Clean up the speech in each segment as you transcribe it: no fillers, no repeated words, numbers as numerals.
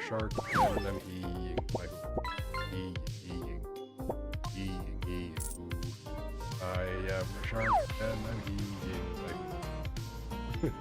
shark and I'm eating Michael. Eating. Ooh. I am a shark and I'm eating Michael.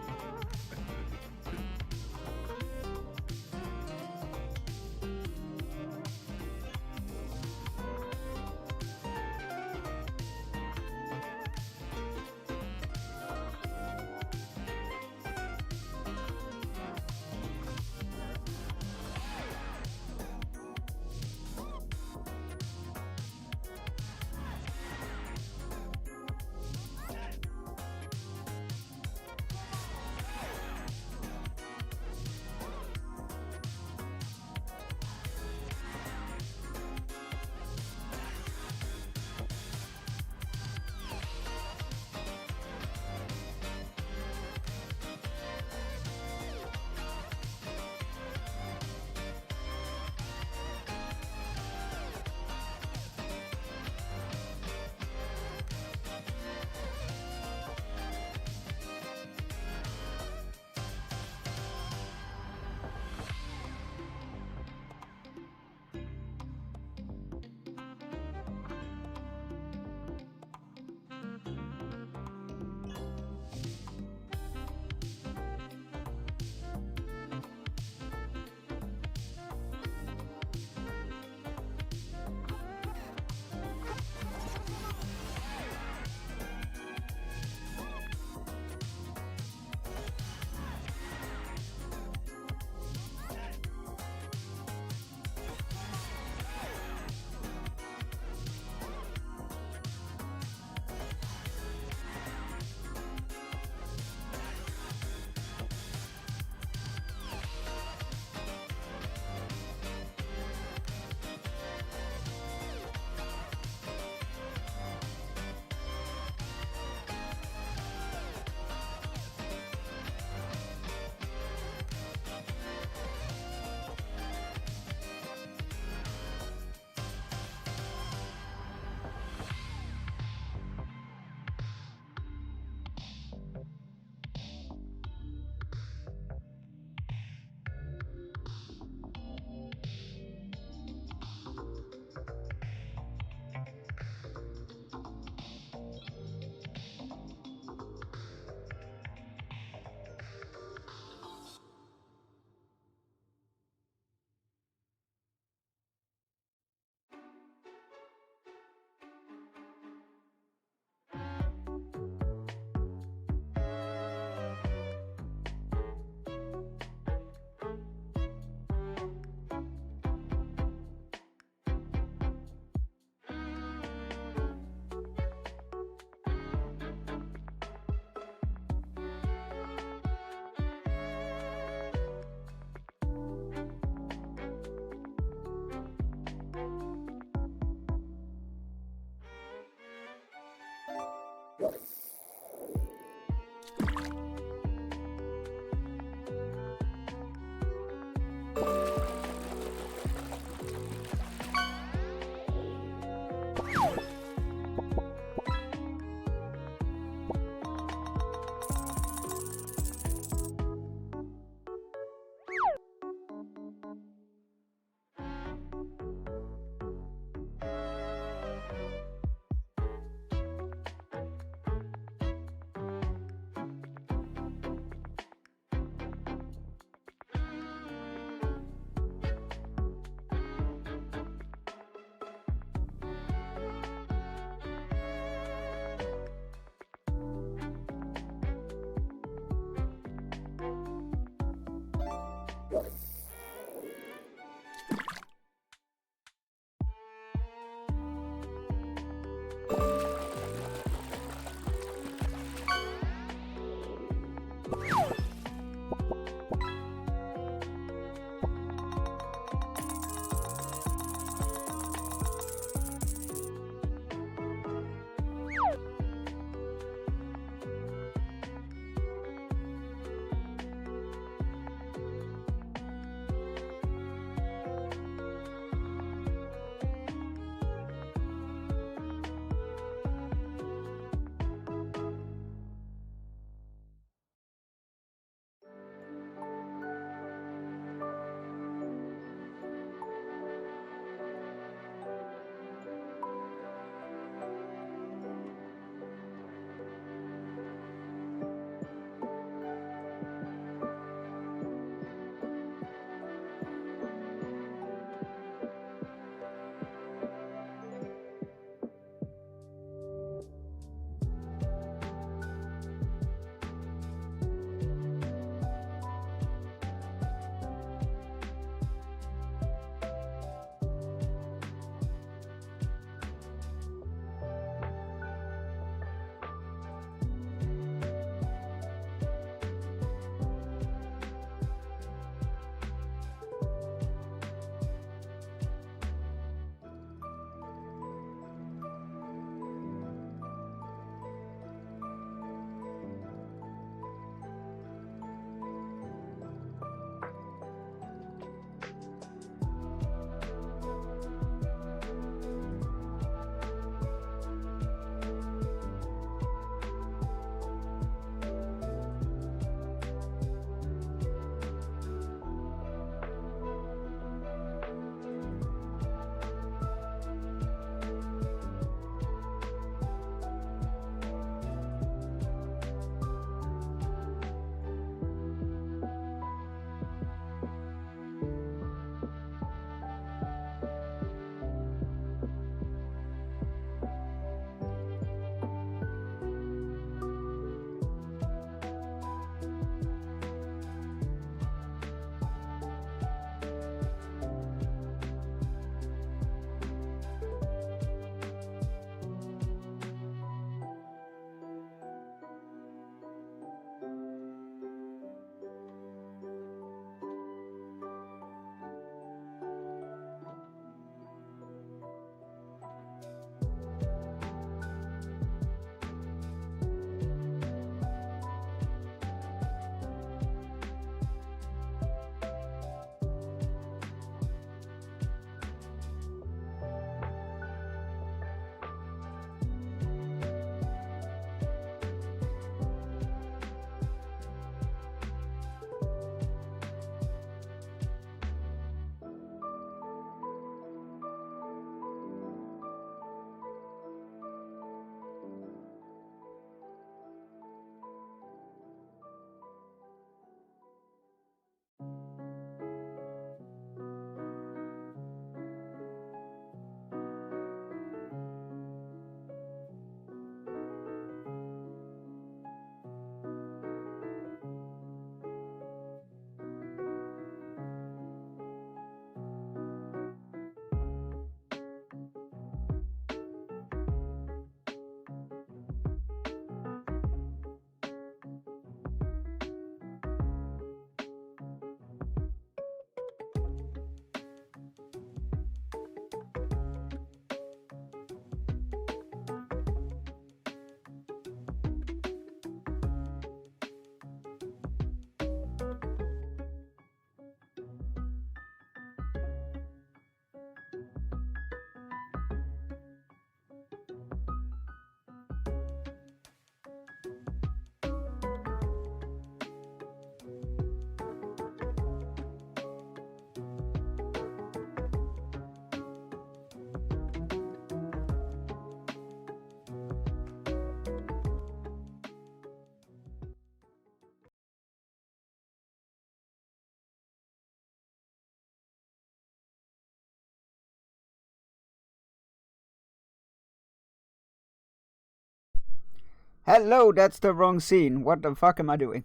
Hello, that's the wrong scene. What the fuck am I doing?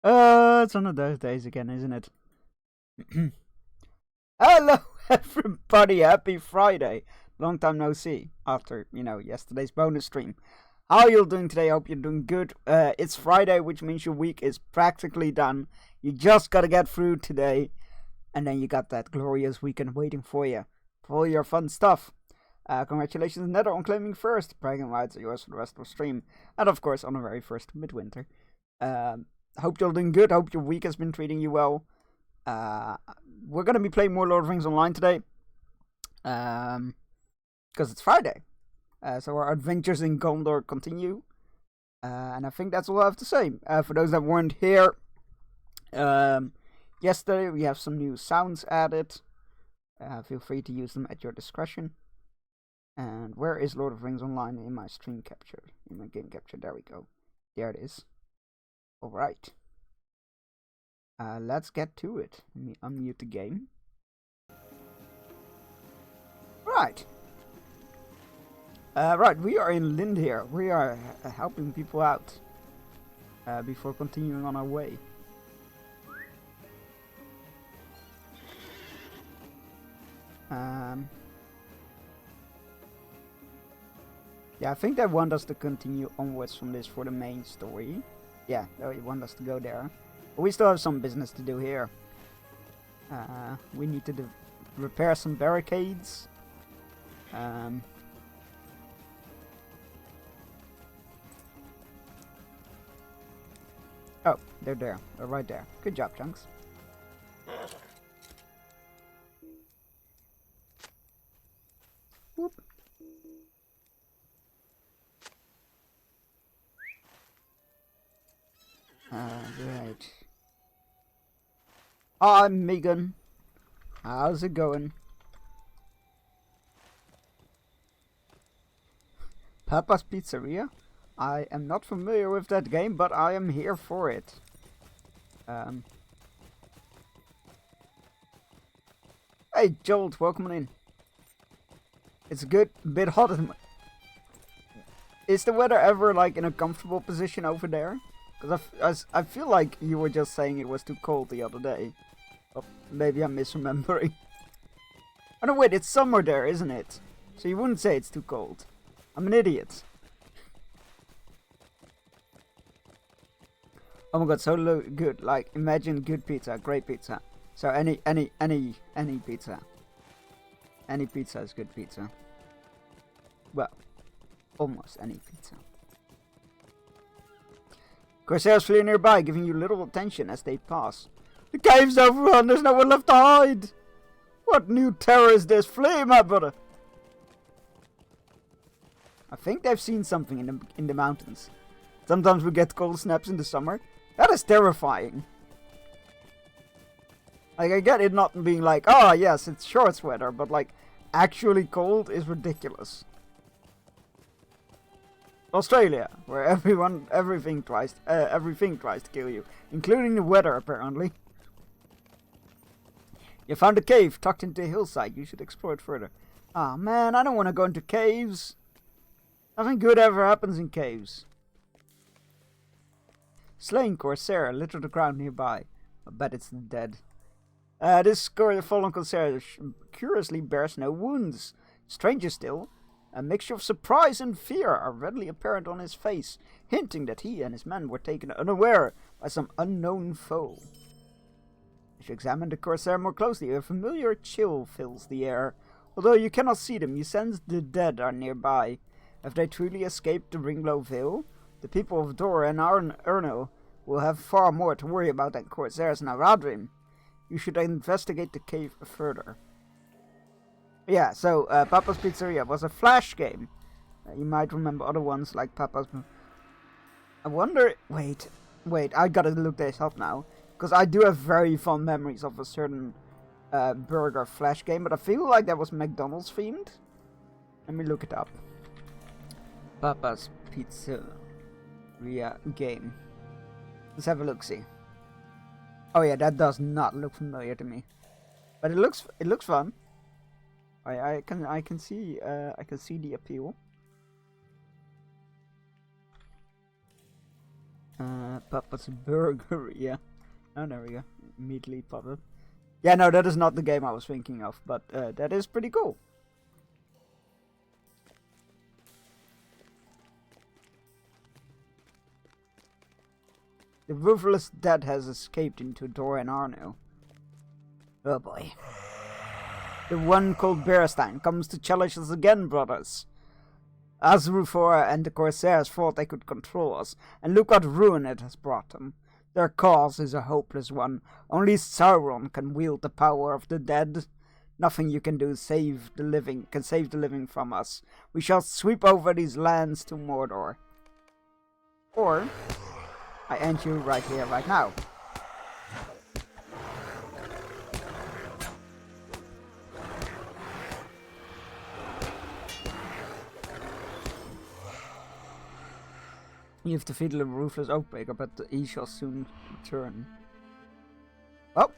It's one of those days again, isn't it? Hello, everybody. Happy Friday. Long time no see after, yesterday's bonus stream. How are you doing today? Hope you're doing good. It's Friday, which means your week is practically done. You just gotta get through today, and then you got that glorious weekend waiting for you for all your fun stuff. Congratulations, Nether, on claiming first. Bragging rights are yours for the rest of the stream, and of course on the very first midwinter. Hope you're doing good. Hope your week has been treating you well. We're gonna be playing more Lord of the Rings Online today, because it's Friday. So our adventures in Gondor continue, and I think that's all I have to say. For those that weren't here, yesterday we have some new sounds added. Feel free to use them at your discretion. And where is Lord of the Rings Online in my stream capture? In my game capture, there we go. There it is. Alright. Let's get to it. Let me unmute the game. Right. Right, we are in Lind here. We are helping people out before continuing on our way. Yeah, I think they want us to continue onwards from this for the main story. Yeah, they want us to go there. But we still have some business to do here. We need to repair some barricades. Oh, they're there. They're right there. Good job, Chunks. Whoop. Right. Hi, Megan. How's it going? Papa's Pizzeria? I am not familiar with that game, but I am here for it. Hey, Jolt, welcome in. It's a bit hot. Is the weather ever like in a comfortable position over there? Because I feel like you were just saying it was too cold the other day. Oh, maybe I'm misremembering. Oh no, wait, it's summer there, isn't it? So you wouldn't say it's too cold. I'm an idiot. Oh my god, so good. Like, imagine good pizza, great pizza. So any pizza. Any pizza is good pizza. Well, almost any pizza. Corsairs flee nearby, giving you little attention as they pass. The cave's overrun, there's no one left to hide! What new terror is this? Flee, my brother! I think they've seen something in the mountains. Sometimes we get cold snaps in the summer. That is terrifying. Like, I get it not being like, oh yes, it's shorts weather, but like, actually cold is ridiculous. Australia, where everything tries to kill you, including the weather apparently. You found a cave tucked into a hillside. You should explore it further. Ah man, I don't want to go into caves. Nothing good ever happens in caves. Slain Corsair litter the ground nearby. I bet it's dead. This fallen Corsair curiously bears no wounds. Stranger still, a mixture of surprise and fear are readily apparent on his face, hinting that he and his men were taken unaware by some unknown foe. As you examine the Corsair more closely, a familiar chill fills the air. Although you cannot see them, you sense the dead are nearby. Have they truly escaped the Ringlow Vale? The people of Dor and Erno will have far more to worry about than Corsairs in Aradrim. You should investigate the cave further. Yeah, so Papa's Pizzeria was a Flash game. You might remember other ones like Papa's... I wonder... Wait, I gotta look this up now. Because I do have very fond memories of a certain burger Flash game, but I feel like that was McDonald's themed. Let me look it up. Papa's Pizzeria game. Let's have a look-see. Oh yeah, that does not look familiar to me, but it looks fun. I can see the appeal. Papa's Burger, yeah. Oh, there we go. Immediately pop up. Yeah, no, that is not the game I was thinking of, but that is pretty cool. The ruthless dead has escaped into Dora and Arno. Oh boy. The one called Berestein comes to challenge us again, brothers. Azrufora and the Corsairs thought they could control us, and look what ruin it has brought them. Their cause is a hopeless one. Only Sauron can wield the power of the dead. Nothing you can do can save the living from us. We shall sweep over these lands to Mordor. Or I end you right here, right now. You've defeated the ruthless Oathbreaker, but he shall soon return. Oh!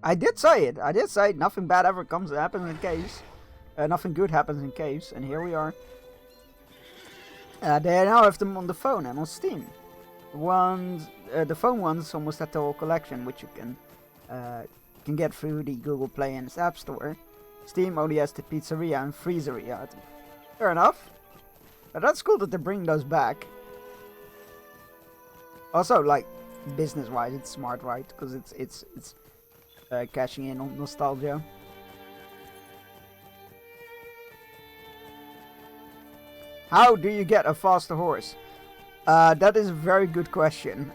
I did say it. I did say nothing bad ever happens in caves. Nothing good happens in caves, and here we are. They now have them on the phone and on Steam. The phone one's almost at the whole collection, which you can get through the Google Play and its App Store. Steam only has the Pizzeria and Freezeria. Fair enough. But that's cool that they bring those back. Also, like, business-wise, it's smart, right? Because it's cashing in on nostalgia. How do you get a faster horse? That is a very good question.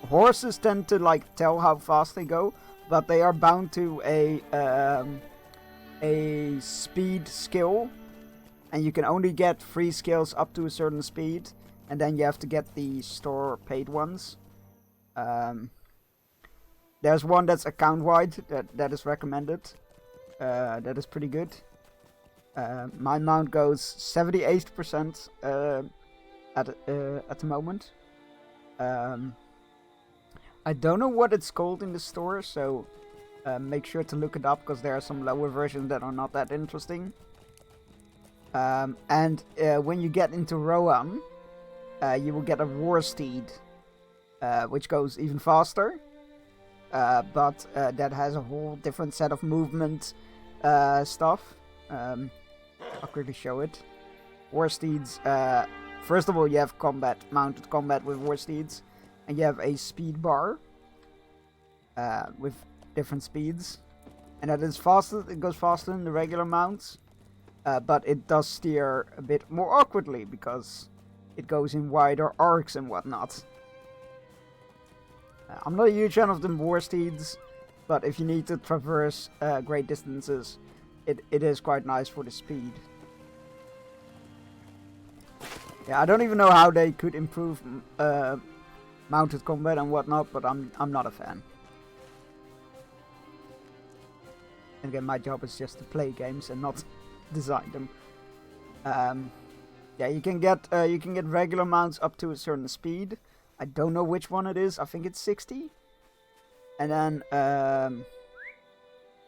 Horses tend to like tell how fast they go, but they are bound to a speed skill, and you can only get free skills up to a certain speed, and then you have to get the store paid ones. There's one that's account wide that is recommended. That is pretty good. My mount goes 78% at the moment. I don't know what it's called in the store, so make sure to look it up, because there are some lower versions that are not that interesting. And when you get into Rohan, you will get a War Steed, which goes even faster. But that has a whole different set of movement stuff. I'll quickly show it. War Steeds, first of all, you have mounted combat with War Steeds, and you have a speed bar with different speeds, and that is faster. It goes faster than the regular mounts, but it does steer a bit more awkwardly because it goes in wider arcs and whatnot. I'm not a huge fan of the War Steeds, but if you need to traverse great distances, it is quite nice for the speed. Yeah, I don't even know how they could improve mounted combat and whatnot, but I'm not a fan. And again, my job is just to play games and not design them. Yeah, you can get regular mounts up to a certain speed. I don't know which one it is. I think it's 60. And then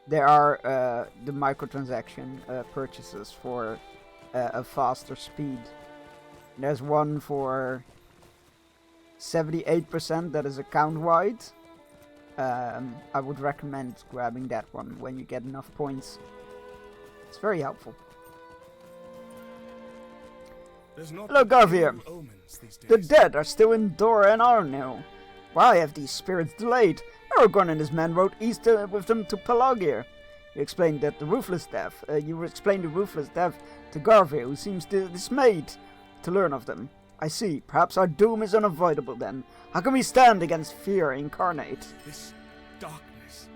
there are the microtransaction purchases for a faster speed. There's one for 78% that is account wide. I would recommend grabbing that one when you get enough points. It's very helpful. Hello, Garvier. The dead are still in Dora and Arno. Why have these spirits delayed? Aragorn and his men rode east with them to Pelagir. You explained the ruthless death to Garvier, who seems dismayed to learn of them. I see. Perhaps our doom is unavoidable then. How can we stand against fear incarnate? This darkness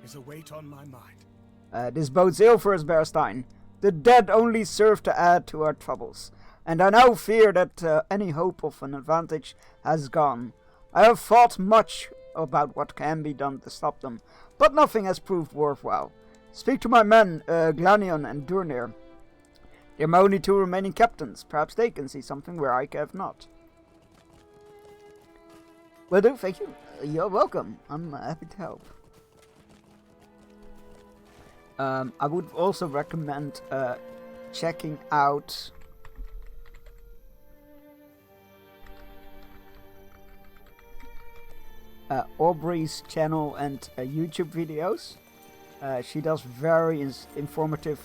is a weight on my mind. This bodes ill for us, Berestein. The dead only serve to add to our troubles, and I now fear that any hope of an advantage has gone. I have thought much about what can be done to stop them, but nothing has proved worthwhile. Speak to my men, Glanion and Durnir. They're my only two remaining captains. Perhaps they can see something where I have not. Will do, thank you. You're welcome. I'm happy to help. I would also recommend checking out Aubrey's channel and YouTube videos. She does very informative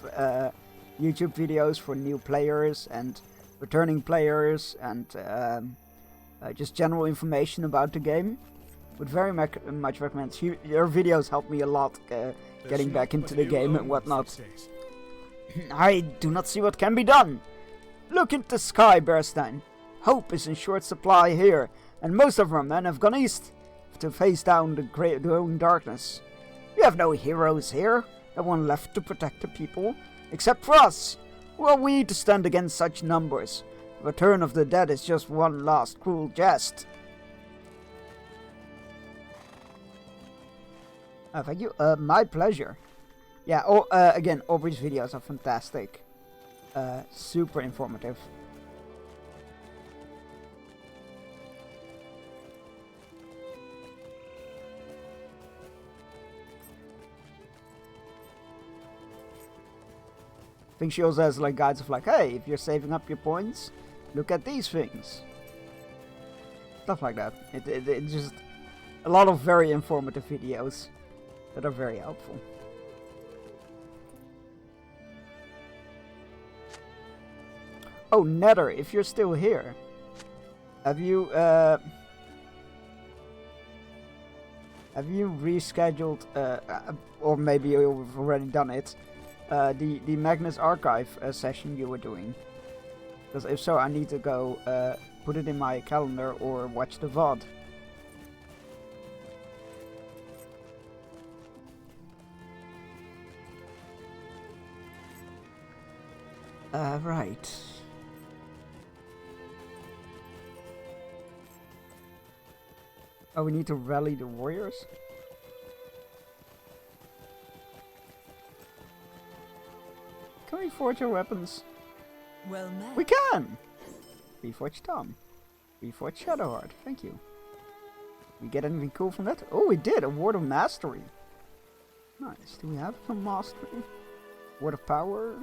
YouTube videos for new players and returning players and just general information about the game. Would very much recommend. Your videos help me a lot getting back into the game and whatnot. I do not see what can be done. Look into the sky, Bearstein. Hope is in short supply here, and most of our men have gone east to face down the growing darkness. We have no heroes here, no one left to protect the people, except for us. Who are we to stand against such numbers? The return of the dead is just one last cruel jest. Thank you. My pleasure. Yeah, again, Aubrey's videos are fantastic. Super informative. I think she also has like guides of like, hey, if you're saving up your points, look at these things. Stuff like that. It's just a lot of very informative videos that are very helpful. Oh, Nether, if you're still here, have you rescheduled, or maybe you've already done it, the Magnus Archive session you were doing? Because if so, I need to go put it in my calendar or watch the VOD. Right. Oh, we need to rally the warriors? Can we forge our weapons? Well met. We can! We forged Tom. We forged Shadowheart. Thank you. We get anything cool from that? Oh, we did! A Word of Mastery. Nice. Do we have some mastery? Word of Power?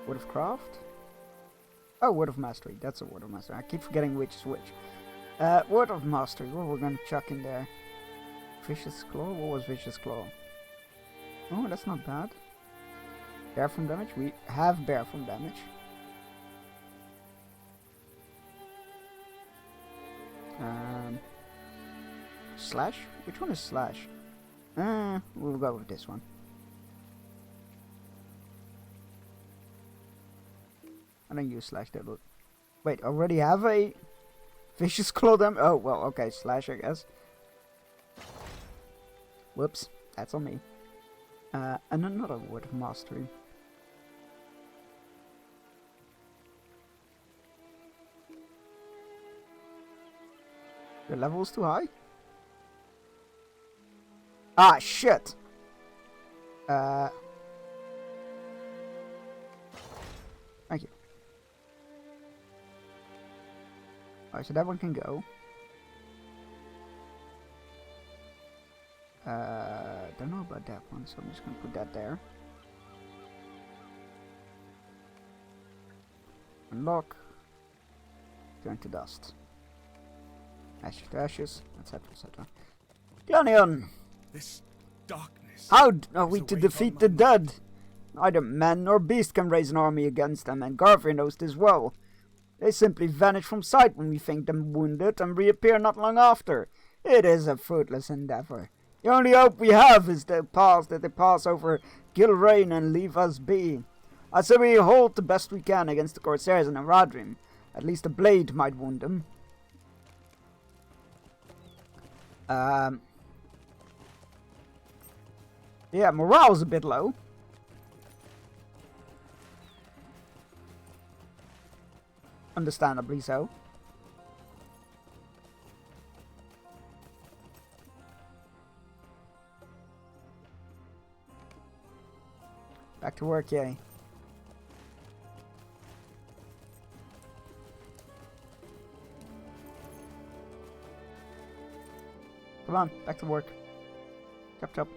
Word of Craft? Oh, Word of Mastery. That's a Word of Mastery. I keep forgetting which is which. Word of Mastery. What we're gonna chuck in there? Vicious Claw? What was Vicious Claw? Oh, that's not bad. Bear from damage? We have bear from damage. Slash? Which one is Slash? We'll go with this one. I don't use Slash there, but... Wait, already have a... Vicious Claw damage? Oh, well, okay, Slash, I guess. Whoops, that's on me. And another Word of Mastery. Your level is too high? Ah, shit! Thank you. Alright, so that one can go. Don't know about that one, so I'm just gonna put that there. Unlock. Turn to dust. Ashes to ashes, etc, etc. Glanion! This darkness. How are we is a to weight defeat on the my dead? Neither man nor beast can raise an army against them, and Garvir knows this well. They simply vanish from sight when we think them wounded, and reappear not long after. It is a fruitless endeavor. The only hope we have is that they pass over Gilrain and leave us be. I say we hold the best we can against the Corsairs in Aradrim. At least a blade might wound them. Yeah, morale's a bit low. Understandably so. Back to work, yay. Come on, back to work. Chop chop.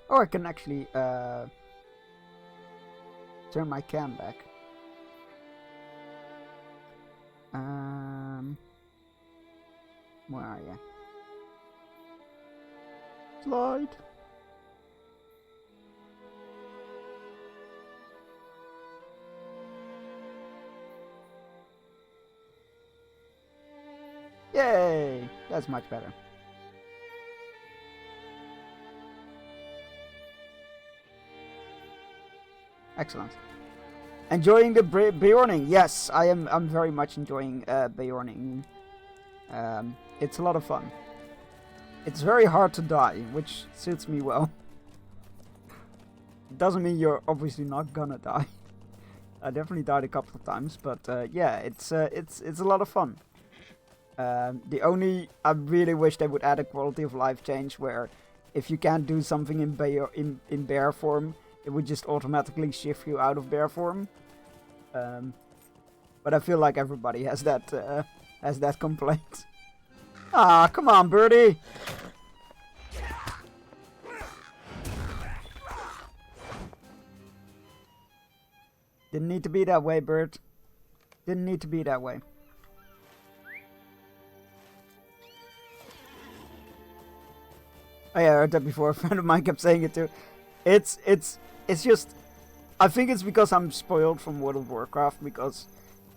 Or I can actually turn my cam back. Where are you? Slide. Yay! That's much better. Excellent. Enjoying the Beorning? Yes, I am. I'm very much enjoying Beorning. It's a lot of fun. It's very hard to die, which suits me well. Doesn't mean you're obviously not gonna die. I definitely died a couple of times, but yeah, it's a lot of fun. I really wish they would add a quality of life change where if you can't do something in bear form, it would just automatically shift you out of bear form. But I feel like everybody has that complaint. Ah, come on, birdie! Didn't need to be that way, bird. Didn't need to be that way. Oh yeah, I heard that before. A friend of mine kept saying it too. It's just... I think it's because I'm spoiled from World of Warcraft, because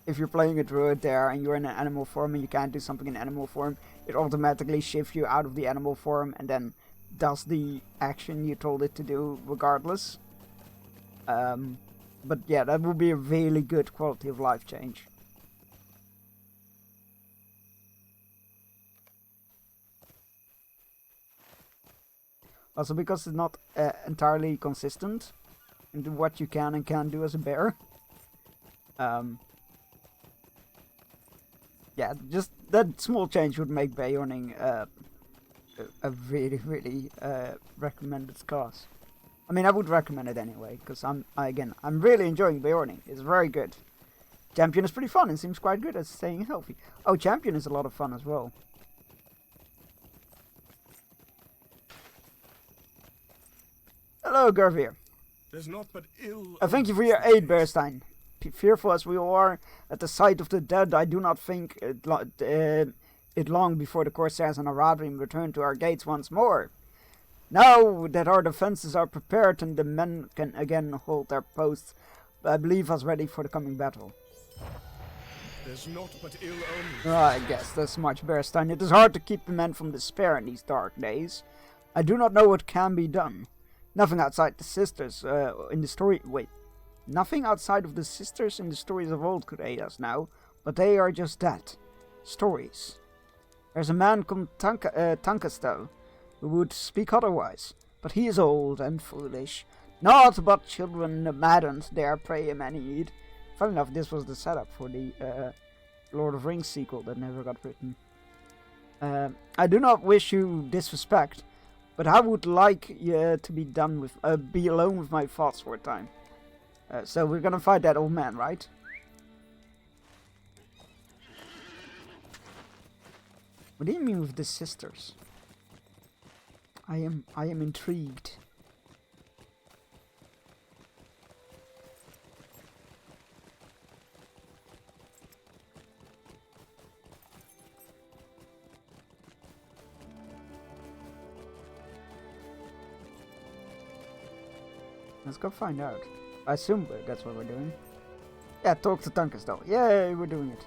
if you're playing a druid there and you're in an animal form and you can't do something in animal form, it automatically shifts you out of the animal form and then does the action you told it to do regardless. But yeah, that would be a really good quality of life change. Also because it's not entirely consistent into what you can and can't do as a bear. Yeah, just that small change would make Beorning a really, really recommended class. I mean, I would recommend it anyway, because I'm really enjoying Beorning. It's very good. Champion is pretty fun and seems quite good at staying healthy. Oh, Champion is a lot of fun as well. Hello, Gervir. There's naught but ill. Thank you for your aid, Bearstein. Fearful as we all are at the sight of the dead, I do not think it long before the Corsairs and Aradrim return to our gates once more. Now that our defenses are prepared and the men can again hold their posts, I believe us ready for the coming battle. There's naught but ill only. I guess that's much, Bearstein. It is hard to keep the men from despair in these dark days. I do not know what can be done. Nothing outside the sisters in the story. Wait. Nothing outside of the sisters in the stories of old could aid us now, but they are just that. Stories. There's a man called Tankastel who would speak otherwise, but he is old and foolish. Naught but children maddened dare pray him any heed. Funny enough, this was the setup for the Lord of Rings sequel that never got written. I do not wish you disrespect, but I would like to be done with, be alone with my thoughts for a time. So we're gonna fight that old man, right? What do you mean with the sisters? I am intrigued. Let's go find out. I assume that's what we're doing. Yeah, talk to Tankastel. Yay, we're doing it.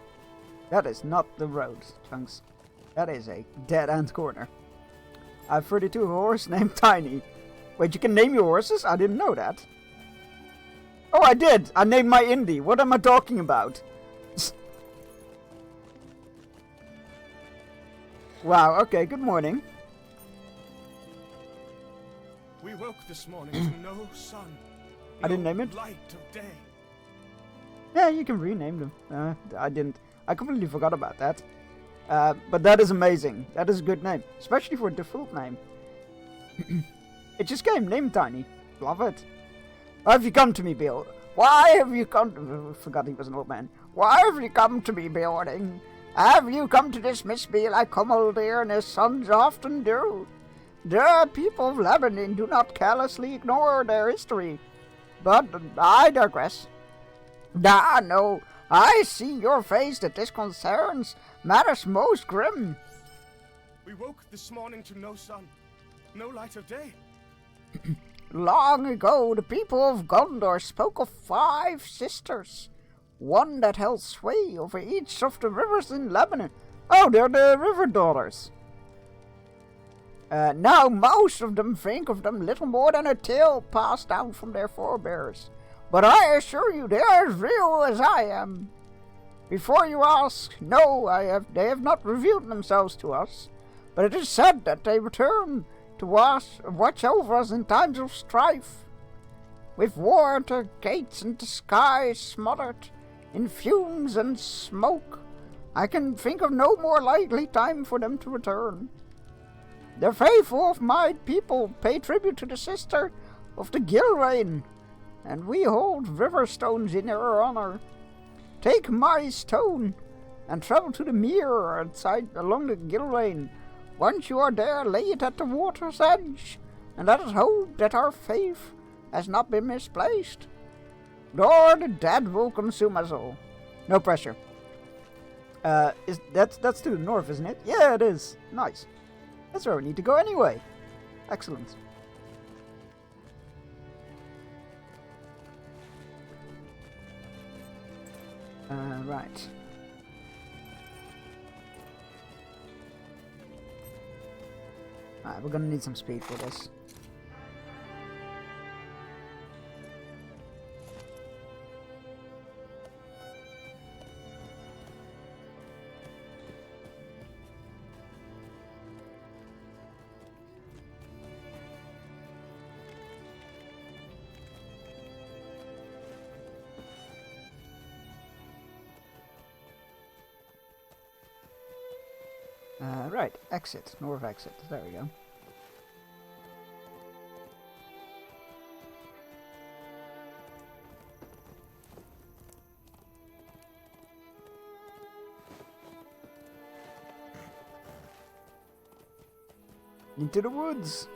That is not the road, Chunks. That is a dead-end corner. I have 32 horse named Tiny. Wait, you can name your horses? I didn't know that. Oh, I did! I named my Indy. What am I talking about? Wow, okay, good morning. We woke this morning to no sun. I didn't name it? Light of day. Yeah, you can rename them. I didn't. I completely forgot about that. But that is amazing. That is a good name. Especially for a default name. It just came. Name Tiny. Love it. Why have you come to me, Bill? Why have you come to... I forgot he was an old man. Why have you come to me, Beorning? Have you come to dismiss me like Commaldir and his sons often do? The people of Lebanon do not carelessly ignore their history. But I digress. Ah, no. I see your face that this concerns matters most grim. We woke this morning to no sun, no light of day. Long ago, the people of Gondor spoke of 5 sisters. One that held sway over each of the rivers in Lebanon. Oh, they're the river daughters. Now most of them think of them little more than a tale passed down from their forebears. But I assure you they are as real as I am. Before you ask, no, they have not revealed themselves to us. But it is said that they return to watch over us in times of strife. With war at their gates and the sky smothered in fumes and smoke, I can think of no more likely time for them to return. The faithful of my people pay tribute to the sister of the Gilrain, and we hold river stones in her honor. Take my stone and travel to the mere along the Gilrain. Once you are there, lay it at the water's edge, and let us hope that our faith has not been misplaced. Or the dead will consume us all. No pressure. That's to the north, isn't it? Yeah, it is. Nice. That's where we need to go anyway. Excellent. Right. Alright, we're gonna need some speed for this. Right, exit, north exit, there we go. Into the woods!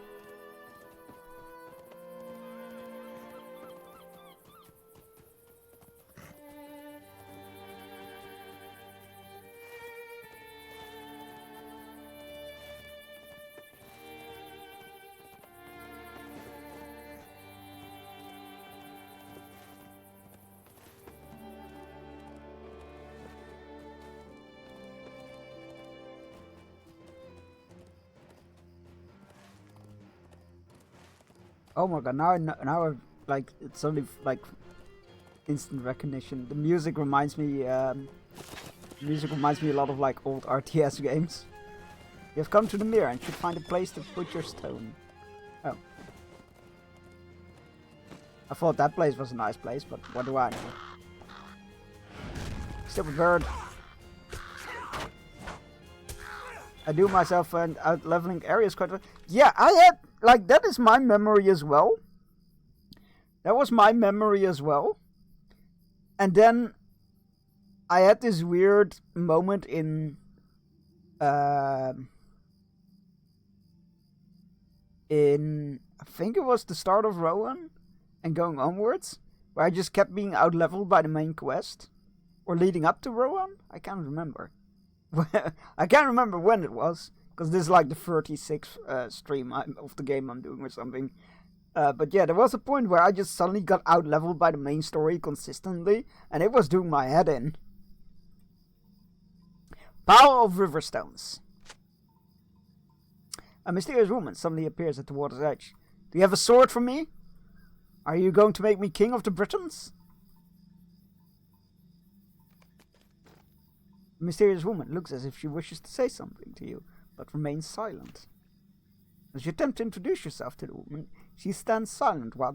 Oh my god, now I've, like, it's suddenly, like, instant recognition. The music reminds me a lot of, like, old RTS games. You have come to the mirror and should find a place to put your stone. Oh. I thought that place was a nice place, but what do I know? Stupid bird. I do myself and out leveling areas quite well. Yeah, I had, like, that is my memory as well. That was my memory as well. And then I had this weird moment in I think it was the start of Rowan and going onwards, where I just kept being out leveled by the main quest, or leading up to Rowan. I can't remember. I can't remember when it was, because this is like the 36th stream of the game I'm doing or something. But yeah, there was a point where I just suddenly got out leveled by the main story consistently, and it was doing my head in. Power of Riverstones. A mysterious woman suddenly appears at the water's edge. Do you have a sword for me? Are you going to make me king of the Britons? The mysterious woman looks as if she wishes to say something to you, but remains silent. As you attempt to introduce yourself to the woman, she stands silent with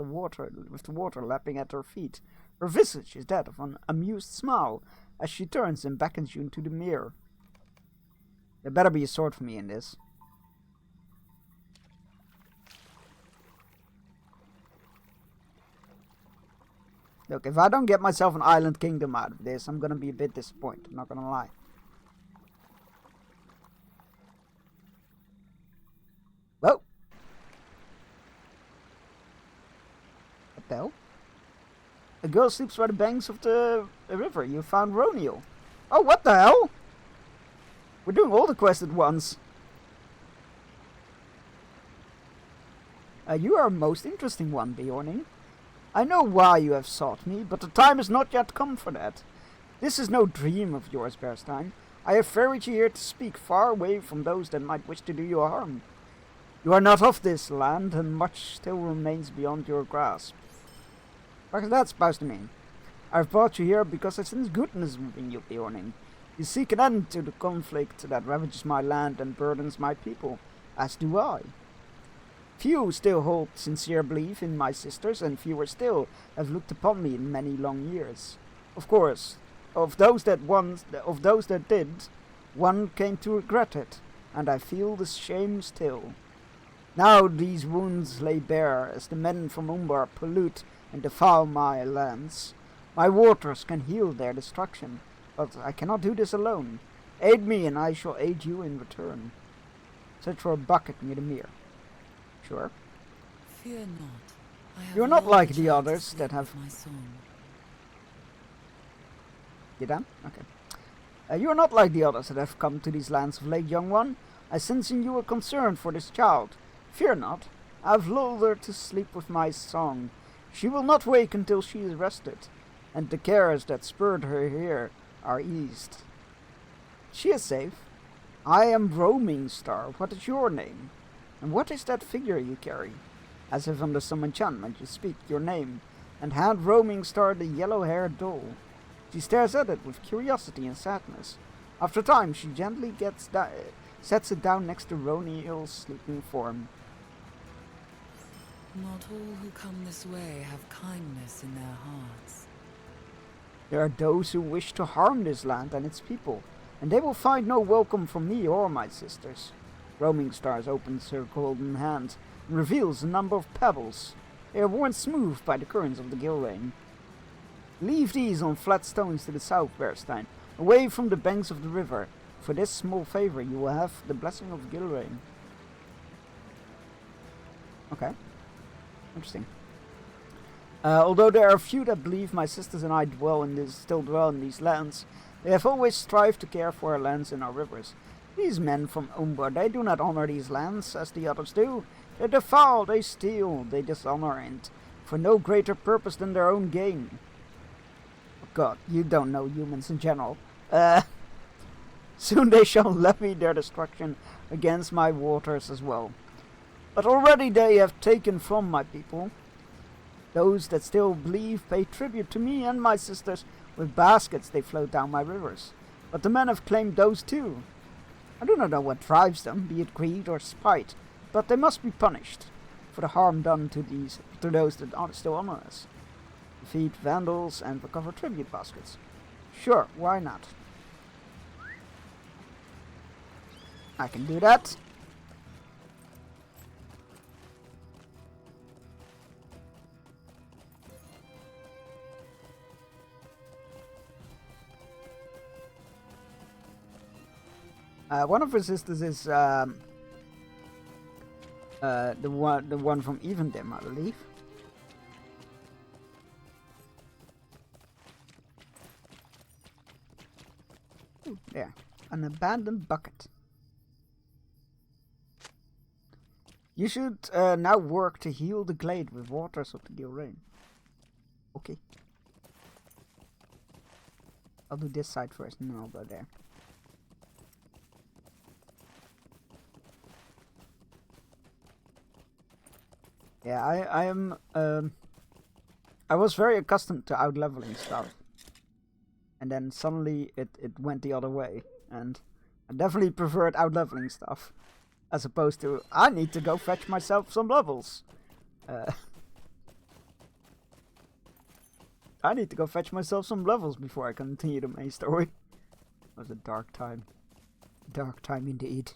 the water lapping at her feet. Her visage is that of an amused smile as she turns and beckons you into the mirror. There better be a sword for me in this. Look, if I don't get myself an island kingdom out of this, I'm gonna be a bit disappointed, I'm not gonna lie. Whoa! What the hell? A girl sleeps by the banks of the river. You found Roniel. Oh, what the hell? We're doing all the quests at once. You are a most interesting one, Bjorning. I know why you have sought me, but the time has not yet come for that. This is no dream of yours, Berstein. I have ferried you here to speak, far away from those that might wish to do you harm. You are not of this land, and much still remains beyond your grasp. What is that supposed to mean? I've brought you here because I sense goodness within you, Bjorning. You seek an end to the conflict that ravages my land and burdens my people, as do I. Few still hold sincere belief in my sisters, and fewer still have looked upon me in many long years. Of course, of those that did, one came to regret it, and I feel the shame still. Now these wounds lay bare as the men from Umbar pollute and defile my lands. My waters can heal their destruction, but I cannot do this alone. Aid me, and I shall aid you in return. Search for a bucket near the mere. Sure. Fear not. You're not like the others that have... My song. You done? Okay. You are not like the others that have come to these lands of late, young one. I sense in you a concern for this child. Fear not. I have lulled her to sleep with my song. She will not wake until she is rested, and the cares that spurred her here are eased. She is safe. I am Roaming Star. What is your name? And what is that figure you carry? As if under some enchantment you speak your name, and hand Roaming Star the yellow-haired doll. She stares at it with curiosity and sadness. After a time she gently sets it down next to Roniel's sleeping form. Not all who come this way have kindness in their hearts. There are those who wish to harm this land and its people, and they will find no welcome from me or my sisters. Roaming Stars opens her golden hand and reveals a number of pebbles. They are worn smooth by the currents of the Gilrain. Leave these on flat stones to the south, Berstein, away from the banks of the river. For this small favor you will have the blessing of Gilrain. Okay. Interesting. Although there are few that believe my sisters and I still dwell in these lands, they have always strived to care for our lands and our rivers. These men from Umbar, they do not honor these lands as the others do. They defile, they steal, they dishonor, and for no greater purpose than their own gain. Oh God, you don't know humans in general. Soon they shall levy their destruction against my waters as well. But already they have taken from my people. Those that still believe pay tribute to me and my sisters. With baskets they float down my rivers. But the men have claimed those too. I do not know what drives them, be it greed or spite, but they must be punished for the harm done to those that are still honor us. Defeat vandals and recover tribute baskets. Sure, why not? I can do that. One of her sisters is the one from Evendim, I believe. Ooh, there, an abandoned bucket. You should now work to heal the glade with waters of the Gilrain. Okay. I'll do this side first, and then I'll go there. Yeah, I am. I was very accustomed to out-leveling stuff, and then suddenly it went the other way, and I definitely preferred out-leveling stuff, as opposed to I need to go fetch myself some levels. I need to go fetch myself some levels before I continue the main story. It was a dark time. Dark time indeed.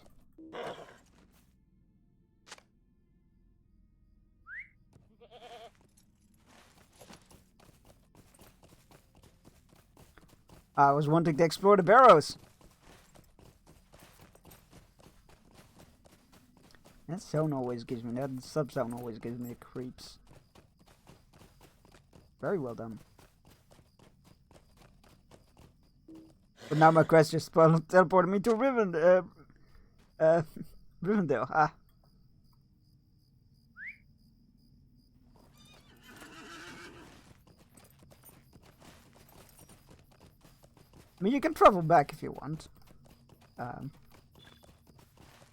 I was wanting to explore the barrows. That zone always gives me, that sub-zone always gives me the creeps. Very well done. But now my quest just teleported me to Rivendell. Ah. I mean, you can travel back if you want.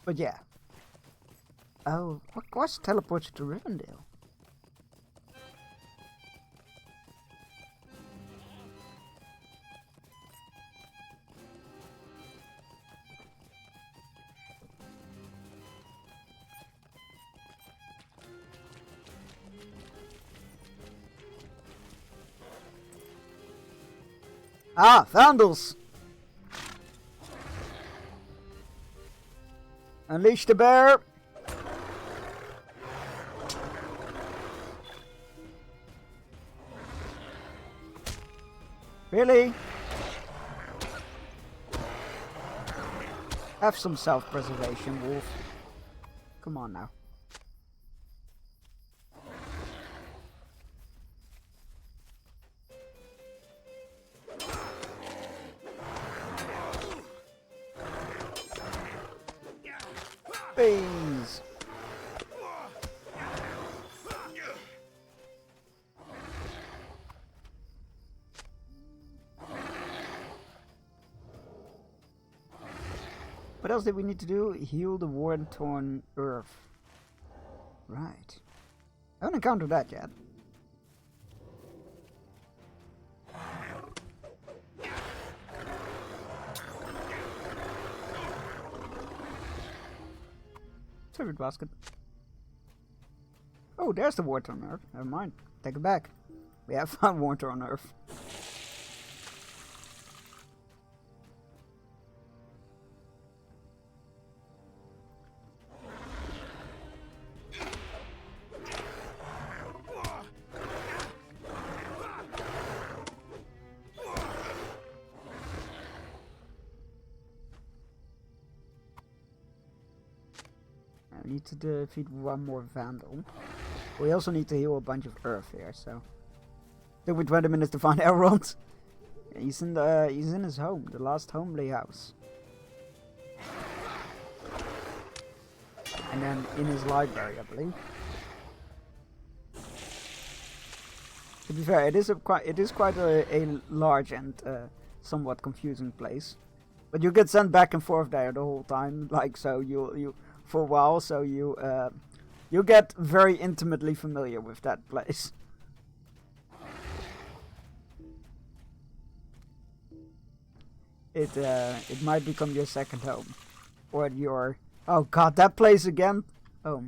But yeah. Oh, what's teleports you to Rivendell? Ah, Vandals! Unleash the bear! Really? Have some self-preservation, wolf. Come on now. Beans! What else did we need to do? Heal the worn-torn earth. Right. I haven't encountered that yet. Service basket. Oh, there's the worn-torn earth. Never mind. Take it back. We have found worn-torn earth. We need to defeat one more Vandal. We also need to heal a bunch of earth here, so... Took me 20 minutes to find Elrond. He's in his home, the last homely house. And then in his library, I believe. To be fair, it is quite a large and somewhat confusing place. But you get sent back and forth there the whole time, like so you for a while, so you get very intimately familiar with that place. It might become your second home, or your oh god, that place again. Oh.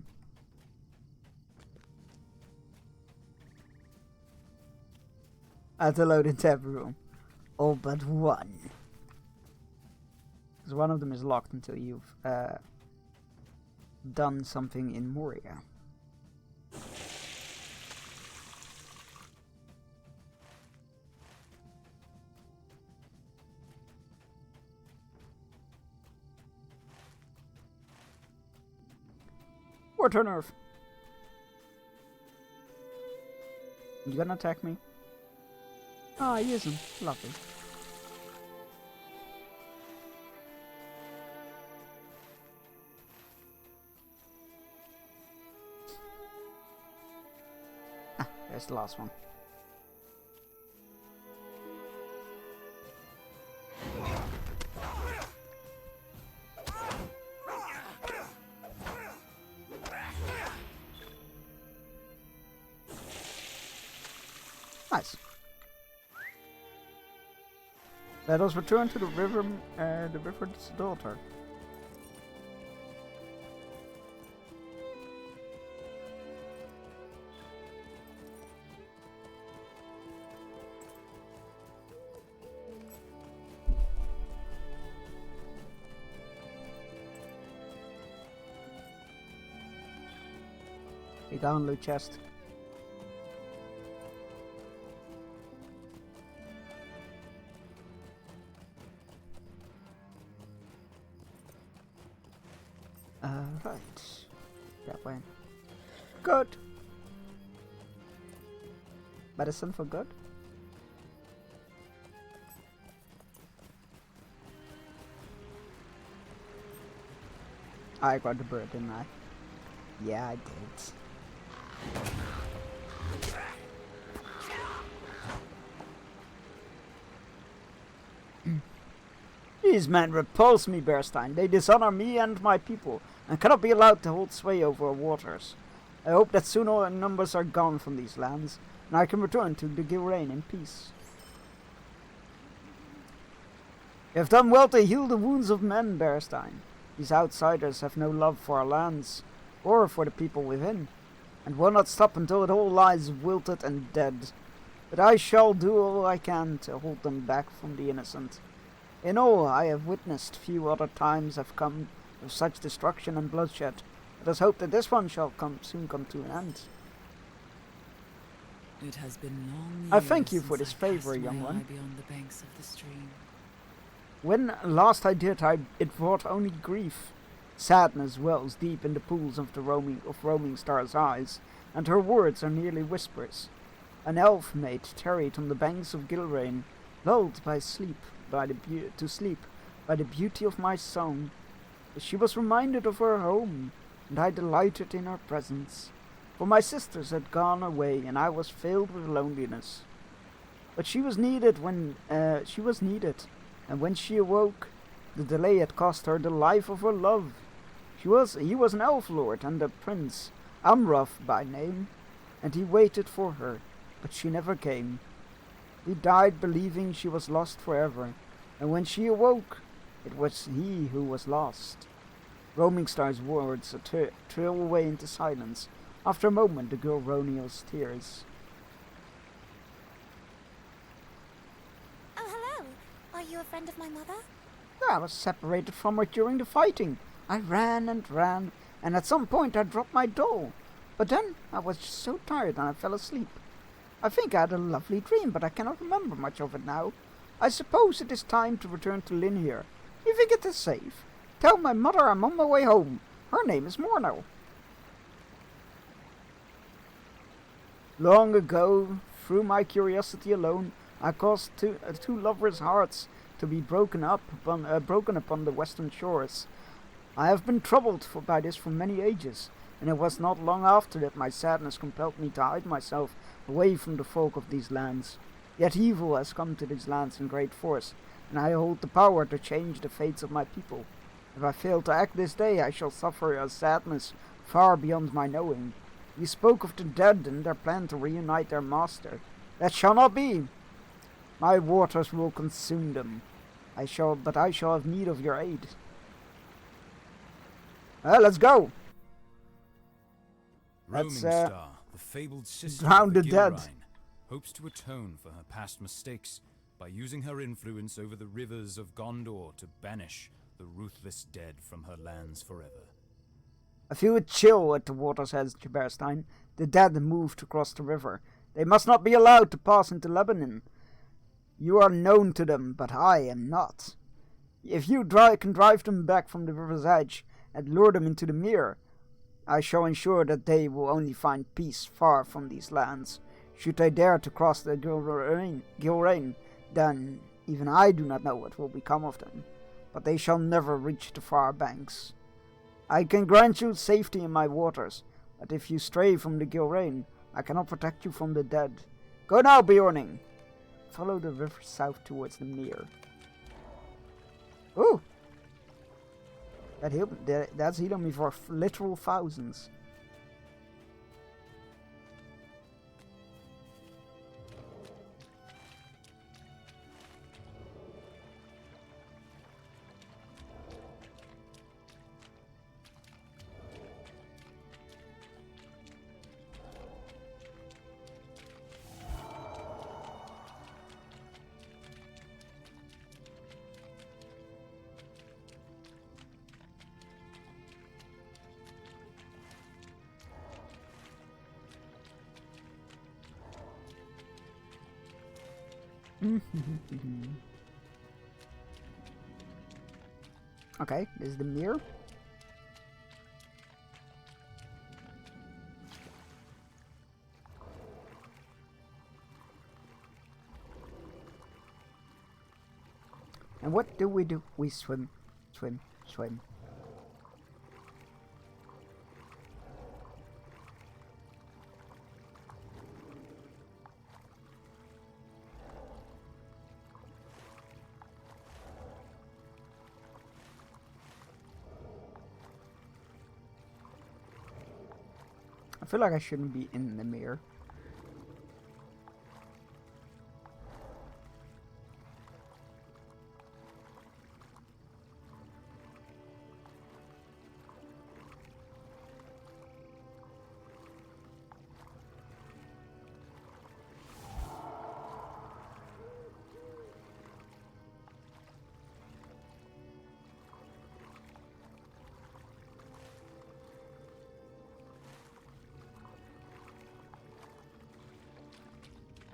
I had to load into every room. All but one. Because one of them is locked until you've done something in Moria. Worn-torn earth. You gonna attack me? Ah, he isn't. Lovely. Ah, there's the last one. Nice. Let us return to the river's daughter. Hey, down, loot chest. that way. Good. Medicine for good. I grabbed the bird, didn't I? Yeah, I did. These men repulse me, Bearstein. They dishonor me and my people, and cannot be allowed to hold sway over our waters. I hope that soon all our numbers are gone from these lands, and I can return to the Gilrain in peace. You have done well to heal the wounds of men, Bearstein. These outsiders have no love for our lands, or for the people within, and will not stop until it all lies wilted and dead. But I shall do all I can to hold them back from the innocent. In all I have witnessed, few other times have come of such destruction and bloodshed. Let us hope that this one shall soon come to an end. It has been long I thank you years for since this I favor, cast young my one. eye beyond the banks of the stream. When last I did, it brought only grief. Sadness wells deep in the pools of Roaming Star's eyes, and her words are nearly whispers. An elf maid tarried on the banks of Gilrain, lulled to sleep by the beauty of my song. She was reminded of her home, and I delighted in her presence. For my sisters had gone away, and I was filled with loneliness. But she was needed, and when she awoke, the delay had cost her the life of her love. He was an elf lord and a prince, Amroth by name, and he waited for her, but she never came. He died believing she was lost forever, and when she awoke, it was he who was lost. Roaming Star's words trail away into silence. After a moment, the girl Roniel's tears. Oh, hello. Are you a friend of my mother? I was separated from her during the fighting. I ran and ran, and at some point I dropped my doll. But then I was just so tired and I fell asleep. I think I had a lovely dream, but I cannot remember much of it now. I suppose it is time to return to Linhere. You think it is safe? Tell my mother I'm on my way home. Her name is Morno. Long ago, through my curiosity alone, I caused two lovers' hearts to be broken upon the western shores. I have been troubled by this for many ages, and it was not long after that my sadness compelled me to hide myself away from the folk of these lands. Yet evil has come to these lands in great force, and I hold the power to change the fates of my people. If I fail to act this day, I shall suffer a sadness far beyond my knowing. You spoke of the dead and their plan to reunite their master. That shall not be. My waters will consume them. But I shall have need of your aid. Let's go. Roaming Let's, Star, the fabled sister drown of the the dead. Gilrain, hopes to atone for her past mistakes by using her influence over the rivers of Gondor to banish the ruthless dead from her lands forever. I feel a chill at the water's edge, Bearstein. The dead moved across the river. They must not be allowed to pass into Lebanon. You are known to them, but I am not. If you can drive them back from the river's edge and lure them into the mere, I shall ensure that they will only find peace far from these lands. Should they dare to cross the Gilrain, then even I do not know what will become of them. But they shall never reach the far banks. I can grant you safety in my waters, but if you stray from the Gilrain, I cannot protect you from the dead. Go now, Bjorning! Follow the river south towards the mere. Ooh! That's healing me for literal thousands. Okay, this is the mirror. And what do? We swim, swim, swim. I feel like I shouldn't be in the mirror.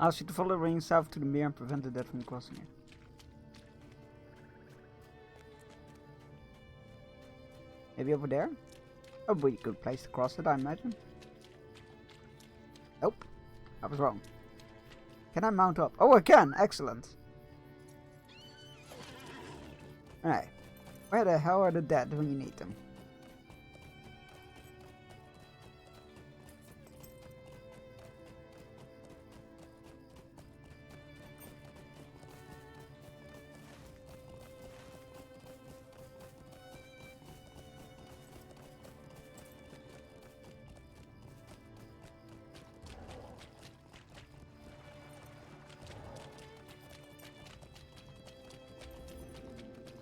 Ask you to follow the ring south to the mirror and prevent the dead from crossing it. Maybe over there? A really good place to cross it, I imagine. Nope. I was wrong. Can I mount up? Oh, I can! Excellent! Alright. Where the hell are the dead when you need them?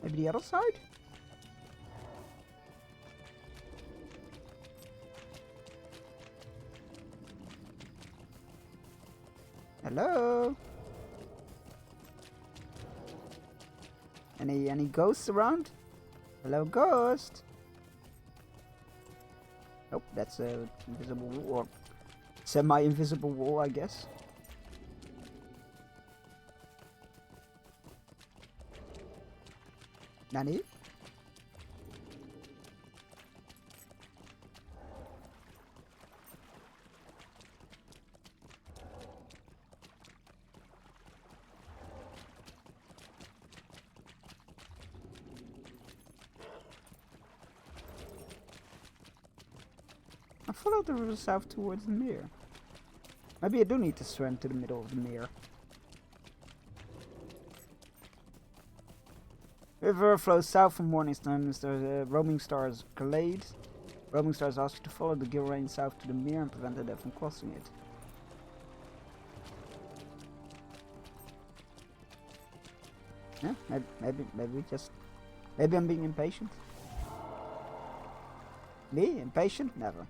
Maybe the other side? Hello? Any ghosts around? Hello, ghost? Nope, that's a invisible wall, or semi-invisible wall, I guess. Nani? I followed the river south towards the mirror. Maybe I do need to swim to the middle of the mirror. River flows south from Morningstone as the roaming stars Glade. Roaming stars ask you to follow the Gilrain south to the mirror and prevent the dead from crossing it. Yeah, maybe I'm being impatient. Me? Impatient? Never.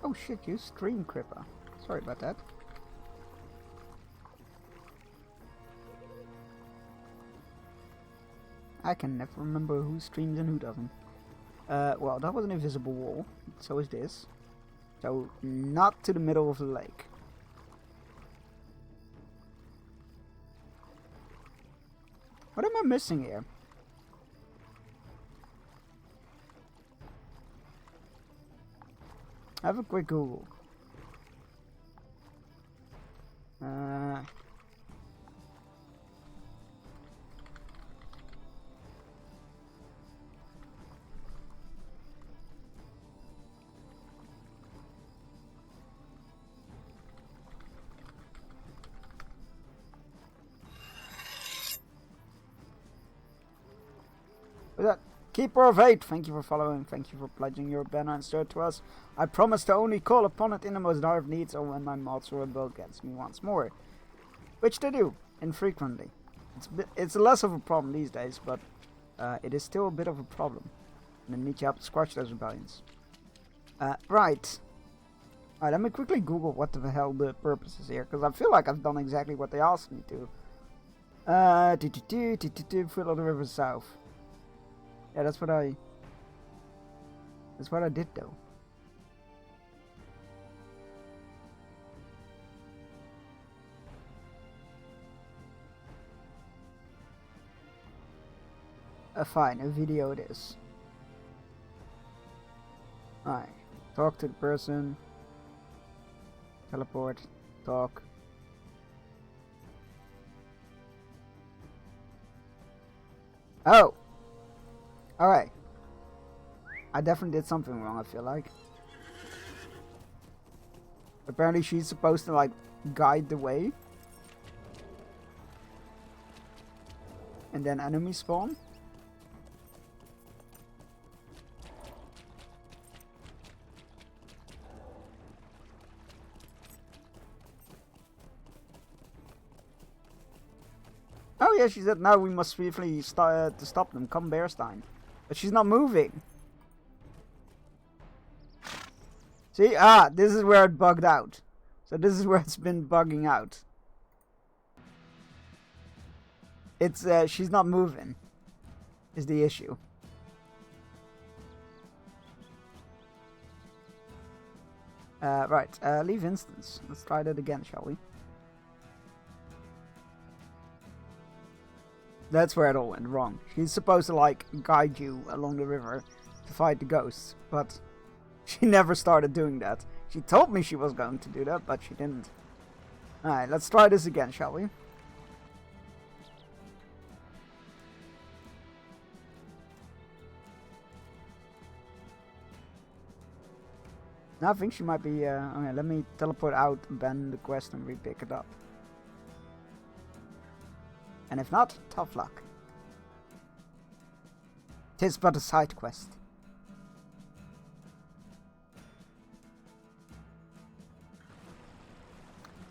Oh shit, you stream Cripper. Sorry about that. I can never remember who streams and who doesn't. Well, that was an invisible wall. So is this. So, not to the middle of the lake. What am I missing here? Have a quick Google. With that, Keeper of Hate, thank you for following, thank you for pledging your banner and sword to us. I promise to only call upon it in the most dire of needs or when my mods or rebel gets me once more. Which they do, infrequently. It's less of a problem these days, but it is still a bit of a problem. And I need your help to squash those rebellions. Right. Alright, let me quickly Google what the hell the purpose is here, because I feel like I've done exactly what they asked me to. Follow the river south. Yeah, that's what I did though. Fine, a video it is. Alright, talk to the person. Teleport, talk. Oh! Alright. I definitely did something wrong, I feel like. Apparently she's supposed to like guide the way. And then enemies spawn. Oh yeah, she said now we must swiftly to stop them. Come Bearstein. But she's not moving. See? Ah, this is where it bugged out. So this is where it's been bugging out. It's, she's not moving. Is the issue. Right, leave instance. Let's try that again, shall we? That's where it all went wrong. She's supposed to, like, guide you along the river to fight the ghosts, but she never started doing that. She told me she was going to do that, but she didn't. Alright, let's try this again, shall we? Now I think she might be, okay, let me teleport out, abandon the quest and re-pick it up. And if not, tough luck. 'Tis but a side quest.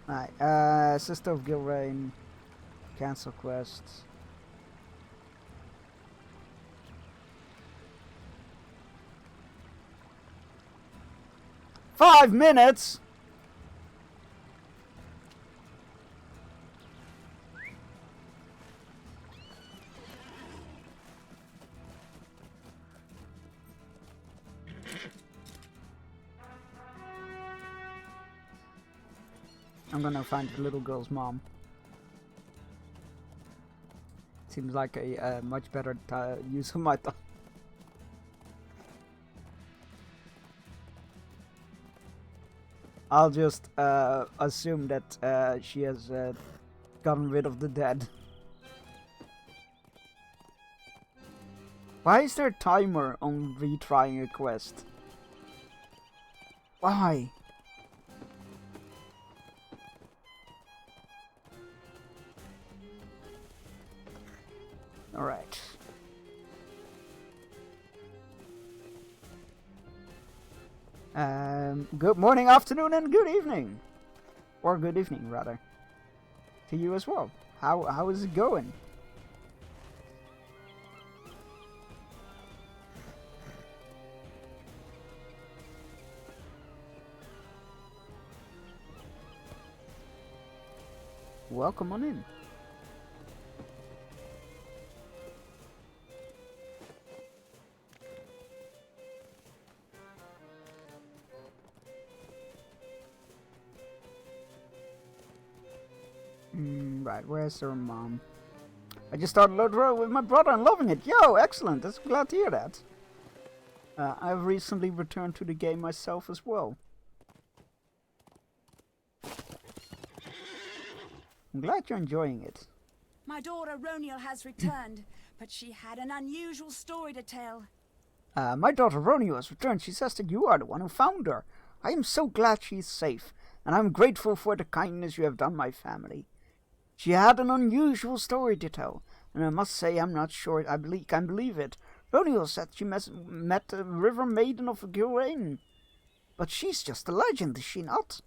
Alright, Sister of Gilrain, cancel quests. "5 minutes?" I'm gonna find the little girl's mom. Seems like a much better use of my time. I'll just assume that she has gotten rid of the dead. Why is there a timer on retrying a quest? Why? Alright. Good morning, afternoon, and good evening. Or good evening, rather. To you as well. How is it going? Welcome on in. Right, where's her mom? I just started Load Road with my brother and loving it. Yo, excellent. That's glad to hear that. I've recently returned to the game myself as well. I'm glad you're enjoying it. My daughter Roniel has returned, but she had an unusual story to tell. My daughter Roniel has returned. She says that you are the one who found her. I am so glad she's safe, and I'm grateful for the kindness you have done my family. She had an unusual story to tell, and I must say I'm not sure I can believe it. Roniel said she met the River Maiden of Gilrain. But she's just a legend, is she not?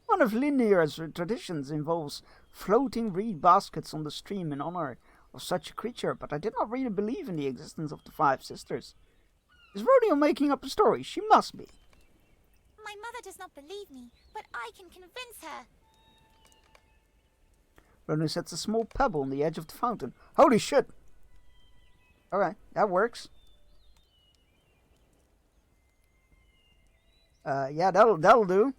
One of Linear's traditions involves floating reed baskets on the stream in honor of such a creature, but I did not really believe in the existence of the 5 sisters. Is Roniel making up a story? She must be. My mother does not believe me, but I can convince her. Roniel sets a small pebble on the edge of the fountain. Holy shit! Alright, that works. Yeah, that'll do.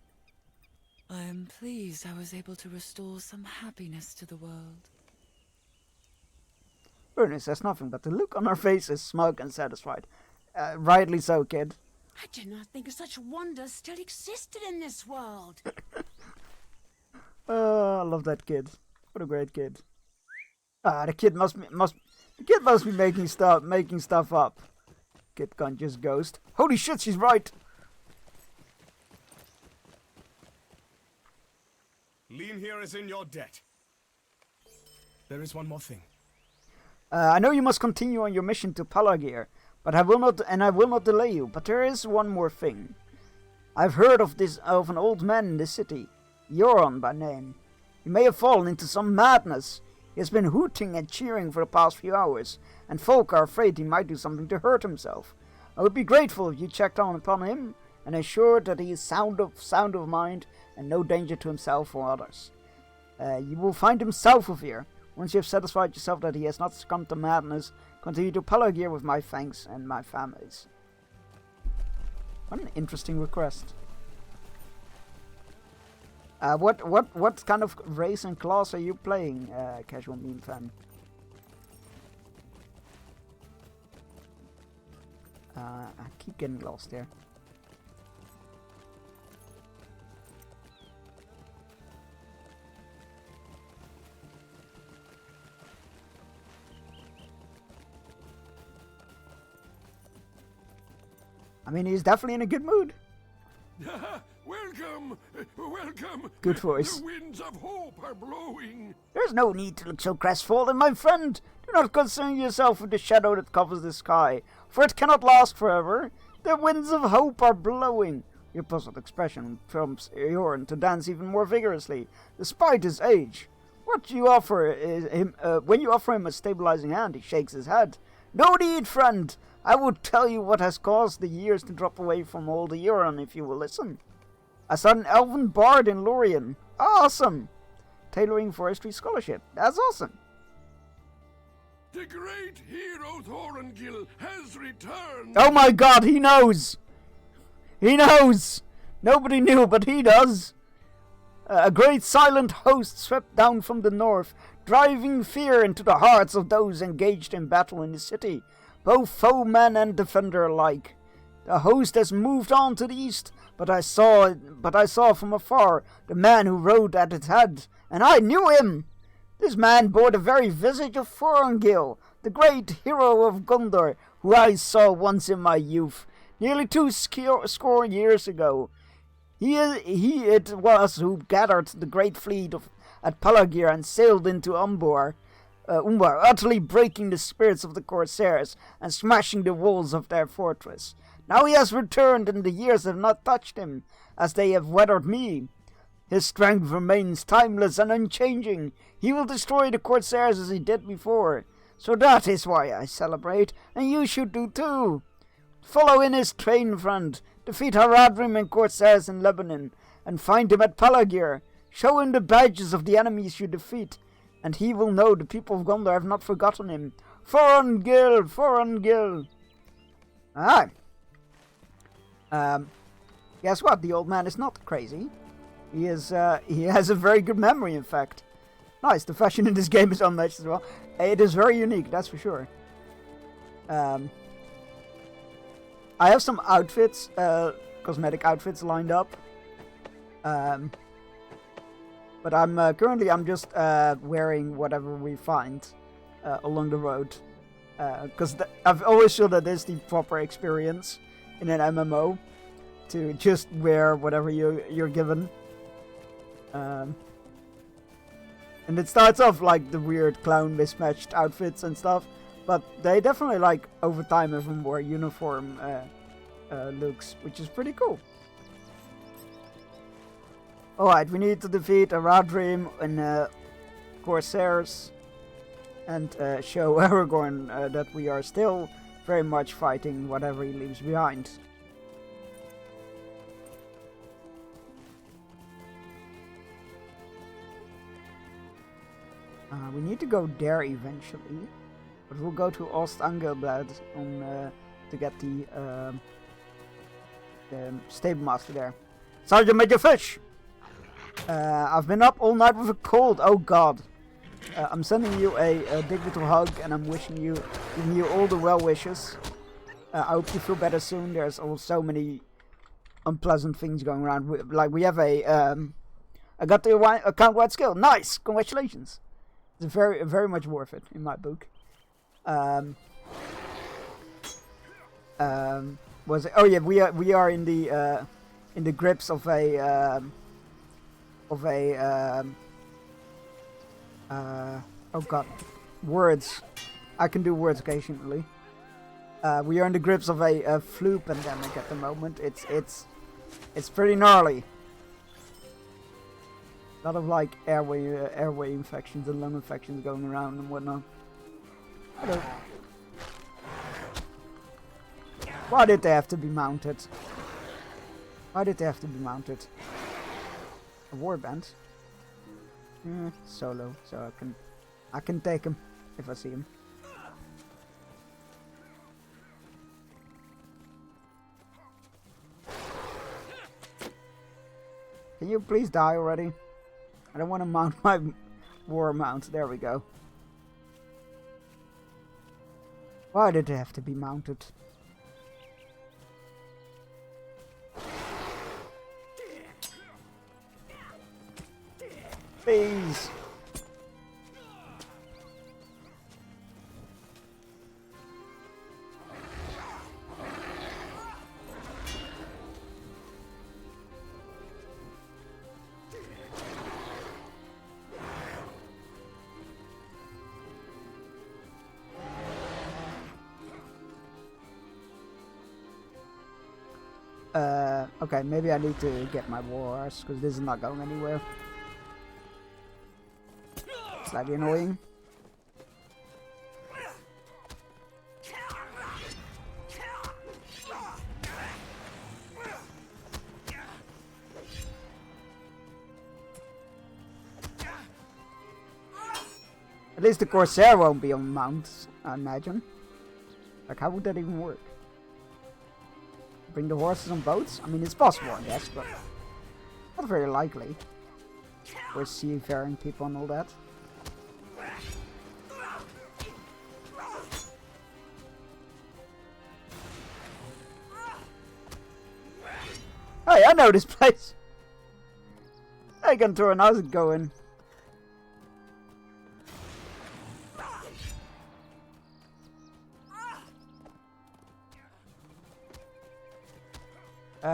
I am pleased I was able to restore some happiness to the world. Bernice has nothing but the look on her face is smug and satisfied. Rightly so, kid. I did not think such wonders still existed in this world. Oh, I love that kid. What a great kid. The kid must be making stuff up. Kid can't just ghost. Holy shit, she's right. Lean here is in your debt. There is one more thing. I know you must continue on your mission to Palagir, but I will not delay you. But there is one more thing. I've heard of an old man in this city, Euron by name. He may have fallen into some madness. He has been hooting and cheering for the past few hours, and folk are afraid he might do something to hurt himself. I would be grateful if you checked on upon him and ensured that he is sound of mind and no danger to himself or others. You will find him south of here. Once you have satisfied yourself that he has not succumbed to madness, continue to Palagir with my thanks and my family's. What an interesting request. What kind of race and class are you playing, casual meme fan? I keep getting lost here. I mean, he's definitely in a good mood. Welcome, welcome. Good voice. The winds of hope are blowing. There's no need to look so crestfallen, my friend. Do not concern yourself with the shadow that covers the sky, for it cannot last forever. The winds of hope are blowing. Your puzzled expression prompts Euron to dance even more vigorously, despite his age. When you offer him a stabilizing hand, he shakes his head. No need, friend. I will tell you what has caused the years to drop away from old Euron if you will listen. I saw an elven bard in Lorien. Awesome! Tailoring forestry scholarship. That's awesome. The great hero Thorongil has returned. Oh my god, he knows! He knows! Nobody knew, but he does. A great silent host swept down from the north, driving fear into the hearts of those engaged in battle in the city, both foeman and defender alike. The host has moved on to the east, but I saw from afar the man who rode at its head, and I knew him. This man bore the very visage of Thorongil, the great hero of Gondor, who I saw once in my youth, nearly 2 years ago. He it was who gathered the great fleet at Palagir and sailed into Umbar, utterly breaking the spirits of the Corsairs and smashing the walls of their fortress. Now he has returned, and the years have not touched him, as they have weathered me. His strength remains timeless and unchanging. He will destroy the Corsairs as he did before. So that is why I celebrate, and you should do too. Follow in his train, friend. Defeat Haradrim and Corsairs in Lebanon, and find him at Palagir. Show him the badges of the enemies you defeat, and he will know the people of Gondor have not forgotten him. Thorongil! Thorongil! Ah. Guess what? The old man is not crazy. He has a very good memory, in fact. Nice, the fashion in this game is unmatched as well. It is very unique, that's for sure. I have some outfits, cosmetic outfits lined up. But I'm just wearing whatever we find along the road. Because I've always felt that is the proper experience in an MMO, to just wear whatever you're given. And it starts off like the weird clown mismatched outfits and stuff, but they definitely, like, over time have more uniform looks, which is pretty cool. Alright, we need to defeat Haradrim and Corsairs, and show Aragorn that we are still very much fighting whatever he leaves behind. We need to go there eventually, but we'll go to Ost-Angelblad to get the stable master there. Sergeant Major Fish! I've been up all night with a cold, oh god. I'm sending you a big little hug, and I'm giving you all the well wishes. I hope you feel better soon. There's so many unpleasant things going around. Like we have I got the account-wide skill. Nice, congratulations. It's very much worth it in my book. Was it? Oh yeah, we are in the grips of a oh god, words. I can do words occasionally. We are in the grips of a flu pandemic at the moment. It's pretty gnarly. A lot of like airway infections and lung infections going around and whatnot. Hello. Why did they have to be mounted? Why did they have to be mounted? A warband? Solo, so I can take him if I see him. Can you please die already? I don't want to mount my war mount. There we go. Why did they have to be mounted? Please. Okay, maybe I need to get my war horse, because this is not going anywhere. Slightly annoying. At least the Corsair won't be on mounts, I imagine. Like, how would that even work? Bring the horses on boats? I mean, it's possible, I guess, but not very likely. We're seafaring people and all that. Hey, I know this place! Hey, Gantoran, how's it going?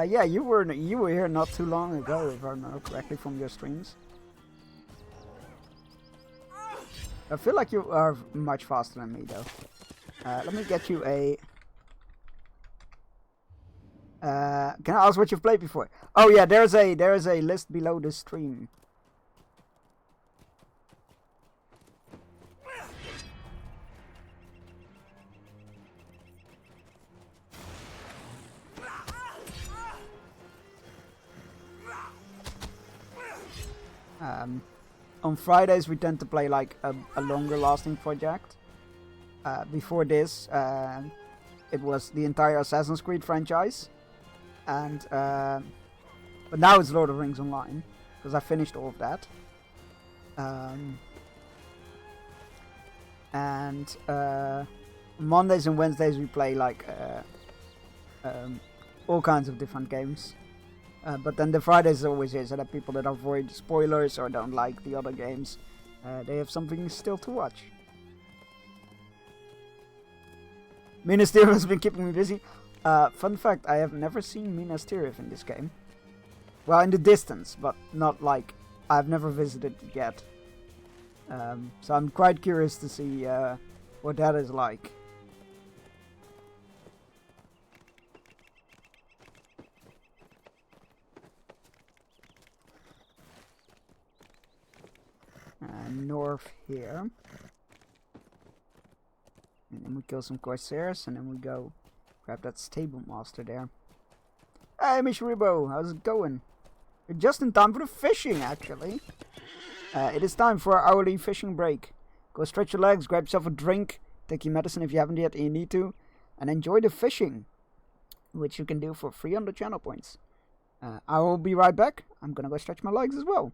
Yeah, you were here not too long ago, if I remember correctly from your streams. I feel like you are much faster than me, though. Let me get you a. Can I ask what you've played before? Oh yeah, there is a list below the stream. On Fridays we tend to play like a longer lasting project. Before this, it was the entire Assassin's Creed franchise, and but now it's Lord of the Rings Online because I finished all of that. And Mondays and Wednesdays we play like all kinds of different games. But then the Fridays always is so that people that avoid spoilers or don't like the other games, they have something still to watch. Minas Tirith has been keeping me busy. Fun fact, I have never seen Minas Tirith in this game. Well, in the distance, but not like I've never visited it yet. So I'm quite curious to see what that is like. North here. And then we kill some Corsairs, and then we go grab that Stable Master there. Hey, Mishribo, how's it going? You're just in time for the fishing, actually. It is time for our hourly fishing break. Go stretch your legs, grab yourself a drink, take your medicine if you haven't yet and you need to, and enjoy the fishing, which you can do for 300 channel points. I will be right back. I'm gonna go stretch my legs as well.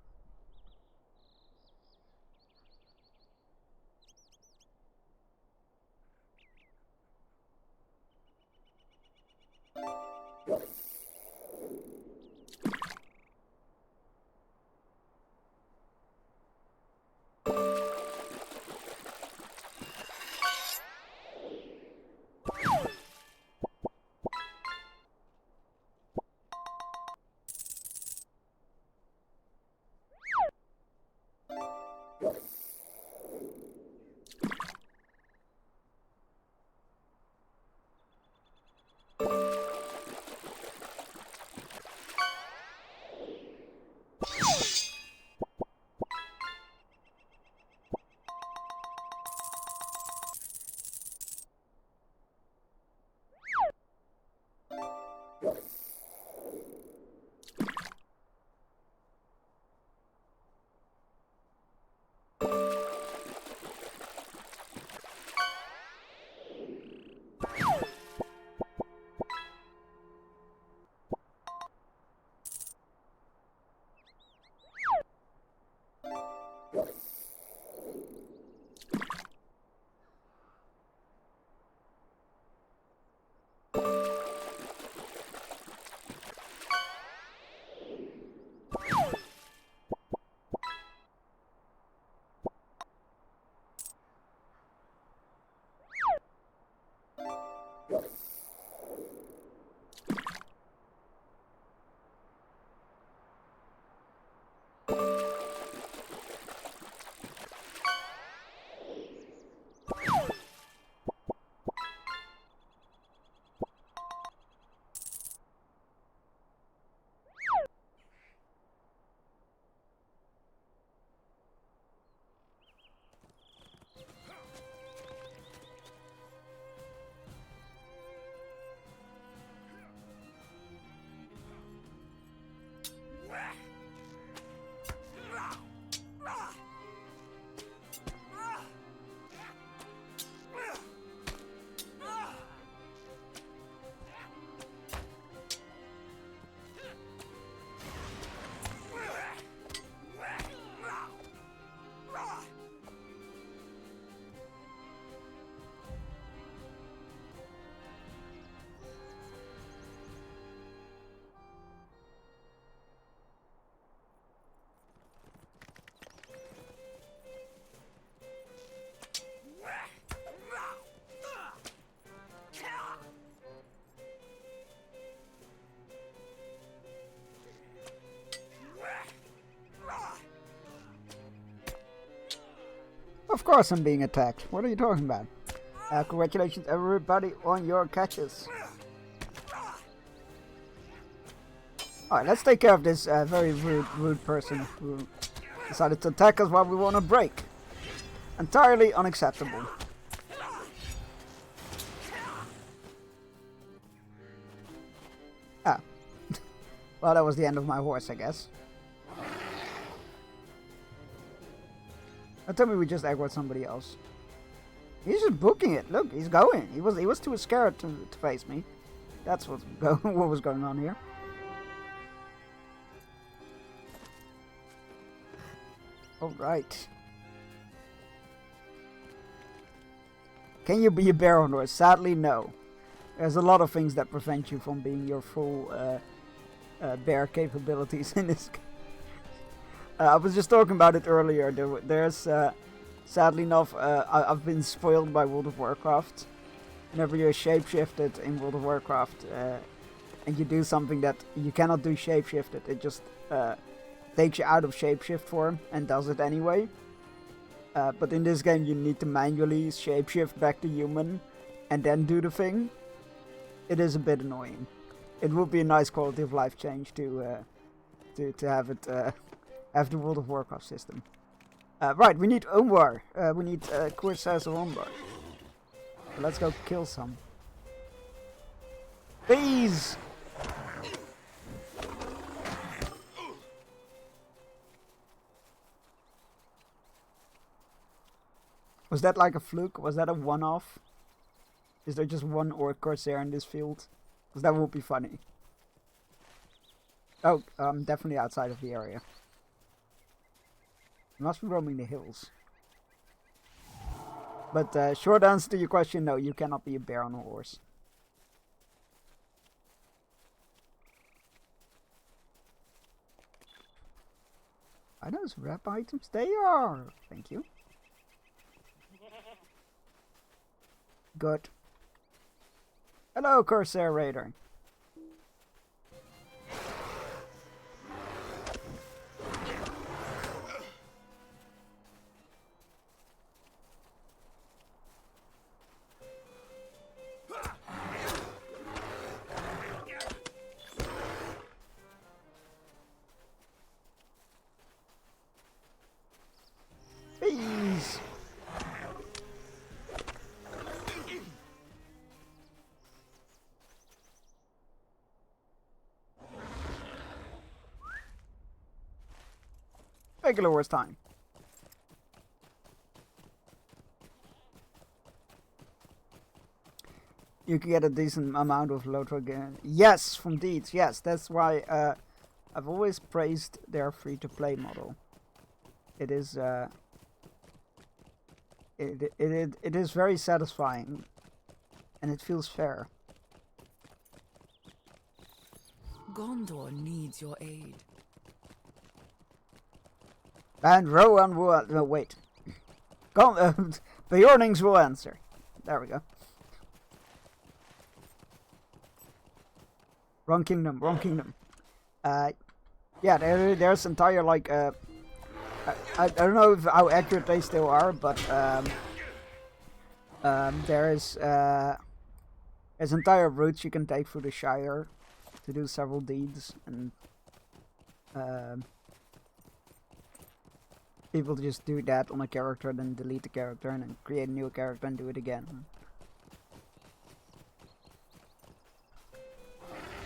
Of course I'm being attacked. What are you talking about? Congratulations everybody on your catches. Alright, let's take care of this very rude person who decided to attack us while we were on a break. Entirely unacceptable. Ah. Well, that was the end of my horse, I guess. Tell me we just aggroed somebody else. He's just booking it. Look, he's going. He was too scared to face me. That's what was going on here. Alright. Can you be a bear on horse? Sadly, no. There's a lot of things that prevent you from being your full bear capabilities in this game. I was just talking about it earlier. There's, sadly enough, I've been spoiled by World of Warcraft. Whenever you're shapeshifted in World of Warcraft, and you do something that you cannot do shapeshifted, it just takes you out of shapeshift form and does it anyway. But in this game, you need to manually shapeshift back to human and then do the thing. It is a bit annoying. It would be a nice quality of life change to have it. Have the World of Warcraft system. Right, we need Umbar. We need Corsairs of Umbar. Let's go kill some. Bees! Was that like a fluke? Was that a one-off? Is there just one Orc Corsair in this field? Because that would be funny. Oh, I'm definitely outside of the area. I must be roaming the hills. But short answer to your question, no, you cannot be a bear on a horse. Are those rep items? They are! Thank you. Good. Hello, Corsair Raider. Regular Wars time. You can get a decent amount of Lotro again. Yes, from Deeds. Yes, that's why I've always praised their free-to-play model. It is it is very satisfying, and it feels fair. Gondor needs your aid. And Rowan will no, wait. Bjornings will answer. There we go. Wrong kingdom, wrong kingdom. Yeah, there's entire like I don't know how accurate they still are, but there's entire routes you can take through the Shire to do several deeds, and people just do that on a character, then delete the character, and then create a new character and do it again.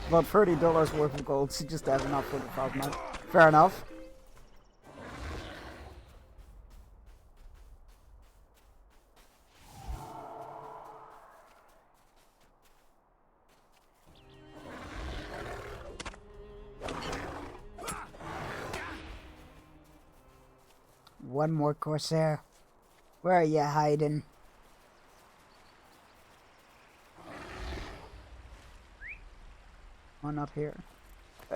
About $30 worth of gold, so just have enough for the 5 months. Fair enough. One more Corsair. Where are you hiding? Oh, not here.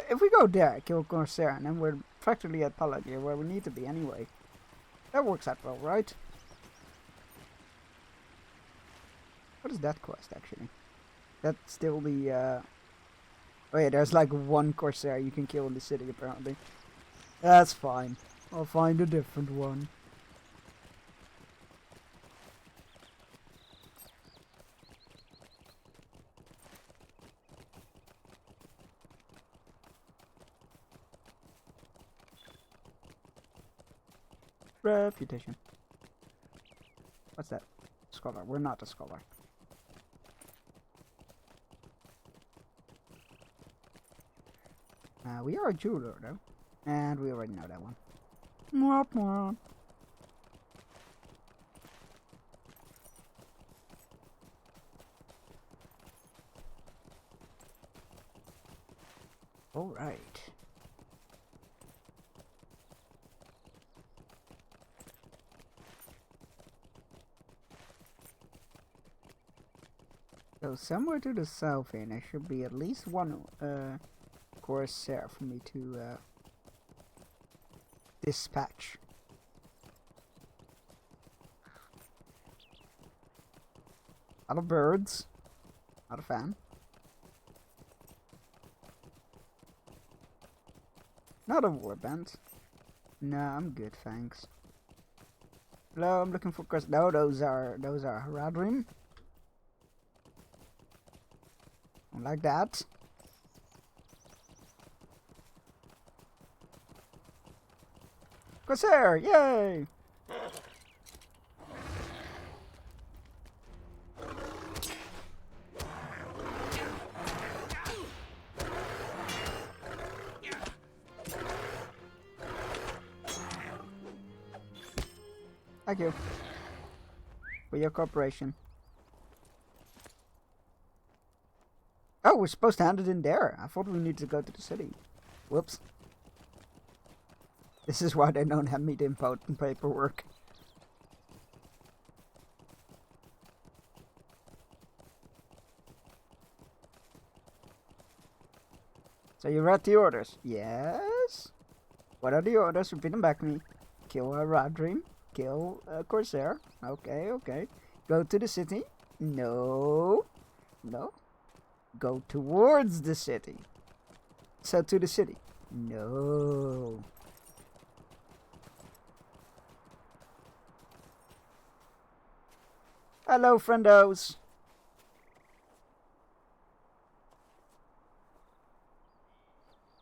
If we go there, kill Corsair, and then we're practically at Palagir, where we need to be anyway. That works out well, right? What is that quest, actually? That's still the, Oh yeah, there's like one Corsair you can kill in the city, apparently. That's fine. I'll find a different one. Reputation. What's that? Scholar. We're not a scholar. We are a jeweler, though. And we already know that one. Mwah, mwah. All right. So somewhere to the south here, there should be at least one Corsair for me to dispatch. A lot of birds. Not a fan. Not a warband. No, I'm good, thanks. Hello, I'm looking for Corsair. No, those are Haradrim. Like that. Corsair, yay! Thank you for your cooperation. Oh, we're supposed to hand it in there. I thought we needed to go to the city. Whoops. This is why they don't have me the important paperwork. So you read the orders? Yes? What are the orders? Repeat them back to me. Kill a Haradrim. Kill a Corsair. Okay, okay. Go to the city? No. No. Go towards the city. So to the city. No. Hello, friendos.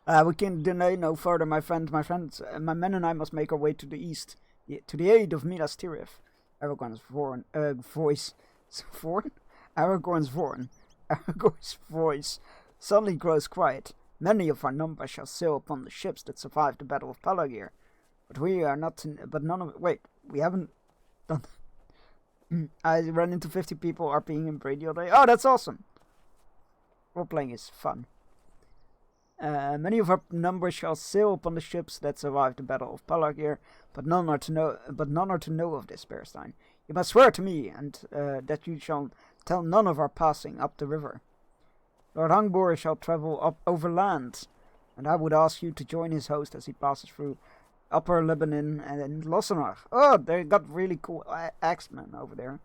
We can delay no further, my friends. My men and I must make our way to the east, to the aid of Minas Tirith. Aragorn's voice suddenly grows quiet. Many of our number shall sail upon the ships that survived the Battle of Palagir. But we are not. But none of. Wait, we haven't done. I ran into 50 people RPing in Brady all day. Oh, that's awesome. Role playing is fun. Many of our numbers shall sail upon the ships that survived the Battle of Palagir, but none are to know of this, Berstein. You must swear to me, and that you shall tell none of our passing up the river. Lord Hangbor shall travel up overland, and I would ask you to join his host as he passes through Upper Lebanon and Lossenach. Oh, they got really cool axemen over there.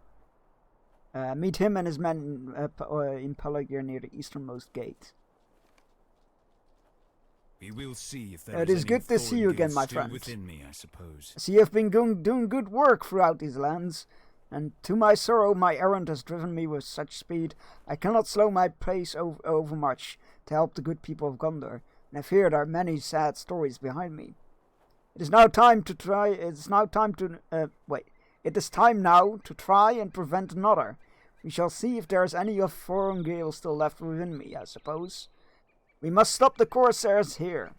Meet him and his men in Palagir near the easternmost gate. We will see if there It is is good to see you again, my friend. Within me, I suppose. I see you have been doing good work throughout these lands, and to my sorrow my errand has driven me with such speed I cannot slow my pace overmuch to help the good people of Gondor, and I fear there are many sad stories behind me. It is now time to try. It is now time to It is time now to try and prevent another. We shall see if there is any of Thorongil still left within me, I suppose. We must stop the Corsairs here.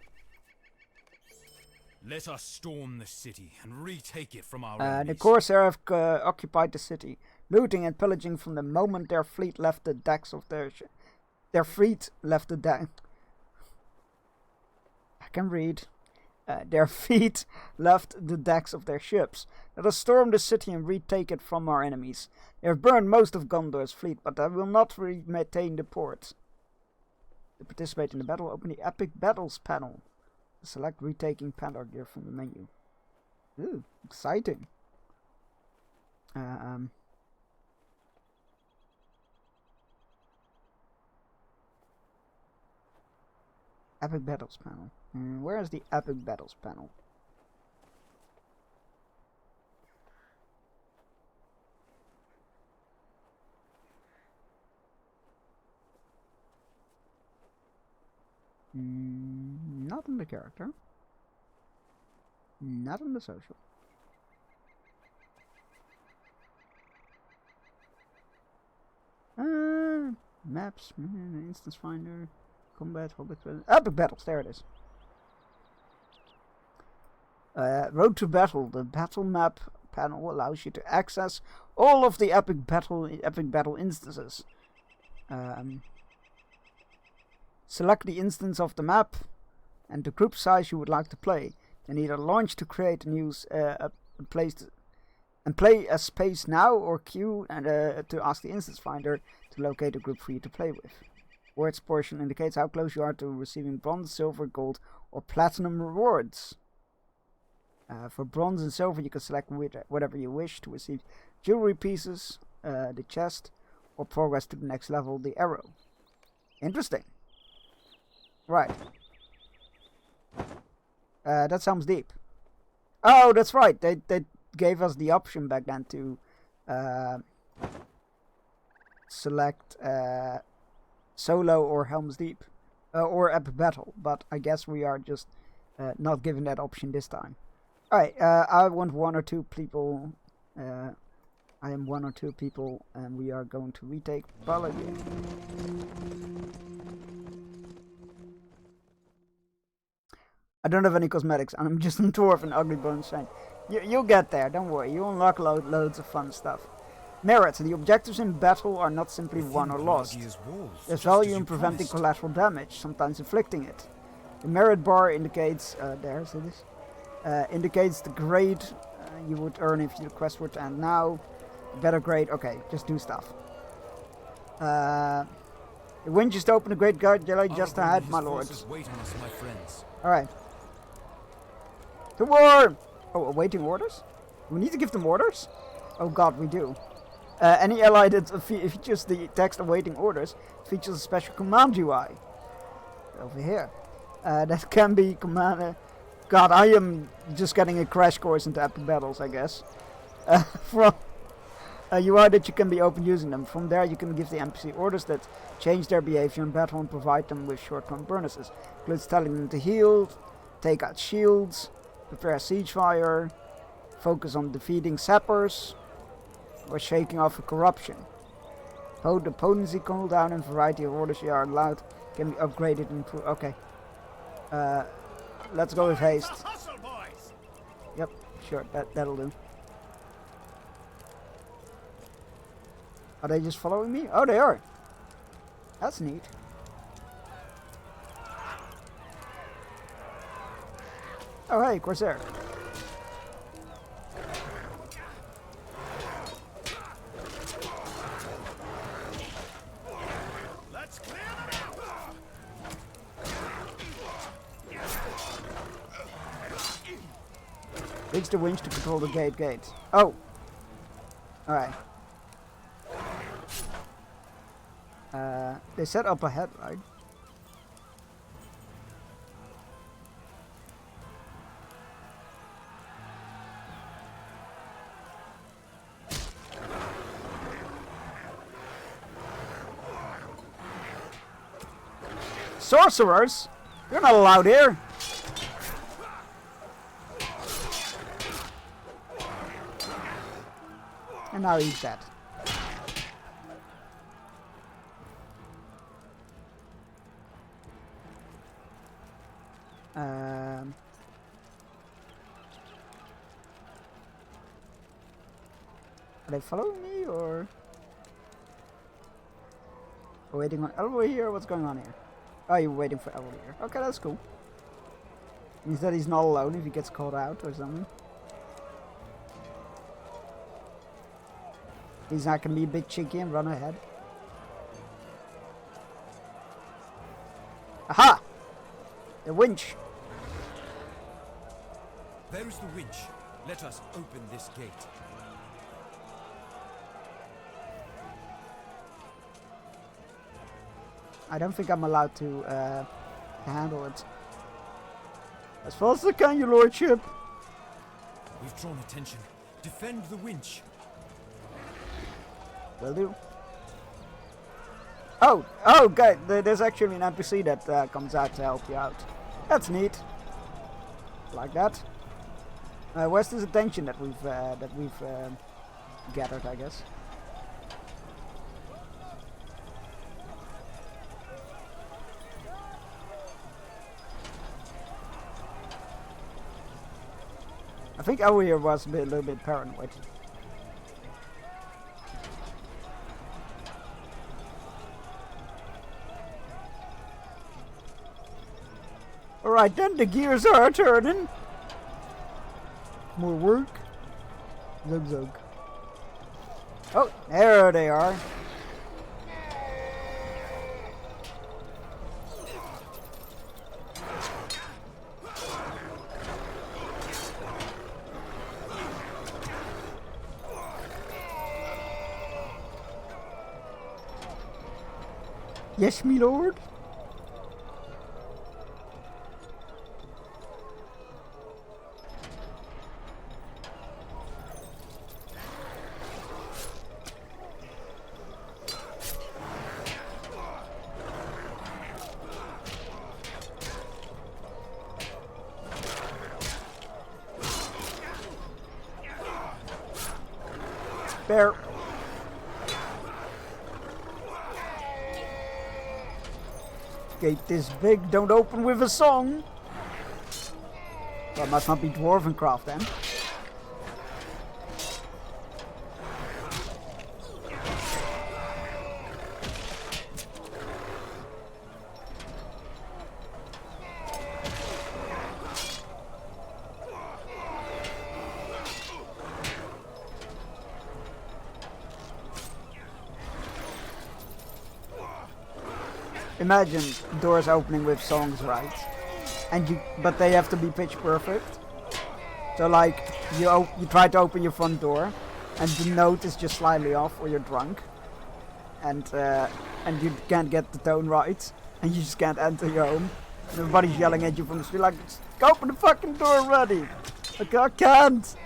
Let us storm the city and retake it from our The enemies. Corsairs have occupied the city, looting and pillaging from the moment their fleet left the decks of their fleet left the deck. I can read. Their feet left the decks of their ships. Let us storm the city and retake it from our enemies. They have burned most of Gondor's fleet, but they will not retain the port. To participate in the battle, open the Epic Battles panel. Select retaking Palagir from the menu. Ooh, exciting. Epic Battles panel. Where is the Epic Battles panel? Not in the character. Not in the social. Maps, instance finder, combat, hobbit, Epic Battles, there it is. Road to Battle, the battle map panel allows you to access all of the epic battle instances. Select the instance of the map and the group size you would like to play. Then either launch to create a new place and play a space now, or queue and to ask the instance finder to locate a group for you to play with. Words portion indicates how close you are to receiving bronze, silver, gold, or platinum rewards. For bronze and silver, you can select whatever you wish to receive: jewelry pieces, the chest, or progress to the next level, the arrow. Interesting. Right. That sounds deep. Oh, that's right. They gave us the option back then to select solo or Helm's Deep or Epic Battle, but I guess we are just not given that option this time. Alright, I want one or two people. I am one or two people, and we are going to retake Palagir. I don't have any cosmetics, and I'm just a dwarf and ugly bones saint. You'll get there, don't worry. You'll unlock loads of fun stuff. Merit. The objectives in battle are not simply won or lost. There's value in preventing collateral damage, sometimes inflicting it. The merit bar indicates, indicates the grade you would earn if your quest were to end now. Better grade, okay, just do stuff. The wind just opened a great guard jelly just ahead, my lords. Alright. To war! Oh, awaiting orders? We need to give them orders? Oh god, we do. Any ally that features the text awaiting orders features a special command UI. Over here. That can be command... God, I am just getting a crash course into epic battles, I guess. From a UI that you can be open using them. From there you can give the NPC orders that change their behavior in battle and provide them with short-term bonuses. Includes telling them to heal, take out shields, prepare siege fire, focus on defeating sappers, or shaking off a corruption. The potency cooldown and variety of orders you are allowed can be upgraded and improved. Okay. Let's go with haste. Yep, sure, that'll do. Are they just following me? Oh, they are. That's neat. Oh, hey, Corsair. Let's clear them out! Reach the winch to control the gate. Oh! Alright. They set up ahead, right? Sorcerers? You're not allowed here! And now he's dead. Are they following me or we're waiting on Elroy here? What's going on here? Oh, you're waiting for Elroy here. Okay, that's cool. Means that he's not alone if he gets called out or something. He's not gonna be a bit cheeky and run ahead. Aha! The winch! There is the winch. Let us open this gate. I don't think I'm allowed to handle it. As fast as I can, your lordship! We've drawn attention. Defend the winch. Will do. Oh, good. There's actually an NPC that comes out to help you out. That's neat. Like that. Where's this attention that we've gathered? I guess. I think Elroy was a little bit paranoid. Alright then, the gears are turning. More work. Zug zug. Oh, there they are. Yes, me lord. Bear. Gate this big, don't open with a song. Well, it must not be Dwarvencraft then. Imagine doors opening with songs, right? But they have to be pitch perfect. So like, you try to open your front door, and the note is just slightly off, or you're drunk, and you can't get the tone right, and you just can't enter your home. And everybody's yelling at you from the street like, "Go open the fucking door already!" Like, I can't.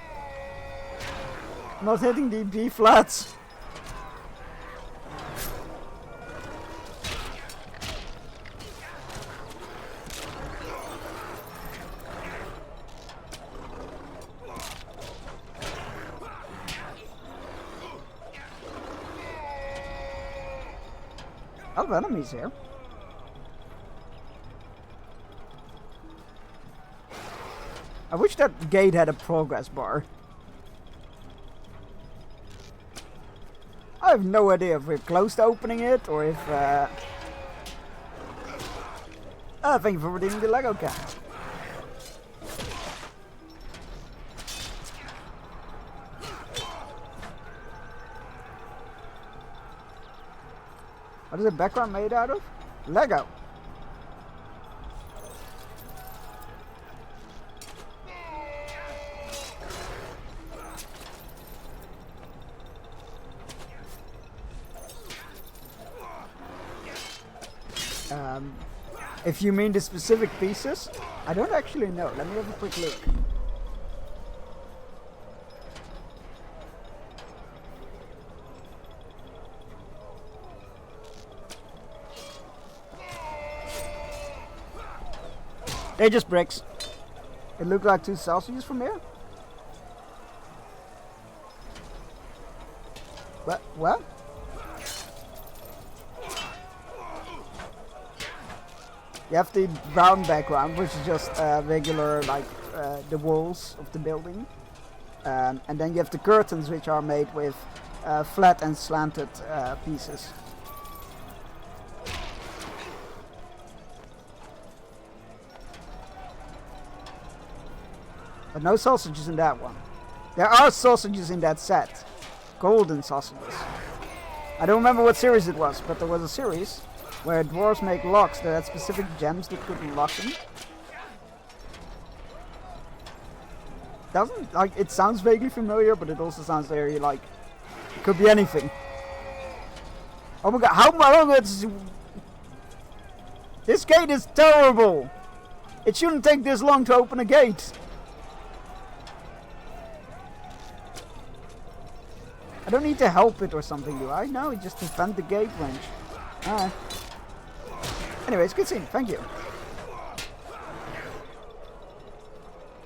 I'm not hitting the B flats. I have enemies here. I wish that gate had a progress bar. I have no idea if we're close to opening it or if... thank you for redeeming the Lego can. What is the background made out of? Lego. If you mean the specific pieces, I don't actually know. Let me have a quick look. They're just bricks. It looked like 2 sausages from here. What? You have the brown background, which is just regular, like the walls of the building. And then you have the curtains, which are made with flat and slanted pieces. But no sausages in that one. There are sausages in that set. Golden sausages. I don't remember what series it was, but there was a series where dwarves make locks that had specific gems that could lock them. Doesn't, like, it sounds vaguely familiar, but it also sounds very, like, it could be anything. Oh my god, how long is... This gate is terrible! It shouldn't take this long to open a gate. I don't need to help it or something, do I? No, just defend the gate wrench. Alright. Anyways, good scene, thank you.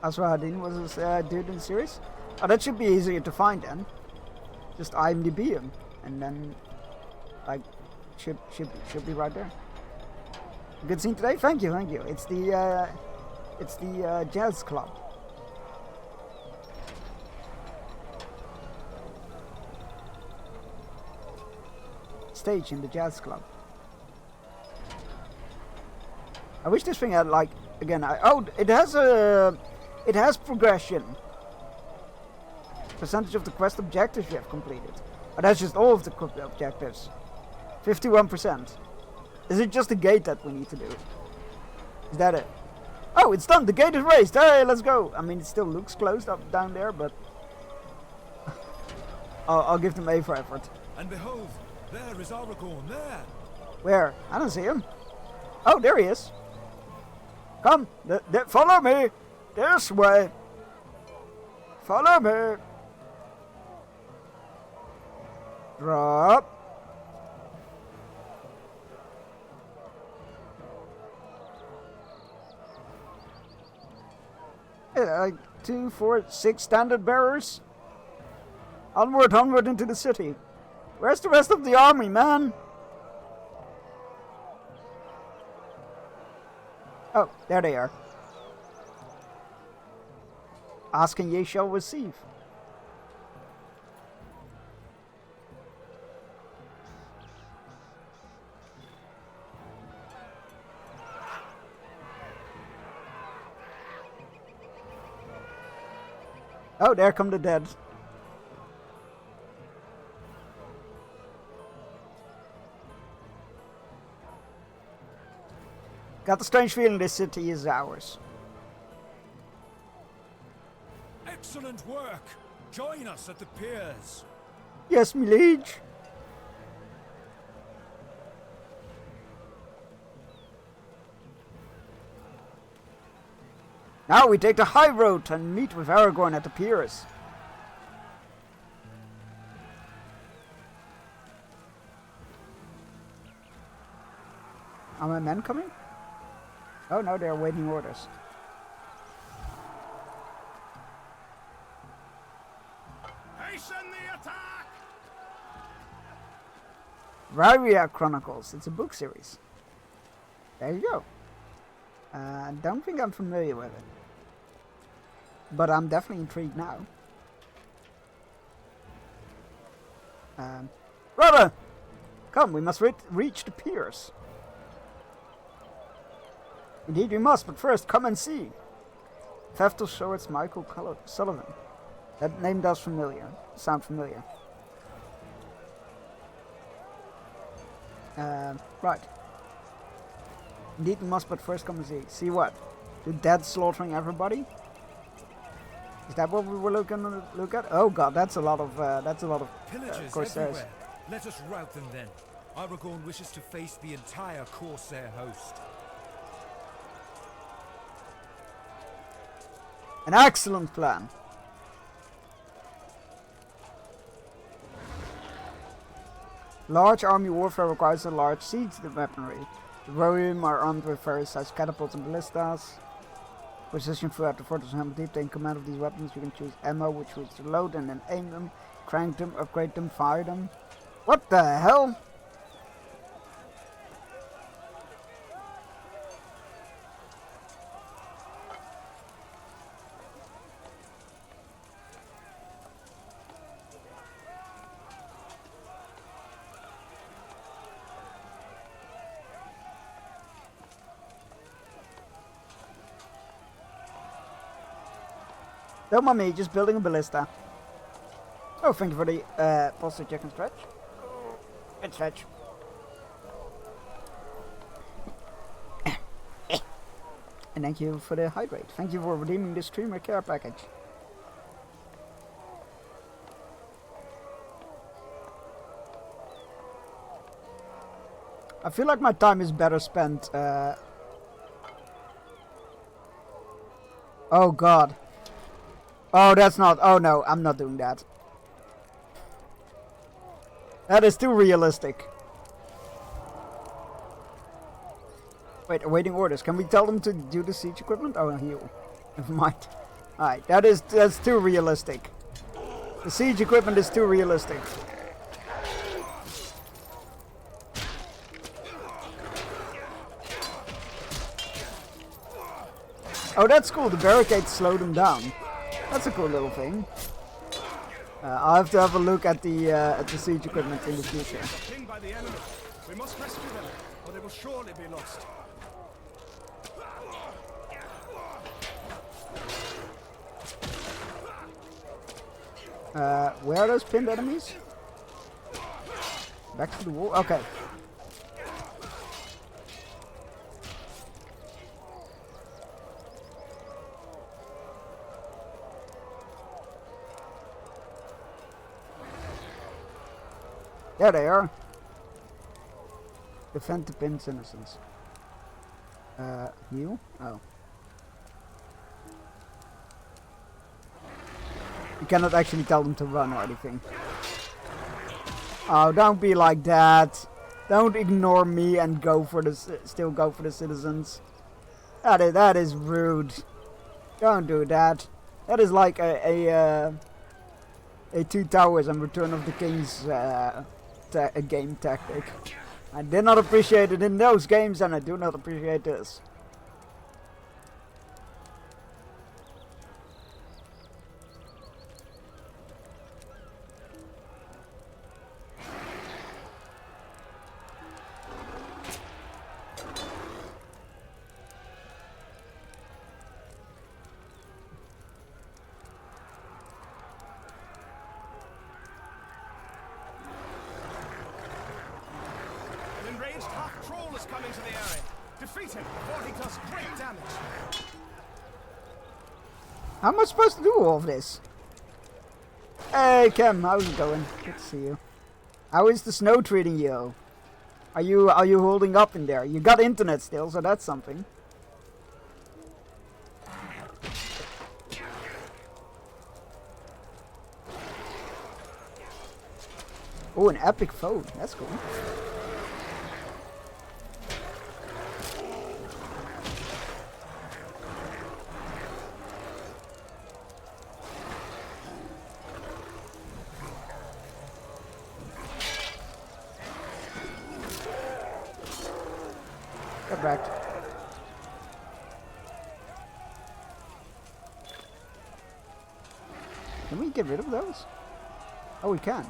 Asradin was this dude in the series? Oh, that should be easier to find then. Just IMDb him, and then, like, should be right there. Good scene today, thank you. It's the jazz club. Stage in the jazz club. I wish this thing had, like, again, it has progression. Percentage of the quest objectives you have completed. Oh, that's just all of the objectives. 51%. Is it just the gate that we need to do? Is that it? Oh, it's done! The gate is raised! Hey, let's go! I mean, it still looks closed up down there, but... I'll give them A for effort. And behold, there is Aragorn, there! Where? I don't see him. Oh, there he is. Come, follow me! This way! Follow me! Drop! Yeah, like 2, 4, 6 standard bearers. Onward into the city. Where's the rest of the army, man? Oh, there they are. Ask and ye shall receive. Oh, there come the dead. Got the strange feeling this city is ours. Excellent work! Join us at the piers. Yes, me liege. Now we take the high road and meet with Aragorn at the piers. Are my men coming? Oh no, they're awaiting orders. Hasten the attack! Varia Chronicles. It's a book series. There you go. Don't think I'm familiar with it. but I'm definitely intrigued now. Brother! Come, we must reach the piers. Indeed we must, but first come and see. Theft of Swords, Michael Sullivan. That name does sound familiar. Right. Indeed we must, but first come and see. See what? The dead slaughtering everybody? Is that what we were looking look at? Oh god, that's a lot of Pillagers corsairs. everywhere. Let us rout them then. Aragorn wishes to face the entire corsair host. An excellent plan. Large army warfare requires a large siege weaponry. The Rohirrim are armed with various sized catapults and ballistas. Positioned throughout the fortress of Helm's Deep, take command of these weapons. You can choose ammo, which is to load and then aim them, crank them, upgrade them, fire them. What the hell? Don't mind me, just building a ballista. Oh, thank you for the posture check and stretch. And stretch. And thank you for the hydrate. Thank you for redeeming the streamer care package. I feel like my time is better spent. Oh god. Oh, that's not. Oh no, I'm not doing that. That is too realistic. Wait, awaiting orders. Can we tell them to do the siege equipment? Oh, heal. Never mind. Alright, that's too realistic. The siege equipment is too realistic. Oh, that's cool. The barricades slow them down. That's a cool little thing. I'll have to have a look at the siege equipment in the future. Pinned by the enemy. We must rescue them, or they will surely be lost. Where are those pinned enemies? Back to the wall. Okay. There they are. Defend the pin's innocence. Heal? Oh. You cannot actually tell them to run or anything. Oh, don't be like that. Don't ignore me and go for the still go for the citizens. That is rude. Don't do that. That is like a Two Towers and Return of the King's a game tactic. I did not appreciate it in those games, and I do not appreciate this. An enraged half-troll is coming to the area. Defeat him before he does great damage. How am I supposed to do all of this? Hey Cam, how's it going? Good to see you. How is the snow treating you? Are you holding up in there? You got internet still, so that's something. Oh, an epic foe. That's cool. Get wrecked. Can we get rid of those? Oh, we can.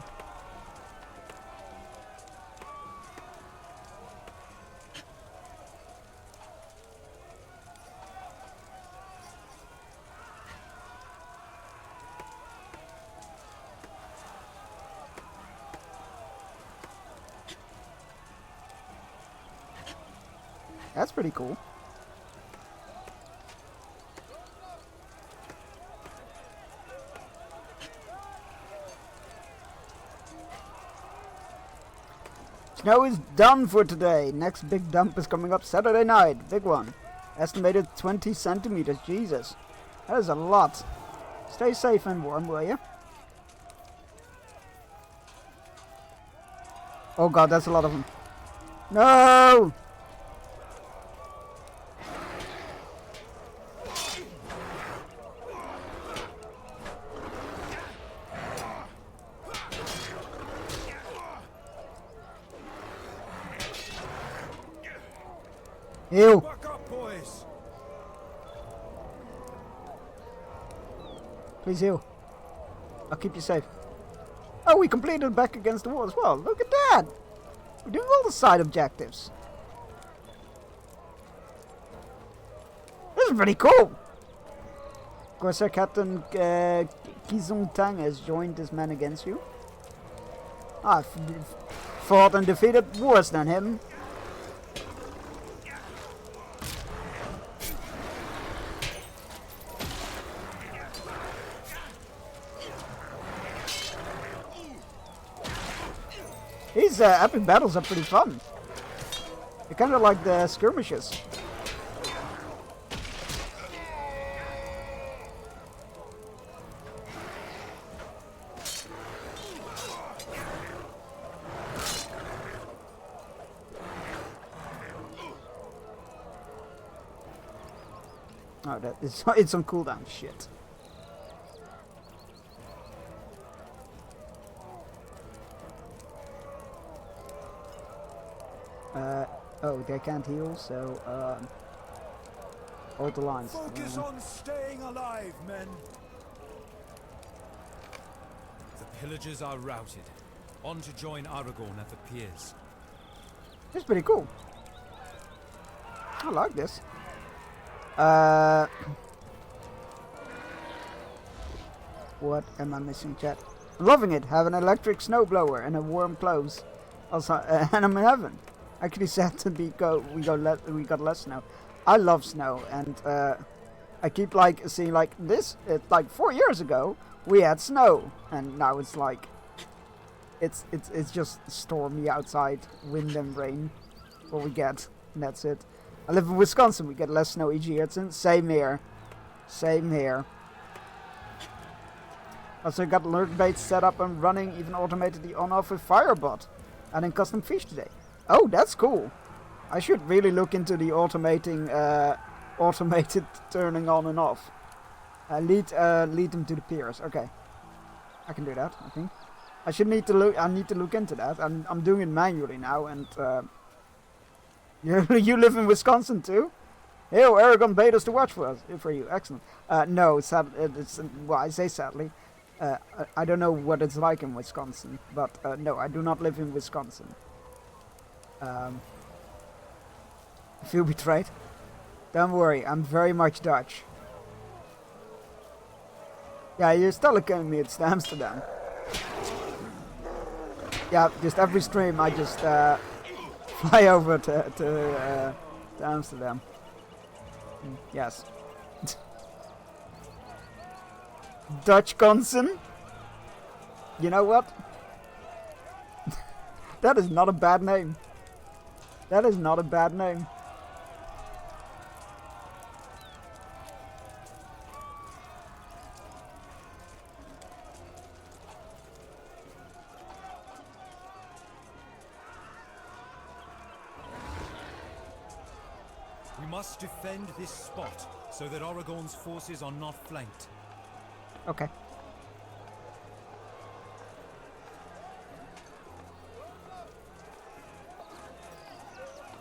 That's pretty cool. Snow is done for today. Next big dump is coming up Saturday night. Big one. Estimated 20 centimeters. Jesus. That is a lot. Stay safe and warm, will you? Oh god, that's a lot of them. No! Ew. Buck up, boys! Please heal. I'll keep you safe. Oh, we completed back against the wall as well. Look at that! We're doing all the side objectives. This is pretty cool! Corsair Captain Kizung Tang has joined his men against you. I've fought and defeated worse than him. These epic battles are pretty fun. They're kind of like the skirmishes. Oh, it's on cooldown. Shit. Oh, they can't heal, so, hold the lines. Focus on staying alive, men! The pillagers are routed. On to join Aragorn at the piers. This is pretty cool. I like this. What am I missing, chat? I'm loving it. Have an electric snowblower and a warm clothes. Also, and I'm in heaven. Actually sad to we got less snow. I love snow, and I keep like seeing like this. Like 4 years ago we had snow, and now it's like it's just stormy outside, wind and rain. What we get, and that's it. I live in Wisconsin. We get less snow each year. It's same here. Same here. Also got alert baits set up and running. Even automated the on-off with Firebot, adding custom fish today. Oh, that's cool. I should really look into the automated turning on and off. Lead them to the piers. Okay, I can do that. I think I need to look into that. I'm doing it manually now. And you live in Wisconsin too? Hey, Aragon bait us to watch for you. Excellent. No, well, I say sadly. I don't know what it's like in Wisconsin, but no, I do not live in Wisconsin. I feel betrayed. Don't worry, I'm very much Dutch. Yeah, you're still looking at me. It's Amsterdam. Yeah, just every stream I just fly over to Amsterdam. Yes. Dutchconsin? You know what? That is not a bad name. That is not a bad name. We must defend this spot so that Aragorn's forces are not flanked. Okay.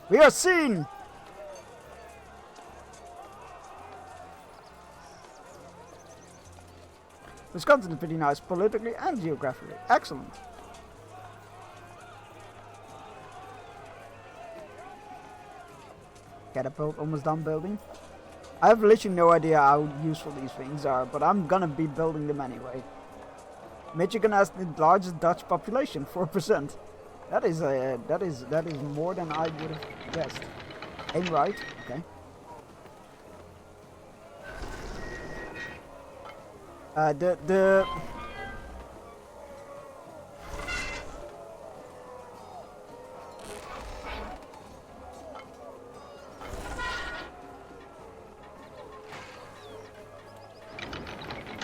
We are seen! Wisconsin is pretty nice politically and geographically. Excellent. Catapult, almost done building. I have literally no idea how useful these things are, but I'm gonna be building them anyway. Michigan has the largest Dutch population, 4%. That is more than I would have guessed. Aim right, okay. The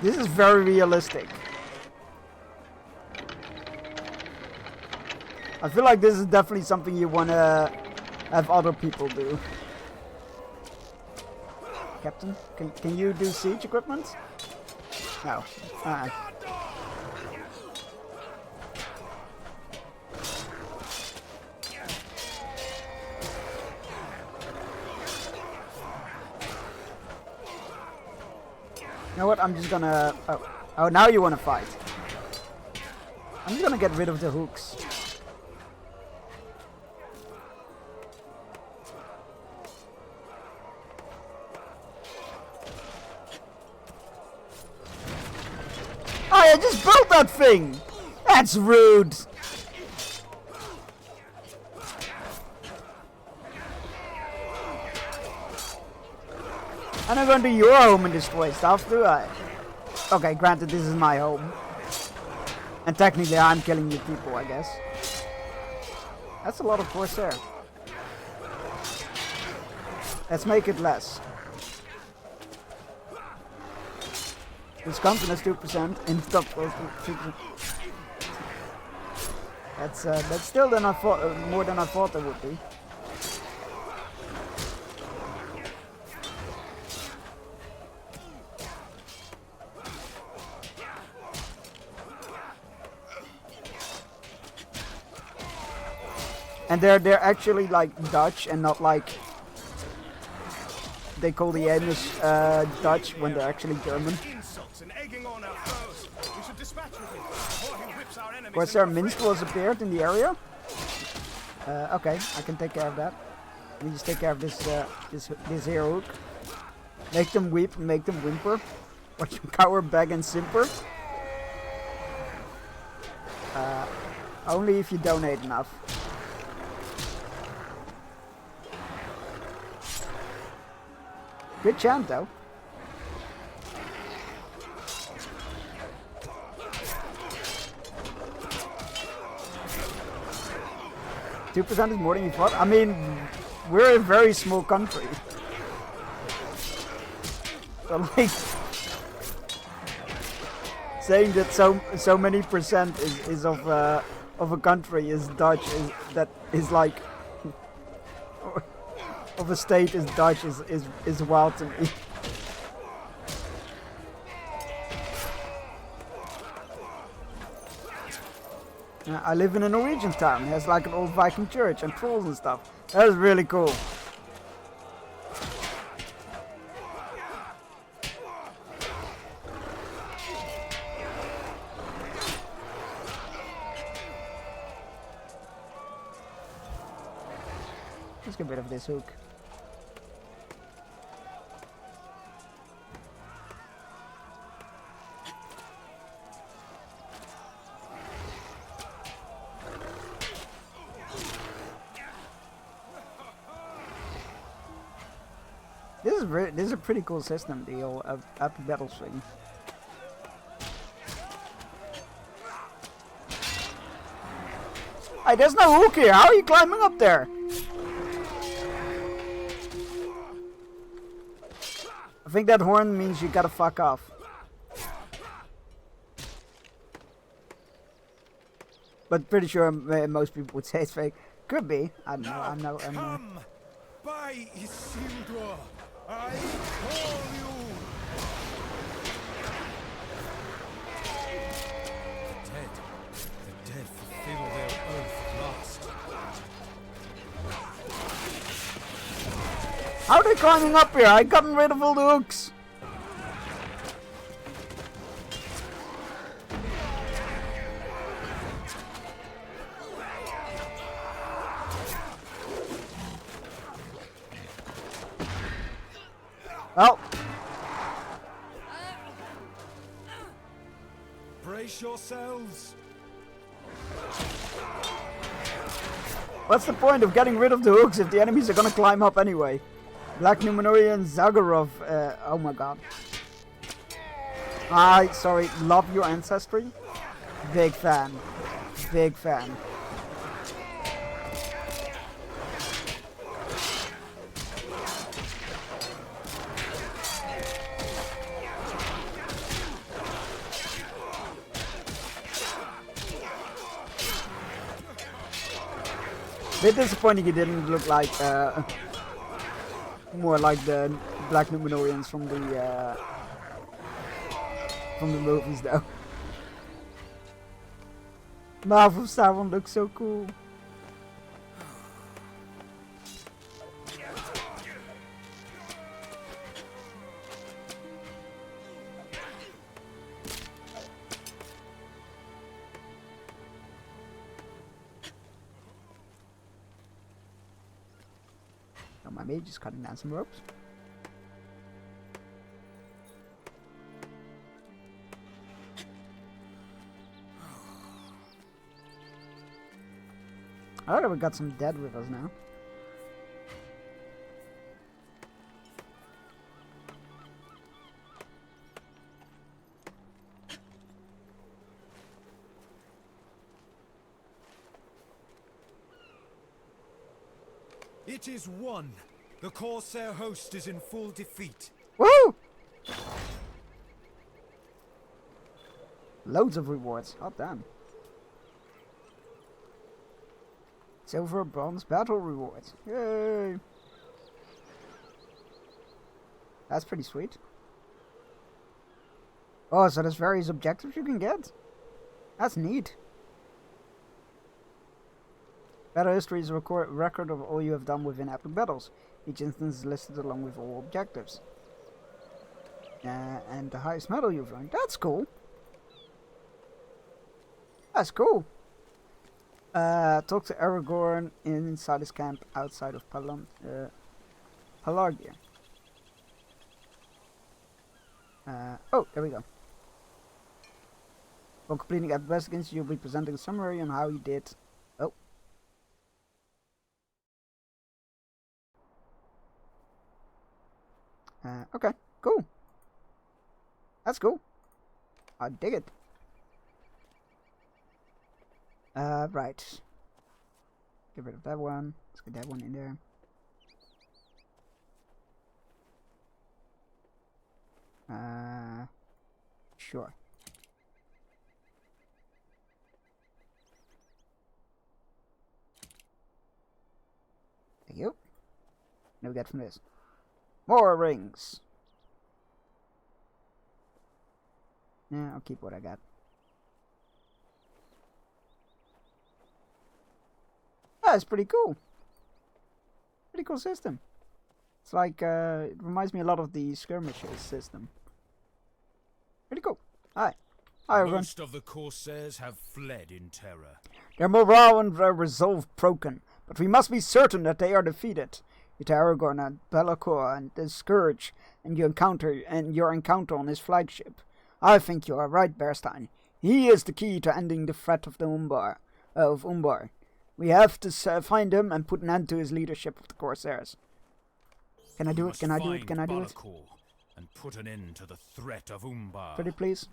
This is very realistic. I feel like this is definitely something you want to have other people do. Captain, can you do siege equipment? No. You know what? I'm just gonna. Oh, now you want to fight. I'm just gonna get rid of the hooks. Oh, I just built that thing! That's rude! I'm not going to your home and destroy stuff, do I? Okay, granted, this is my home. And technically, I'm killing you people, I guess. That's a lot of Corsair. Let's make it less. Wisconsin has 2% in top 2%. That's still than I thought, more than I thought it would be. And they're actually like Dutch and not like they call the Amish Dutch when they're actually German. Of course, their minstrel has appeared in the area. Okay, I can take care of that. Let me just take care of this this here hook. Make them weep, make them whimper. Watch them cower, beg, and simper. Only if you donate enough. Good chant though. %2 is more than you thought. I mean, we're a very small country. So like saying that so many percent is of a country is Dutch is like of a state is Dutch is wild to me. I live in a Norwegian town. It has like an old Viking church and trolls and stuff. That is really cool. Let's get rid of this hook. This is a pretty cool system, the old Epic Battle Swing. Hey, there's no hook here. How are you climbing up there? I think that horn means you gotta fuck off. But pretty sure most people would say it's fake. Could be. I don't know. I'm not. Come by Isildur. I call you. The dead fulfill their oath at last. How are they climbing up here? I gotten rid of all the hooks. Oh, Brace yourselves. what's the point of getting rid of the hooks if the enemies are gonna climb up anyway? Black Numenorian Zagorov, oh my god. Sorry, love your ancestry. Big fan. Big fan. Bit disappointing he didn't look like, more like the Black Numenorians from the movies though. Mouth of Sauron looks so cool. Oh, my mage is cutting down some ropes. Alright, we got some dead with us now. It is won. The Corsair host is in full defeat. Woo! Loads of rewards. Oh, damn. Silver, bronze, battle rewards. Yay! That's pretty sweet. Oh, so there's various objectives you can get? That's neat. Battle history is a record of all you have done within epic battles. Each instance is listed along with all objectives. And the highest medal you've earned. That's cool. That's cool. Talk to Aragorn inside his camp outside of Pelargia. Oh, there we go. While completing investigations, you'll be presenting a summary on how you did. Oh. Okay, cool. That's cool. I dig it. Right. Get rid of that one. Let's get that one in there. Sure. Thank you. Now we get from this. More rings. Yeah, I'll keep what I got. That's pretty cool. Pretty cool system. It's like, it reminds me a lot of the skirmishes system. Pretty cool. Hi. Hi, everyone. Most of the Corsairs have fled in terror. Their morale and their resolve broken, but we must be certain that they are defeated. With Aragorn and Be'lakor and the Scourge and your encounter on his flagship. I think you are right, Bearstein. He is the key to ending the threat of the Umbar. We have to find him and put an end to his leadership of the Corsairs. Can I do it? Can I do it? Can I do it? And put an end to the threat of Umbar. Pretty please.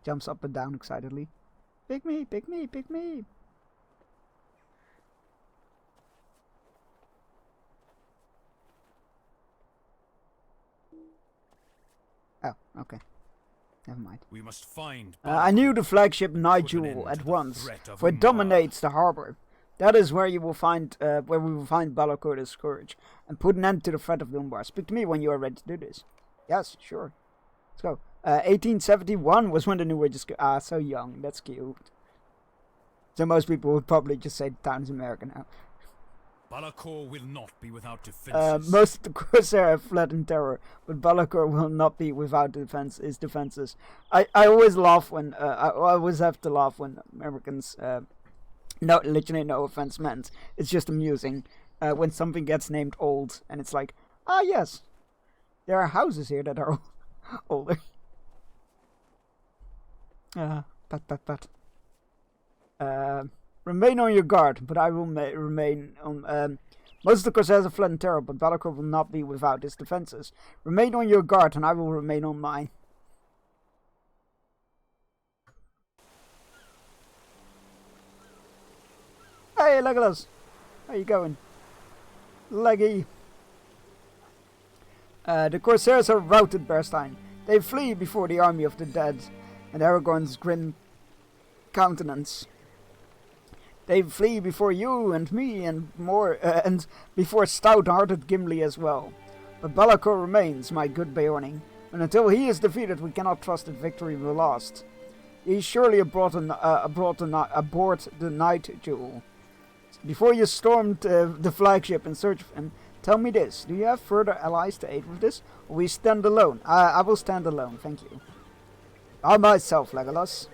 Jumps up and down excitedly. Pick me, pick me, pick me. Oh, okay. Never mind. We must find. I knew the flagship Nigel at once, for it dominates the harbor. That is where you will find, where we will find Be'lakor the Scourge, and put an end to the threat of the Umbar. Speak to me when you are ready to do this. Yes, sure. Let's go. 1871 was when the New Wages. So young. That's cute. So most people would probably just say the town is America now. Be'lakor will not be without defenses. Most of the Corsair have fled in terror, but Be'lakor will not be without his defenses. I always laugh when I always have to laugh when Americans literally no offense meant. It's just amusing when something gets named old, and it's like, ah yes, there are houses here that are older. Pat. Remain on your guard, but I will remain on. Most of the Corsairs have fled in terror, but Be'lakor will not be without his defenses. Remain on your guard, and I will remain on mine. Hey, Legolas! How you going? Leggy! The Corsairs have routed Bearstein. They flee before the army of the dead, and Aragorn's grim countenance. They flee before you and me and more, and before stout-hearted Gimli as well. But Be'lakor remains, my good Beorning, and until he is defeated we cannot trust that victory will last. He is surely aboard the Night Jewel. Before you stormed the flagship in search of him, tell me this, do you have further allies to aid with this, or we stand alone? I will stand alone, thank you. I myself, Legolas.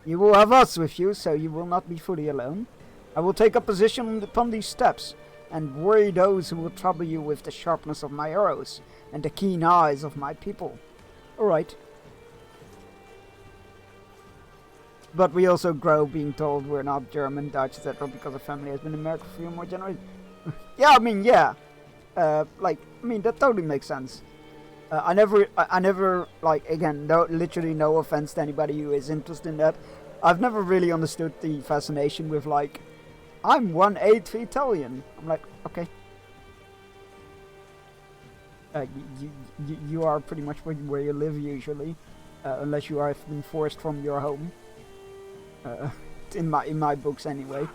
You will have us with you, so you will not be fully alone. I will take up position upon these steps, and worry those who will trouble you with the sharpness of my arrows, and the keen eyes of my people. Alright. But we also grow being told we're not German, Dutch, etc. because our family has been in America for a few more generations. Yeah, I mean, yeah. That totally makes sense. I never, like, again, literally no offense to anybody who is interested in that. I've never really understood the fascination with, like, I'm 1/8 Italian. I'm like, okay. You are pretty much where you live usually, unless you have been forced from your home. In my books anyway.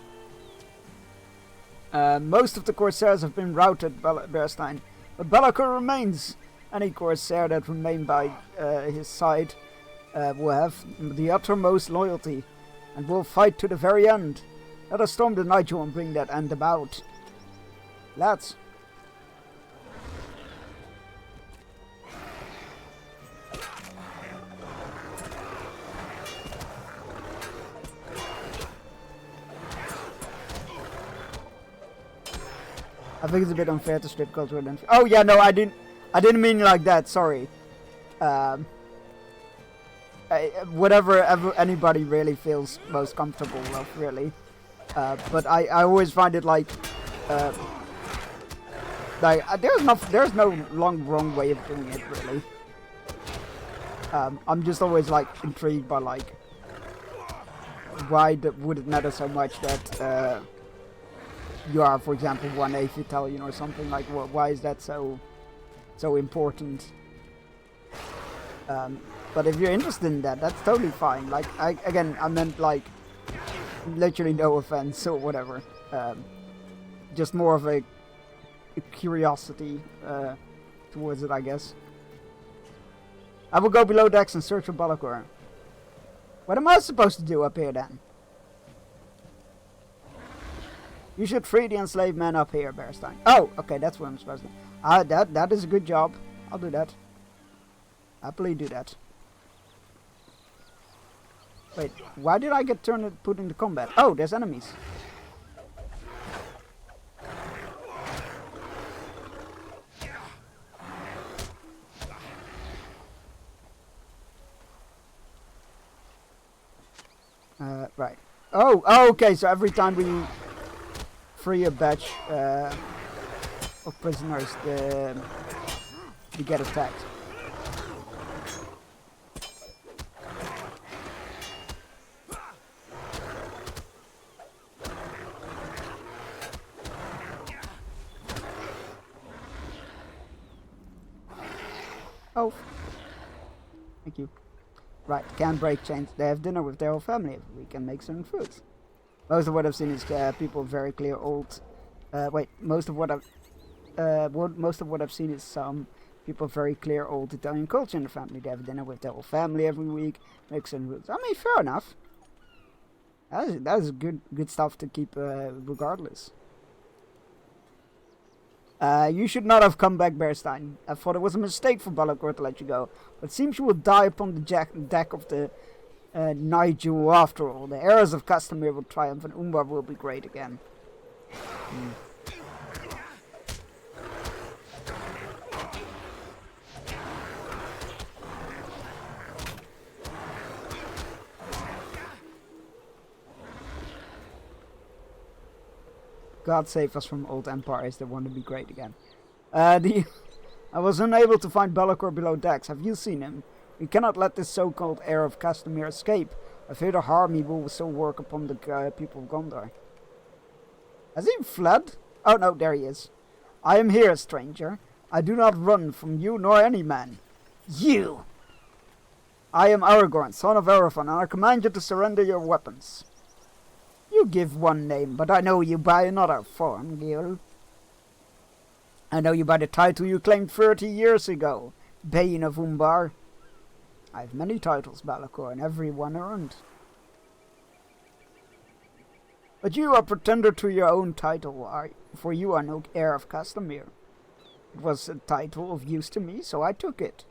Most of the Corsairs have been routed, Bearstein, but Be'lakor remains. Any Corsair that remain by his side will have the uttermost loyalty, and will fight to the very end. Let us storm the Night Jewel and bring that end about. Lads. I think it's a bit unfair to strip culture and oh yeah, no, I didn't mean like that, sorry. Whatever anybody really feels most comfortable with, really. But I always find it like there's no wrong way of doing it, really. I'm just always like intrigued by like why would it matter so much that you are, for example, 1/8 Italian or something, like why is that so important? But if you're interested in that, that's totally fine. Like, I meant like literally no offense or whatever. Just more of a curiosity towards it, I guess. I will go below decks and search for Be'lakor. What am I supposed to do up here then? You should free the enslaved men up here, Bearstein. Oh, okay, that's what I'm supposed to do. That is a good job. I'll do that. Happily do that. Wait, why did I get put into combat? Oh, there's enemies. Right. Oh, okay, so every time we free a batch of prisoners, we get attacked. Oh, thank you. Right, can't break chains. They have dinner with their whole family every week and make certain foods. Most of what I've seen is people very clear old. Most of what I've seen is some people very clear old Italian culture in the family. They have dinner with their whole family every week, make certain foods. I mean, fair enough. That is good stuff to keep regardless. You should not have come back, Bearstein. I thought it was a mistake for Be'lakor to let you go, but it seems you will die upon the deck of the Night Jewel after all. The heirs of Castamere will triumph and Umbar will be great again. God save us from old empires that want to be great again. I was unable to find Bellicor below decks. Have you seen him? We cannot let this so-called heir of Castamere escape. I fear the harm he will still work upon the people of Gondor. Has he fled? Oh no, there he is. I am here, stranger. I do not run from you nor any man. You! I am Aragorn, son of Erebor, and I command you to surrender your weapons. You give one name, but I know you by another form, Gil. I know you by the title you claimed 30 years ago, Bane of Umbar. I have many titles, Bellicor, and every one earned. But you are pretender to your own title, for you are no heir of Castamere. It was a title of use to me, so I took it.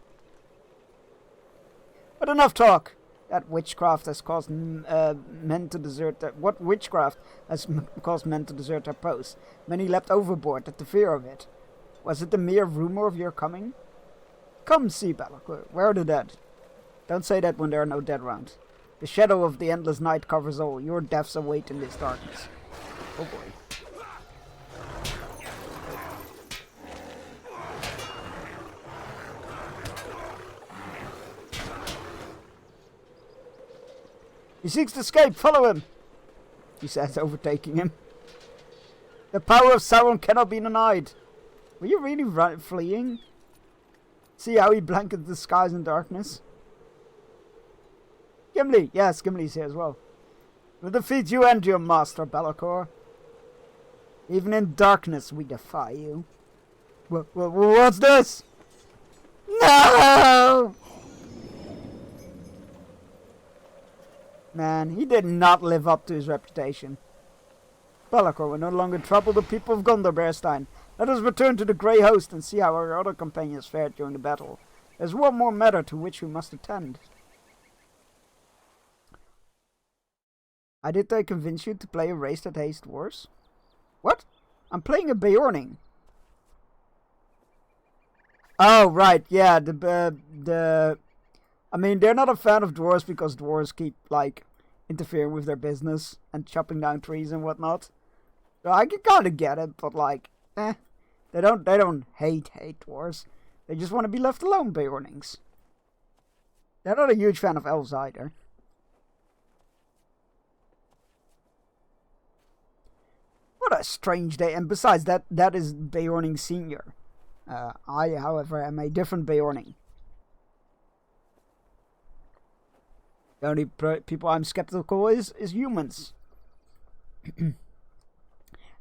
But enough talk. That witchcraft has caused men to desert their... What witchcraft has caused men to desert their posts? Many leapt overboard at the fear of it. Was it the mere rumor of your coming? Come see, Bellicor. Where are the dead? Don't say that when there are no dead round. The shadow of the endless night covers all. Your deaths await in this darkness. Oh boy. He seeks to escape. Follow him, he says, overtaking him. The power of Sauron cannot be denied. Were you really fleeing? See how he blankets the skies in darkness? Gimli! Yes, Gimli's here as well. We'll defeat you and your master, Bellicor. Even in darkness we defy you. What's this? No! Man, he did not live up to his reputation. Bellicor will no longer trouble the people of Gondor, Bearstein. Let us return to the Grey Host and see how our other companions fared during the battle. There's one more matter to which we must attend. Did I convince you to play a race that hates dwarves? What? I'm playing a Beorning. Oh, right, yeah, I mean, they're not a fan of dwarves because dwarves keep, like, interfering with their business and chopping down trees and whatnot. So I can kind of get it, but, like, they don't hate dwarves. They just want to be left alone, Beornings. They're not a huge fan of elves either. What a strange day, and besides that is Beorning Senior. I, however, am a different Beorning. The only people I'm skeptical is humans.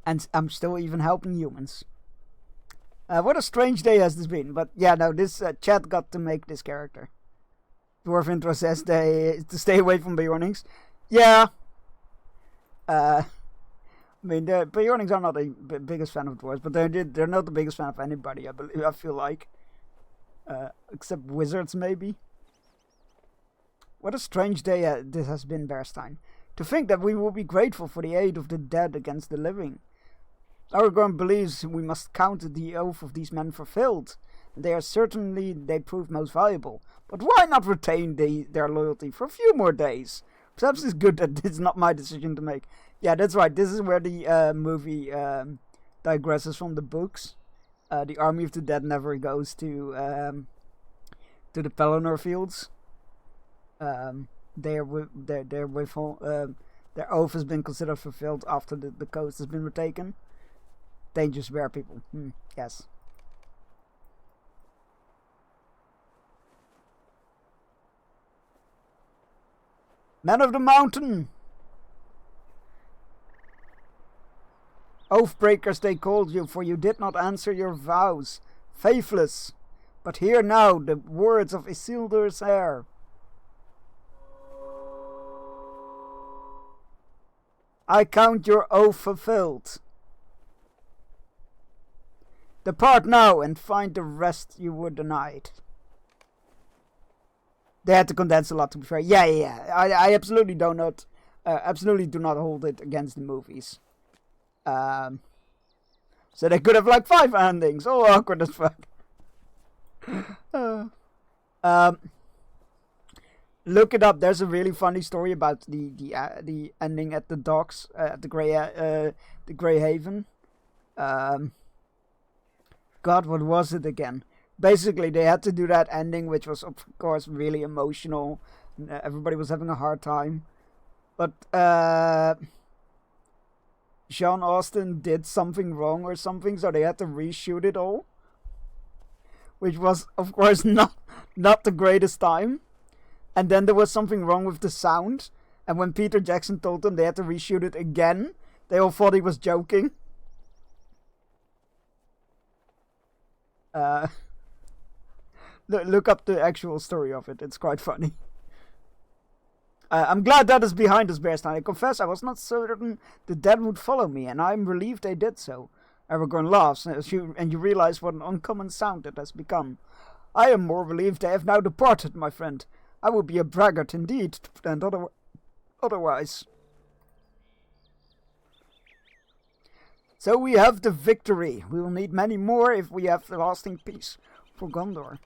And I'm still even helping humans. What a strange day has this been. But yeah, no, this chat got to make this character. Dwarf intro says to stay away from Beornings. Yeah. I mean, the Beornings are not the biggest fan of dwarves, but they're not the biggest fan of anybody, I feel like. Except wizards, maybe. What a strange day this has been, Bearstein. To think that we will be grateful for the aid of the dead against the living. Aragorn believes we must count the oath of these men fulfilled. They prove most valuable. But why not retain their loyalty for a few more days? Perhaps it's good that it's not my decision to make. Yeah, that's right. This is where the movie digresses from the books. The army of the dead never goes to the Pelennor fields. Their oath has been considered fulfilled after the coast has been retaken. Dangerous bear people. Yes. Men of the mountain! Oathbreakers they called you, for you did not answer your vows. Faithless. But hear now the words of Isildur's heir. I count your oath fulfilled. Depart now and find the rest you were denied. They had to condense a lot, to be fair. Yeah. I absolutely do not hold it against the movies. So they could have like 5 endings. All awkward as fuck. Look it up. There's a really funny story about the ending at the docks at the Grey Haven. God, what was it again? Basically, they had to do that ending, which was of course really emotional. Everybody was having a hard time, but Sean Astin did something wrong or something, so they had to reshoot it all, which was of course not the greatest time. And then there was something wrong with the sound, and when Peter Jackson told them they had to reshoot it again, they all thought he was joking. Look up the actual story of it. It's quite funny. I'm glad that is behind us, Bearstein. I confess I was not certain the dead would follow me, and I'm relieved they did so. Aragorn laughs, and you realize what an uncommon sound it has become. I am more relieved they have now departed, my friend. I would be a braggart indeed, and otherwise. So we have the victory. We will need many more if we have the lasting peace for Gondor.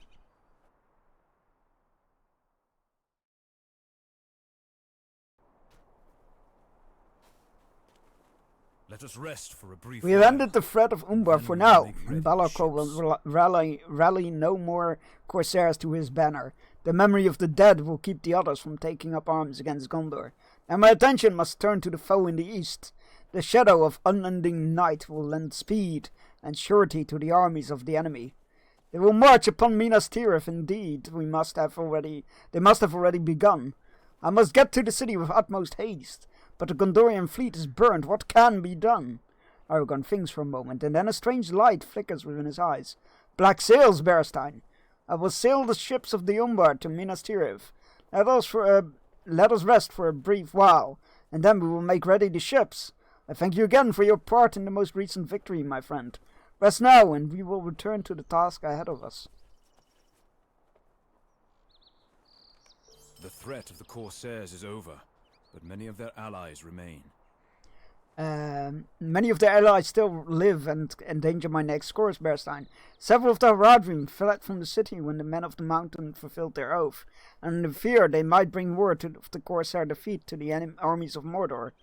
Let us rest for a brief We have while. ended the threat of Umbar for now, and Balakor will rally no more corsairs to his banner. The memory of the dead will keep the others from taking up arms against Gondor. And my attention must turn to the foe in the east. The shadow of unending night will lend speed and surety to the armies of the enemy. They will march upon Minas Tirith indeed. They must have already begun. I must get to the city with utmost haste. But the Gondorian fleet is burned. What can be done? Aragorn thinks for a moment, and then a strange light flickers within his eyes. Black sails, Bearstein. I will sail the ships of the Umbar to Minas Tirith. Let us rest for a brief while, and then we will make ready the ships. I thank you again for your part in the most recent victory, my friend. Rest now, and we will return to the task ahead of us. The threat of the Corsairs is over, but many of their allies remain. Many of their allies still live and endanger my next course, Bearstein. Several of the Haradrim fled from the city when the men of the mountain fulfilled their oath, and in fear they might bring word of the Corsair defeat to the armies of Mordor.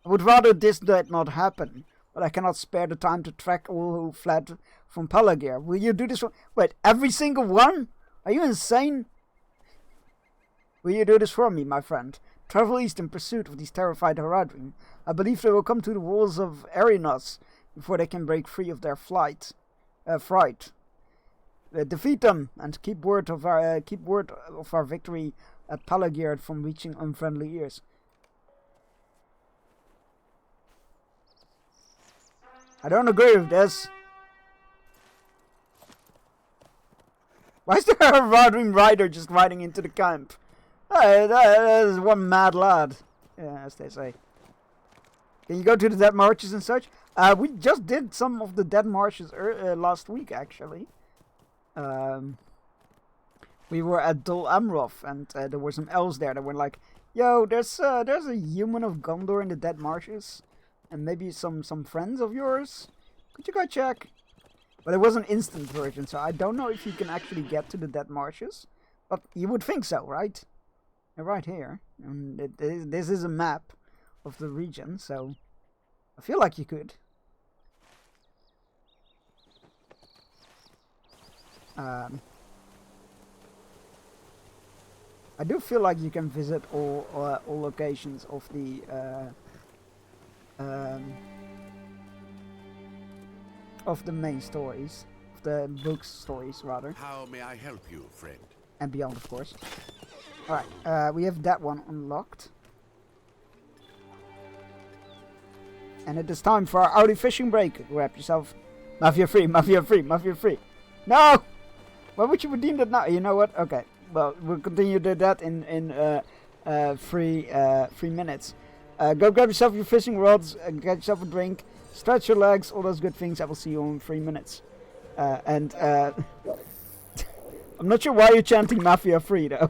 I would rather this did not happen, but I cannot spare the time to track all who fled from Pelagir. Will you do this? Wait, every single one? Are you insane? Will you do this for me, my friend? Travel east in pursuit of these terrified Haradrim. I believe they will come to the walls of Erinos before they can break free of their fright. Defeat them and keep word of our victory at Pelagir from reaching unfriendly ears. I don't agree with this. Why is there a Haradrim rider just riding into the camp? Hey, that is one mad lad. Yeah, as they say. Can you go to the dead marshes and such? We just did some of the dead marshes last week, actually. We were at Dol Amroth, and there were some elves there that were like, "Yo, there's a human of Gondor in the dead marshes, and maybe some friends of yours. Could you go check?" But it was an instant version, so I don't know if you can actually get to the dead marshes. But you would think so, right? Right here, and this is a map of the region, so I feel like you could. I do feel like you can visit all locations of the main stories, of the book's stories rather. How may I help you, friend? And beyond, of course. Alright, we have that one unlocked. And it is time for our Audi fishing break. Grab yourself. Mafia free, mafia free, mafia free. No! Why would you redeem that now? You know what? Okay. Well, we'll continue to do that in 3 minutes. Go grab yourself your fishing rods, get yourself a drink, stretch your legs, all those good things. I will see you in 3 minutes. I'm not sure why you're chanting mafia free though.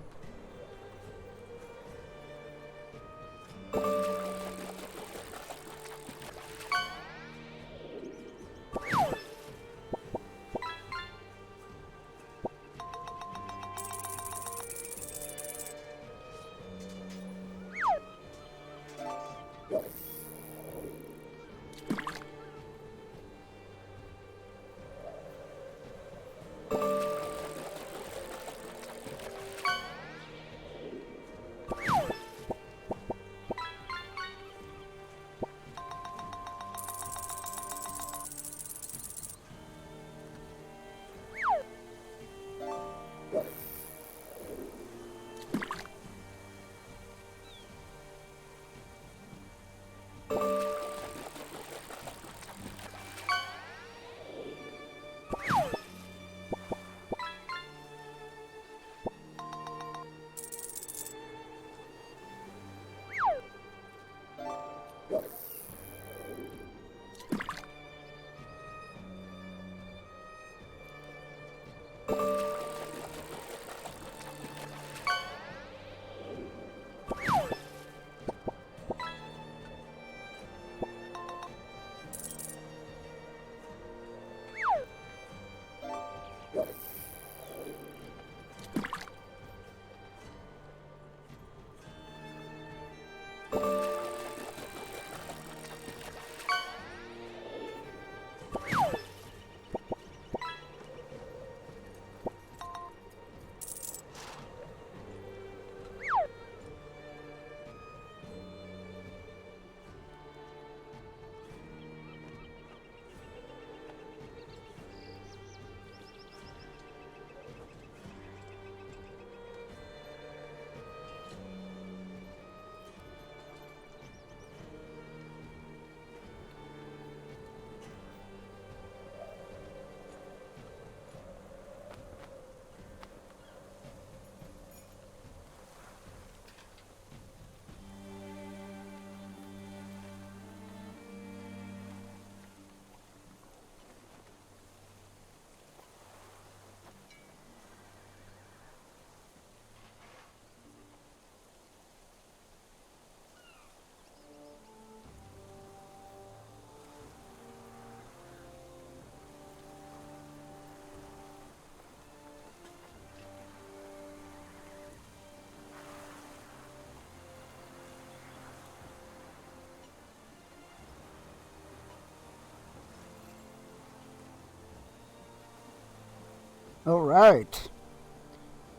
Alright.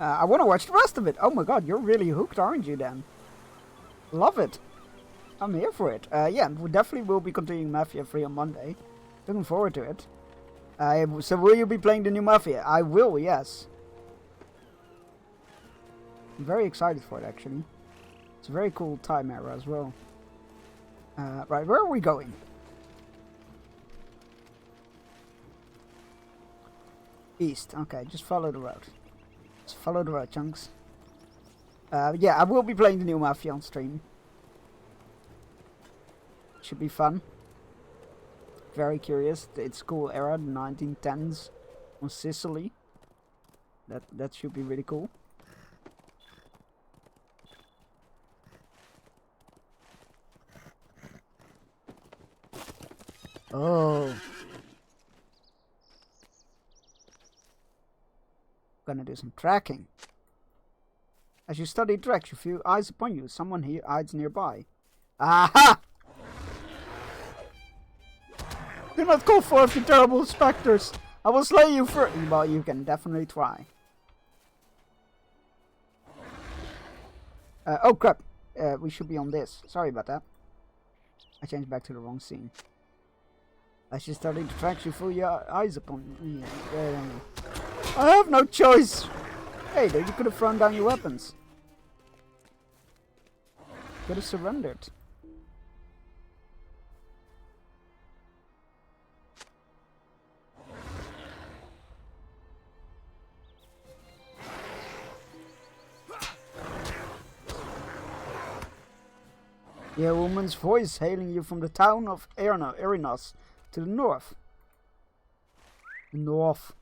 I want to watch the rest of it. Oh my god, you're really hooked, aren't you, Dan? Love it. I'm here for it. Yeah, we definitely will be continuing Mafia 3 on Monday. Looking forward to it. So will you be playing the new Mafia? I will, yes. I'm very excited for it, actually. It's a very cool time era as well. Right, where are we going? East. Okay, just follow the road. Just follow the road, chunks. Yeah, I will be playing the new Mafia on stream. Should be fun. Very curious. It's cool era, the 1910s on Sicily. That should be really cool. Oh. Gonna do some tracking. As you study tracks, you feel eyes upon you. Someone here hides nearby. Aha! Do not call forth the terrible specters. I will slay you first. Well, you can definitely try. Oh crap. We should be on this. Sorry about that. I changed back to the wrong scene. As you study the tracks, you feel your eyes upon me. I have no choice. Hey, there, you could have thrown down your weapons. Could have surrendered. You hear a woman's voice hailing you from the town of Erinos to the north. North.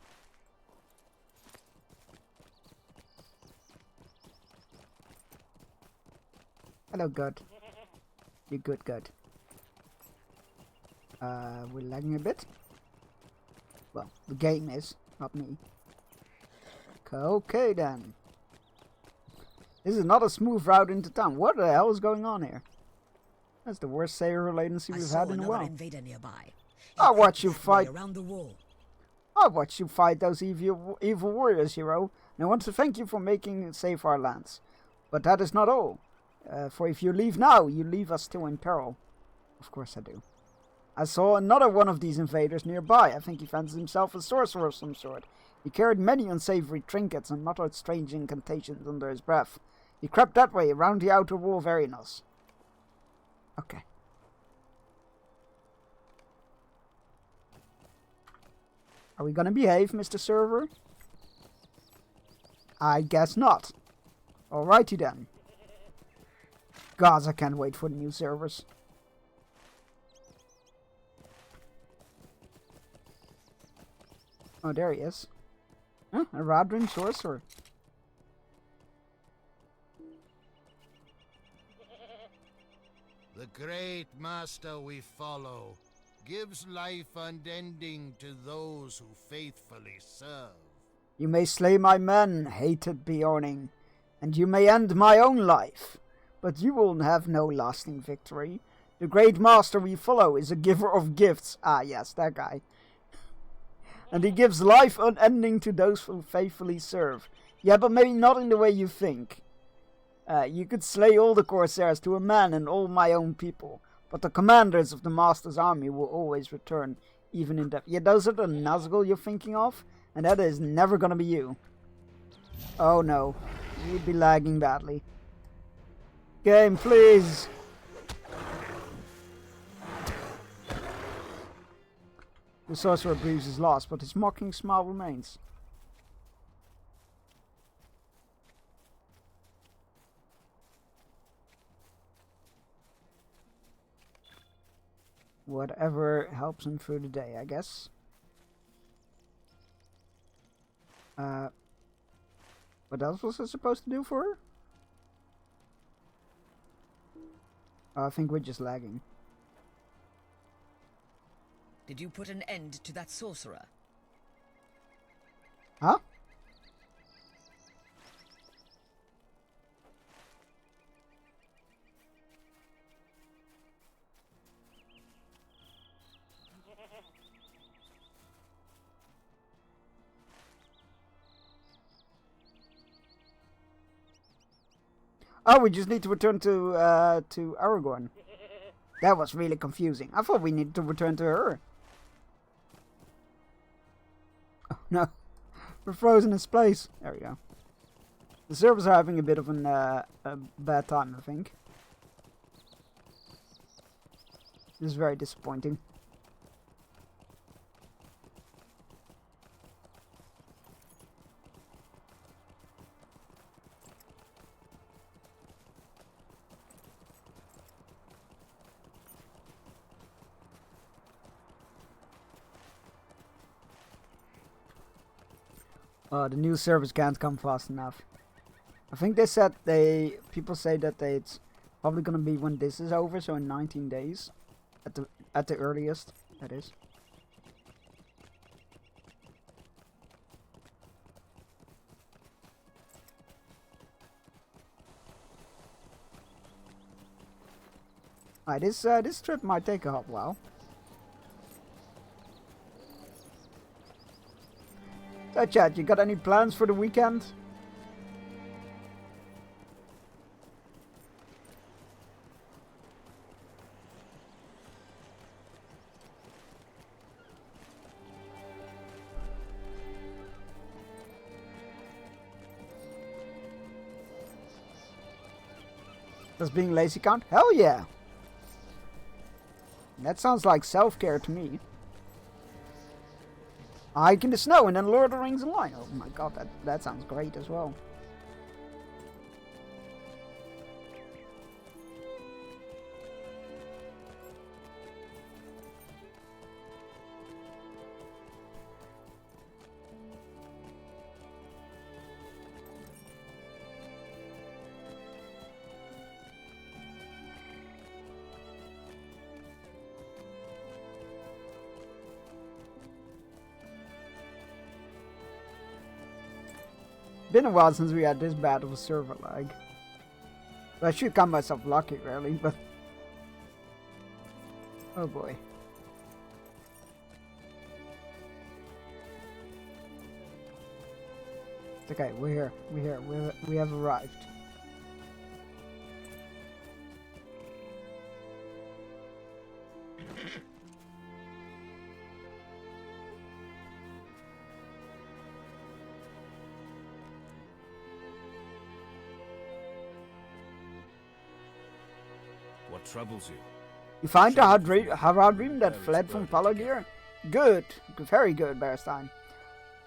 Hello, good. You good. We're lagging a bit. Well, the game is, not me. Okay then. This is not a smooth route into town. What the hell is going on here? That's the worst saber latency we've had in a while. Invader nearby. I'll watch you fight. Around the wall. I'll watch you fight those evil warriors, hero. And I want to thank you for making safe our lands. But that is not all. For if you leave now, you leave us still in peril. Of course I do. I saw another one of these invaders nearby. I think he fancies himself a sorcerer of some sort. He carried many unsavory trinkets and muttered strange incantations under his breath. He crept that way, around the outer wall of Erinos. Okay. Are we gonna behave, Mr. Server? I guess not. Alrighty then. Gods, I can't wait for the new servers. Oh, there he is. Huh? A Radrin sorcerer. The great master we follow gives life unending to those who faithfully serve. You may slay my men, hated Bjorning, and you may end my own life, but you will have no lasting victory. The great master we follow is a giver of gifts. Ah, yes, that guy. And he gives life unending to those who faithfully serve. Yeah, but maybe not in the way you think. You could slay all the Corsairs to a man and all my own people, but the commanders of the Master's army will always return, even in death. Yeah, those are the Nazgul you're thinking of, and that is never gonna be you. Oh no, you'd be lagging badly. Game, please! The sorcerer breathes his last, but his mocking smile remains. Whatever helps him through the day, I guess. What else was I supposed to do for her? Oh, I think we're just lagging. Did you put an end to that sorcerer? Huh? Oh, we just need to return to Aragorn. That was really confusing. I thought we needed to return to her. Oh no, we're frozen in space. There we go. The servers are having a bit of a bad time, I think. This is very disappointing. The new service can't come fast enough. I think they said people say that it's probably gonna be when this is over, so in 19 days, at the earliest, that is. Alright, this trip might take a hot while. So chat, you got any plans for the weekend? Does being lazy count? Hell yeah! That sounds like self-care to me. Hike in the snow and then Lord of the Rings Online. Oh my god, that sounds great as well. Been a while since we had this bad of a server lag. Well, I should count myself lucky, really, but... oh boy. It's okay, we're here, we have arrived. What troubles you? You find the Haradrim that fled from Palagir? Good, very good, Bearstein.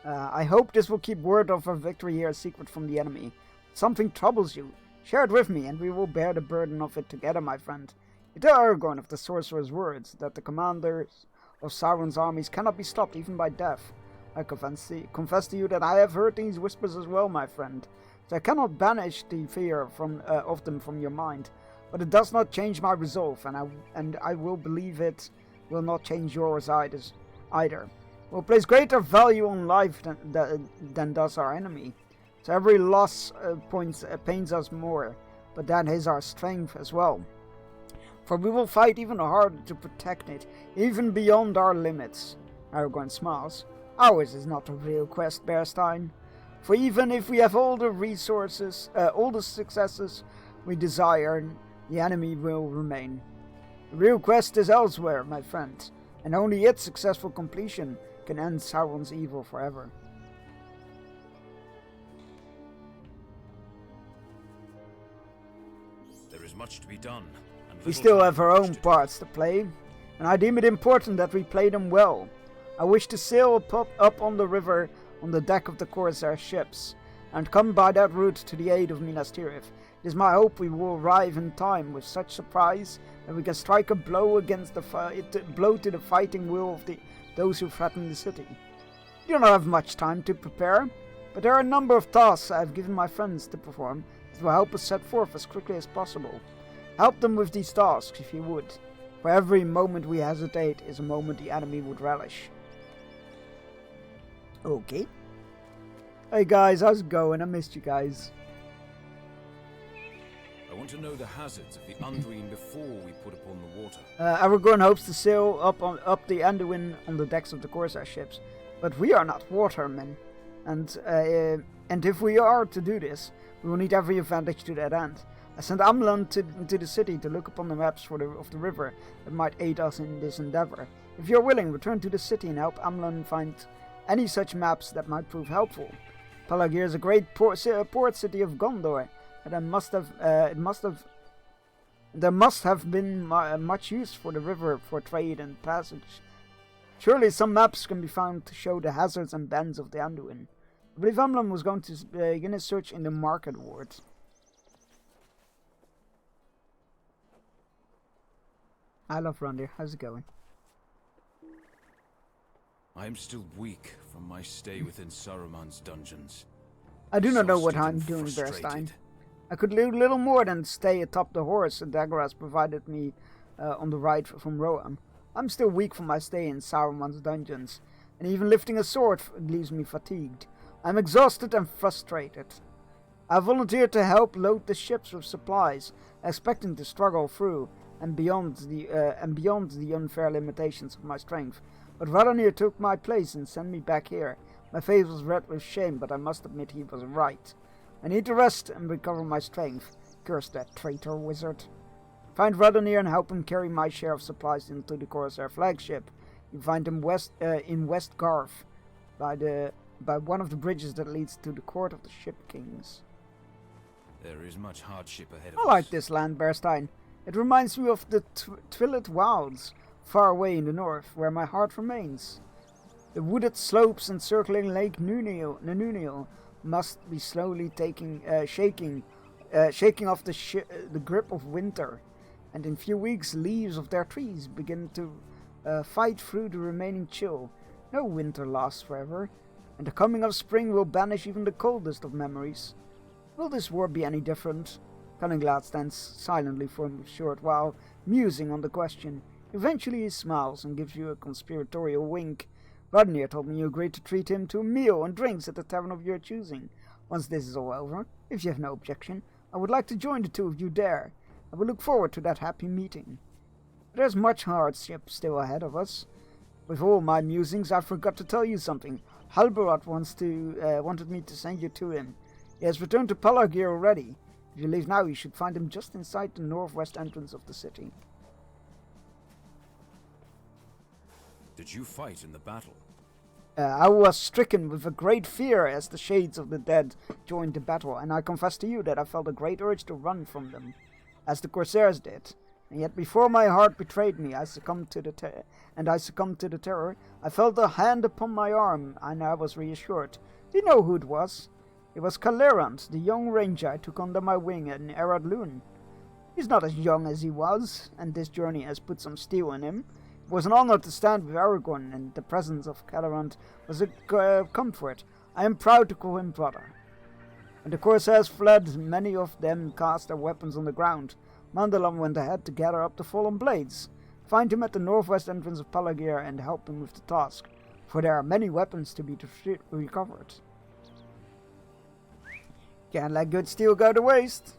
I hope this will keep word of our victory here a secret from the enemy. Something troubles you. Share it with me, and we will bear the burden of it together, my friend. You tell Aragorn of the sorcerer's words, that the commanders of Sauron's armies cannot be stopped even by death. I confess to you that I have heard these whispers as well, my friend. So I cannot banish the fear of them from your mind. But it does not change my resolve, and I will believe it will not change yours either. We'll place greater value on life than does our enemy. So every loss pains us more, but that is our strength as well. For we will fight even harder to protect it, even beyond our limits. Aragorn smiles. Ours is not a real quest, Bearstein. For even if we have all the resources, all the successes we desire, the enemy will remain. The real quest is elsewhere, my friend, and only its successful completion can end Sauron's evil forever. There is much to be done. We still have our own parts to play, and I deem it important that we play them well. I wish to sail up on the river on the deck of the Corsair ships, and come by that route to the aid of Minas Tirith. It is my hope we will arrive in time with such surprise that we can strike a blow against blow to the fighting will of those who threaten the city. You don't have much time to prepare, but there are a number of tasks I have given my friends to perform that will help us set forth as quickly as possible. Help them with these tasks if you would, for every moment we hesitate is a moment the enemy would relish. Okay. Hey guys, how's it going? I missed you guys. I want to know the hazards of the Undreen before we put upon the water. Aragorn hopes to sail up the Anduin on the decks of the Corsair ships, but we are not watermen, and if we are to do this, we will need every advantage to that end. I sent Amlan to the city to look upon the maps of the river that might aid us in this endeavor. If you're willing, return to the city and help Amlan find any such maps that might prove helpful. Palagir is a great port city of Gondor, and there must have been much use for the river for trade and passage. Surely some maps can be found to show the hazards and bends of the Anduin. I believe Amlan was going to begin his search in the market ward. I love Rondir. How's it going? I am still weak from my stay within Saruman's dungeons. I do not know what Exhausted I'm and doing, frustrated. Bearstein. I could do little more than stay atop the horse that Dagras provided me on the ride from Rohan. I'm still weak from my stay in Saruman's dungeons, and even lifting a sword leaves me fatigued. I'm exhausted and frustrated. I volunteered to help load the ships with supplies, expecting to struggle through and beyond the unfair limitations of my strength. But Radanir took my place and sent me back here. My face was red with shame, but I must admit he was right. I need to rest and recover my strength. Curse that traitor wizard. Find Radanir and help him carry my share of supplies into the Corsair flagship. You find him in West Garth, by one of the bridges that leads to the court of the Ship Kings. There is much hardship ahead of I us. like this land, Bearstein. It reminds me of the Twilit Wilds, far away in the north, where my heart remains. The wooded slopes encircling Lake Nunil must be slowly shaking off the grip of winter, and in few weeks leaves of their trees begin to fight through the remaining chill. No winter lasts forever, and the coming of spring will banish even the coldest of memories. Will this war be any different? Cunninglad stands silently for a short while, musing on the question. Eventually he smiles and gives you a conspiratorial wink. Radanir told me you agreed to treat him to a meal and drinks at the tavern of your choosing. Once this is all over, if you have no objection, I would like to join the two of you there. I will look forward to that happy meeting. There's much hardship still ahead of us. With all my musings, I forgot to tell you something. Halbarad wanted me to send you to him. He has returned to Palagir already. If you leave now, you should find him just inside the northwest entrance of the city. Did you fight in the battle? I was stricken with a great fear as the shades of the dead joined the battle, and I confess to you that I felt a great urge to run from them, as the Corsairs did. And yet before my heart betrayed me, I succumbed to the terror. I felt a hand upon my arm, and I was reassured. Do you know who it was? It was Calerant, the young ranger I took under my wing in Erad Lune. He's not as young as he was, and this journey has put some steel in him. It was an honor to stand with Aragorn, and the presence of Calerant was a comfort. I am proud to call him brother. When the Corsairs fled, many of them cast their weapons on the ground. Mandalam went ahead to gather up the fallen blades. Find him at the northwest entrance of Palagir and help him with the task, for there are many weapons to be recovered. Can't let good steel go to waste.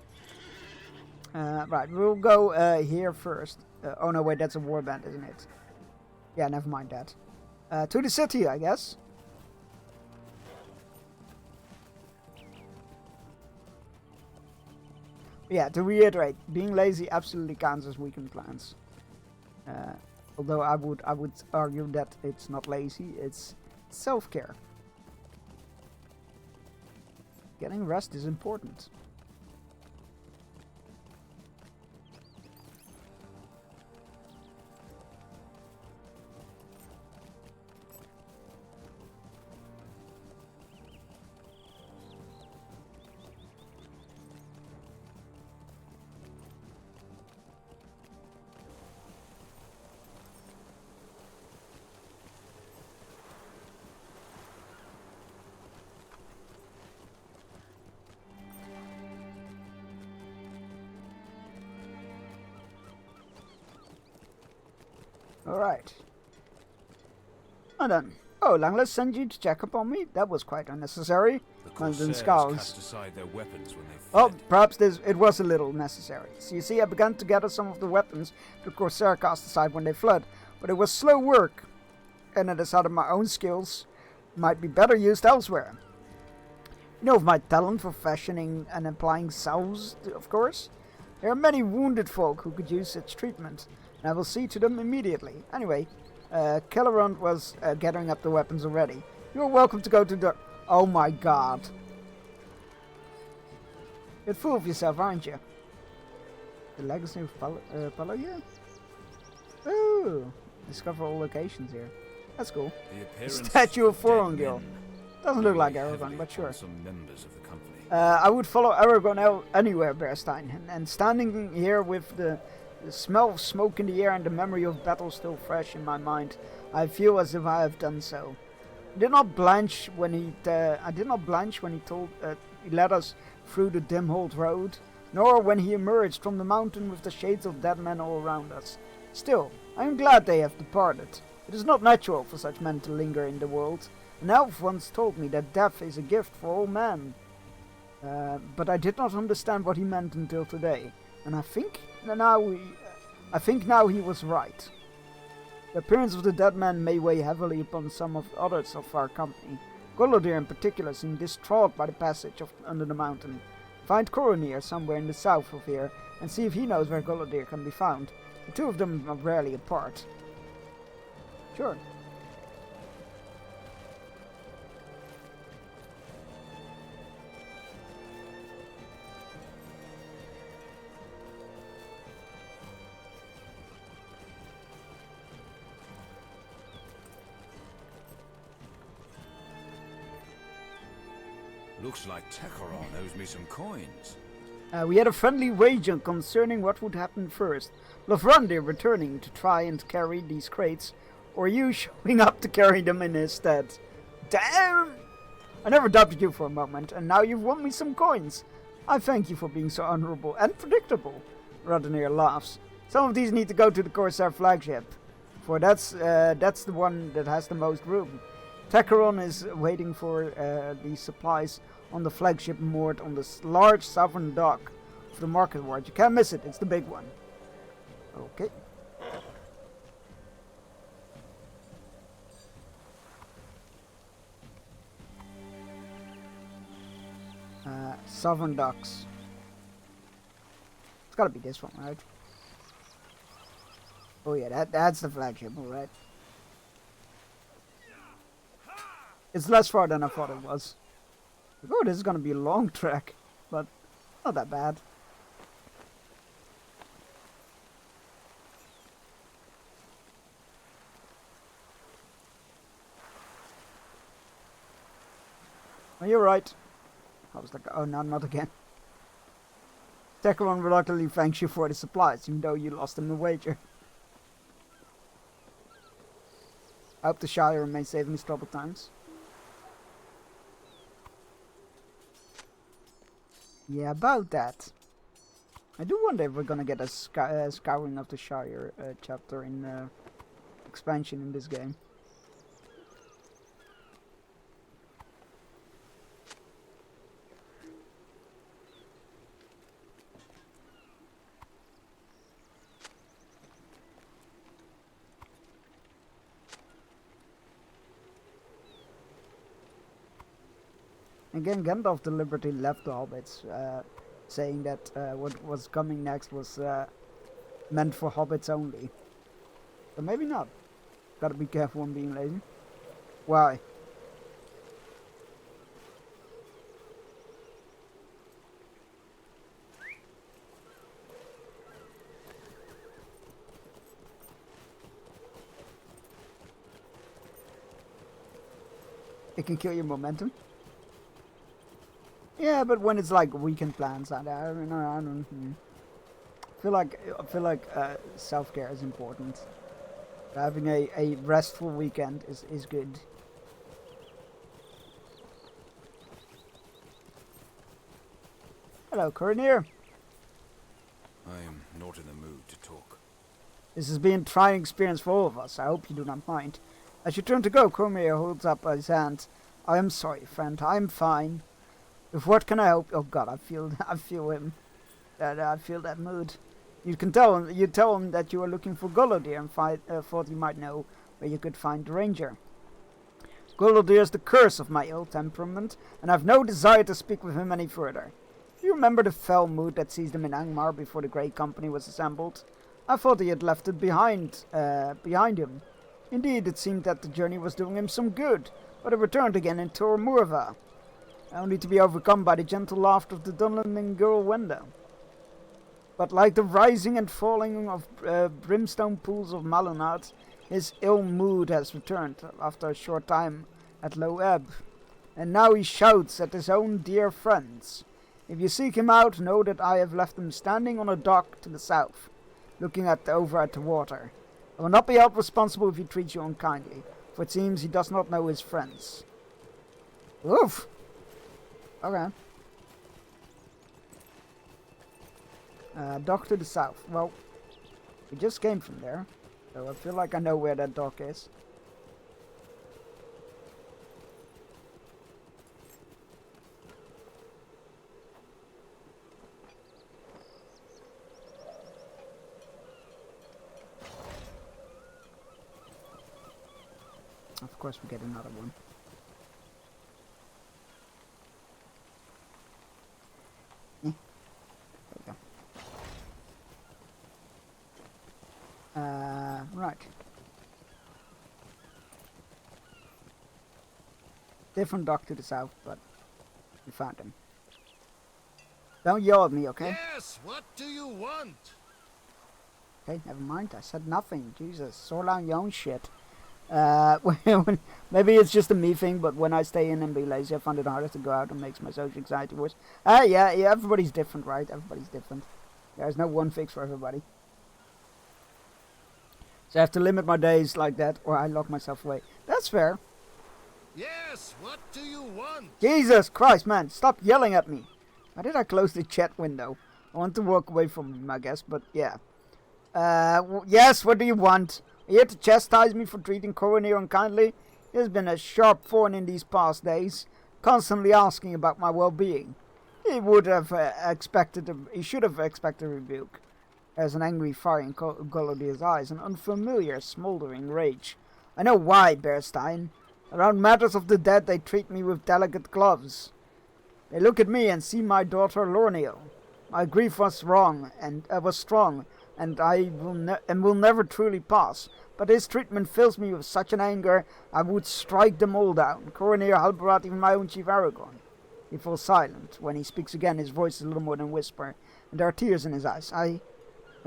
Right, we'll go here first. Oh no, wait, that's a warband, isn't it? Yeah, never mind that. To the city, I guess. Yeah, to reiterate, being lazy absolutely counts as weekend plans. Although I would argue that it's not lazy, it's self-care. Getting rest is important. Alright. Well done. Oh, Langlet sent you to check up on me? That was quite unnecessary. The London Corsairs Scowls. cast aside their weapons when they fled. Well, perhaps it was a little necessary. So you see, I began to gather some of the weapons the Corsair cast aside when they fled, but it was slow work, and I decided my own skills might be better used elsewhere. You know of my talent for fashioning and applying salves, of course? There are many wounded folk who could use such treatment, and I will see to them immediately. Anyway, Kellerond was gathering up the weapons already. You are welcome to go to the... Oh my god. You're full of yourself, aren't you? The legacy of Palogia? Ooh, discover all locations here. That's cool. The statue of Thorongil. Doesn't look like Aragorn, but sure. Some members of the company. I would follow Aragorn anywhere, Bearstein. And standing here with the smell of smoke in the air and the memory of battle still fresh in my mind, I feel as if I have done so. I did not blanch when he told he led us through the dim-holed road, nor when he emerged from the mountain with the shades of dead men all around us. Still, I am glad they have departed. It is not natural for such men to linger in the world. An elf once told me that death is a gift for all men. But I did not understand what he meant until today, and I think now he was right. The appearance of the dead man may weigh heavily upon some of the others of our company. Golodir in particular seemed distraught by the passage under the mountain. Find Coronir somewhere in the south of here, and see if he knows where Golodir can be found. The two of them are rarely apart. Sure. Looks like Techeron owes me some coins. We had a friendly wager concerning what would happen first. Lovrandir returning to try and carry these crates, or you showing up to carry them in his stead. Damn! I never doubted you for a moment, and now you've won me some coins. I thank you for being so honorable and predictable. Radonir laughs. Some of these need to go to the Corsair flagship, for that's the one that has the most room. Techeron is waiting for these supplies on the flagship moored on the large southern dock of the market ward. You can't miss it, it's the big one. Okay. Southern docks. It's gotta be this one, right? Oh yeah, that's the flagship, alright. It's less far than I thought it was. Oh, this is gonna be a long trek, but not that bad. Oh, you're right. I was like, oh no, not again. Techeron reluctantly thanks you for the supplies, even though you lost him the wager. I hope the Shire may save me troubled times. Yeah, about that. I do wonder if we're gonna get a Scouring of the Shire chapter in expansion in this game. Again, Gandalf deliberately left the hobbits, saying that what was coming next was meant for hobbits only. But maybe not. Gotta be careful when being lazy. Why? It can kill your momentum. Yeah, but when it's like weekend plans, I feel like self-care is important. Having a restful weekend is good. Hello, Coronir. I am not in the mood to talk. This has been a trying experience for all of us. I hope you do not mind. As you turn to go, Coronir holds up his hand. I am sorry, friend. I am fine. With what can I help? Oh God, I feel him. I feel that mood. You tell him that you are looking for Golodir and thought he might know where you could find the ranger. Golodir is the curse of my ill temperament, and I have no desire to speak with him any further. You remember the fell mood that seized him in Angmar before the Great Company was assembled? I thought he had left it behind him. Indeed, it seemed that the journey was doing him some good, but he returned again in Tor Murva, only to be overcome by the gentle laughter of the Dunlending girl Wenda. But like the rising and falling of brimstone pools of Malunat, his ill mood has returned after a short time at low ebb, and now he shouts at his own dear friends. If you seek him out, know that I have left him standing on a dock to the south, looking over at the water. I will not be held responsible if he treats you unkindly, for it seems he does not know his friends. Oof! Okay. Dock to the south. Well, we just came from there, so I feel like I know where that dock is. Of course we get another one. There we go. Right. Different dock to the south, but we found him. Don't yell at me, okay? Yes, what do you want? Okay, never mind. I said nothing. Jesus, sort out your own shit. Maybe it's just a me thing, but when I stay in and be lazy, I find it harder to go out and makes my social anxiety worse. Yeah, everybody's different, right? Everybody's different. There's no one fix for everybody. So I have to limit my days like that, or I lock myself away. That's fair. Yes, what do you want? Jesus Christ, man, stop yelling at me. Why did I close the chat window? I want to walk away from him, I guess, but yeah. Yes, what do you want? Are you here to chastise me for treating Coronir unkindly? He has been a sharp thorn in these past days, constantly asking about my well-being. He would have he should have expected a rebuke. There's an angry fire in Golodier's eyes, an unfamiliar, smoldering rage. I know why, Bearstein. Around matters of the dead, they treat me with delicate gloves. They look at me and see my daughter Lorniel. My grief was strong, and will never truly pass. But his treatment fills me with such an anger, I would strike them all down. Coronir, Halbarat, even my own Chief Aragorn. He falls silent. When he speaks again, his voice is little more than a whisper, and there are tears in his eyes. I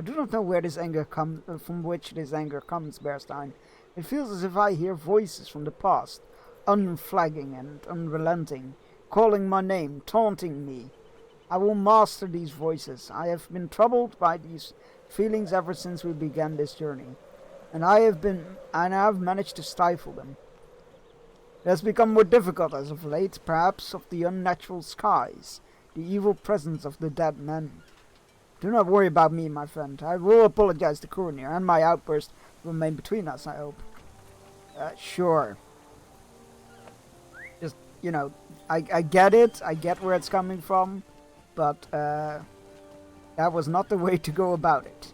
do not know where this anger from which this anger comes, Bearstein. It feels as if I hear voices from the past, unflagging and unrelenting, calling my name, taunting me. I will master these voices. I have been troubled by these feelings ever since we began this journey, and I have managed to stifle them. It has become more difficult as of late, perhaps of the unnatural skies, the evil presence of the dead men. Do not worry about me, my friend. I will apologize to Coronir, and my outburst will remain between us, I hope. Sure. Just, you know, I get it. I get where it's coming from. But, that was not the way to go about it.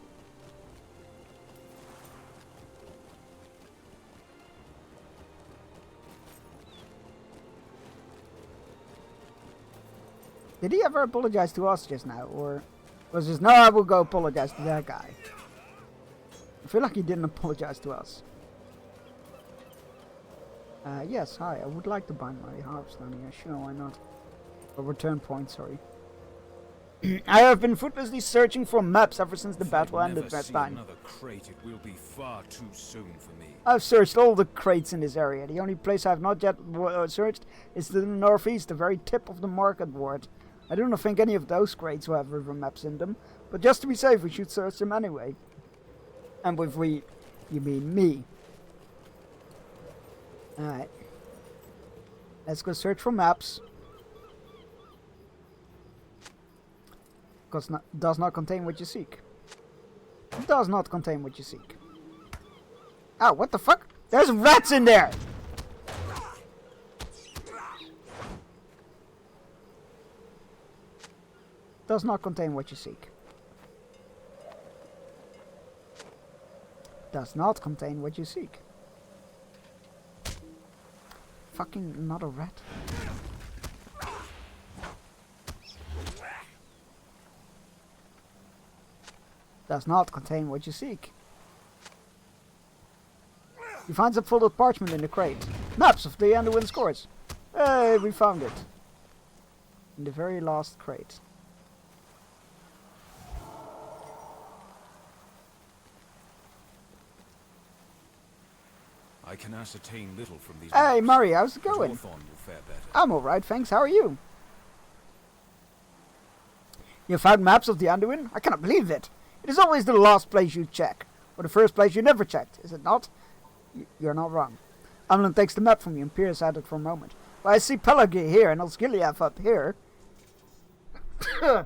Did he ever apologize to us just now? Or was this, no, I will go apologize to that guy? I feel like he didn't apologize to us. Yes, hi, I would like to buy my Hearthstone here. Sure, why not? A return point, sorry. I have been fruitlessly searching for maps ever since the battle ended that time. Another crate, it will be far too soon for me. I've searched all the crates in this area. The only place I have not yet searched is to the northeast, the very tip of the market ward. I do not think any of those crates will have river maps in them, but just to be safe, we should search them anyway. And with we, you mean me. Alright. Let's go search for maps. Because does not contain what you seek. Does not contain what you seek. Oh, what the fuck? There's rats in there! Does not contain what you seek. Does not contain what you seek. Fucking not a rat. Does not contain what you seek. You find some folded parchment in the crate. Maps of the Anduin scores. Hey, we found it. In the very last crate. I can ascertain little from these Hey, maps, Murray, how's it but going? Hawthorne will fare better. I'm alright, thanks. How are you? You found maps of the Anduin? I cannot believe it. It is always the last place you check. Or the first place you never checked, is it not? You're not wrong. Amlin takes the map from you and peers at it for a moment. Well, I see Pelagi here and Osgiliath up here. Sorry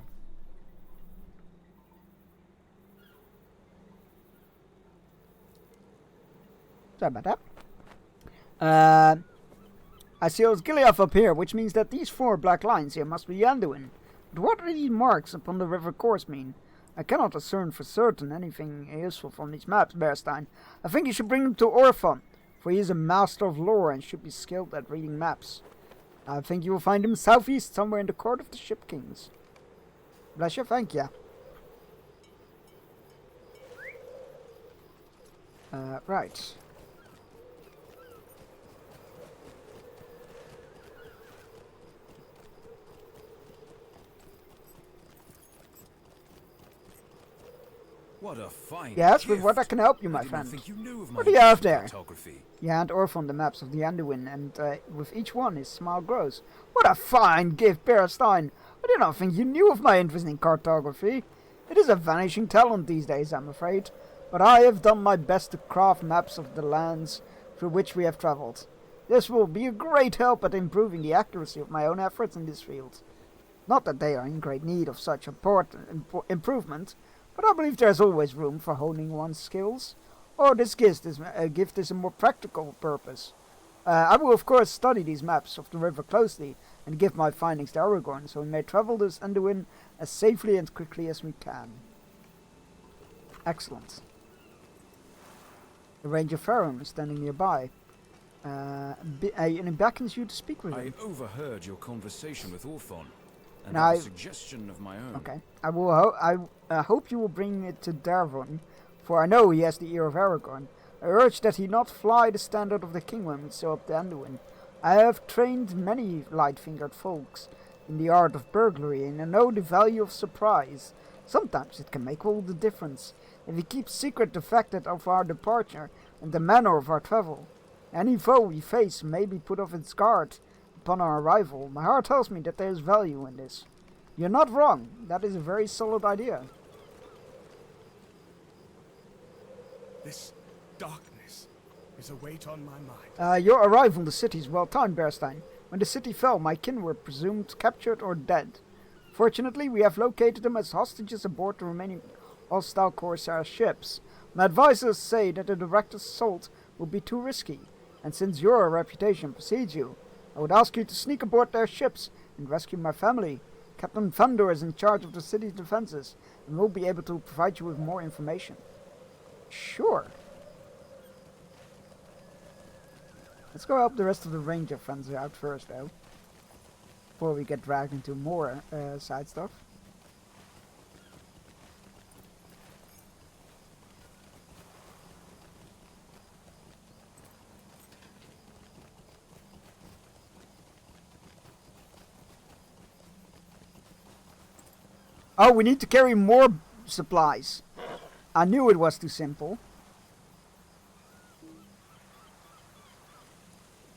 about that. I see Osgiliath up here, which means that these 4 black lines here must be Anduin. But what do these marks upon the river course mean? I cannot discern for certain anything useful from these maps, Bearstein. I think you should bring them to Orphan, for he is a master of lore and should be skilled at reading maps. I think you will find him southeast, somewhere in the court of the Ship Kings. Bless you, thank you. Right. What a fine Yes, gift. with what I can help you, my I did not friend. think you knew of my What do you have use of there? cartography. You hand Orphan the maps of the Anduin, and with each one his smile grows. What a fine gift, Bearstein! I did not think you knew of my interest in cartography. It is a vanishing talent these days, I'm afraid. But I have done my best to craft maps of the lands through which we have travelled. This will be a great help at improving the accuracy of my own efforts in this field. Not that they are in great need of such improvement, but I believe there is always room for honing one's skills. Or this gift is a more practical purpose. I will of course study these maps of the river closely and give my findings to Aragorn, so we may travel this Anduin as safely and quickly as we can. Excellent. The Ranger Farum is standing nearby, and he beckons you to speak with him. I overheard your conversation with Orthon, and Now have a suggestion of my own. Okay. I hope you will bring it to Darvon, for I know he has the ear of Aragorn. I urge that he not fly the standard of the kingdom so up the Anduin. I have trained many light-fingered folks in the art of burglary, and I know the value of surprise. Sometimes it can make all the difference. If we keep secret the fact that of our departure and the manner of our travel, any foe we face may be put off its guard upon our arrival. My heart tells me that there is value in this. You're not wrong. That is a very solid idea. This darkness is a weight on my mind. Your arrival in the city is well timed, Bearstein. When the city fell, my kin were presumed captured or dead. Fortunately, we have located them as hostages aboard the remaining hostile Corsair ships. My advisors say that a direct assault would be too risky, and since your reputation precedes you, I would ask you to sneak aboard their ships and rescue my family. Captain Fandor is in charge of the city's defenses, and will be able to provide you with more information. Sure. Let's go help the rest of the ranger friends out first, though, before we get dragged into more side stuff. Oh, we need to carry more supplies. I knew it was too simple.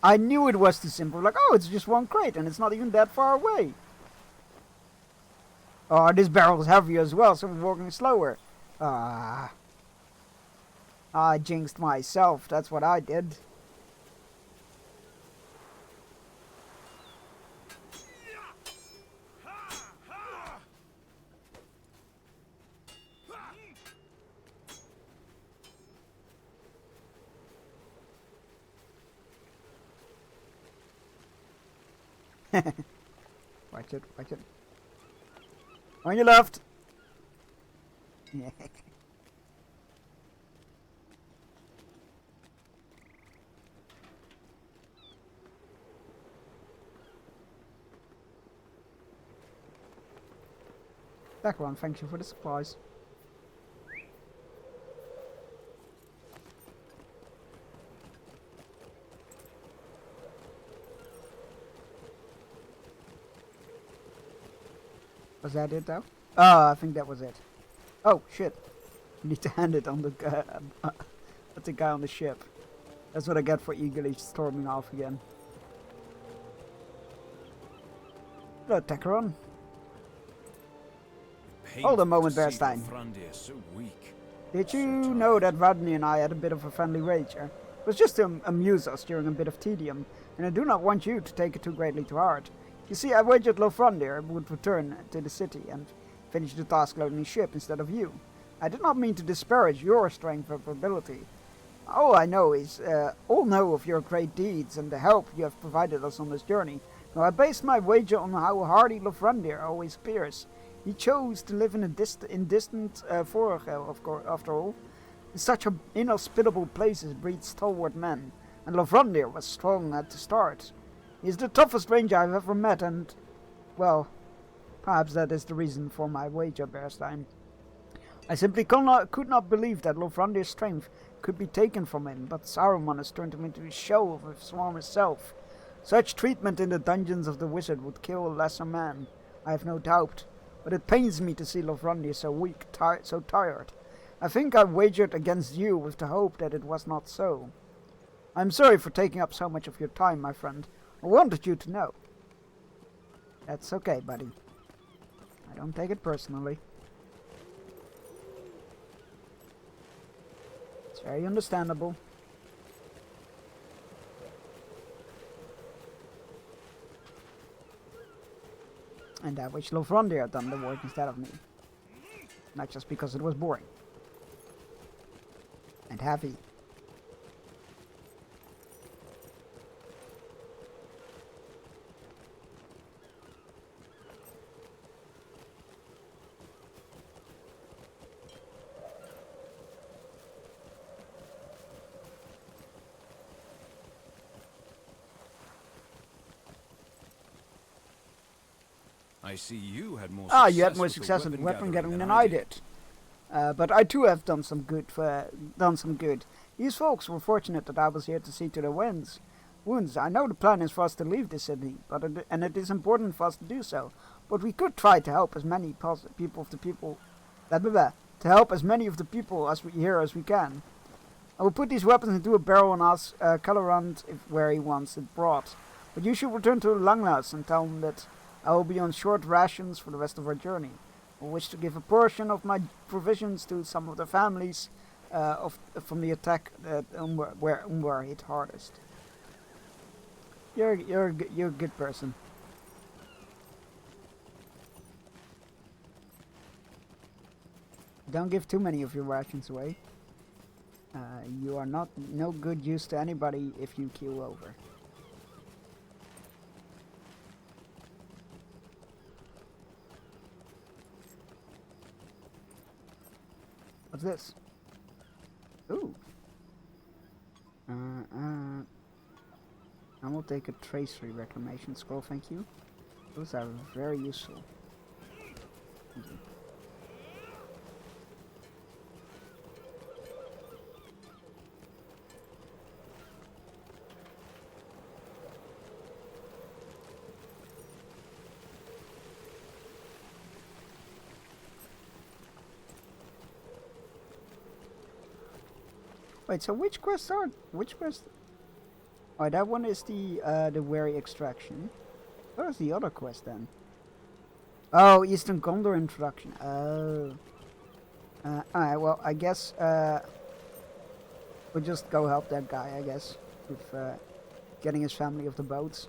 I knew it was too simple. Like, oh, it's just one crate and it's not even that far away. Oh, this barrel is heavy as well, so we're walking slower. I jinxed myself. That's what I did. Watch it, watch it. On your left. Back one, thank you for the supplies. Was that it though? Oh, I think that was it. Oh shit! You need to hand it on the at the guy on the ship. That's what I get for eagerly storming off again. Hello, Tekaron. Hold a moment, Bearstein. So weak. Did you know that Rodney and I had a bit of a friendly wager? It was just to amuse us during a bit of tedium, and I do not want you to take it too greatly to heart. You see, I wagered Lofrondir would return to the city and finish the task loading his ship instead of you. I did not mean to disparage your strength or ability. All I know is, all know of your great deeds and the help you have provided us on this journey. Now I based my wager on how hardy Lofrondir always appears. He chose to live in a distant Voragel, of course, after all. In such inhospitable places breed stalwart men, and Lofrondir was strong at the start. He is the toughest ranger I've ever met, and, well, perhaps that is the reason for my wager, Bearstein. I simply could not believe that Lofrondir's strength could be taken from him, but Saruman has turned him into a shell of a swarm itself. Such treatment in the dungeons of the wizard would kill a lesser man, I have no doubt. But it pains me to see Lofrondir so weak, so tired. I think I wagered against you with the hope that it was not so. I'm sorry for taking up so much of your time, my friend. I wanted you to know. That's okay, buddy. I don't take it personally. It's very understandable. And I wish Lofrondir had done the work instead of me. Not just because it was boring. And heavy. I see you had more Ah, success you had more with the success with weapon gathering than I I did. But I too have done some good. These folks were fortunate that I was here to see to their wounds. I know the plan is for us to leave this city, and it is important for us to do so. But we could try to help as many people to help as many of the people as we here as we can. I will put these weapons into a barrel and ask Calorand where he wants it brought. But you should return to Langlas and tell him that I will be on short rations for the rest of our journey. I wish to give a portion of my provisions to some of the families from the attack that where Umbar hit hardest. You're a good person. Don't give too many of your rations away. You are no good use to anybody if you keel over. What's this? Ooh. I will take a tracery reclamation scroll, thank you. Those are very useful. Thank you. Wait, so which quest? Oh, that one is the wary extraction. What is the other quest then? Oh, Eastern Gondor introduction. Oh. Alright, well, I guess we'll just go help that guy, I guess, with getting his family off the boats.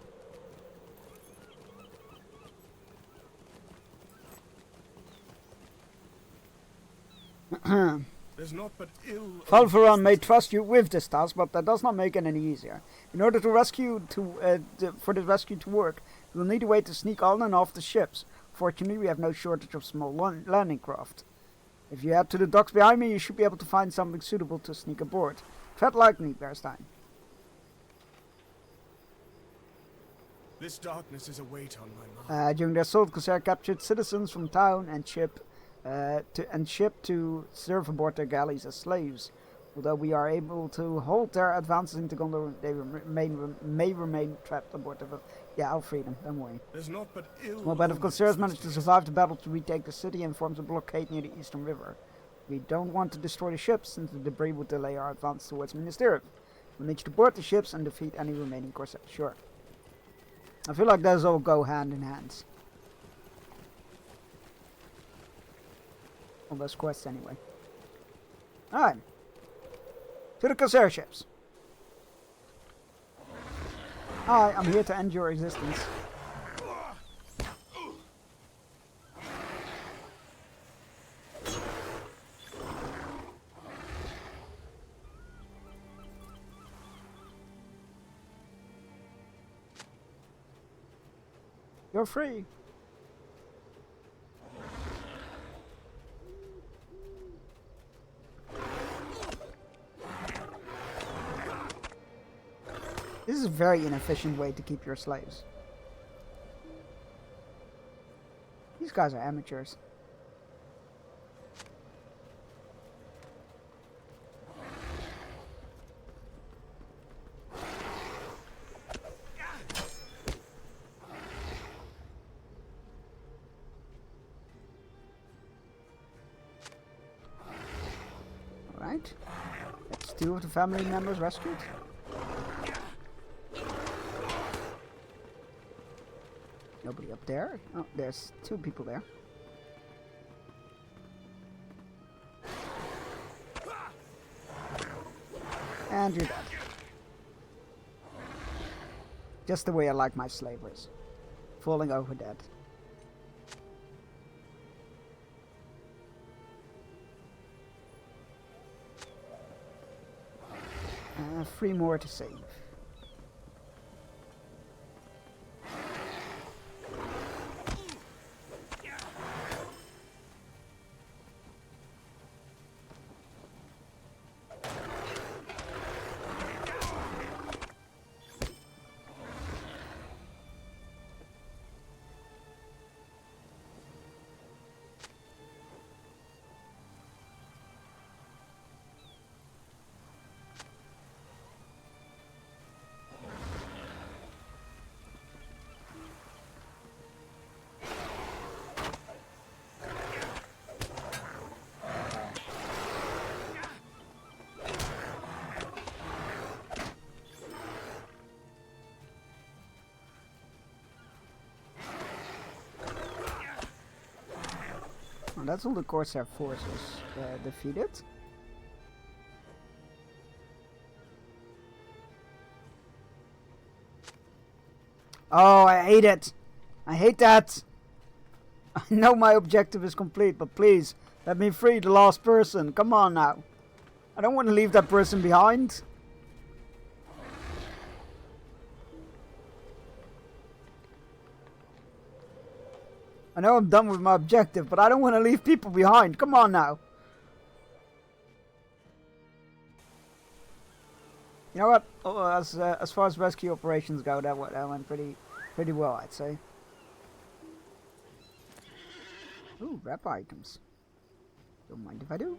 There's naught but ill. Falvaron may trust you with this task, but that does not make it any easier. In order to for the rescue to work, we will need a way to sneak on and off the ships. Fortunately, we have no shortage of small landing craft. If you head to the docks behind me, you should be able to find something suitable to sneak aboard. Tread lightly, Bearstein. This darkness is a weight on my mind. During their assault, Corsair captured citizens from town and shipped to serve aboard their galleys as slaves. Although we are able to halt their advances into Gondor, they may remain trapped aboard the boat. Yeah, I'll free them, don't worry. There's naught but ill Small band of omens Corsairs these managed to days. survive the battle to retake the city and forms a blockade near the eastern river. We don't want to destroy the ships, since the debris would delay our advance towards Minas Tirith. We need to board the ships and defeat any remaining Corsairs. Sure. I feel like those all go hand in hand. On those quests anyway. Alright. To the Corsair ships. Hi, I'm here to end your existence. You're free. This is a very inefficient way to keep your slaves. These guys are amateurs. Alright. That's 2 of the family members rescued. Nobody up there. Oh, there's 2 people there. And you're dead. Just the way I like my slavers. Falling over dead. 3 more to save. Well, that's all the Corsair forces defeated. Oh, I hate it! I hate that! I know my objective is complete, but please, let me free the last person. Come on now. I don't want to leave that person behind. I know I'm done with my objective, but I don't want to leave people behind. Come on now. You know what? Oh, as far as rescue operations go, that went pretty well, I'd say. Ooh, rep items. Don't mind if I do.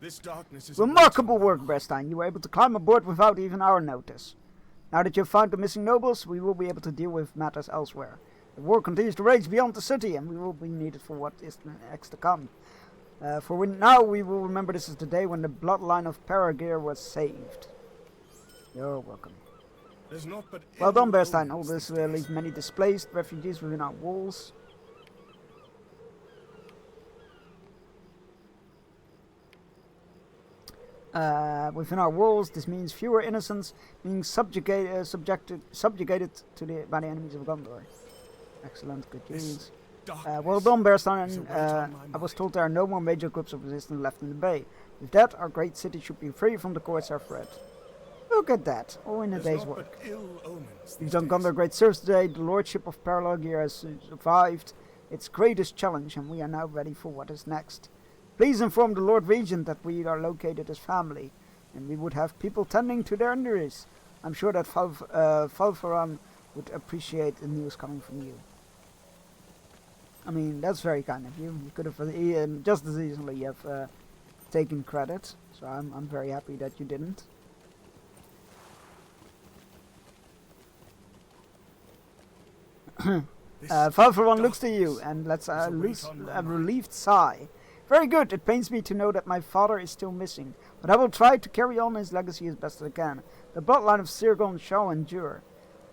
This darkness is Remarkable work, Brestine. You were able to climb aboard without even our notice. Now that you've found the missing nobles, we will be able to deal with matters elsewhere. The war continues to rage beyond the city, and we will be needed for what is next to come. Now we will remember this is the day when the bloodline of Paragir was saved. You're welcome. There's naught but Well done, ill Berstein. All omens this these days. leaves many displaced refugees within our walls. Within our walls, this means fewer innocents being subjugated by the enemies of Gondor. Excellent, good news. Well done, Berstein. I was told there are no more major groups of resistance left in the bay. With that, our great city should be free from the Corsair threat. Look at that, all in a day's work. You've done Gondor great service today. The lordship of Paralogir has survived its greatest challenge, and we are now ready for what is next. Please inform the Lord Regent that we are located as family. and we would have people tending to their injuries. I'm sure that Falfaran would appreciate the news coming from you. I mean, that's very kind of you. You could have just as easily have taken credit, so I'm very happy that you didn't. Falfaran looks to you and lets a relieved sigh. Very good. It pains me to know that my father is still missing, but I will try to carry on his legacy as best I can. The bloodline of Sirgon shall endure.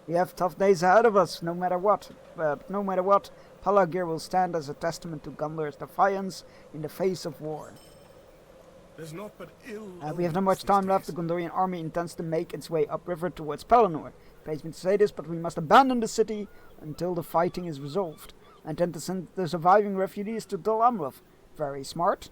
We have tough days ahead of us, no matter what. Palagir will stand as a testament to Gondor's defiance in the face of war. There's naught but ill We have not much time left. The Gondorian army intends to make its way upriver towards Pelennor. It pains me to say this, but we must abandon the city until the fighting is resolved. I intend to send the surviving refugees to Dol Amroth. Very smart.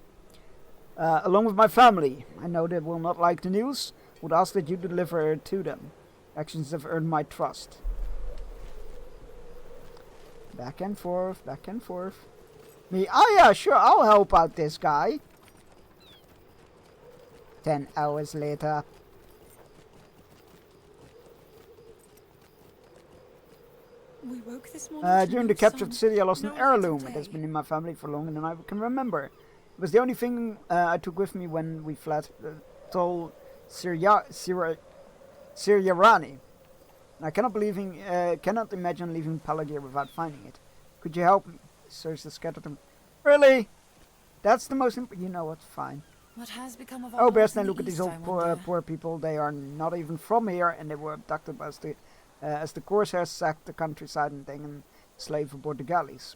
Along with my family. I know they will not like the news. Would ask that you deliver it to them. Actions have earned my trust. Back and forth, back and forth. Me, oh yeah, sure, I'll help out this guy. 10 hours later. We woke this morning. During the capture of the city, I lost an heirloom. It has been in my family for longer than I can remember. It was the only thing I took with me when we fled Tol Siriarani. I cannot imagine leaving Palagir without finding it. Could you help me? Search the scattered. Really? That's the most you know what? Fine. What has become of Oh, our best lives in look the at these East, old I wonder? poor people. They are not even from here, and they were abducted as the Corsairs sacked the countryside and taken slave aboard the galleys.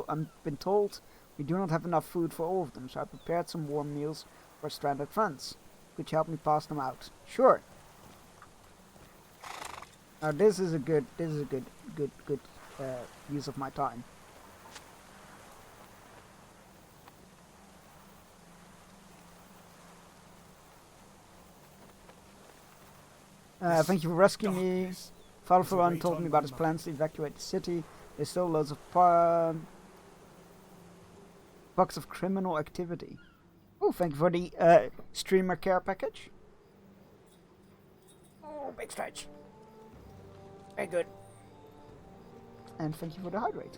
I've been told we do not have enough food for all of them, so I prepared some warm meals for stranded friends. Could you help me pass them out? Sure. Now this is a good use of my time. Thank you for rescuing me. Falfaran told me about his plans to evacuate the city. There's still loads of bucks of criminal activity. Oh, thank you for the streamer care package. Oh, big stretch. Very good. And thank you for the hydrate.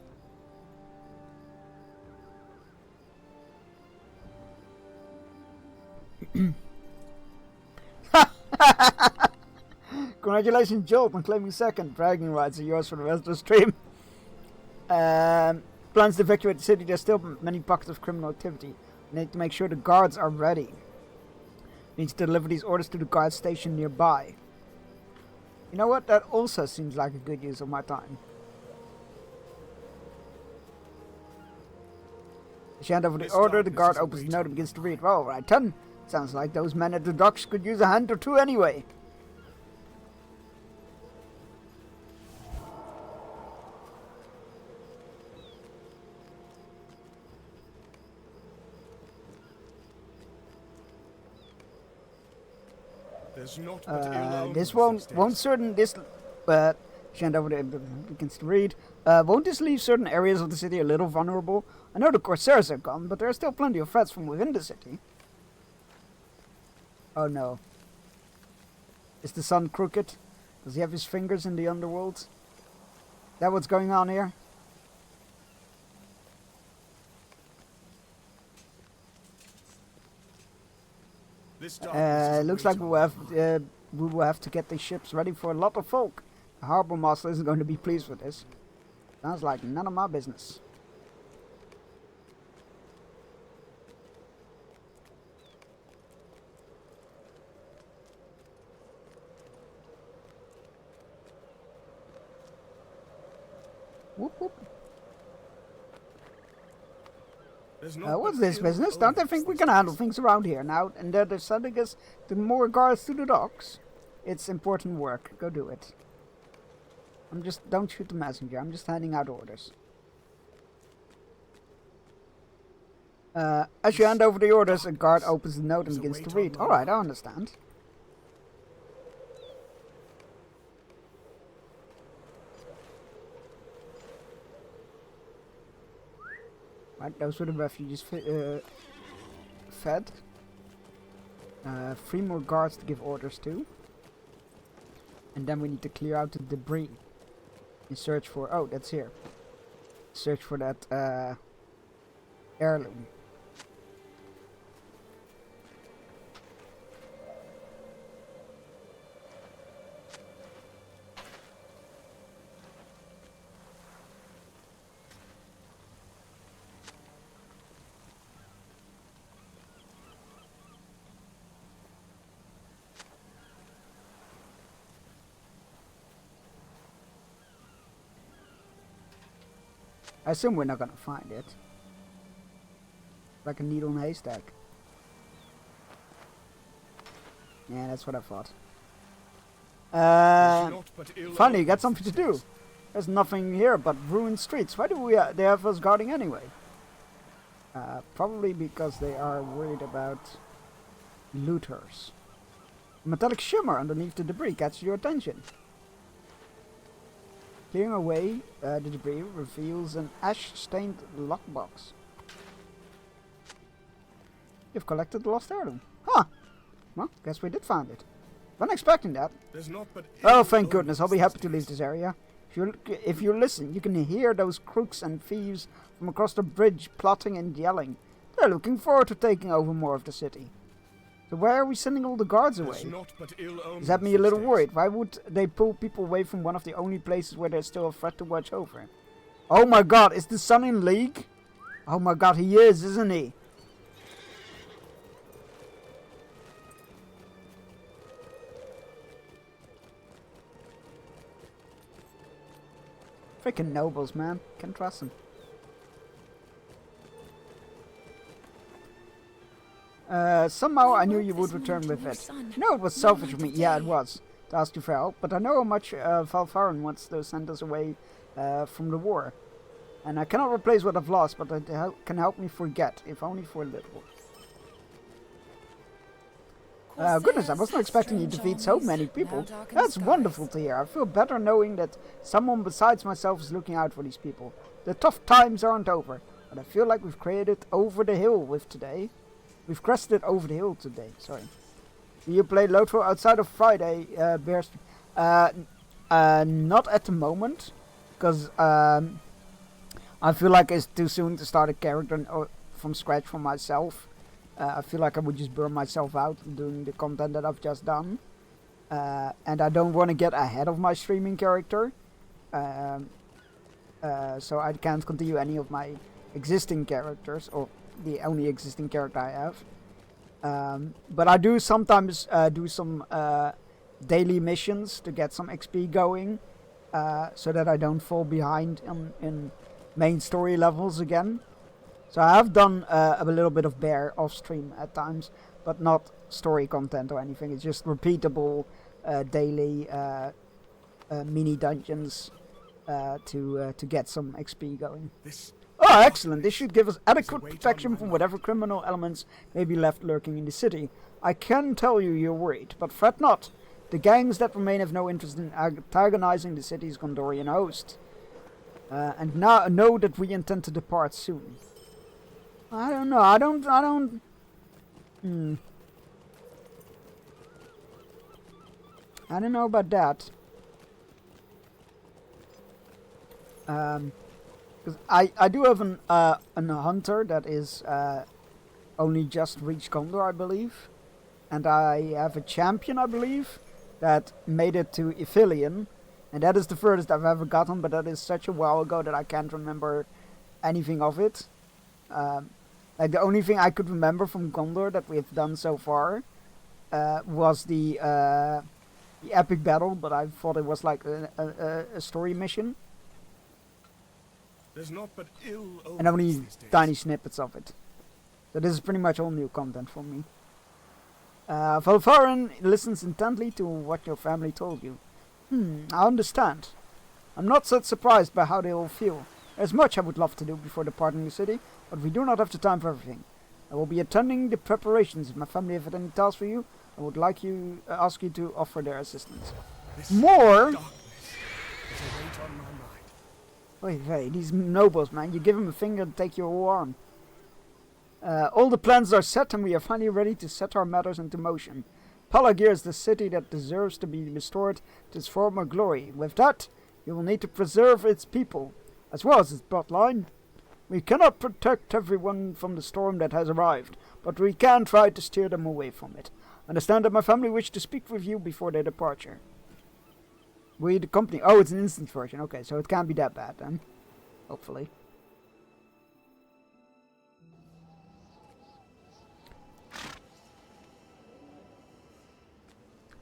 Congratulations, Jolt, on claiming second. Bragging rights are yours for the rest of the stream. Plans to evacuate the city. There's still many pockets of criminal activity. We need to make sure the guards are ready. We need to deliver these orders to the guard station nearby. You know what? That also seems like a good use of my time. As you hand over the order, the guard opens the note and begins to read. Well, right then. Sounds like those men at the docks could use a hand or two anyway. There's naught but ill This omens won't these certain this hand over the begins to read. Won't this leave certain areas of the city a little vulnerable? I know the Corsairs are gone, but there are still plenty of threats from within the city. Oh no. Is the sun crooked? Does he have his fingers in the underworld? Is that what's going on here? Looks like we will have to get these ships ready for a lot of folk. The harbor master isn't going to be pleased with this. Sounds like none of my business. Whoop whoop. What's this business? Don't they think we can handle things around here now? And they're sending us to more guards to the docks? It's important work. Go do it. Don't shoot the messenger. I'm just handing out orders. As you hand over the orders, a guard opens the note and begins to read. Alright, I understand. Right, those were the refugees fed. 3 more guards to give orders to. And then we need to clear out the debris. And search for... Oh, that's here. Search for that heirloom. I assume we're not gonna find it. Like a needle in a haystack. Yeah, that's what I thought. Finally, you got something to do. There's nothing here but ruined streets. Why do they have us guarding anyway? Probably because they are worried about looters. A metallic shimmer underneath the debris catches your attention. Clearing away the debris reveals an ash-stained lockbox. You've collected the lost heirloom. Huh! Well, guess we did find it. Wasn't expecting that. There's not but Oh, thank goodness. I'll be happy to leave this area. If you listen, you can hear those crooks and thieves from across the bridge plotting and yelling. They're looking forward to taking over more of the city. So why are we sending all the guards away? Does that me a little worried? Why would they pull people away from one of the only places where there's still a threat to watch over? Oh my god, is the sun in league? Oh my god, he is, isn't he? Freaking nobles, man. Can't trust them. Somehow I knew you would return with it. No, it was selfish of me. Yeah, it was. To ask you for help. But I know how much Valfarin wants to send us away from the war. And I cannot replace what I've lost, but it can help me forget, if only for a little. Goodness, I wasn't expecting you to defeat so many people. That's wonderful to hear. I feel better knowing that someone besides myself is looking out for these people. The tough times aren't over, but I feel like we've created over the hill with today. We've crested over the hill today, sorry. Do you play Lotro outside of Friday, Bears? Not at the moment, because I feel like it's too soon to start a character from scratch for myself. I feel like I would just burn myself out doing the content that I've just done. And I don't want to get ahead of my streaming character. So I can't continue any of my existing characters, or the only existing character I have. But I do sometimes do some daily missions to get some XP going, so that I don't fall behind in main story levels again. So I have done a little bit of Bear off stream at times, but not story content or anything. It's just repeatable daily mini dungeons to get some XP going. Oh, excellent! This should give us adequate protection from whatever criminal elements may be left lurking in the city. I can tell you're worried, but fret not. The gangs that remain have no interest in antagonizing the city's Gondorian host. And now know that we intend to depart soon. I don't know. I don't. I don't know about that. Because I do have an hunter that is only just reached Gondor, I believe, and I have a champion, I believe, that made it to Ithilien, and that is the furthest I've ever gotten. But that is such a while ago that I can't remember anything of it. Like the only thing I could remember from Gondor that we've done so far was the epic battle, but I thought it was like a story mission. There's not but ill And only tiny snippets of it. So this is pretty much all new content for me. Valfarin listens intently to what your family told you. I understand. I'm not so surprised by how they all feel. There's much I would love to do before departing the city, but we do not have the time for everything. I will be attending the preparations. If my family have any tasks for you, I would like you ask you to offer their assistance. More? Wait, these nobles, man. You give them a finger and take your whole arm. All the plans are set and we are finally ready to set our matters into motion. Palagir is the city that deserves to be restored to its former glory. With that, you will need to preserve its people, as well as its bloodline. We cannot protect everyone from the storm that has arrived, but we can try to steer them away from it. Understand that my family wish to speak with you before their departure. We, the company... Oh, it's an instant version. Okay, so it can't be that bad then. Hopefully.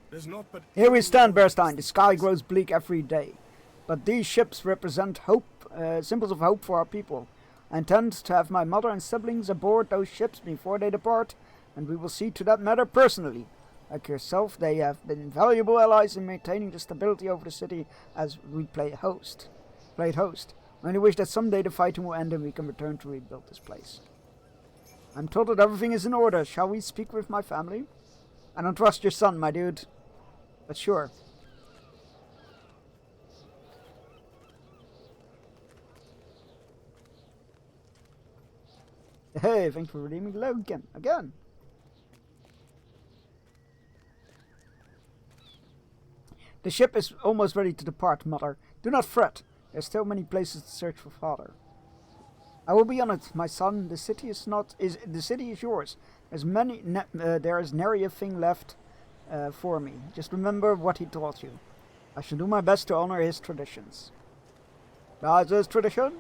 There's naught but Here we stand, Berstein. The sky grows bleak every day. But these ships represent hope, symbols of hope for our people. I intend to have my mother and siblings aboard those ships before they depart, and we will see to that matter personally. Like yourself, they have been valuable allies in maintaining the stability over the city as we played host. I only wish that someday the fighting will end and we can return to rebuild this place. I'm told that everything is in order. Shall we speak with my family? I don't trust your son, my dude. But sure. Hey, thanks for redeeming Logan again. The ship is almost ready to depart, Mother. Do not fret. There's still many places to search for Father. I will be on it, my son. The city is yours. There is nary a thing left for me. Just remember what he taught you. I shall do my best to honor his traditions. That's his tradition.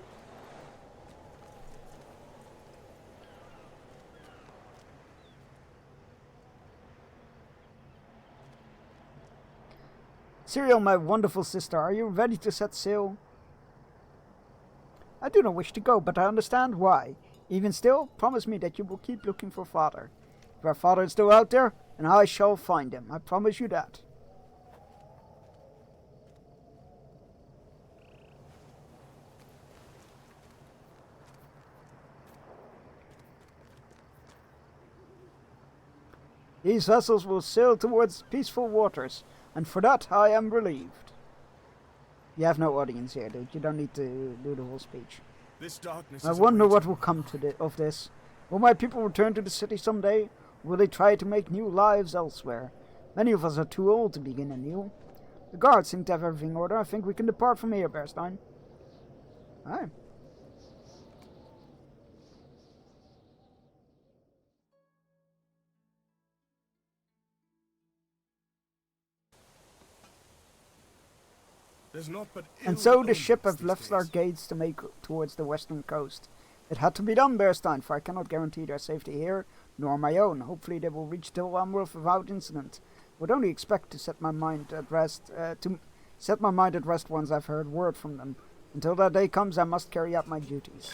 Cyril, my wonderful sister, are you ready to set sail? I do not wish to go, but I understand why. Even still, promise me that you will keep looking for Father. If our Father is still out there, and I shall find him. I promise you that. These vessels will sail towards peaceful waters, and for that I am relieved. You have no audience here, dude. You don't need to do the whole speech. This darkness I is wonder awaiting. what will come of this. Will my people return to the city someday? Will they try to make new lives elsewhere? Many of us are too old to begin anew. The guards seem to have everything in order. I think we can depart from here, Berstein. Aye. There's naught but And ill so the omens ship have these left our days. gates to make towards the western coast. It had to be done, Berstein, for I cannot guarantee their safety here, nor my own. Hopefully they will reach Dilwanworth without incident. Would only expect to set my mind at rest once I've heard word from them. Until that day comes, I must carry out my duties.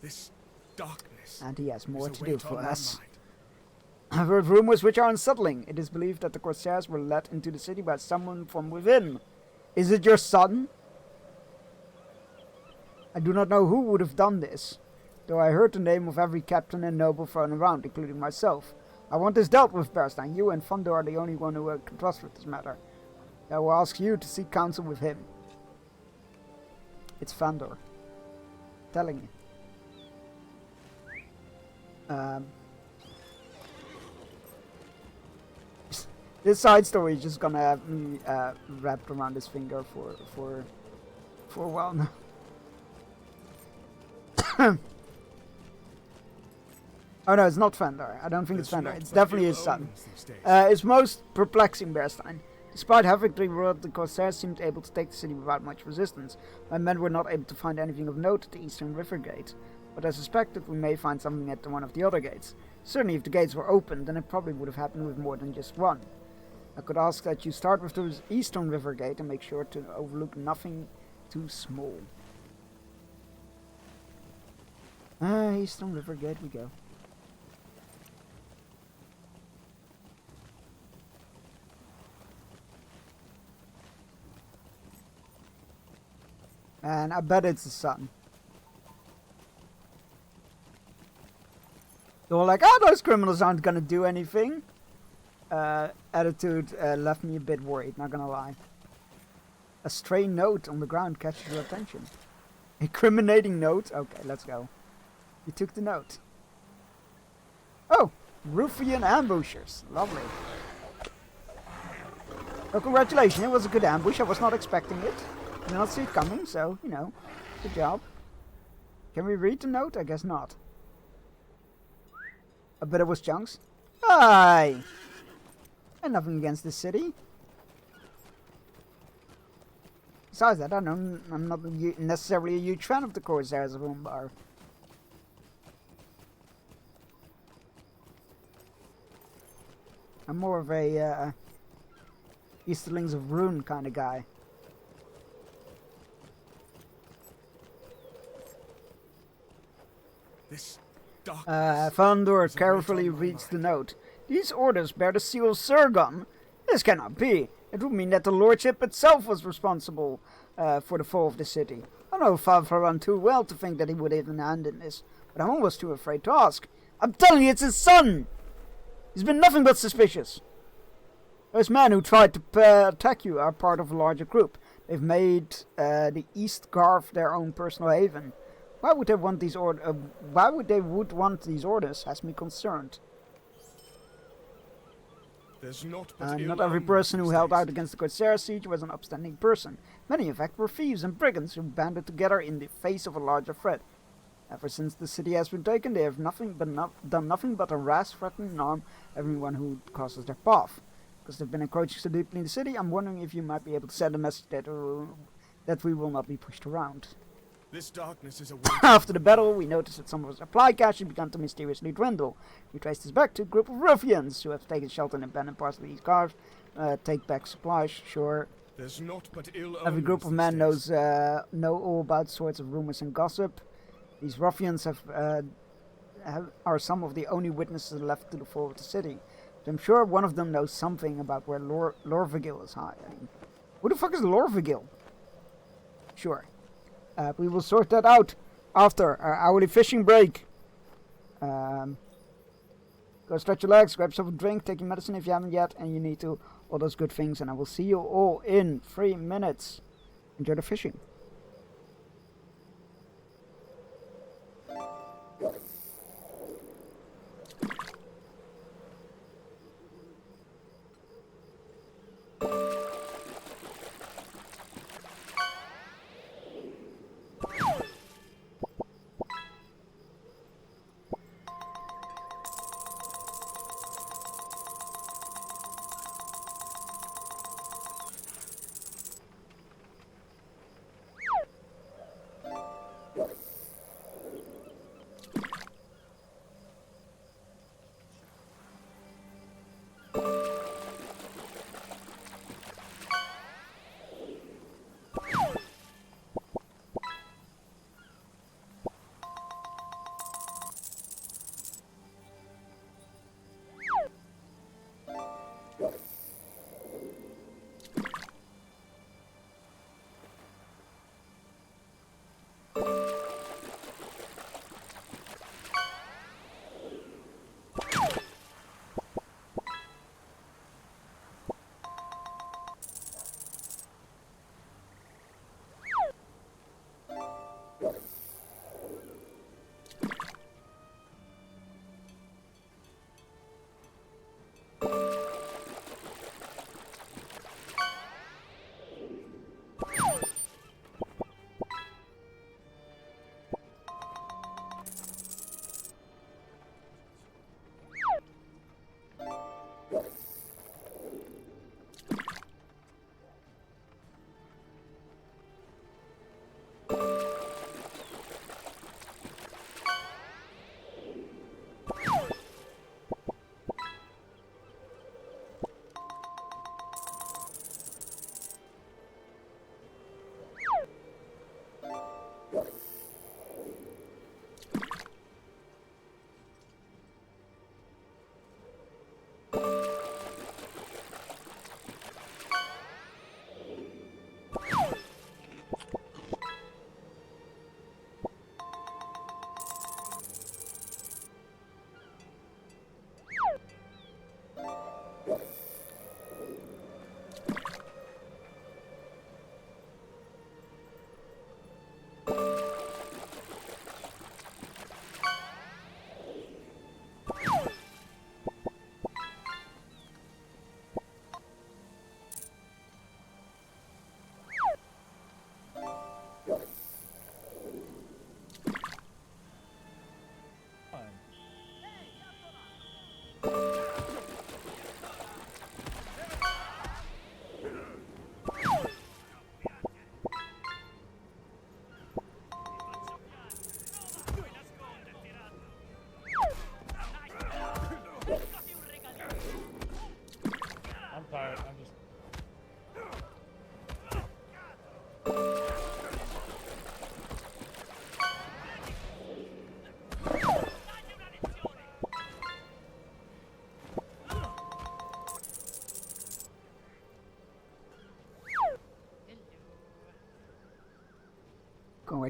This darkness. And he has more is a to do weight for on my us. mind. I've heard rumors which are unsettling. It is believed that the Corsairs were let into the city by someone from within. Is it your son? I do not know who would have done this, though I heard the name of every captain and noble thrown around, including myself. I want this dealt with, Berstein. You and Fandor are the only one who I can trust with this matter. I will ask you to seek counsel with him. It's Fandor. Telling you. This side story is just gonna have me wrapped around his finger for a while now. Oh no, it's not Fandor. I don't think it's Fandor. It's definitely his son. It's most perplexing, Berstein. Despite havoc they wrought, the Corsairs seemed able to take the city without much resistance. My men were not able to find anything of note at the eastern river gate, but I suspect that we may find something at one of the other gates. Certainly if the gates were open, then it probably would have happened with more than just one. I could ask that you start with the eastern river gate and make sure to overlook nothing too small. Eastern river gate we go. And I bet it's the sun. They were like, oh, those criminals aren't gonna do anything. Attitude left me a bit worried, not gonna lie. A stray note on the ground catches your attention. Incriminating note? Okay, let's go. You took the note. Oh, Ruffian ambushers. Lovely. Well, congratulations. It was a good ambush. I was not expecting it. I did not see it coming, so, you know, good job. Can we read the note? I guess not. I bet it was chunks. Hi! And nothing against this city. Besides that, I'm not necessarily a huge fan of the Corsairs of Umbar. I'm more of a Easterlings of Rune kind of guy. This darkness. Fandor carefully reads the note. These orders bear the seal of Surgon. This cannot be. It would mean that the lordship itself was responsible for the fall of the city. I know Favran too well to think that he would even hand in this, but I'm almost too afraid to ask. I'm telling you, it's his son! He's been nothing but suspicious. Those men who tried to attack you are part of a larger group. They've made the East Garth their own personal haven. Why would they want these want these orders has me concerned. There's not but Not every person who held out against the Corsair siege was an upstanding person. Many, in fact, were thieves and brigands who banded together in the face of a larger threat. Ever since the city has been taken, they have done nothing but harass, threaten, and harm everyone who crosses their path. Because they've been encroaching so deeply in the city, I'm wondering if you might be able to send a message that we will not be pushed around. This darkness is a After the battle, we noticed that some of our supply cache had begun to mysteriously dwindle. We traced this back to a group of ruffians who have taken shelter in abandoned parts of these cars. Take back supplies, sure. There's not but ill Every group of men know all about sorts of rumors and gossip. These ruffians are some of the only witnesses left to the fall of the city. So I'm sure one of them knows something about where Lorvigil is hiding. Who the fuck is Lorvigil? Sure. We will sort that out after our hourly fishing break. Go stretch your legs, grab yourself a drink, take your medicine if you haven't yet, and you need to. All those good things, and I will see you all in 3 minutes. Enjoy the fishing.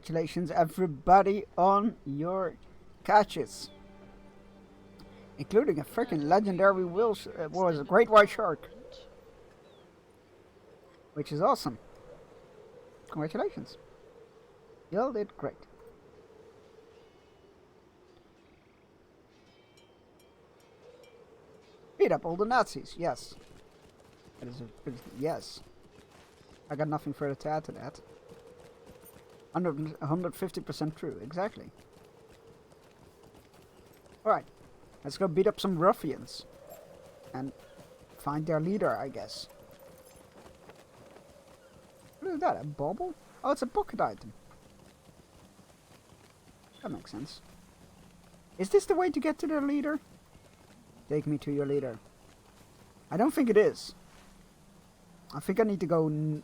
Congratulations, everybody, on your catches. Including a freaking legendary was a great white shark. Which is awesome. Congratulations. You all did great. Beat up all the Nazis, yes. That is yes. I got nothing further to add to that. 150% true, exactly. Alright, let's go beat up some ruffians. And find their leader, I guess. What is that, a bauble? Oh, it's a pocket item. That makes sense. Is this the way to get to their leader? Take me to your leader. I don't think it is. I think I need to go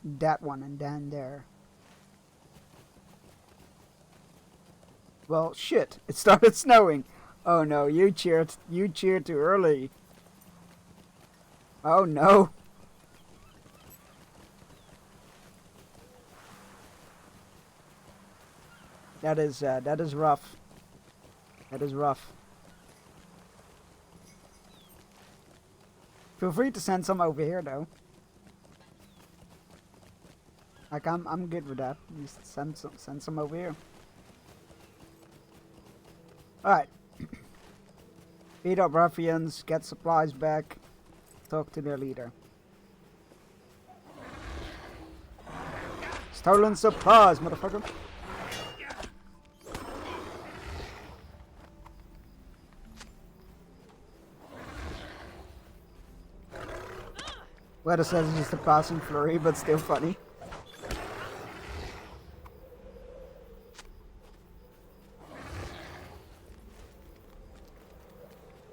that one and then there. Well, shit. It started snowing. Oh no, you cheered too early. Oh no. That is rough. That is rough. Feel free to send some over here though. Like I'm good with that. Just send some over here. Alright. Beat up ruffians, get supplies back, talk to their leader. Stolen supplies, motherfucker. Weather says it's just a passing flurry, but still funny.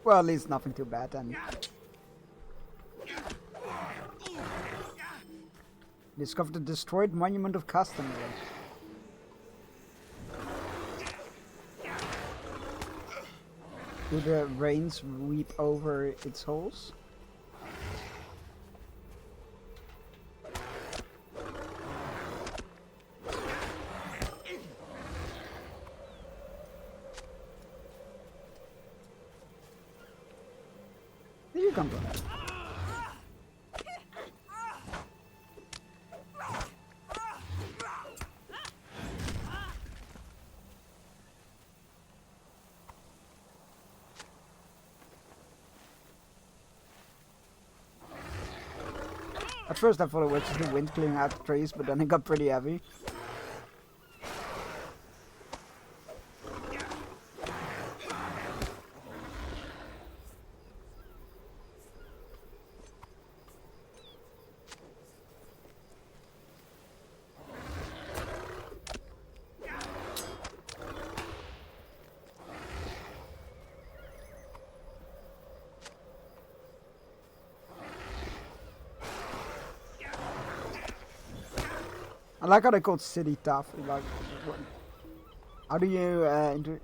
Well, at least nothing too bad then. Discovered a destroyed monument of Castamere. Do the rains weep over its holes? You come from. At first I thought it was just the wind clearing out the trees, but then it got pretty heavy. I like how they called city tough. Like, how do you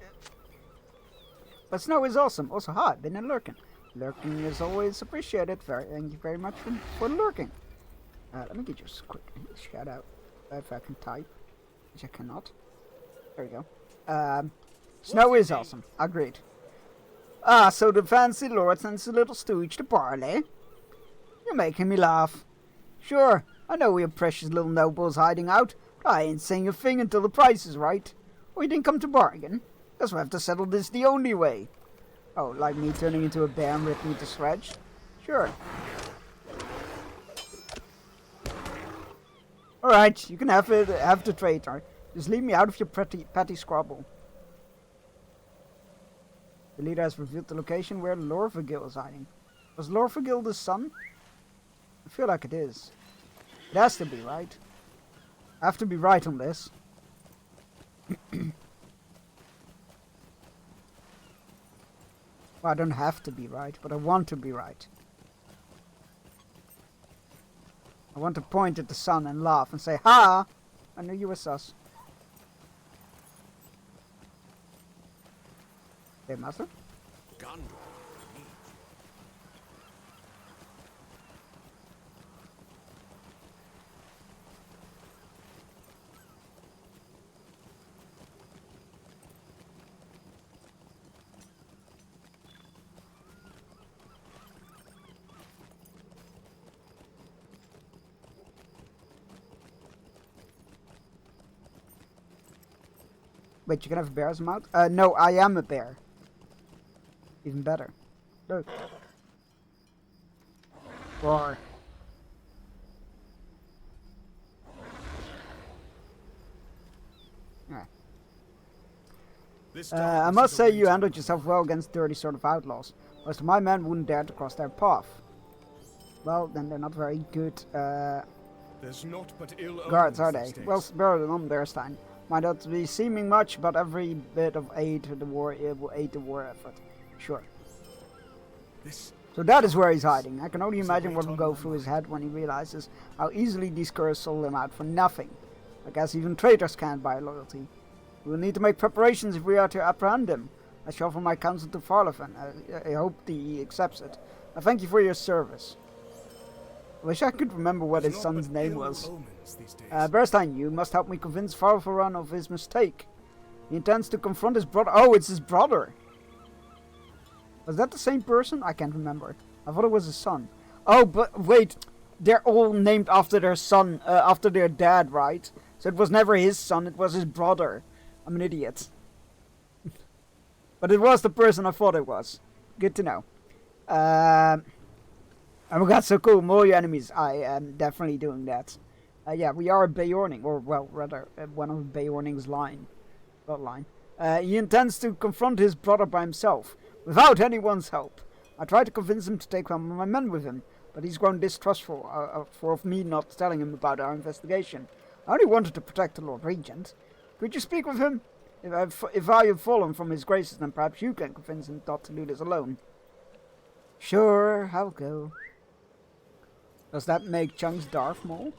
but snow is awesome. Also, hi, I've been in lurking. Lurking is always appreciated. Thank you very much for lurking. Let me get you a quick shout out if I can type, which I cannot. There we go. Snow is awesome. Agreed. Ah, so the fancy lord sends a little stooge to parley. You're making me laugh. Sure. I know we have precious little nobles hiding out, but I ain't saying a thing until the price is right. We didn't come to bargain. Guess we'll have to settle this the only way. Oh, like me turning into a bear and ripping me to shreds? Sure. Alright, you can have the traitor. Just leave me out of your petty squabble. The leader has revealed the location where Lorvagil is hiding. Was Lorvagil the son? I feel like it is. It has to be, right? I have to be right on this. Well, I don't have to be right, but I want to be right. I want to point at the sun and laugh and say, ha! I knew you were sus. Hey, master? Gondor. Wait, you can have a bear as a mount? No, I am a bear. Even better. Look. Roar. Alright. I must say you handled yourself well against dirty sort of outlaws. Most of my men wouldn't dare to cross their path. Well, then they're not very good There's naught but ill guards, are omens they? these Well, days. better than on Bearstein. Might not be seeming much, but every bit of aid to the war will aid the war effort. Sure. This So that is where he's hiding. I can only It's a imagine weight what will on go my through his head when he realizes how easily these curs sold him out for nothing. I guess even traitors can't buy loyalty. We will need to make preparations if we are to apprehend him. I shall offer my counsel to Farlefen. I hope he accepts it. I thank you for your service. I wish I could remember what There's his naught son's but name ill was. omens these days. Bearstein, you must help me convince Farlefen of his mistake. He intends to confront his brother. Oh, it's his brother. Was that the same person? I can't remember. I thought it was his son. Oh, but wait. They're all named after their son, after their dad, right? So it was never his son, it was his brother. I'm an idiot. But it was the person I thought it was. Good to know. And we got so cool. More your enemies. I am definitely doing that. Yeah, we are a Beorning, or well, rather, one of Beorning's bloodline. He intends to confront his brother by himself, without anyone's help. I tried to convince him to take one of my men with him, but he's grown distrustful of me not telling him about our investigation. I only wanted to protect the Lord Regent. Could you speak with him? If I have fallen from his graces, then perhaps you can convince him not to do this alone. Sure, I'll go. Does that make Chunks Darth Maul?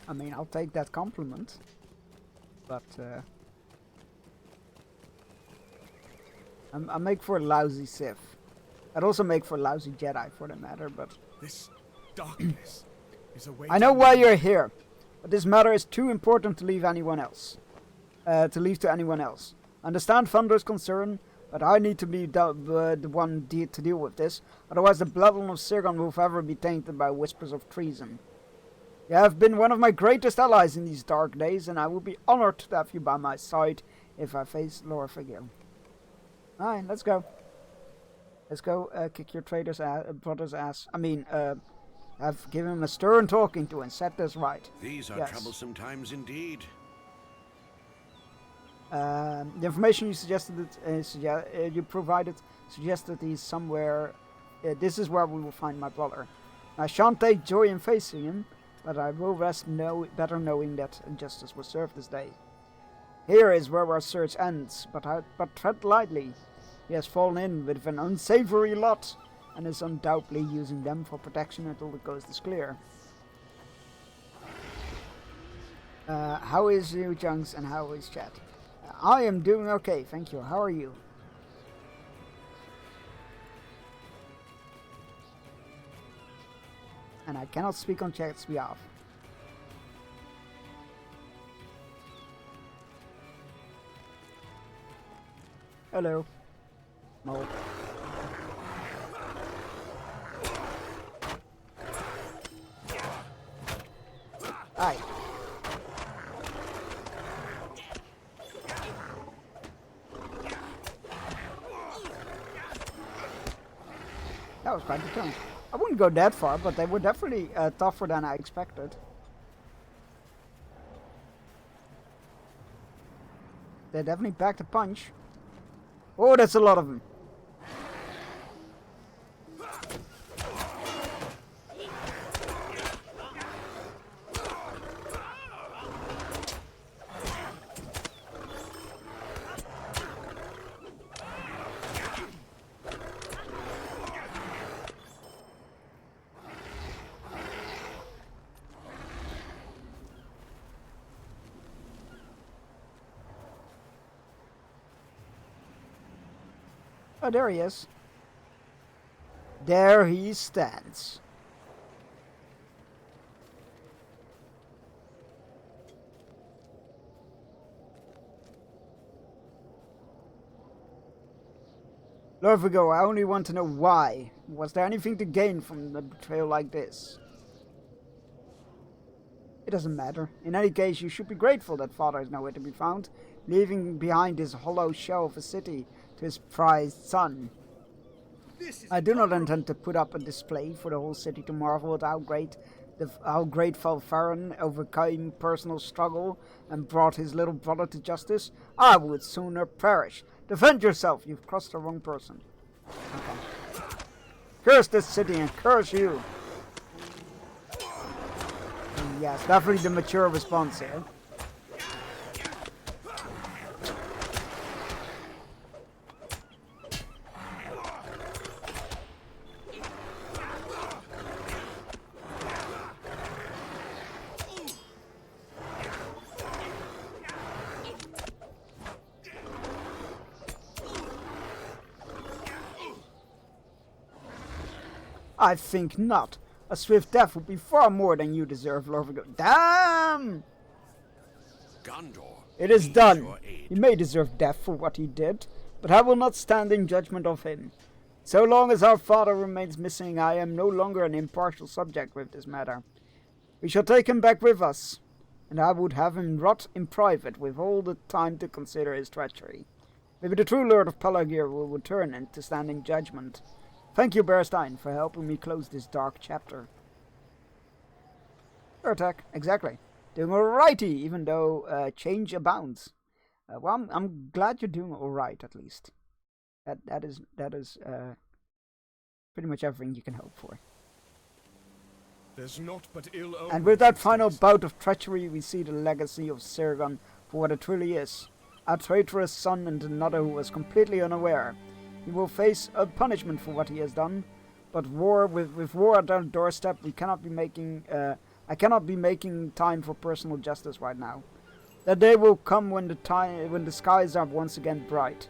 I mean, I'll take that compliment. But, I make for a lousy Sith. I'd also make for a lousy Jedi, for the matter, but... This darkness is a weight I know on why my- you're here, but this matter is too important to leave anyone else. To anyone else. Understand Thunder's concern, but I need to be the one to deal with this. Otherwise, the bloodline of Sirgon will forever be tainted by whispers of treason. You have been one of my greatest allies in these dark days, and I will be honored to have you by my side if I face Lorf again. Alright, let's go. Let's go kick your traitor's brother's ass. I mean, I've given him a stern talking to and set this right. These are Yes. troublesome times indeed. The information you suggested, you provided, suggested he's somewhere. This is where we will find my brother. I shan't take joy in facing him, but I will rest better knowing that justice was served this day. Here is where our search ends, but tread lightly. He has fallen in with an unsavory lot, and is undoubtedly using them for protection until the coast is clear. How is you, Chunks, and how is chat? I am doing okay, thank you. How are you? And I cannot speak on chat's behalf. Hello. Mole. Hi. That was quite a turn. I wouldn't go that far, but they were definitely tougher than I expected. They definitely packed a punch. Oh, that's a lot of them. Oh, there he is. There he stands. Lorvigo, I only want to know why. Was there anything to gain from a betrayal like this? It doesn't matter. In any case, you should be grateful that father is nowhere to be found, leaving behind this hollow shell of a city to his prized son. I do not intend to put up a display for the whole city to marvel at how grateful Farron overcame personal struggle and brought his little brother to justice. I would sooner perish. Defend yourself, you've crossed the wrong person. Okay. Curse this city and curse you. And yes, definitely the mature response here. I think not. A swift death would be far more than you deserve, Lorvigo. Damn! Gondor. It is needs done. your aid. He may deserve death for what he did, but I will not stand in judgment of him. So long as our father remains missing, I am no longer an impartial subject with this matter. We shall take him back with us, and I would have him rot in private with all the time to consider his treachery. Maybe the true Lord of Pelagir will return and to stand in judgment. Thank you, Bearstein, for helping me close this dark chapter. Your attack, exactly. Doing alrighty, even though change abounds. Well, I'm glad you're doing alright, at least. That is pretty much everything you can hope for. There's naught but ill And with that final bout of treachery, we see the legacy of Sirgon for what it truly is. A traitorous son and another who was completely unaware. He will face a punishment for what he has done, but with war at our doorstep, we cannot be making. I cannot be making time for personal justice right now. That day will come when the skies are once again bright.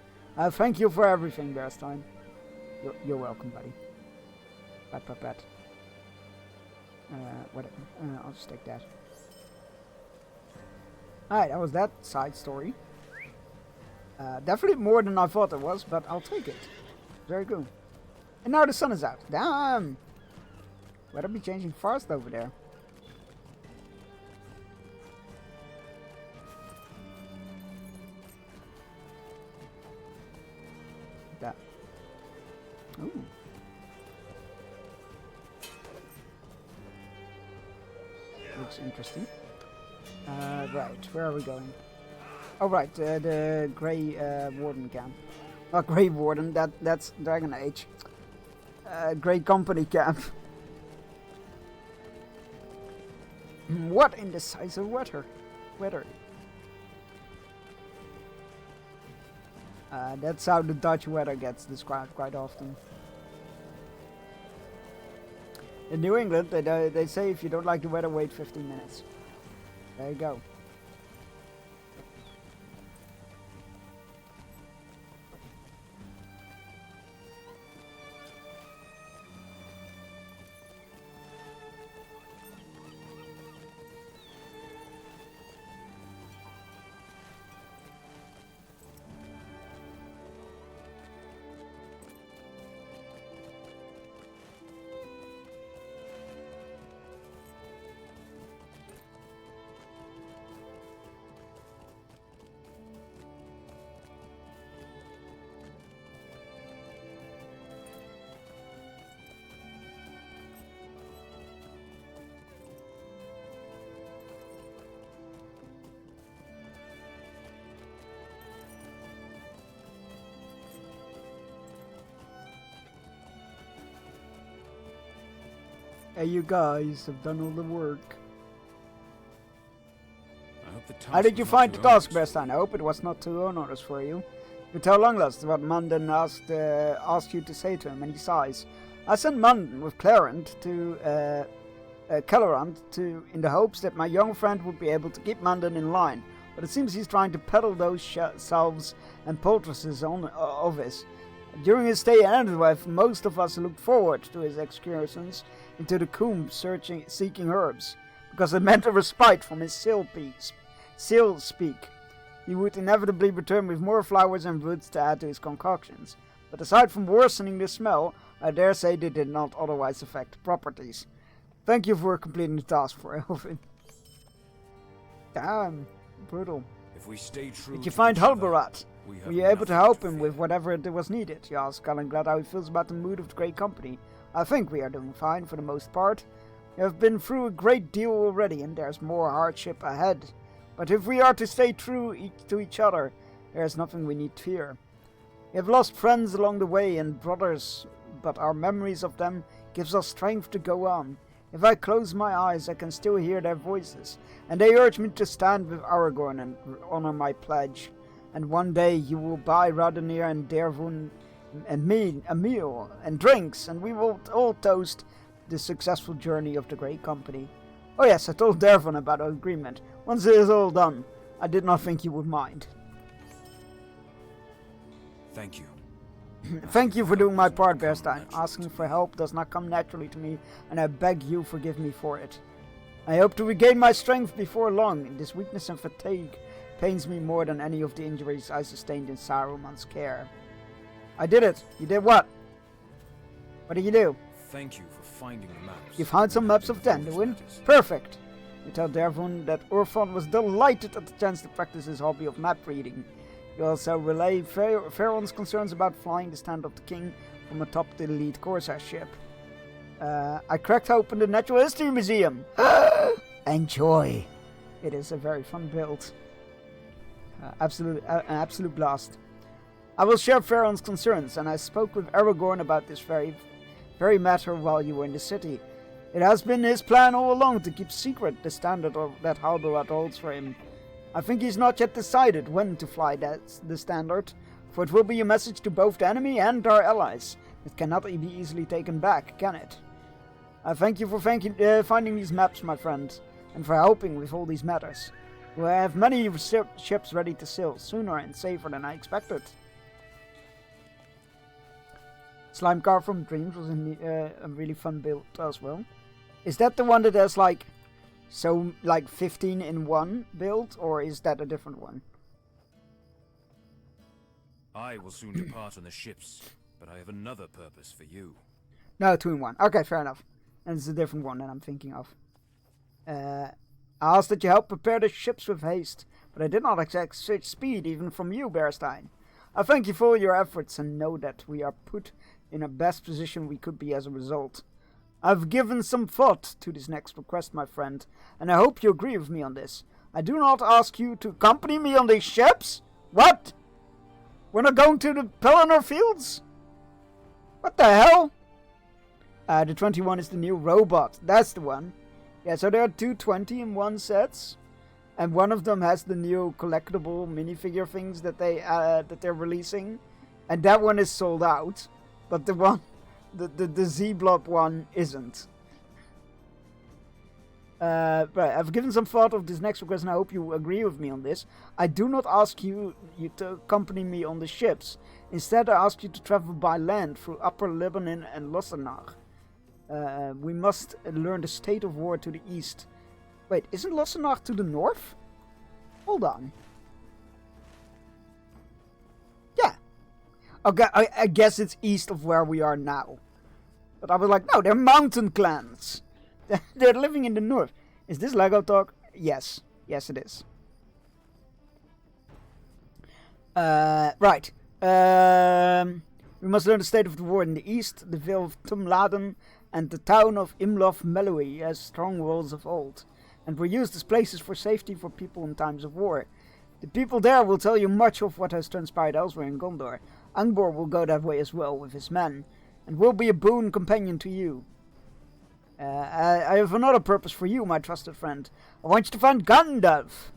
Thank you for everything, Bearstein. You're welcome, buddy. Pat. Whatever. I'll just take that. Alright, that was that side story. Definitely more than I thought it was, but I'll take it. Very good. And now the sun is out. Damn! Weather be changing fast over there. That. Ooh. Looks interesting. Right, where are we going? Oh right, the Grey Warden camp. Not Grey Warden, that's Dragon Age. Grey Company camp. What indecisive weather. That's how the Dutch weather gets described quite often. In New England, they say if you don't like the weather, wait 15 minutes. There you go. Hey, you guys have done all the work. I hope the task How did you was not find the too task, onerous. Bearstein? I hope it was not too onerous for you. You tell Longlast what Munden asked you to say to him, and he sighs. I sent Munden with Clarent to Kellerand in the hopes that my young friend would be able to keep Munden in line, but it seems he's trying to peddle those salves and poultices of his. During his stay in Enderweth, most of us looked forward to his excursions into the coombe seeking herbs, because it meant a respite from his seal speak. He would inevitably return with more flowers and roots to add to his concoctions, but aside from worsening the smell, I dare say they did not otherwise affect properties. Thank you for completing the task for Elvin. Damn, brutal. If we stay true Did you to find each other, Halbarat? we have Were you able to nothing help him fear. with whatever it was needed? You asked Colin Glad how he feels about the mood of the Great Company. I think we are doing fine for the most part. We have been through a great deal already, and there's more hardship ahead. But if we are to stay true to each other, there is nothing we need to fear. We have lost friends along the way and brothers, but our memories of them gives us strength to go on. If I close my eyes, I can still hear their voices, and they urge me to stand with Aragorn and honor my pledge. And one day you will buy Radenir and Dervun and me a meal and drinks, and we will all toast the successful journey of the Great Company. Oh yes, I told Dervun about our agreement. Once it is all done, I did not think you would mind. Thank you. Thank you for doing my part, Bearstein. Asking for help does not come naturally to me, and I beg you forgive me for it. I hope to regain my strength before long. This weakness and fatigue pains me more than any of the injuries I sustained in Saruman's care. I did it. You did what? What did you do? Thank you for finding the maps. You found some maps of Danduin? Perfect. You tell Dervun that Urfon was delighted at the chance to practice his hobby of map reading. You also relay Faron's concerns about flying the stand of the king from atop the elite Corsair ship. I cracked open the Natural History Museum. Enjoy. It is a very fun build. An absolute blast. I will share Faron's concerns, and I spoke with Aragorn about this very matter while you were in the city. It has been his plan all along to keep secret the standard that Halbarat holds for him. I think he's not yet decided when to fly the standard, for it will be a message to both the enemy and our allies. It cannot be easily taken back, can it? I thank you for finding these maps, my friend, and for helping with all these matters. We have many ships ready to sail, sooner and safer than I expected. Slime Car from Dreams was a really fun build as well. Is that the one that has like 15 in one build, or is that a different one? I will soon depart on the ships, but I have another purpose for you. No, 2 in 1. Okay, fair enough. And it's a different one that I'm thinking of. I asked that you help prepare the ships with haste, but I did not expect such speed even from you, Bearstein. I thank you for all your efforts and know that we are put in the best position we could be as a result. I've given some thought to this next request, my friend, and I hope you agree with me on this. I do not ask you to accompany me on these ships? What? We're not going to the Pelennor Fields? What the hell? The 21 is the new robot. That's the one. Yeah, so there are 2 20-in-1 sets, and one of them has the new collectible minifigure things that they're releasing, and that one is sold out. But the one, the Z-Blob one isn't. Right, I've given some thought of this next request, and I hope you agree with me on this. I do not ask you to accompany me on the ships. Instead, I ask you to travel by land through Upper Lebanon and Lossarnach. We must learn the state of war to the east. Wait, isn't Lossarnach to the north? Hold on. Yeah. Okay, I guess it's east of where we are now. But I was like, no, they're mountain clans. They're living in the north. Is this Lego talk? Yes. Yes, it is. Right. We must learn the state of the war in the east. The Vale of Tumladen and the town of Imlof Meloe as strong walls of old, and were used as places for safety for people in times of war. The people there will tell you much of what has transpired elsewhere in Gondor. Angbor will go that way as well with his men, and will be a boon companion to you. I have another purpose for you, my trusted friend. I want you to find Gandalf,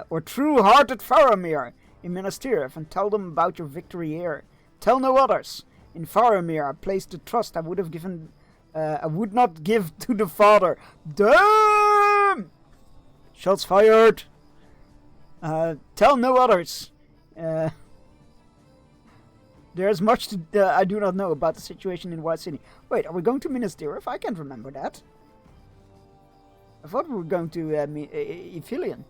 or true-hearted Faramir in Minas Tirith, and tell them about your victory here. Tell no others. In Faramir, I placed the trust I would not give to the father. Damn! Shots fired. Tell no others. There's much I do not know about the situation in White City. Wait, are we going to Minas Tirith? I can't remember that. I thought we were going to Ithilien.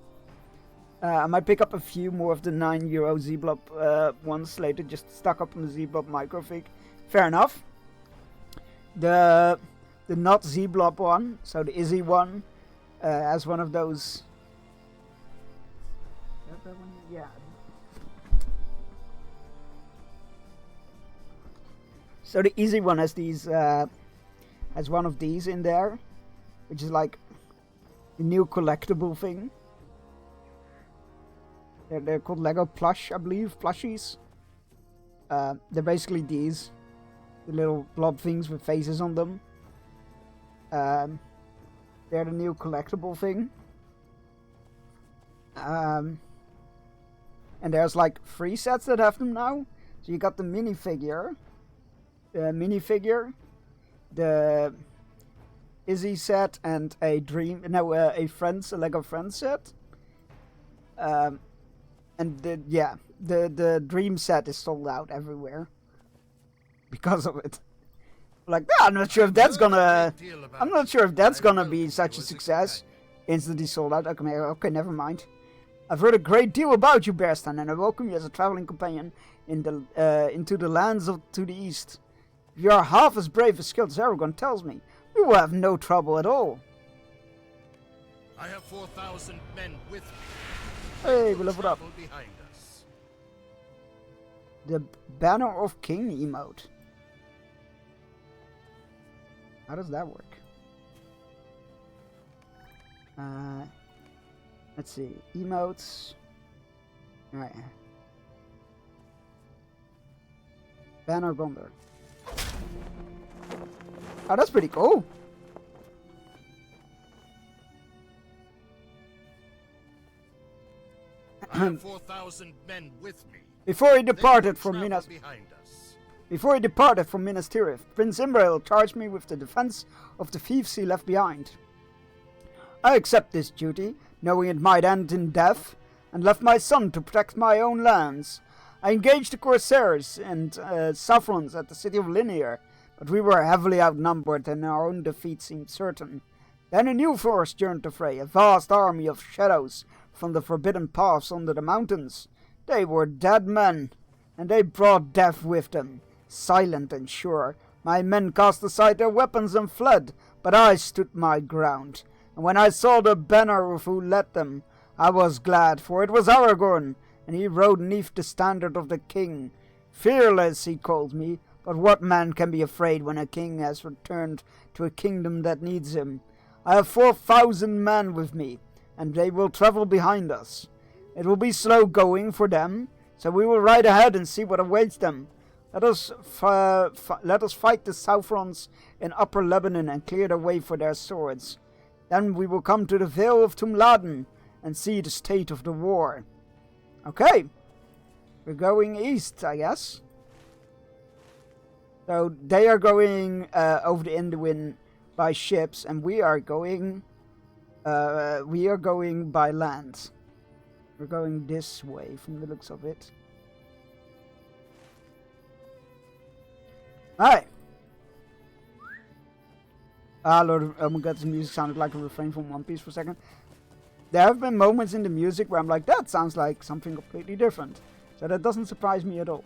I might pick up a few more of the €9 Z-Blob ones later, just stuck up on the Z-Blob microfig. Fair enough. The not Z-Blob one, so the Izzy one, as one of those. Yeah. So the easy one has these, has one of these in there, which is like the new collectible thing. They're called Lego plush, I believe, plushies. They're basically these, the little blob things with faces on them. They're the new collectible thing. And there's like 3 sets that have them now. So you got the minifigure, the Izzy set, and a Lego Friends set. And the Dream set is sold out everywhere because of it. Like, I'm not sure if that's gonna be such a success. Instantly sold out. Okay, never mind. I've heard a great deal about you, Bearstan, and I welcome you as a traveling companion into the lands to the east. If you are half as brave as skilled as Aragorn tells me, we will have no trouble at all. I have 4,000 men with me. Hey, we leveled up. Behind us. The Banner of King emote. How does that work? Let's see. Emotes. Alright. Banner Gondor. Oh, that's pretty cool. I have 4,000 men with me. Before he departed from Minas Tirith, Prince Imrahil charged me with the defense of the fiefs he left behind. I accept this duty, knowing it might end in death, and left my son to protect my own lands. I engaged the Corsairs and Saffrons at the city of Linear, but we were heavily outnumbered and our own defeat seemed certain. Then a new force joined the fray, a vast army of shadows from the forbidden paths under the mountains. They were dead men, and they brought death with them. Silent and sure, my men cast aside their weapons and fled, but I stood my ground. And when I saw the banner of who led them, I was glad, for it was Aragorn, and he rode neath the standard of the king. Fearless, he called me, but what man can be afraid when a king has returned to a kingdom that needs him? I have 4,000 men with me, and they will travel behind us. It will be slow going for them, so we will ride ahead and see what awaits them. Let us fight the Saffrons in Upper Lebanon and clear the way for their swords. Then we will come to the Vale of Tumladen and see the state of the war. Okay, we're going east, I guess. So they are going over the Anduin by ships, and we are going by land. We're going this way from the looks of it. Alright. Lord, oh my god, the music sounded like a refrain from One Piece for a second. There have been moments in the music where I'm like, that sounds like something completely different. So that doesn't surprise me at all.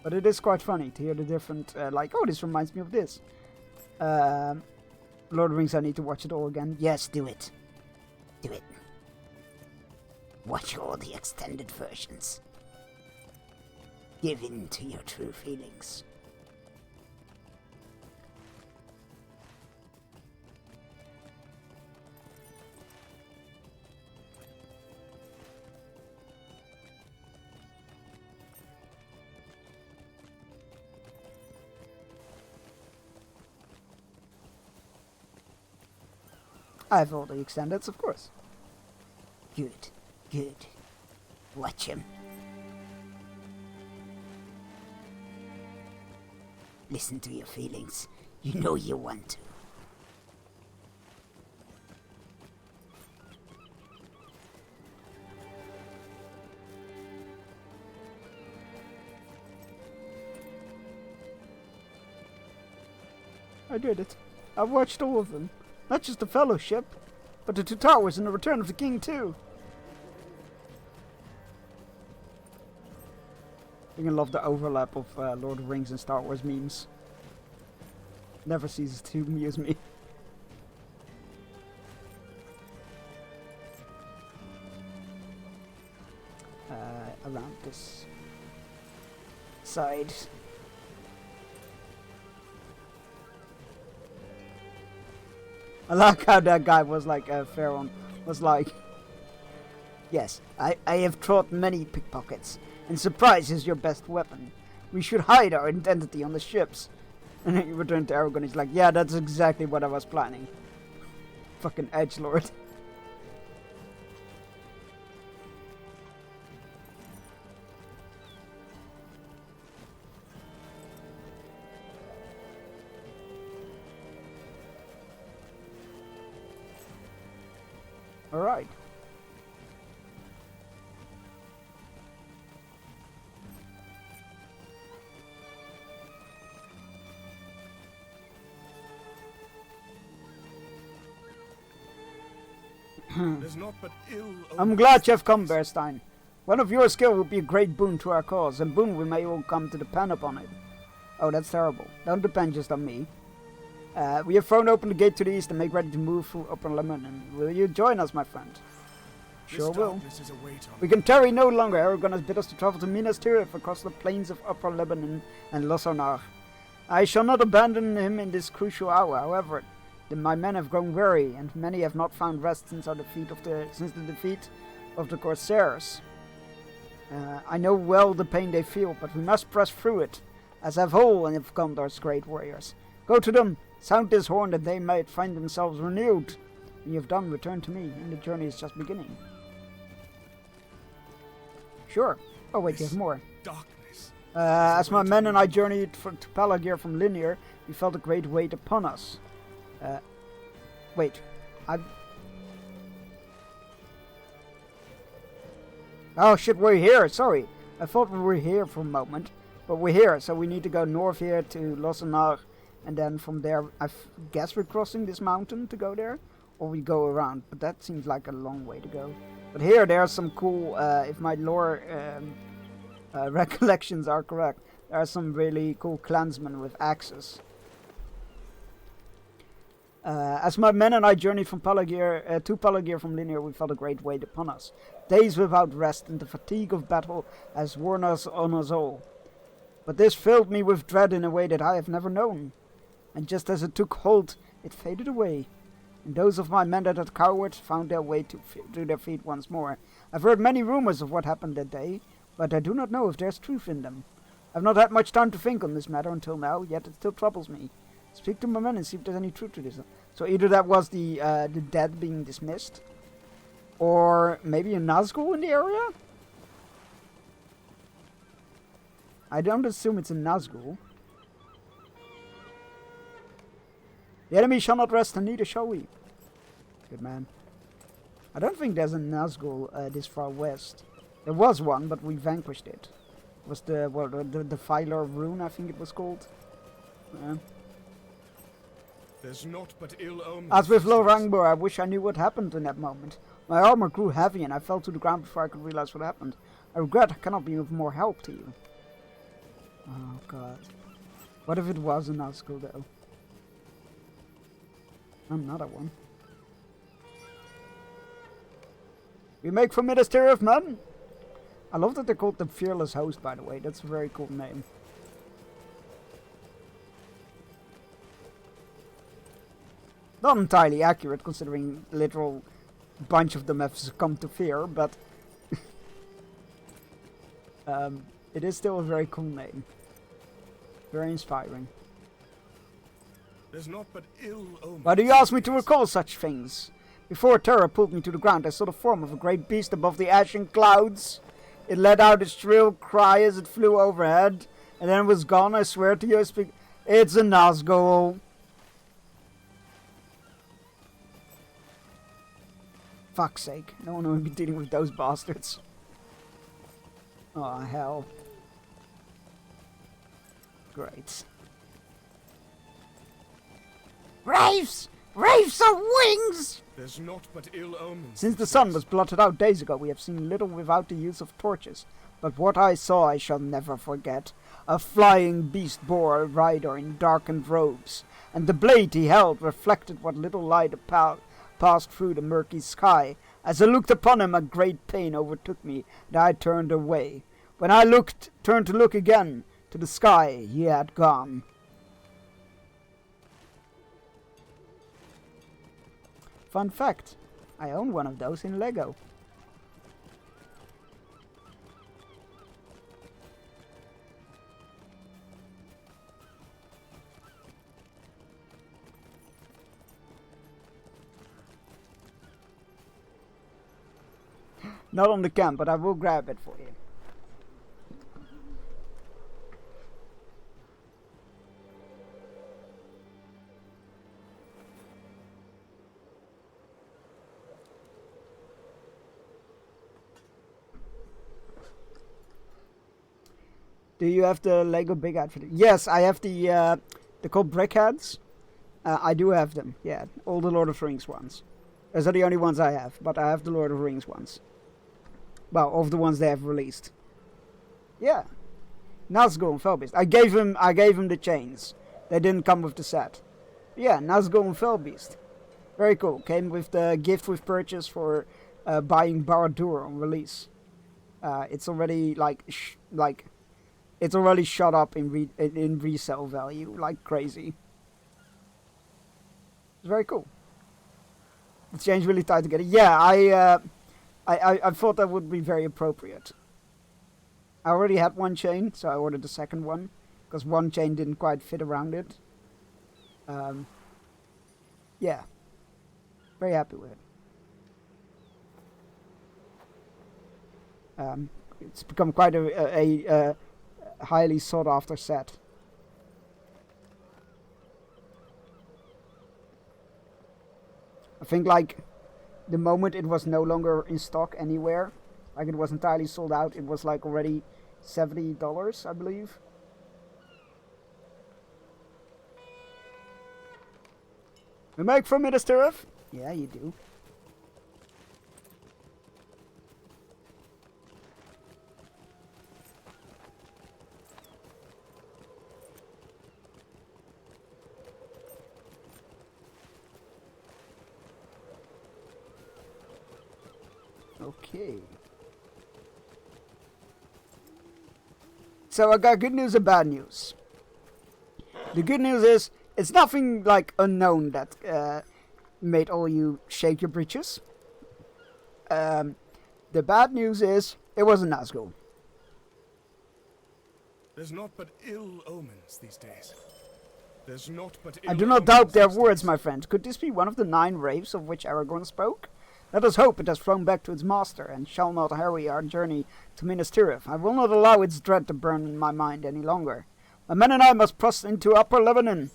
But it is quite funny to hear the different, like, oh, this reminds me of this. Lord of the Rings, I need to watch it all again. Yes, do it. Do it. Watch all the extended versions. Give in to your true feelings. I have all the extendeds, of course. Good, good. Watch him. Listen to your feelings. You know you want to. I did it. I've watched all of them. Not just the Fellowship, but the Two Towers and the Return of the King too. I love the overlap of Lord of the Rings and Star Wars memes. Never ceases to amuse me. around this side. I like how that guy was like, Pharaoh was like, yes, I have taught many pickpockets, and surprise is your best weapon. We should hide our identity on the ships. And then he returned to Aragorn, he's like, yeah, that's exactly what I was planning. Fucking edgelord. Alright. There's naught but ill I'm glad you've come, Bearstein. One of your skill would be a great boon to our cause, and boon we may all come to depend upon it. Oh, that's terrible. Don't depend just on me. We have thrown open the gate to the east and make ready to move through Upper Lebanon. Will you join us, my friend? Sure will. We can tarry no longer. Aragorn has bid us to travel to Minas Tirith across the plains of Upper Lebanon and Lossarnar. I shall not abandon him in this crucial hour, however. My men have grown weary, and many have not found rest since the defeat of the Corsairs. I know well the pain they feel, but we must press through it, as have all of Gondor's great warriors. Go to them, sound this horn that they might find themselves renewed. When you have done, return to me, and the journey is just beginning. Sure. Oh wait, you have more. Darkness. As my men and I journeyed to Palagir from Linear, we felt a great weight upon us. Wait. Oh shit, we're here, sorry. I thought we were here for a moment. But we're here, so we need to go north here to Lossarnar. And then from there, I guess we're crossing this mountain to go there. Or we go around, but that seems like a long way to go. But here, there are some cool, if my lore recollections are correct, there are some really cool clansmen with axes. As my men and I journeyed from Palagir to Palagir from Linear, we felt a great weight upon us. Days without rest, and the fatigue of battle has worn us on us all. But this filled me with dread in a way that I have never known. And just as it took hold, it faded away. And those of my men that had cowered found their way to their feet once more. I've heard many rumors of what happened that day, but I do not know if there's truth in them. I've not had much time to think on this matter until now, yet it still troubles me. Speak to my men and see if there's any truth to this. So either that was the dead being dismissed, or maybe a Nazgul in the area? I don't assume it's a Nazgul. The enemy shall not rest, and neither shall we. Good man. I don't think there's a Nazgul this far west. There was one, but we vanquished it. It was the Defiler Rune, I think it was called. There's naught but ill omens. As with Lorangbor, I wish I knew what happened in that moment. My armor grew heavy and I fell to the ground before I could realize what happened. I regret I cannot be of more help to you. Oh god. What if it was a Nazgul though? Another one. We make for Minas Tirith, man! I love that they're called the Fearless Host, by the way. That's a very cool name. Not entirely accurate, considering literal bunch of them have succumbed to fear, but it is still a very cool name. Very inspiring. There's naught but ill omens. Why do you ask me to recall such things? Before terror pulled me to the ground, I saw the form of a great beast above the ashen clouds. It let out a shrill cry as it flew overhead, and then it was gone. I swear to you, it's a Nazgul. Fuck's sake, no one will be dealing with those bastards. Oh, hell. Great. Wraiths! Wraiths are wings! There's naught but ill omens. Since the sun was blotted out days ago, we have seen little without the use of torches. But what I saw I shall never forget. A flying beast bore a rider in darkened robes, and the blade he held reflected what little light passed through the murky sky As I looked upon him, a great pain overtook me, and I turned away. When I turned to look again to the sky, he had gone. Fun fact, I own one of those in Lego. Not on the camp, but I will grab it for you. Do you have the Lego Big Outfit? Yes, I have the, they're called Brickheads. I do have them, yeah. All the Lord of the Rings ones. Those are the only ones I have, but I have the Lord of the Rings ones. Well, of the ones they have released. Yeah. Nazgul and Felbeast. I gave him the chains. They didn't come with the set. Yeah, Nazgul and Felbeast. Very cool. Came with the gift with purchase for buying Barad-dûr on release. It's already it's already shot up in resale value like crazy. It's very cool. The chains really tied together. Yeah, I thought that would be very appropriate. I already had one chain, so I ordered the second one, because one chain didn't quite fit around it. Yeah. Very happy with it. It's become quite a highly sought after set. I think like the moment it was no longer in stock anywhere, like it was entirely sold out, it was like already $70, I believe. You make for Minas Tirith? Yeah, you do. Okay. So I got good news and bad news. The good news is, it's nothing like unknown that made all you shake your britches. The bad news is, it wasn't Nazgul. There's naught but ill omens these days. There's naught but I do not doubt their words, my friend. Could this be one of the 9 wraiths of which Aragorn spoke? Let us hope it has flown back to its master, and shall not hurry our journey to Minas Tirith. I will not allow its dread to burn in my mind any longer. My men and I must press into Upper Lebanon.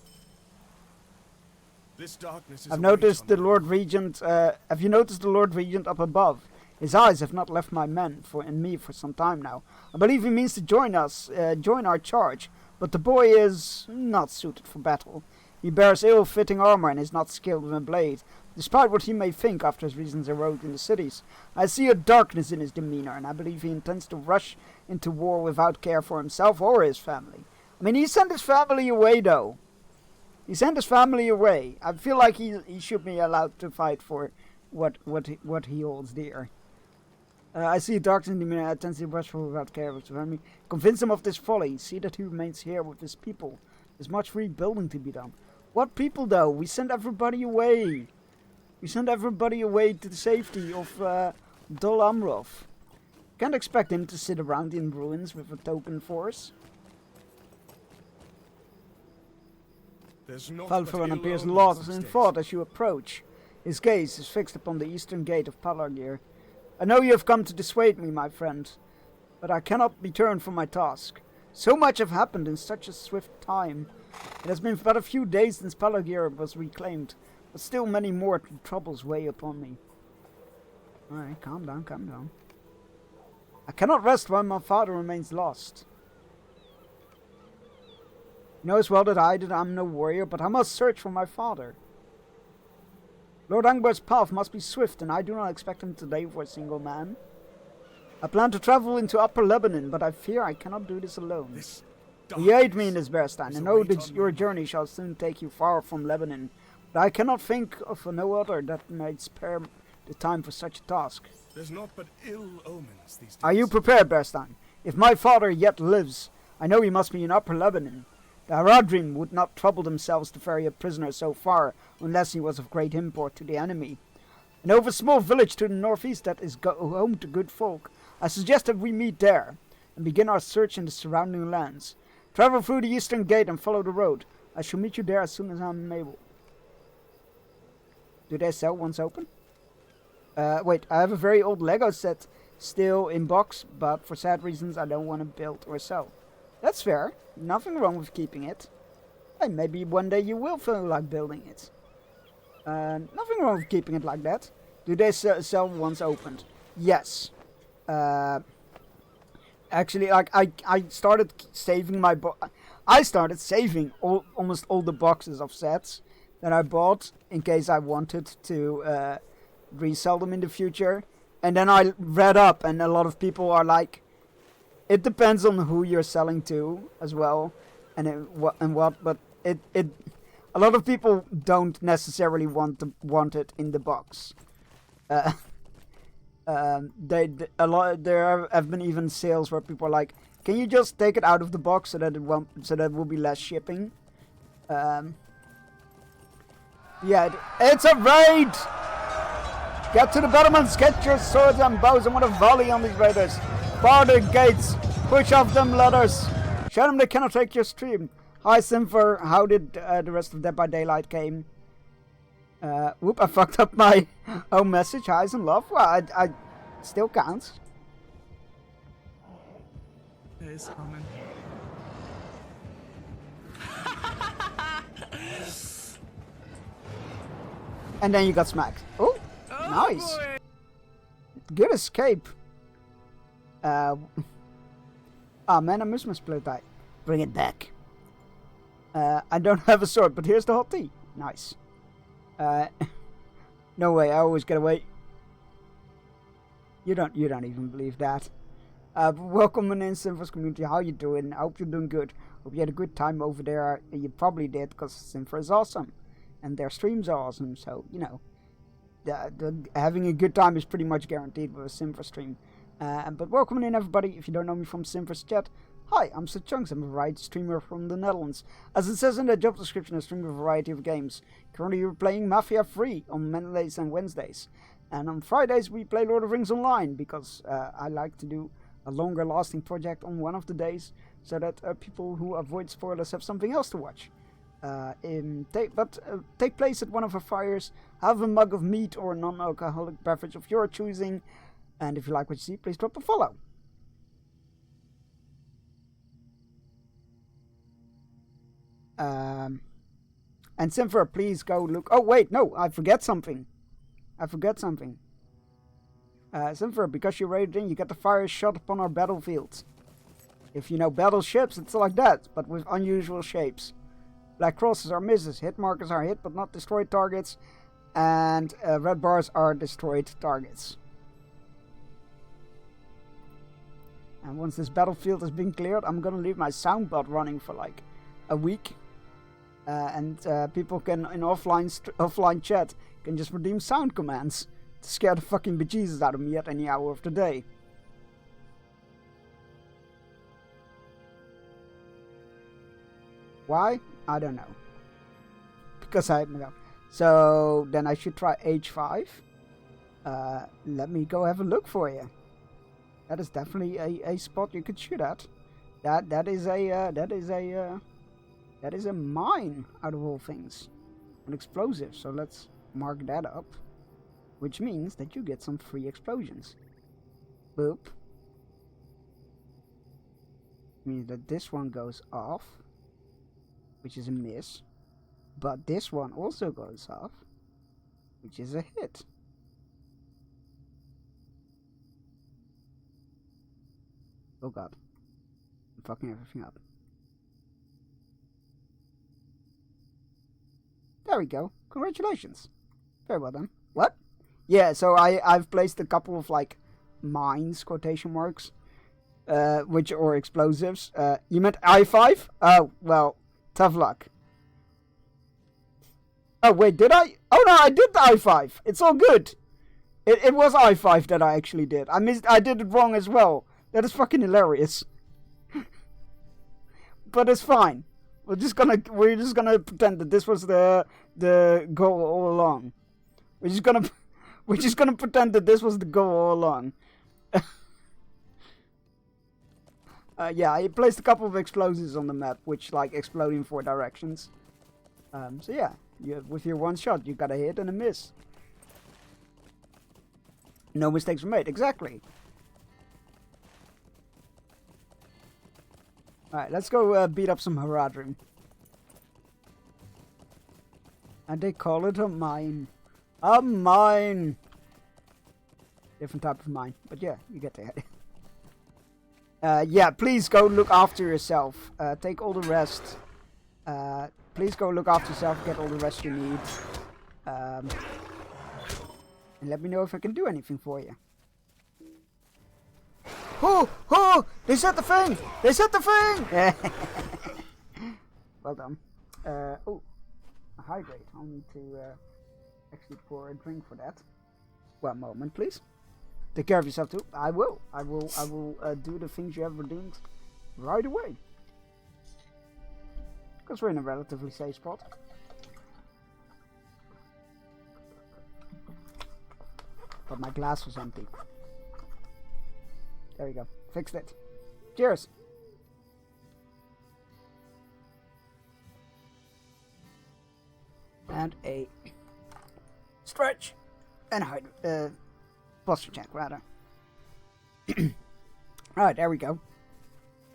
This darkness is I've noticed the Lord Regent. Have you noticed the Lord Regent up above? His eyes have not left my men and me for some time now. I believe he means to join us, join our charge, but the boy is not suited for battle. He bears ill-fitting armor and is not skilled with a blade, despite what he may think after his recent heroic in the cities. I see a darkness in his demeanor, and I believe he intends to rush into war without care for himself or his family. I mean, he sent his family away, though. He sent his family away. I feel like he should be allowed to fight for what he holds dear. I see a darkness in the demeanor, intends to rush for without care for his family. Convince him of this folly. See that he remains here with his people. There's much rebuilding to be done. What people, though? We sent everybody away. We sent everybody away to the safety of Dol Amroth. Can't expect him to sit around in ruins with a token force. Falfaron appears lost in thought as you approach. His gaze is fixed upon the eastern gate of Palagir. I know you have come to dissuade me, my friend, but I cannot be turned from my task. So much have happened in such a swift time. It has been but a few days since Palagir was reclaimed, but still many more troubles weigh upon me. Alright, calm down, calm down. I cannot rest while my father remains lost. You know as well that I'm no warrior, but I must search for my father. Lord Angber's path must be swift, and I do not expect him today for a single man. I plan to travel into Upper Lebanon, but I fear I cannot do this alone. You aid me in this, Berstein, and know that your journey shall soon take you far from Lebanon. But I cannot think of no other that might spare the time for such a task. There's naught but ill omens these days. Are you prepared, Berstein? If my father yet lives, I know he must be in Upper Lebanon. The Haradrim would not trouble themselves to ferry a prisoner so far, unless he was of great import to the enemy. And over a small village to the northeast that is home to good folk, I suggest that we meet there, and begin our search in the surrounding lands. Travel through the eastern gate and follow the road. I shall meet you there as soon as I'm able. Do they sell once open? Wait, I have a very old Lego set still in box, but for sad reasons I don't want to build or sell. That's fair. Nothing wrong with keeping it. Hey, maybe one day you will feel like building it. Nothing wrong with keeping it like that. Do they sell once opened? Yes. Actually, like I started saving almost all the boxes of sets that I bought in case I wanted to resell them in the future. And then I read up, and a lot of people are like, it depends on who you're selling to as well, and but a lot of people don't necessarily want it in the box. There have been even sales where people are like, can you just take it out of the box so that it will be less shipping? Yeah, it's a raid! Get to the battlements, get your swords and bows, and want to volley on these raiders. Bar the gates, push off them ladders. Show them they cannot take your stream. Hi Simfer, how did the rest of Dead by Daylight came? Whoop, I fucked up my own message. Highs and love. Well, I still counts. It's coming. And then you got smacked. Oh, nice. Boy. Good escape. Ah man, I miss my split eye. Bring it back. I don't have a sword, but here's the hot tea. Nice. No way, I always get away. You don't even believe that. Welcome in Simfers community. How you doing? I hope you're doing good. Hope you had a good time over there. You probably did, because Simfer is awesome. And their streams are awesome, so, you know. Having a good time is pretty much guaranteed with a Simfer stream. But welcome in everybody. If you don't know me from Simfer's chat, hi, I'm Chunks. I'm a variety streamer from the Netherlands. As it says in the job description, I stream a variety of games. Currently we're playing Mafia 3 on Mondays and Wednesdays. And on Fridays we play Lord of the Rings Online, because I like to do a longer lasting project on one of the days, so that people who avoid spoilers have something else to watch. Take place at one of our fires, have a mug of meat or non-alcoholic beverage of your choosing, and if you like what you see, please drop a follow. And Simfer, please go look. Oh wait, no, I forget something. Simfer, because you raided in, you get the fire shot upon our battlefields. If you know battleships, it's like that, but with unusual shapes. Black crosses are misses, hit markers are hit but not destroyed targets, and red bars are destroyed targets. And once this battlefield has been cleared, I'm gonna leave my soundbot running for like a week. And people can, in offline chat, can just redeem sound commands to scare the fucking bejesus out of me at any hour of the day. Why? I don't know. Because I know. So then I should try H5. Let me go have a look for you. That is definitely a spot you could shoot at. That is a mine out of all things. An explosive. So let's mark that up. Which means that you get some free explosions. Boop. Means that this one goes off, which is a miss. But this one also goes off, which is a hit. Oh god. I'm fucking everything up. There we go. Congratulations. Very well done. What? Yeah, so I've placed a couple of like mines, quotation marks, or explosives. You meant I5? Oh, well, tough luck. Oh wait, did I? Oh no, I did the I5. It's all good. It was I5 that I actually did. I did it wrong as well. That is fucking hilarious. But it's fine. We're just gonna pretend that this was the goal all along. We're just gonna pretend that this was the goal all along. Yeah, I placed a couple of explosives on the map, which like explode in 4 directions. So yeah, with your one shot, you got a hit and a miss. No mistakes were made, exactly. Alright, let's go beat up some Haradrim. And they call it a mine. A mine! Different type of mine, but yeah, you get the idea. Yeah, please go look after yourself. Take all the rest. Please go look after yourself, get all the rest you need. And let me know if I can do anything for you. Oh! Oh! They set the thing! They set the thing! Well done. Oh, hydrate. I'll need to actually pour a drink for that. One moment, please. Take care of yourself too. I will do the things you ever doing right away. Because we're in a relatively safe spot. But my glass was empty. There we go. Fixed it. Cheers. And a stretch and a posture check rather. Alright, there we go.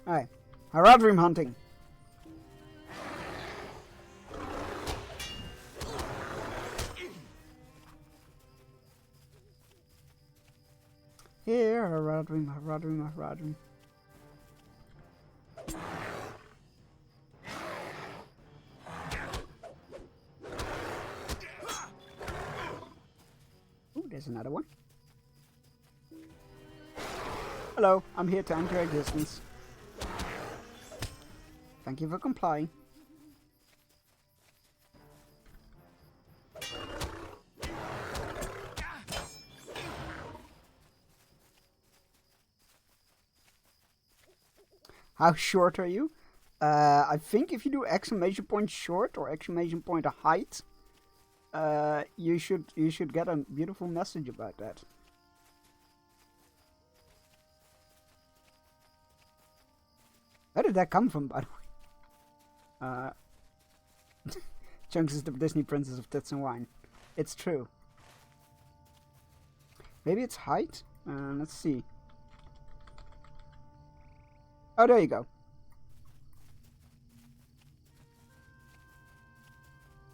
Alright. Haradrim hunting. Here, Haradrim. Ooh, there's another one. Hello, I'm here to enter your existence. Thank you for complying. How short are you? I think if you do exclamation point short or exclamation point height, you should get a beautiful message about that. Where did that come from, by the way? Chunks is the Disney princess of tits and wine. It's true. Maybe it's height? Let's see. Oh, there you go.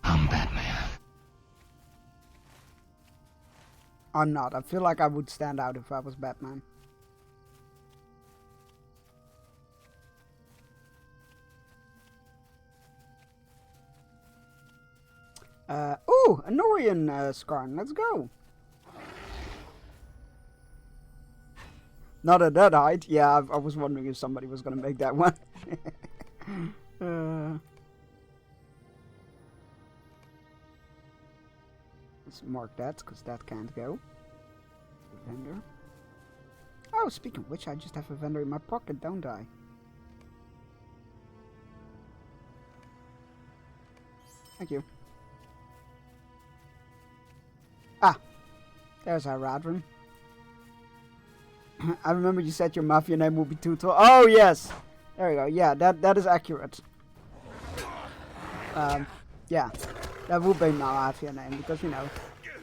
I'm Batman. I'm not. I feel like I would stand out if I was Batman. Ooh, a Norian Skarn. Let's go. Not at that height. Yeah, I was wondering if somebody was going to make that one. Let's mark that, because that can't go. Vendor. Oh, speaking of which, I just have a vendor in my pocket, don't I? Thank you. Ah, there's our Haradrim. I remember you said your mafia name would be too tall. Oh yes, there we go. Yeah, that is accurate. Yeah, that would be my mafia name because you know,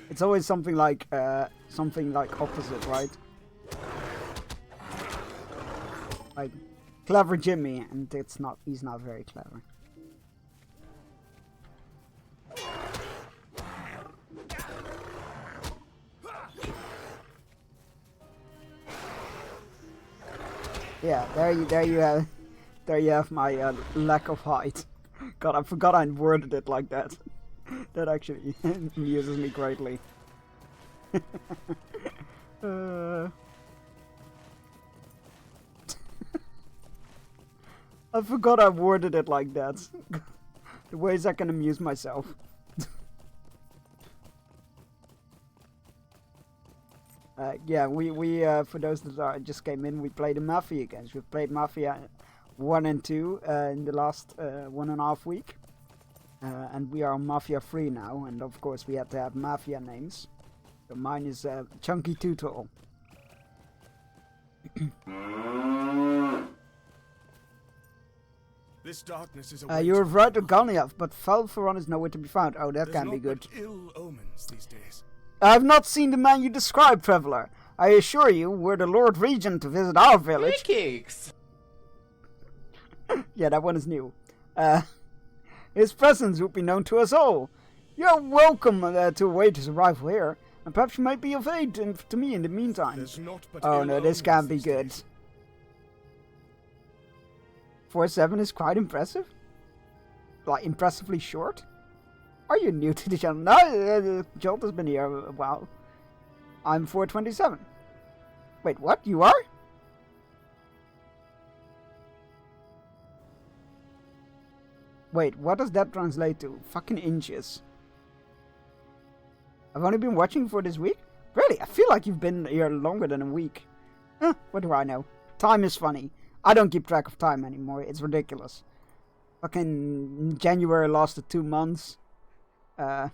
it's always something like opposite, right? Like clever Jimmy, and it's not. He's not very clever. Yeah, there you have my lack of height. God, I forgot I worded it like that. That actually amuses me greatly. I forgot I worded it like that. The ways I can amuse myself. yeah, we for those that just came in, we played the Mafia games. We've played Mafia 1 and 2 in the last 1.5 week. And we are on Mafia 3 now, and of course we had to have Mafia names. So mine is Chunky Tootle. This darkness is You're right to Goliath, but Falfaron is nowhere to be found. Oh, that can be good. Ill omens these days. I've not seen the man you described, Traveler. I assure you, were the Lord Regent to visit our village... Cakes! Yeah, that one is new. His presence would be known to us all. You're welcome to await his arrival here, and perhaps you might be of aid to me in the meantime. Oh no, this can't be good. 4-7 is quite impressive. Like, impressively short. Are you new to the channel? No, Jolt has been here a while. I'm 427. Wait, what? You are? Wait, what does that translate to? Fucking inches. I've only been watching for this week? Really? I feel like you've been here longer than a week. Huh, what do I know? Time is funny. I don't keep track of time anymore. It's ridiculous. Fucking January lasted 2 months. I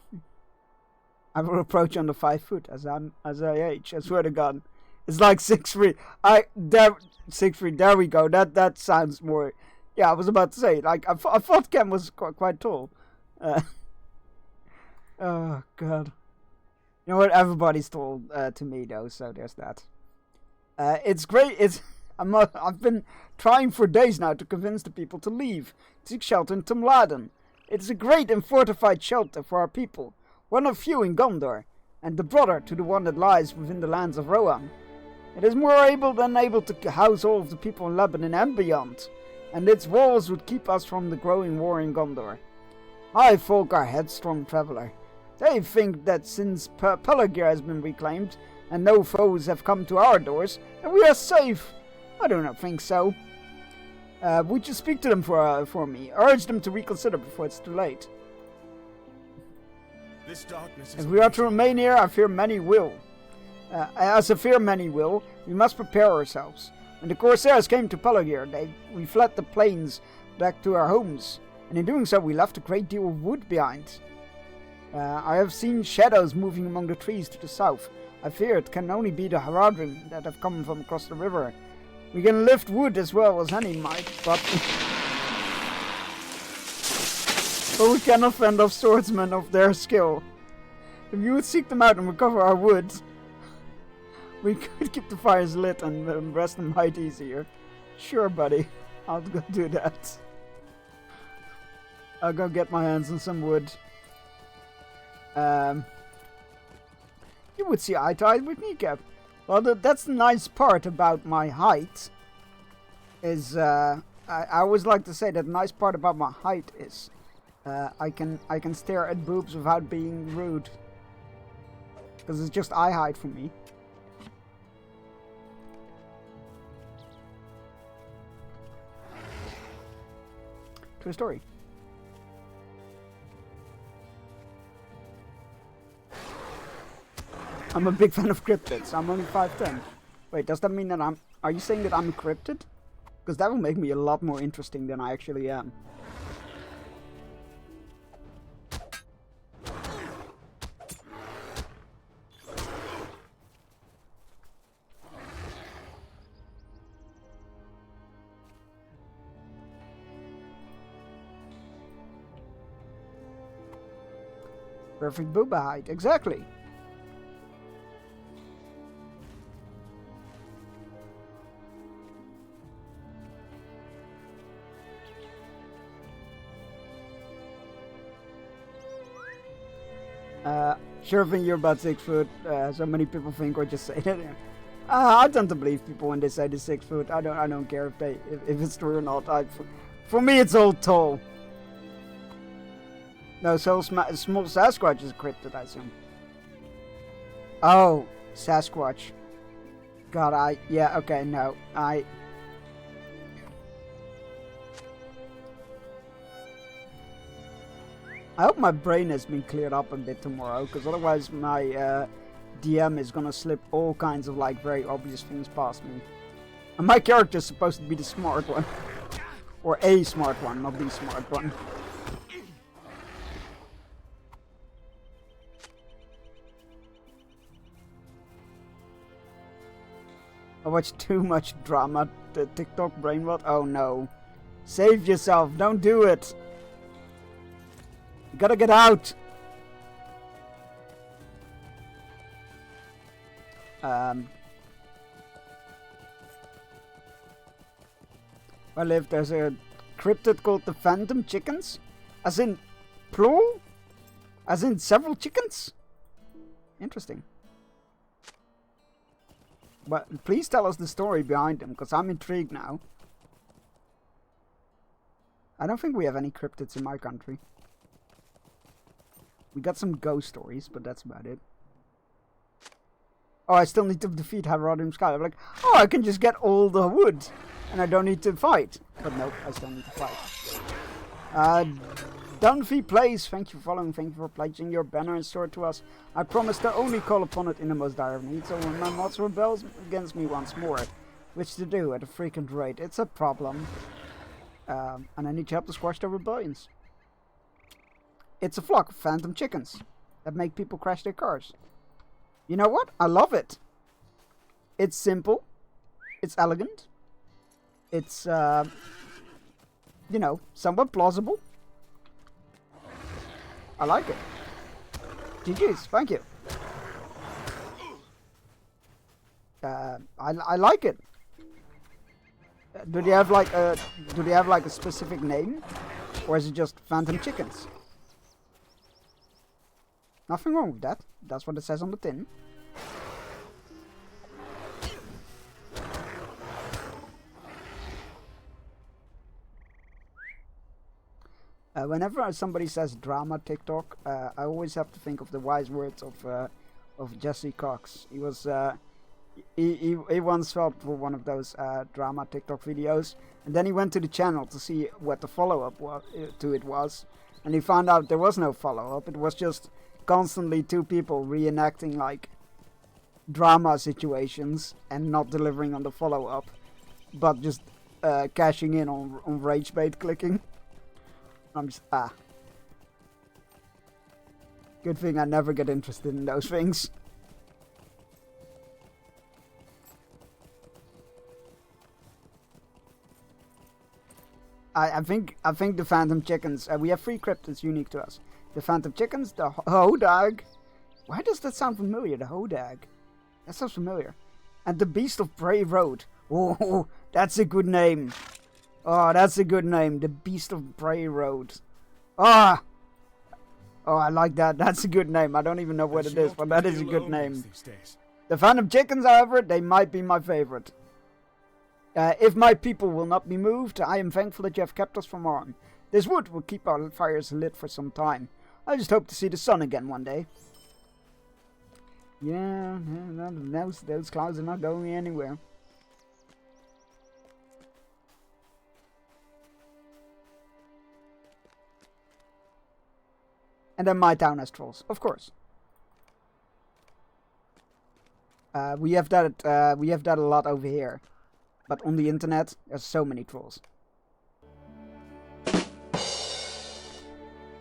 will approach under 5 foot as I age. I swear to God. It's like 6'3". 6'3". There we go. That sounds more... Yeah, I was about to say, like, I thought Ken was quite tall. Oh, God. You know what? Everybody's tall to me, though, so there's that. It's great. I've been trying for days now to convince the people to leave, to seek shelter in Tumladen. It's a great and fortified shelter for our people, one of few in Gondor, and the brother to the one that lies within the lands of Rohan. It is more able than able to house all of the people in Lebanon and beyond, and its walls would keep us from the growing war in Gondor. My folk are headstrong, traveler. They think that since Pelargir has been reclaimed, and no foes have come to our doors, that we are safe. I do not think so. Would you speak to them for me? Urge them to reconsider before it's too late. This darkness If is we are to remain here, I fear many will. As I fear many will, we must prepare ourselves. When the Corsairs came to Pelargir, we fled the plains back to our homes, and in doing so we left a great deal of wood behind. I have seen shadows moving among the trees to the south. I fear it can only be the Haradrim that have come from across the river. We can lift wood as well as any might, but we cannot fend off swordsmen of their skill. If you would seek them out and recover our wood, we could keep the fires lit and rest them might easier. Sure, buddy. I'll go do that. I'll go get my hands on some wood. You would see eye to eye with me, Cap. Well, that's the nice part about my height. Is I always like to say that the nice part about my height is I can stare at boobs without being rude. Because it's just eye height for me. True story. I'm a big fan of cryptids. I'm only 5'10". Wait, does that mean that I'm... Are you saying that I'm a cryptid? Because that will make me a lot more interesting than I actually am. Perfect booba height, exactly. Sure thing you're about 6 foot. So many people think or just say that. I tend to believe people when they say they're 6 foot. I don't care if it's true or not. For me, it's all tall. No, so small Sasquatch is a cryptid, I assume. Oh, Sasquatch. God, yeah, okay, no, I hope my brain has been cleared up a bit tomorrow, because otherwise my DM is gonna slip all kinds of like very obvious things past me. And my character is supposed to be the smart one. Or a smart one, not the smart one. I watch too much drama, the TikTok brain rot. Oh no. Save yourself, don't do it. You gotta get out. Where I live, there's a cryptid called the Phantom Chickens. As in plural? As in several chickens? Interesting. But please tell us the story behind them, because I'm intrigued now. I don't think we have any cryptids in my country. We got some ghost stories, but that's about it. Oh, I still need to defeat Herodium Sky. I'm like, oh, I can just get all the wood, and I don't need to fight. But nope, I still need to fight. Dunphy Plays, thank you for following, thank you for pledging your banner and sword to us. I promise to only call upon it in the most dire of need, so when my mods rebels against me once more, which to do at a frequent rate, it's a problem. And I need your help to squash their rebellions. It's a flock of phantom chickens that make people crash their cars. You know what? I love it. It's simple. It's elegant. It's, you know, somewhat plausible. I like it. GG's, thank you. I like it. Do they have like a specific name, or is it just Phantom Chickens? Nothing wrong with that. That's what it says on the tin. Whenever somebody says drama TikTok, I always have to think of the wise words of Jesse Cox. He was he once fell for one of those drama TikTok videos, and then he went to the channel to see what the follow-up to it was, and he found out there was no follow-up. It was just constantly two people reenacting like drama situations and not delivering on the follow-up, but just cashing in on rage bait clicking. I'm just, good thing I never get interested in those things. I think the Phantom Chickens, we have 3 cryptids unique to us. The Phantom Chickens, the Hodag. Why does that sound familiar, the Hodag? That sounds familiar. And the Beast of Prey Road. Oh, that's a good name. Oh, that's a good name. The Beast of Prey Road. Ah! Oh, I like that. That's a good name. I don't even know what it is, but that is a good name. The Phantom Chickens, however, they might be my favorite. If my people will not be moved, I am thankful that you have kept us from harm. This wood will keep our fires lit for some time. I just hope to see the sun again one day. Yeah, those clouds are not going anywhere. And then my town has trolls, of course. We have that a lot over here, but on the internet there's so many trolls.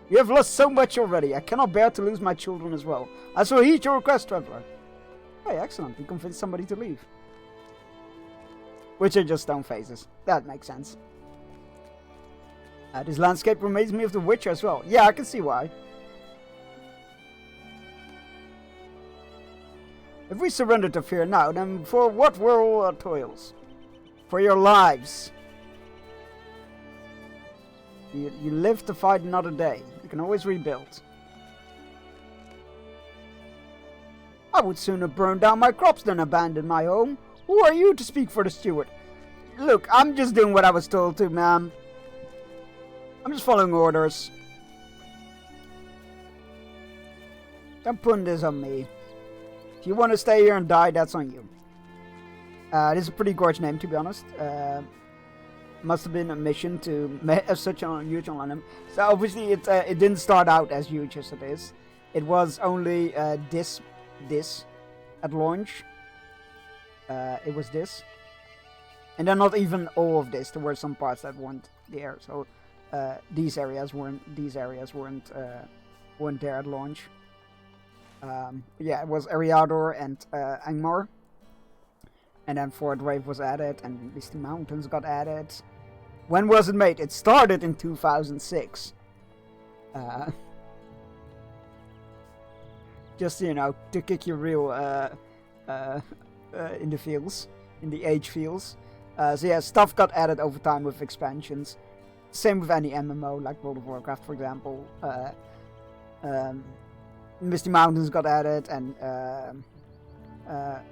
You have lost so much already. I cannot bear to lose my children as well. I shall heed your request, traveler. Hey, excellent. We convinced somebody to leave. Which are just stone faces. That makes sense. This landscape reminds me of The Witcher as well. Yeah, I can see why. If we surrender to fear now, then for what were all our toils? For your lives. You live to fight another day. You can always rebuild. I would sooner burn down my crops than abandon my home. Who are you to speak for the steward? Look, I'm just doing what I was told to, ma'am. I'm just following orders. Don't put this on me. If you want to stay here and die, that's on you. This is a pretty gorgeous name, to be honest. Must have been a mission to have such an huge on him. So obviously it didn't start out as huge as it is. It was only this at launch. It was this. And then not even all of this. There were some parts that weren't there. So these areas weren't there at launch. Yeah, it was Eriador and Angmar. And then Fort Wave was added, and Misty Mountains got added. When was it made? It started in 2006. Just, you know, to kick your real in the fields, in the age fields. So yeah, stuff got added over time with expansions. Same with any MMO, like World of Warcraft, for example. Misty Mountains got added, and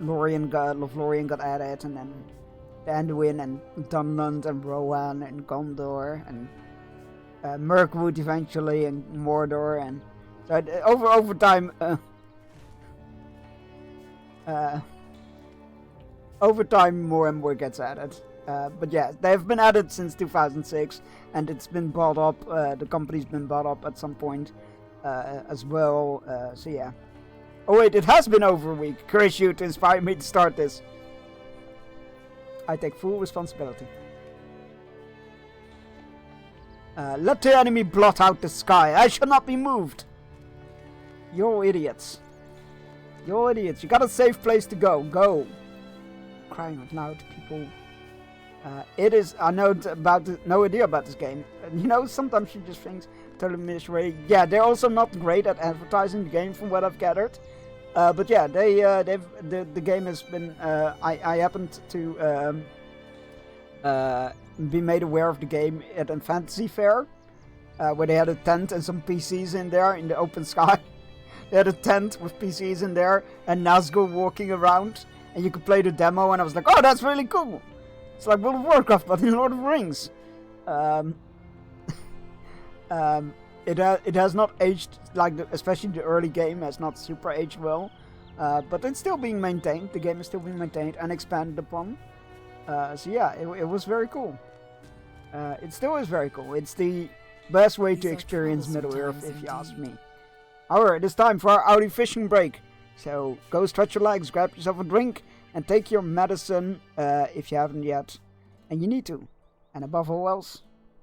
Lorien got added, and then Anduin and Dunland and Rohan and Gondor and Mirkwood eventually, and Mordor, and so over time. Over time, more and more gets added. But yeah, they've been added since 2006, and it's been bought up. The company's been bought up at some point as well. So yeah. Oh wait, it has been over a week. Curse you to inspire me to start this. I take full responsibility. Let the enemy blot out the sky. I shall not be moved. You're idiots. You're idiots. You got a safe place to go. Go. Crying out loud, people. It is. I know no idea about this game. You know, sometimes you just think totally misread. Yeah, they're also not great at advertising the game, from what I've gathered. But yeah, the game has been. I happened to be made aware of the game at a fantasy fair, where they had a tent and some PCs in there in the open sky. They had a tent with PCs in there and Nazgul walking around, and you could play the demo. And I was like, "Oh, that's really cool! It's like World of Warcraft, but in Lord of the Rings." It has not aged, like especially the early game has not super aged well, but it's still being maintained. The game is still being maintained and expanded upon. So yeah, it was very cool. It still is very cool. It's the best way to experience Middle-earth, if you ask me. Alright, it's time for our Audi fishing break. So go stretch your legs, grab yourself a drink, and take your medicine if you haven't yet. And you need to. And above all else,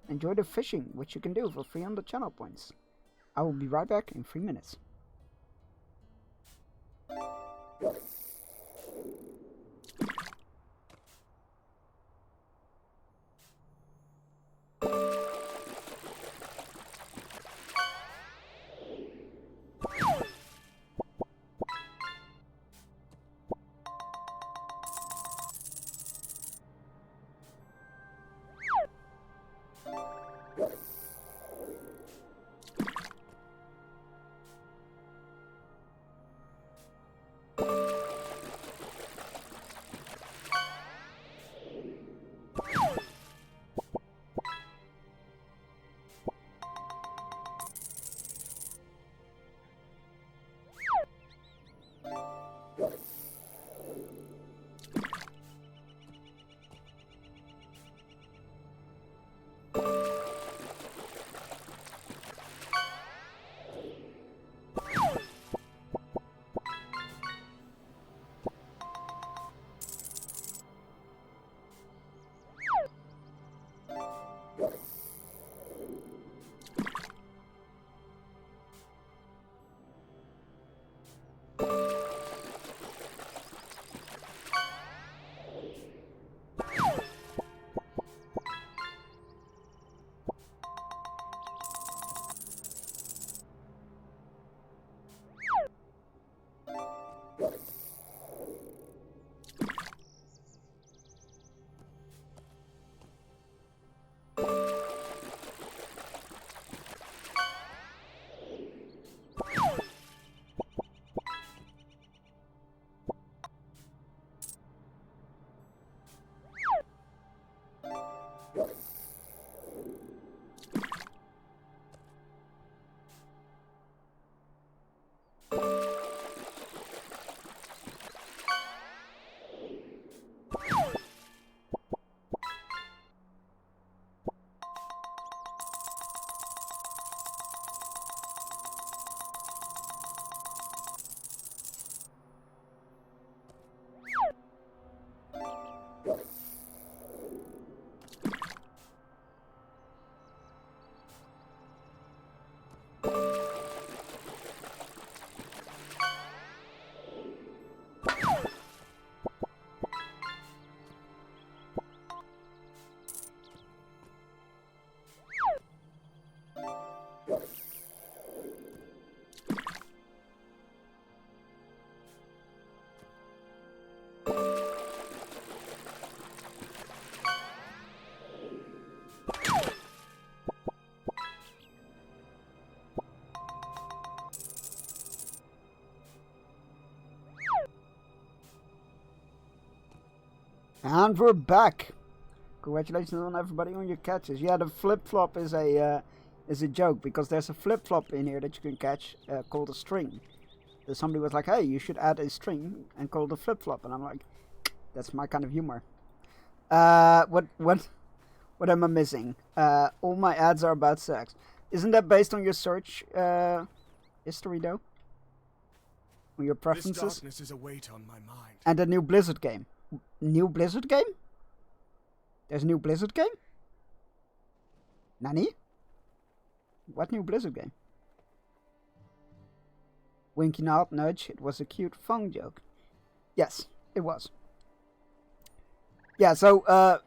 enjoy the fishing, which you can do for 300 channel points. I will be right back in 3 minutes. And we're back. Congratulations on everybody on your catches. Yeah, the flip-flop is a joke, because there's a flip-flop in here that you can catch called a string. So somebody was like, hey, you should add a string and call it a flip-flop. And I'm like, that's my kind of humor. What am I missing? All my ads are about sex. Isn't that based on your search history, though? On your preferences? This darkness is a weight on my mind. And the new Blizzard game. New Blizzard game? There's a new Blizzard game? Nani? What new Blizzard game? Winky nod, nudge. It was a cute, fun joke. Yes, it was. Yeah, so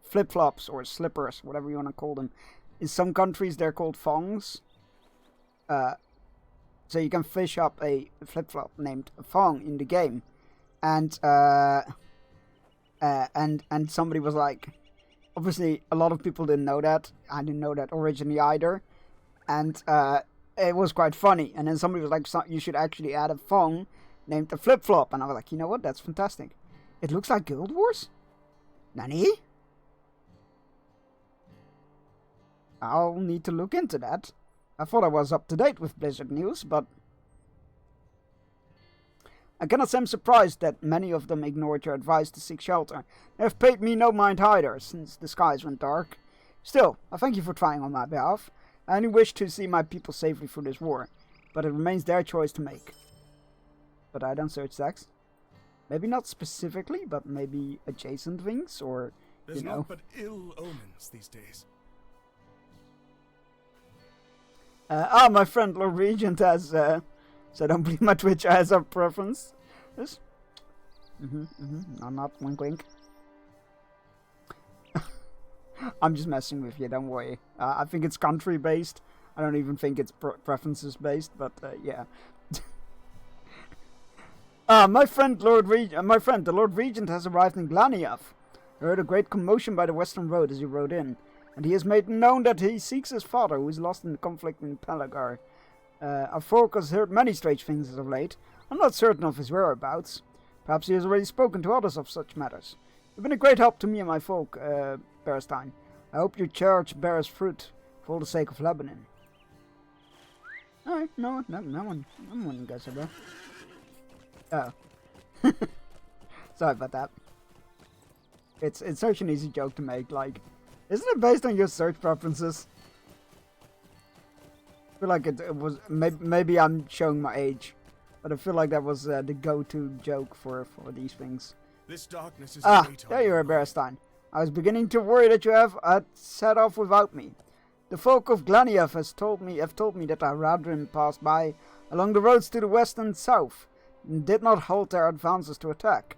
flip-flops or slippers, whatever you want to call them. In some countries, they're called thongs. So you can fish up a flip-flop named thong in the game, and somebody was like, obviously a lot of people didn't know that. I didn't know that originally either, and it was quite funny. And then somebody was like, you should actually add a thong named a flip-flop, and I was like, you know what? That's fantastic. It looks like Guild Wars. Nani? I'll need to look into that. I thought I was up to date with Blizzard news, but I cannot say I'm surprised that many of them ignored your advice to seek shelter. They have paid me no mind either, since the skies went dark. Still, I thank you for trying on my behalf. I only wish to see my people safely through this war, but it remains their choice to make. But I don't search sex. Maybe not specifically, but maybe adjacent things, or, There's you know. naught but ill omens these days. My friend Lord Regent has, so I don't believe my Twitch has a preference. Yes? I'm not wink wink. I'm just messing with you, don't worry. I think it's country based. I don't even think it's preferences based, but yeah. My friend the Lord Regent has arrived in Glaniath. I heard a great commotion by the western road as he rode in, and he has made known that he seeks his father, who is lost in the conflict in Pelagar. Our folk has heard many strange things as of late. I'm not certain of his whereabouts. Perhaps he has already spoken to others of such matters. You've been a great help to me and my folk, Berestein. I hope your charge bears fruit, for all the sake of Lebanon. Alright, no one goes there. Oh. Sorry about that. It's such an easy joke to make, like, isn't it based on your search preferences? I feel like it was, maybe I'm showing my age, but I feel like that was the go-to joke for these things. This darkness is There you are, Berestein. I was beginning to worry that you have set off without me. The folk of Glaniath have told me that our Radrim passed by along the roads to the west and south, and did not halt their advances to attack.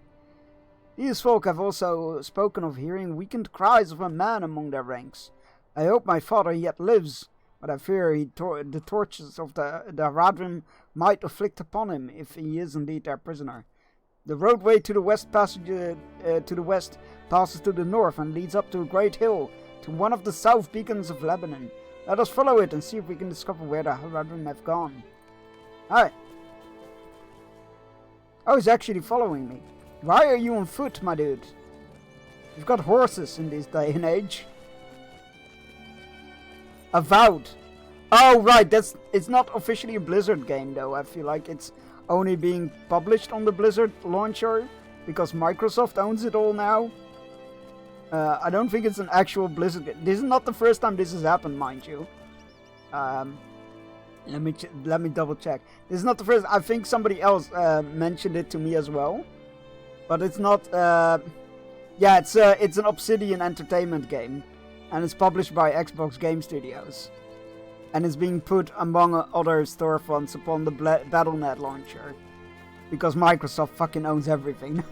These folk have also spoken of hearing weakened cries of a man among their ranks. I hope my father yet lives, but I fear the torches of the Radrim might afflict upon him if he is indeed their prisoner. The roadway to the west passes to the north and leads up to a great hill, to one of the south beacons of Lebanon. Let us follow it and see if we can discover where the Radrim have gone. Alright. Oh, he's actually following me. Why are you on foot, my dude? You've got horses in this day and age. Avowed. Oh, right, it's not officially a Blizzard game, though. I feel like it's only being published on the Blizzard launcher, because Microsoft owns it all now. I don't think it's an actual Blizzard game. This is not the first time this has happened, mind you. Let me double check. This is not the first. I think somebody else mentioned it to me as well, but it's not. Yeah, it's an Obsidian Entertainment game, and it's published by Xbox Game Studios, and it's being put among other storefronts upon the Battle.net launcher, because Microsoft fucking owns everything.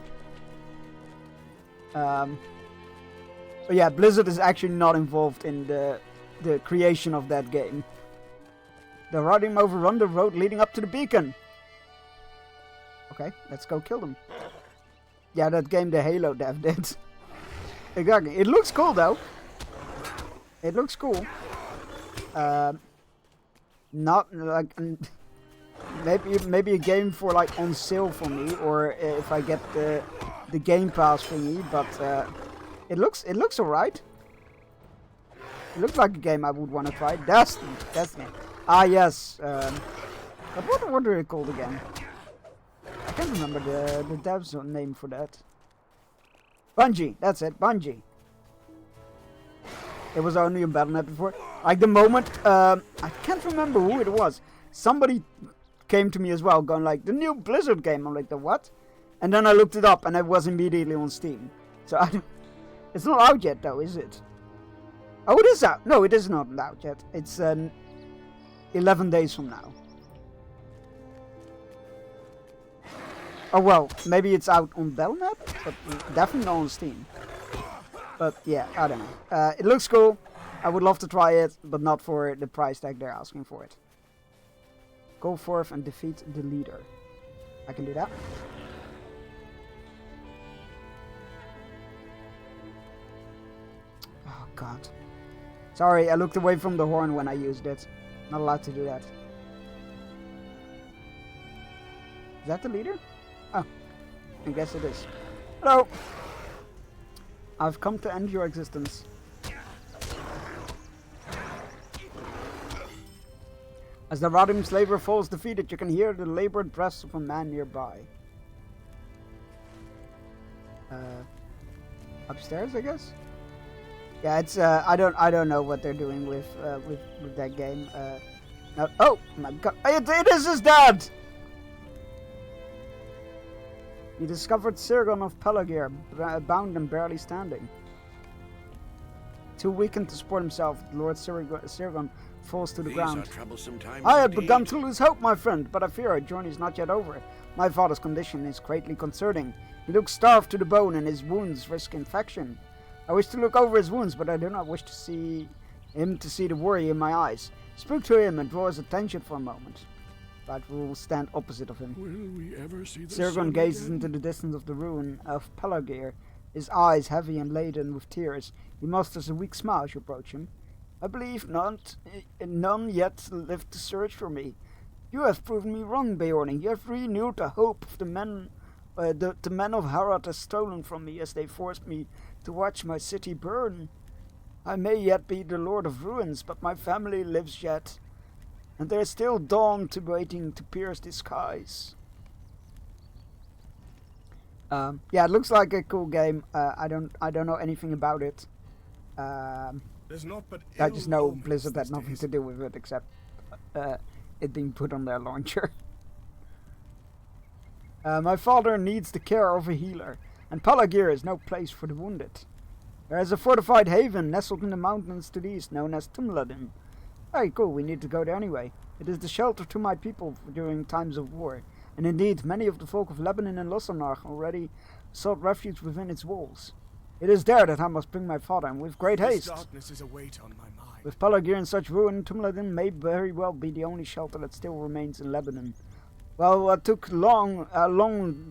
But yeah, Blizzard is actually not involved in the creation of that game. The Radrim overrun the road leading up to the beacon. Okay, let's go kill them. Yeah, that game the Halo dev did. Exactly. It looks cool though. It looks cool. Not like maybe a game for like on sale for me, or if I get the the Game Pass thingy, but it looks alright. It looks like a game I would want to try. Destiny. Ah yes. But what are they called again? I can't remember the dev's name for that. Bungie. That's it. Bungie. It was only on Battle.net before. Like the moment, I can't remember who it was. Somebody came to me as well, going like, the new Blizzard game. I'm like, the what? And then I looked it up, and it was immediately on Steam. So it's not out yet, though, is it? Oh, it is out. No, it is not out yet. It's 11 days from now. Oh well, maybe it's out on Battle.net, but definitely not on Steam. But yeah, I don't know. It looks cool. I would love to try it, but not for the price tag they're asking for it. Go forth and defeat the leader. I can do that. Oh god. Sorry, I looked away from the horn when I used it. Not allowed to do that. Is that the leader? Oh, I guess it is. Hello! I've come to end your existence. As the rotting slaver falls defeated, you can hear the labored breaths of a man nearby. Upstairs, I guess? Yeah, it's I don't know what they're doing with that game. No, oh my god, it is his dad! He discovered Sirgon of Pelagir, bound and barely standing. Too weakened to support himself, Lord Sirgon falls to the ground. I had begun to lose hope, my friend, but I fear our journey is not yet over. My father's condition is greatly concerning. He looks starved to the bone and his wounds risk infection. I wish to look over his wounds, but I do not wish to see the worry in my eyes. Speak to him and draw his attention for a moment. But we will stand opposite of him. Will we ever see the Sirgon sun gazes again? into the distance of the ruin of Pelagir, his eyes heavy and laden with tears. He musters a weak smile as you approach him. I believe none yet lived to search for me. You have proven me wrong, Beorning. You have renewed the hope of the men of Harad has stolen from me as they forced me to watch my city burn. I may yet be the Lord of Ruins, but my family lives yet, and there is still dawn waiting to pierce the skies. Yeah, it looks like a cool game. I don't know anything about it. There's not but I just know ill omens Blizzard had these nothing days. to do with it except it being put on their launcher. My father needs the care of a healer, and Pelagir is no place for the wounded. There is a fortified haven nestled in the mountains to the east, known as Tumladin. Very cool, we need to go there anyway. It is the shelter to my people during times of war, and indeed many of the folk of Lebanon and Losanach already sought refuge within its walls. It is there that I must bring my father, and with great This haste. darkness is a weight on my mind. With Pelagir in such ruin, Tumladin may very well be the only shelter that still remains in Lebanon. Well, it took long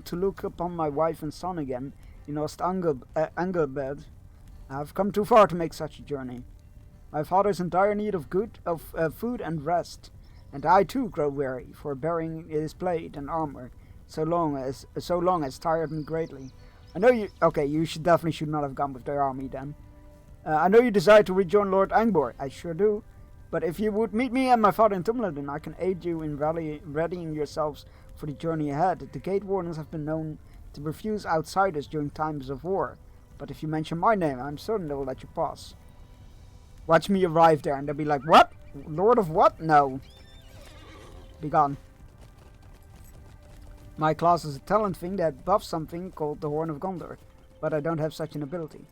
to look upon my wife and son again in Ostangelbed. I've come too far to make such a journey. My father is in dire need of food and rest, and I too grow weary, for bearing his blade and armor so long has tired me greatly. I know you. Okay, you should not have gone with their army then. I know you desire to rejoin Lord Angbor. I sure do. But if you would meet me and my father in Tumladin, I can aid you in readying yourselves for the journey ahead. The gate wardens have been known to refuse outsiders during times of war. But if you mention my name, I'm certain they will let you pass. Watch me arrive there and they'll be like, what? Lord of what? No. Be gone. My class is a talent thing that buffs something called the Horn of Gondor. But I don't have such an ability.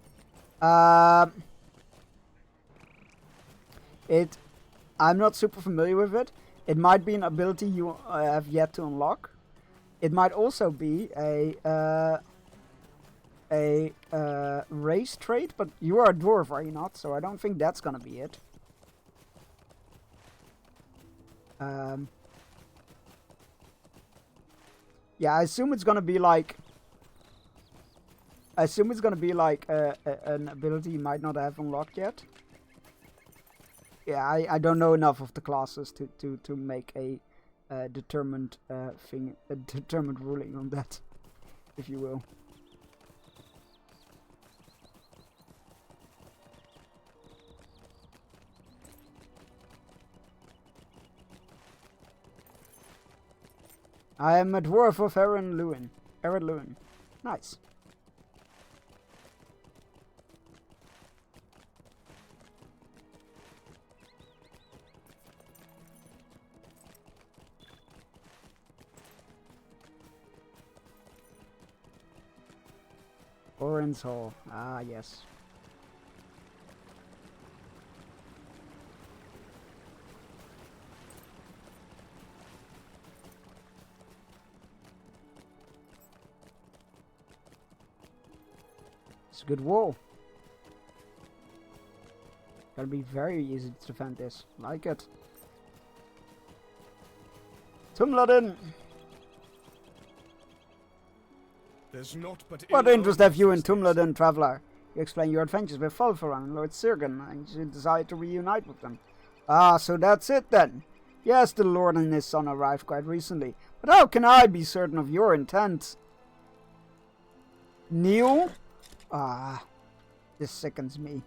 I'm not super familiar with it. It might be an ability you have yet to unlock. It might also be a race trait, but you are a dwarf, are you not? So I don't think that's gonna be it. Yeah, I assume it's gonna be like. An ability you might not have unlocked yet. Yeah, I don't know enough of the classes to make a determined ruling on that, if you will. I am a dwarf of Aaron Lewin. Aaron Lewin. Nice. Orange Hall. Ah, yes. It's a good wall. Gotta be very easy to defend this. Like it. Tumladen! There's naught but What ill interest have you in omens these days. Tumladen, traveller? You explain your adventures with Fulfaran and Lord Sirgan, and you desire to reunite with them. Ah, so that's it then. Yes, the Lord and his son arrived quite recently, but how can I be certain of your intent? Neil? Ah, this sickens me.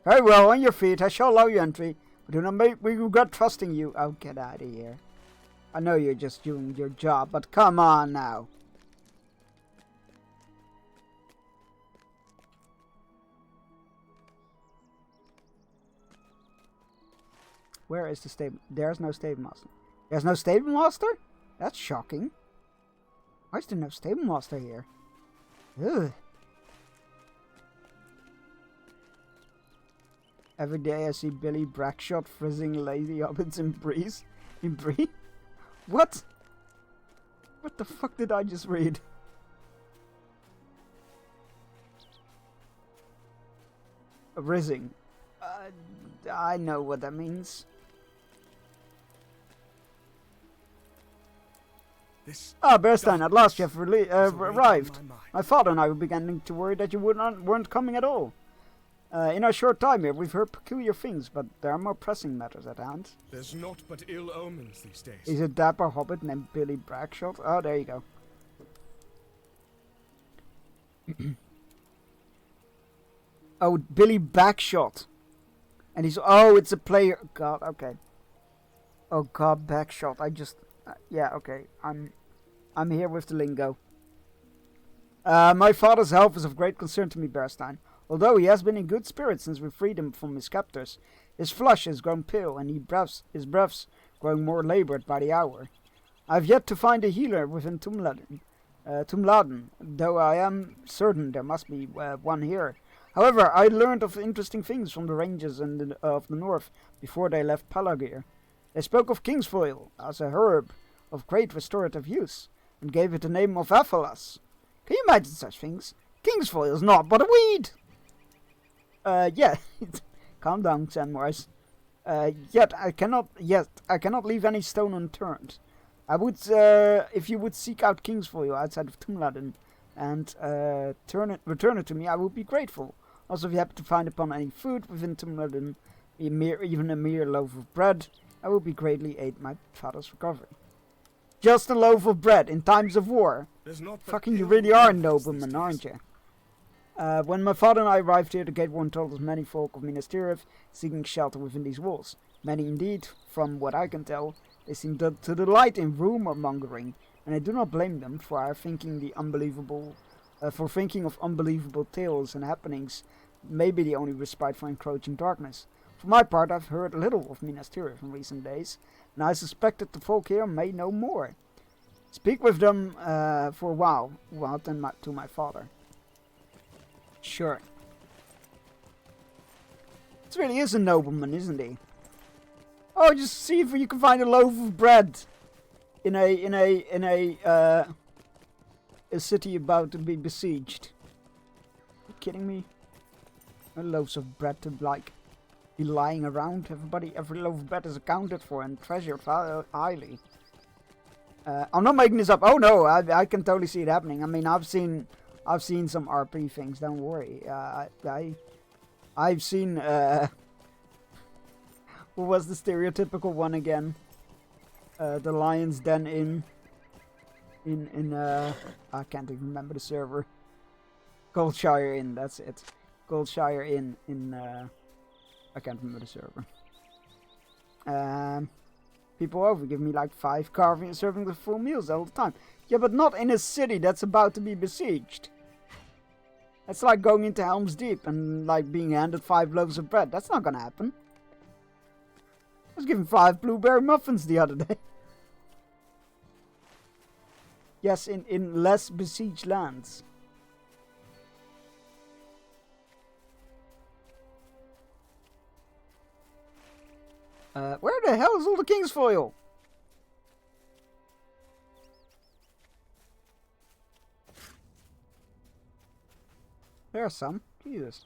Very well, on your feet, I shall allow you entry, but do not make me regret trusting you. Oh, get out of here. I know you're just doing your job, but come on now. Where is the stable? There's no stable master. There's no stable master? That's shocking. Why is there no stable master here? Ugh. Every day I see Billy Brackshot frizzing lady hobbits in breeze. In Bree? What? What the fuck did I just read? Rizzing. I know what that means. Bearstein, at last you have arrived. My father and I were beginning to worry that you weren't coming at all. In our short time here, we've heard peculiar things, but there are more pressing matters at hand. There's naught but ill omens these days. He's a dapper hobbit named Billy Brackshot. Oh, there you go. Oh, Billy Backshot. And he's... Oh, it's a player... God, okay. Oh, God, Backshot. I just... yeah, okay. I'm here with the lingo. My father's health is of great concern to me, Bearstein. Although he has been in good spirits since we freed him from his captors, his flesh has grown pale and his breath's growing more laboured by the hour. I have yet to find a healer within Tumladen, though I am certain there must be one here. However, I learned of interesting things from the rangers of the north before they left Palagir. They spoke of Kingsfoil as a herb of great restorative use, and gave it the name of Aphalas. Can you imagine such things? Kingsfoil is not but a weed! Yeah. Calm down, Sandmores. Yet I cannot leave any stone unturned. I would, if you would seek out Kingsfoil outside of Tumladen and return it to me, I would be grateful. Also, if you happen to find upon any food within Tumladen, even a mere loaf of bread, I would be greatly aid my father's recovery. Just a loaf of bread in times of war. Fucking, you really are a nobleman, aren't you? When my father and I arrived here, the Gatewarden told us many folk of Minas Tirith seeking shelter within these walls. Many indeed, from what I can tell, they seem to delight in rumour mongering, and I do not blame them for thinking of unbelievable tales and happenings. Maybe the only respite for encroaching darkness. For my part, I've heard little of Minas Tirith in recent days, and I suspect that the folk here may know more. Speak with them for a while, to my father. Sure. This really is a nobleman, isn't he? Oh, just see if you can find a loaf of bread in a city about to be besieged. Are you kidding me? No loaves of bread to be lying around. Every loaf of bread is accounted for and treasured highly. I'm not making this up. Oh no, I can totally see it happening. I mean, I've seen some RP things. Don't worry. I've seen. What was the stereotypical one again? The Lion's Den in I can't even remember the server. Goldshire Inn. That's it. Goldshire Inn in I can't remember the server. people over, give me like 5 carving and serving the full meals all the time. Yeah, but not in a city that's about to be besieged. That's like going into Helm's Deep and like being handed 5 loaves of bread. That's not gonna happen. I was given 5 blueberry muffins the other day. Yes, in less besieged lands. Where the hell is all the king's foil? There's some. Jesus.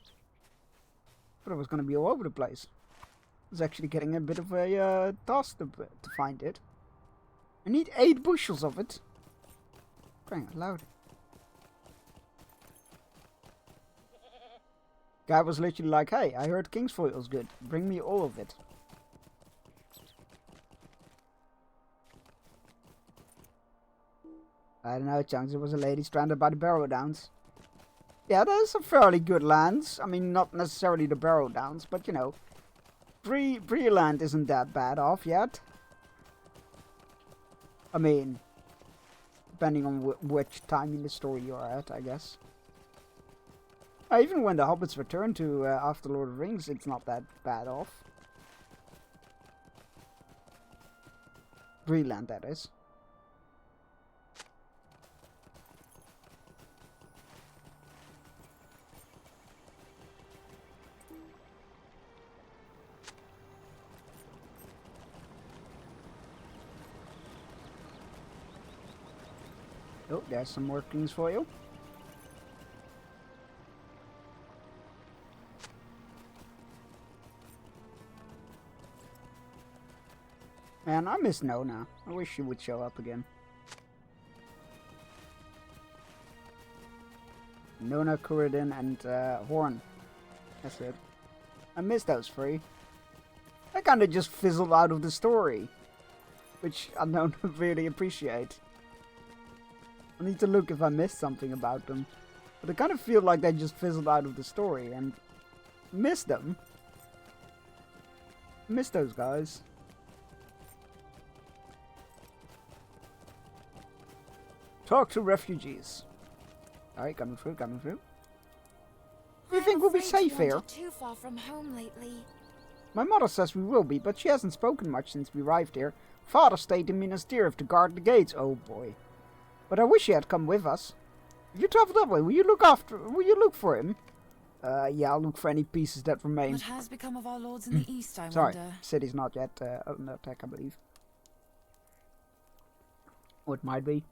Thought it was going to be all over the place. It's actually getting a bit of a task to find it. I need 8 bushels of it. Crying out loud. Guy was literally like, hey, I heard king's foil's good. Bring me all of it. I don't know, Chunks. It was a lady stranded by the Barrow Downs. Yeah, there's some fairly good lands. I mean, not necessarily the Barrow Downs, but you know, Breland isn't that bad off yet. I mean, depending on which time in the story you're at, I guess. Even when the hobbits return to after Lord of the Rings, it's not that bad off. Breland, that is. Oh, there's some more kings for you. Man, I miss Nona. I wish she would show up again. Nona, Kuradin, and Horn. That's it. I miss those 3. They kinda just fizzled out of the story. Which I don't really appreciate. I need to look if I missed something about them. But I kind of feel like they just fizzled out of the story and missed them. Miss those guys. Talk to refugees. Alright, coming through, coming through. Do you think we'll be safe here? Too far from home lately. My mother says we will be, but she hasn't spoken much since we arrived here. Father stayed in Minas Tirith to guard the gates. Oh boy. But I wish he had come with us. If you travel that way, will you look for him? Yeah, I'll look for any pieces that remain. What has become of our lords in the east, I Sorry, wonder? city's not yet under attack, I believe. Or it might be.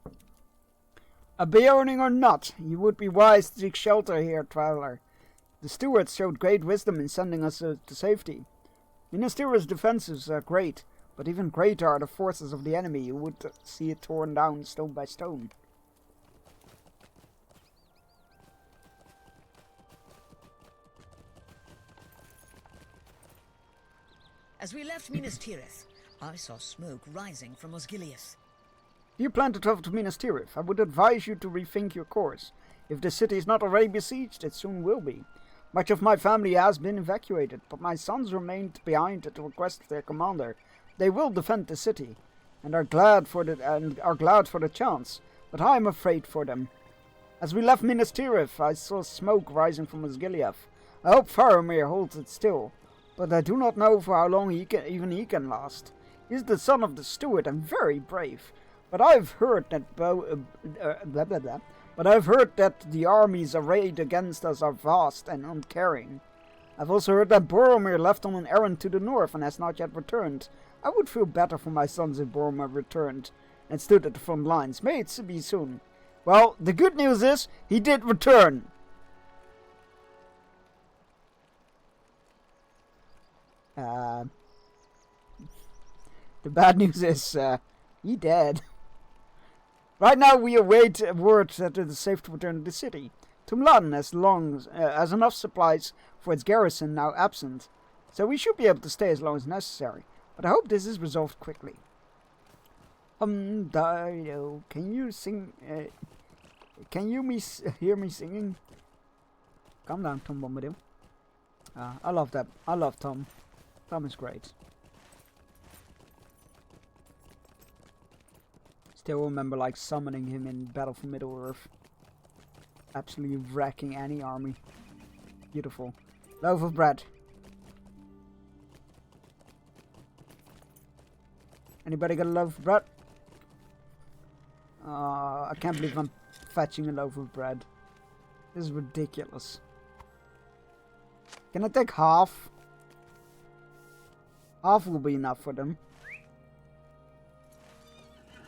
A Beoning or not, you would be wise to seek shelter here, traveler. The stewards showed great wisdom in sending us to safety. Minas Tirith's defenses are great, but even greater are the forces of the enemy. You would see it torn down stone by stone. As we left Minas Tirith, I saw smoke rising from Osgiliath. If you plan to travel to Minas Tirith, I would advise you to rethink your course. If the city is not already besieged, it soon will be. Much of my family has been evacuated, but my sons remained behind at the request of their commander. They will defend the city, and are glad for the chance, but I am afraid for them. As we left Minas Tirith, I saw smoke rising from Osgiliath. I hope Faramir holds it still, but I do not know for how long he can last. He is the son of the steward and very brave, but I've heard that the armies arrayed against us are vast and uncaring. I've also heard that Boromir left on an errand to the north and has not yet returned. I would feel better for my sons if Boromir returned and stood at the front lines. May it be soon. Well, the good news is, he did return. The bad news is, he dead. Right now we await word that it is safe to return to the city. Tumladen has enough supplies for its garrison now absent, so we should be able to stay as long as necessary. But I hope this is resolved quickly. Dido, can you sing? Can you hear me singing? Calm down, Tom Bombadil. I love that. I love Tom. Tom is great. Still remember like summoning him in Battle for Middle-earth. Absolutely wrecking any army. Beautiful. Loaf of bread. Anybody got a loaf of bread? I can't believe I'm fetching a loaf of bread. This is ridiculous. Can I take half? Half will be enough for them.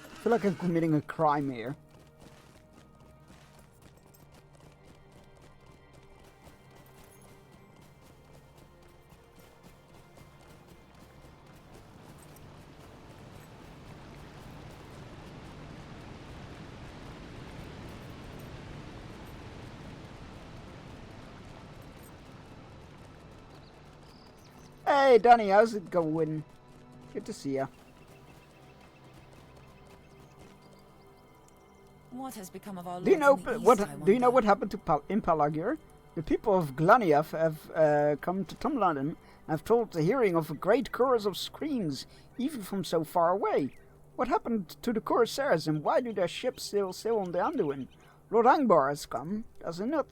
I feel like I'm committing a crime here. Hey Danny, how's it going? Good to see ya. What has become of our Do you know lords in the what? East, I Do you know wonder? what happened to in Palagir? The people of Glaniath have come to Tumlanden and have told the hearing of a great chorus of screams, even from so far away. What happened to the Corsairs, and why do their ships still sail on the Anduin? Lord Angbar has come, does he not?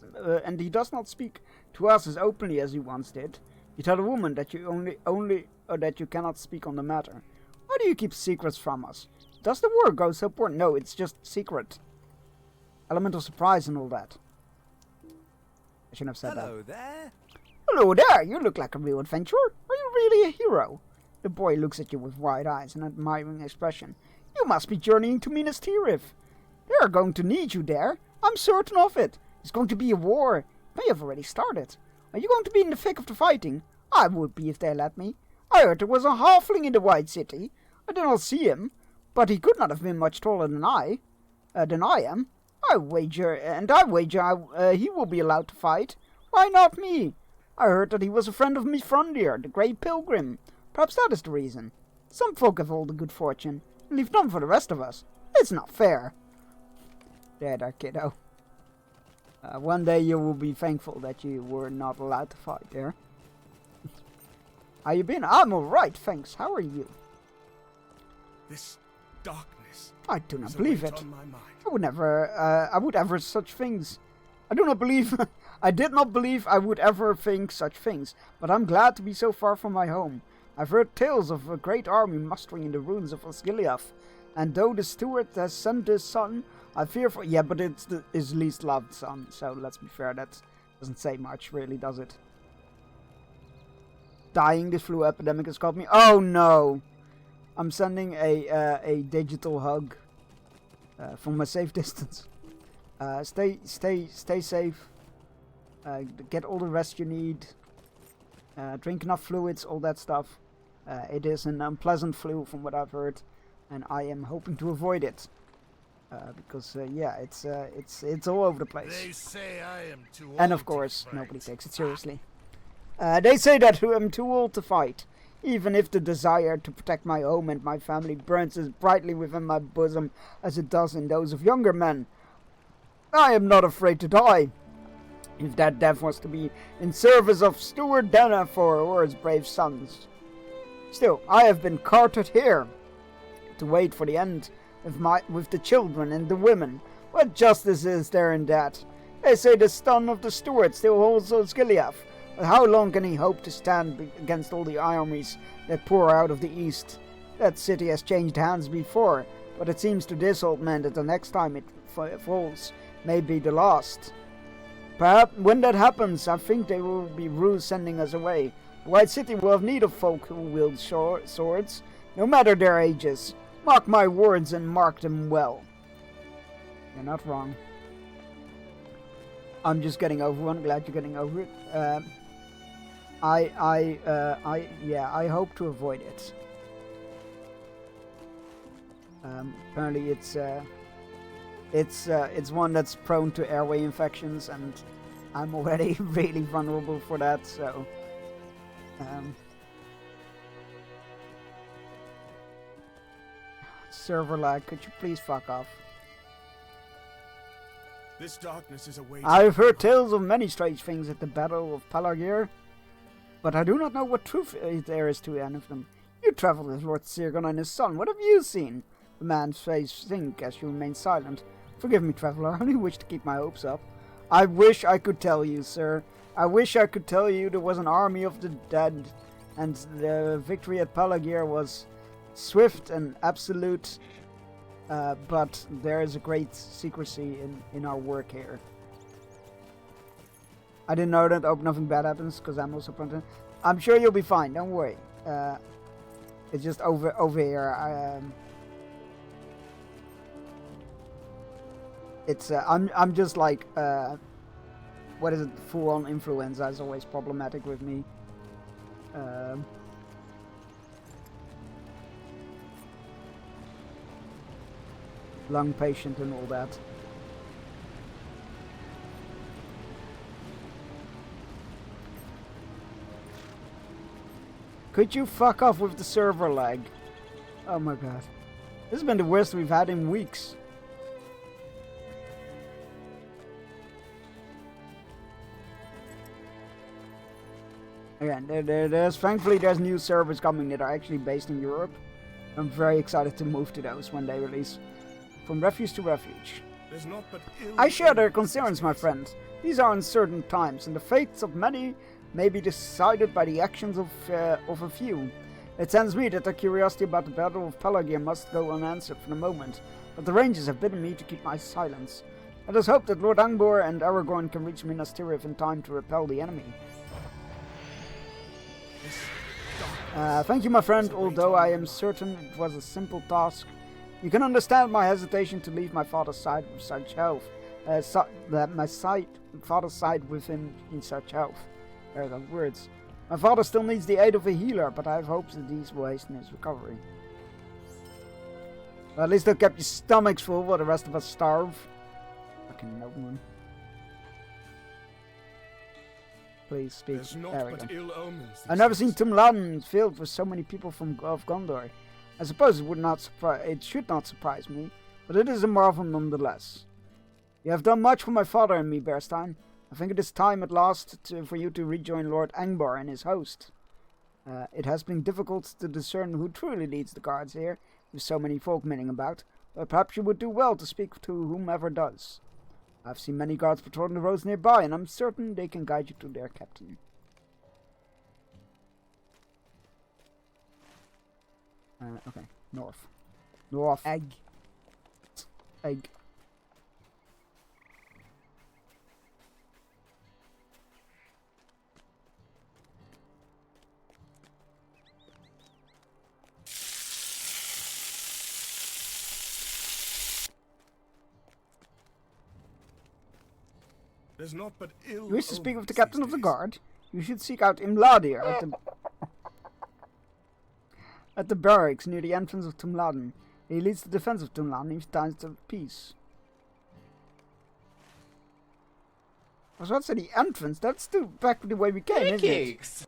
And he does not speak to us as openly as he once did. You tell a woman that you that you cannot speak on the matter. Why do you keep secrets from us? Does the war go so poor? No, it's just secret. Element of surprise and all that. I shouldn't have said that. Hello there. Hello there, you look like a real adventurer. Are you really a hero? The boy looks at you with wide eyes and admiring expression. You must be journeying to Minas Tirith. They are going to need you there. I'm certain of it. It's going to be a war. It may have already started. Are you going to be in the thick of the fighting? I would be if they let me. I heard there was a halfling in the White City. I did not see him, but he could not have been much taller than I am. I wager he will be allowed to fight. Why not me? I heard that he was a friend of Mithrandir, the Great Pilgrim. Perhaps that is the reason. Some folk have all the good fortune, and leave none for the rest of us. It's not fair. There, kiddo. One day you will be thankful that you were not allowed to fight there. How you been? I'm alright, thanks. How are you? This darkness. I do not is a believe weight it. on my mind. I would ever such things. I do not believe, I did not believe I would ever think such things, but I'm glad to be so far from my home. I've heard tales of a great army mustering in the ruins of Osgiliath, and though the steward has sent his son, I fear for... Yeah, but it's his least loved son, so let's be fair, that doesn't say much, really, does it? Dying, this flu epidemic has caught me. Oh no! I'm sending a digital hug from a safe distance. Stay safe. Get all the rest you need. Drink enough fluids, all that stuff. It is an unpleasant flu from what I've heard, and I am hoping to avoid it. Because yeah, it's all over the place. They say I am too old And of course, nobody takes it seriously. They say that I'm too old to fight, even if the desire to protect my home and my family burns as brightly within my bosom as it does in those of younger men. I am not afraid to die, if that death was to be in service of Steward Denethor or his brave sons. Still, I have been carted here to wait for the end with the children and the women. What justice is there in that? They say the son of the steward still holds Osgiliath, but how long can he hope to stand against all the armies that pour out of the east? That city has changed hands before, but it seems to this old man that the next time it falls may be the last. Perhaps when that happens, I think they will be rude sending us away. The White City will have need of folk who wield swords, no matter their ages. Mark my words and mark them well. You're not wrong. I'm just getting over one. Glad you're getting over it. I hope to avoid it. Apparently it's one that's prone to airway infections, and I'm already really vulnerable for that, so server lag, could you please fuck off? This darkness is a weight. I've heard tales of many strange things at the Battle of Palagir, but I do not know what truth there is to any of them. You traveled with Lord Sirgon and his son. What have you seen? the man's face sink as you remain silent. Forgive me, traveler, I only wish to keep my hopes up. I wish I could tell you, sir. I wish I could tell you there was an army of the dead, and the victory at Palagir was swift and absolute, but there is a great secrecy in our work here. I didn't know that. Hope nothing bad happens, because I'm also prone. I'm sure you'll be fine. Don't worry. It's just over here. It's I'm just like what is it? Full-on influenza is always problematic with me. Lung patient and all that. Could you fuck off with the server lag? Oh my god. This has been the worst we've had in weeks. Again, thankfully there's new servers coming that are actually based in Europe. I'm very excited to move to those when they release. From refuge to refuge. I share their concerns, my friend. These are uncertain times, and the fates of many may be decided by the actions of a few. It sends me that the curiosity about the Battle of Palagir must go unanswered for the moment, but the Rangers have bidden me to keep my silence. Let us hope that Lord Angbor and Aragorn can reach Minas Tirith in time to repel the enemy. Thank you, my friend, although I am certain it was a simple task. You can understand my hesitation to leave my father's side with such health. Father's side with him in such health. There are the words. My father still needs the aid of a healer, but I have hopes that these will hasten his recovery. Well, at least they'll keep your stomachs full while the rest of us starve. Fucking no one. Please speak. There we go. I've never seen Tumladen filled with so many people of Gondor. I suppose it should not surprise me, but it is a marvel nonetheless. You have done much for my father and me, Bearstein. I think it is time at last for you to rejoin Lord Angbor and his host. It has been difficult to discern who truly leads the guards here, with so many folk milling about, but perhaps you would do well to speak to whomever does. I've seen many guards patrolling the roads nearby, and I'm certain they can guide you to their captain. Okay, north. North. Egg. There's naught but ill. You wish to speak with the captain of the guard? You should seek out Imladir at the barracks near the entrance of Tumladen. He leads the defense of Tumladen in times of peace. I was about to say the entrance. That's still back the way we came, isn't it?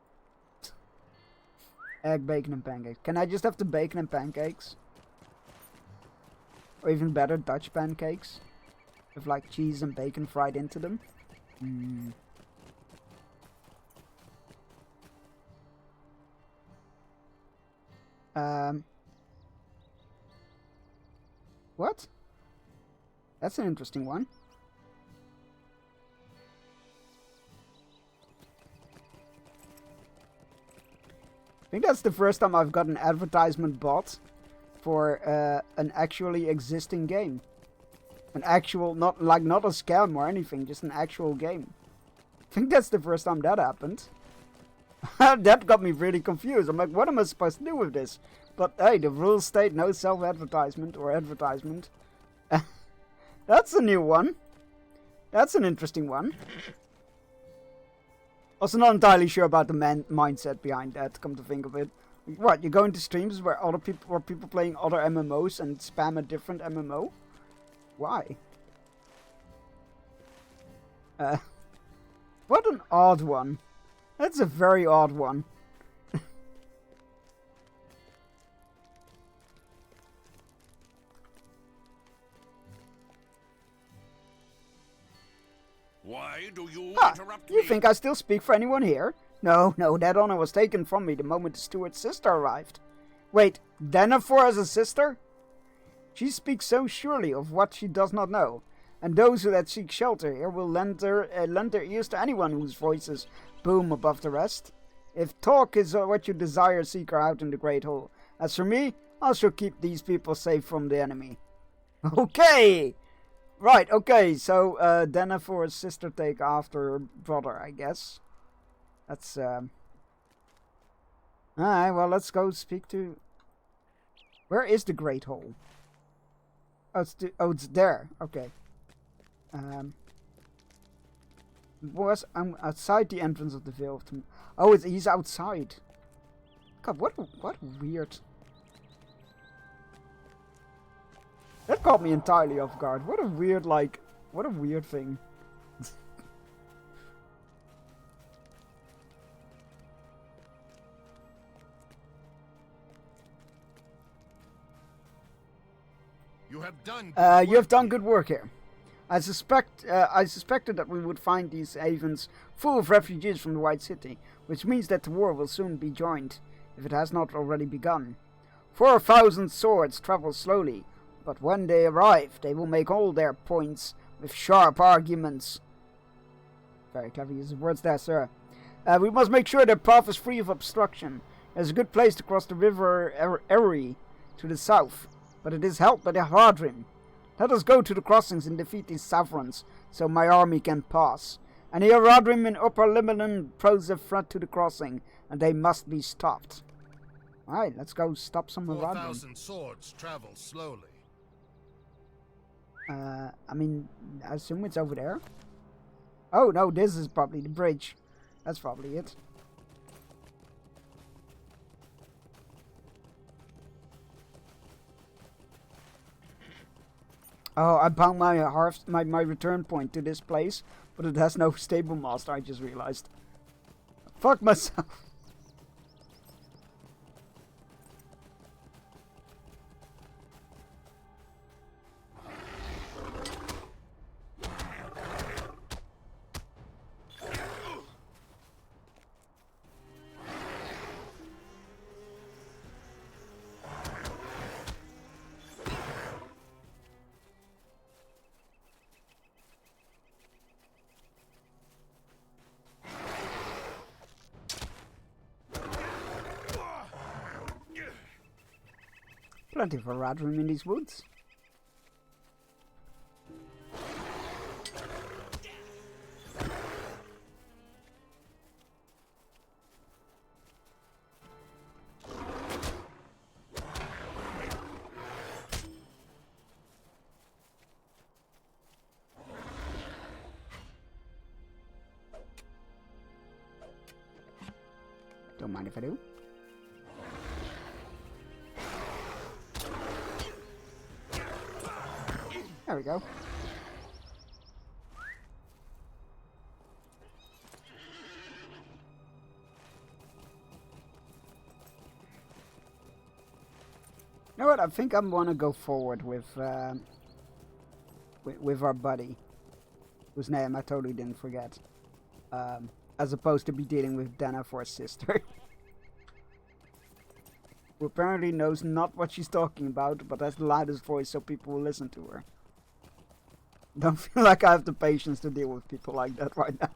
Egg, bacon, and pancakes. Can I just have the bacon and pancakes? Or even better, Dutch pancakes? With like cheese and bacon fried into them? What? That's an interesting one. I think that's the first time I've got an advertisement bot for an actually existing game. An actual, not a scam or anything, just an actual game. I think that's the first time that happened. That got me really confused. I'm like, what am I supposed to do with this? But hey, the rules state no self-advertisement or advertisement. That's a new one. That's an interesting one. Also not entirely sure about the mindset behind that, come to think of it. What, you go into streams where people playing other MMOs and spam a different MMO? Why? What an odd one. That's a very odd one. Why do you interrupt me? You think I still speak for anyone here? No, that honor was taken from me the moment the steward's sister arrived. Wait, Denethor has a sister? She speaks so surely of what she does not know, and those who that seek shelter here will lend their ears to anyone whose voices boom above the rest. If talk is what you desire, seek her out in the Great Hall. As for me, I shall keep these people safe from the enemy. Okay! Right, okay, so Denethor's sister take after her brother, I guess. That's, Alright, well, let's go speak to... Where is the Great Hall? Oh, it's there. Okay. I'm outside the entrance of the Vale of Tom... Oh, he's outside. God, what weird... That caught me entirely off guard. What a weird, what a weird thing. You have done good work here. I suspected that we would find these havens full of refugees from the White City, which means that the war will soon be joined, if it has not already begun. 4,000 swords travel slowly, but when they arrive, they will make all their points with sharp arguments. Very clever use of words there, sir. We must make sure their path is free of obstruction. There's a good place to cross the river Erie to the south, but it is held by the Haradrim. Let us go to the crossings and defeat these Savrans, so my army can pass. And the Haradrim in Upper Libanon pose a threat to the crossing, and they must be stopped. Alright, let's go stop some Haradrim. 4,000 swords travel slowly. I mean, I assume it's over there. Oh, no, this is probably the bridge. That's probably it. Oh, I bound my return point to this place, but it has no stable master, I just realized. Fuck myself. Plenty of Haradrim in these woods. Don't mind if I do. There we go. You know what? I think I'm gonna go forward with our buddy, whose name I totally didn't forget, as opposed to be dealing with Denethor's sister. Who apparently knows not what she's talking about, but has the loudest voice so people will listen to her. Don't feel like I have the patience to deal with people like that right now.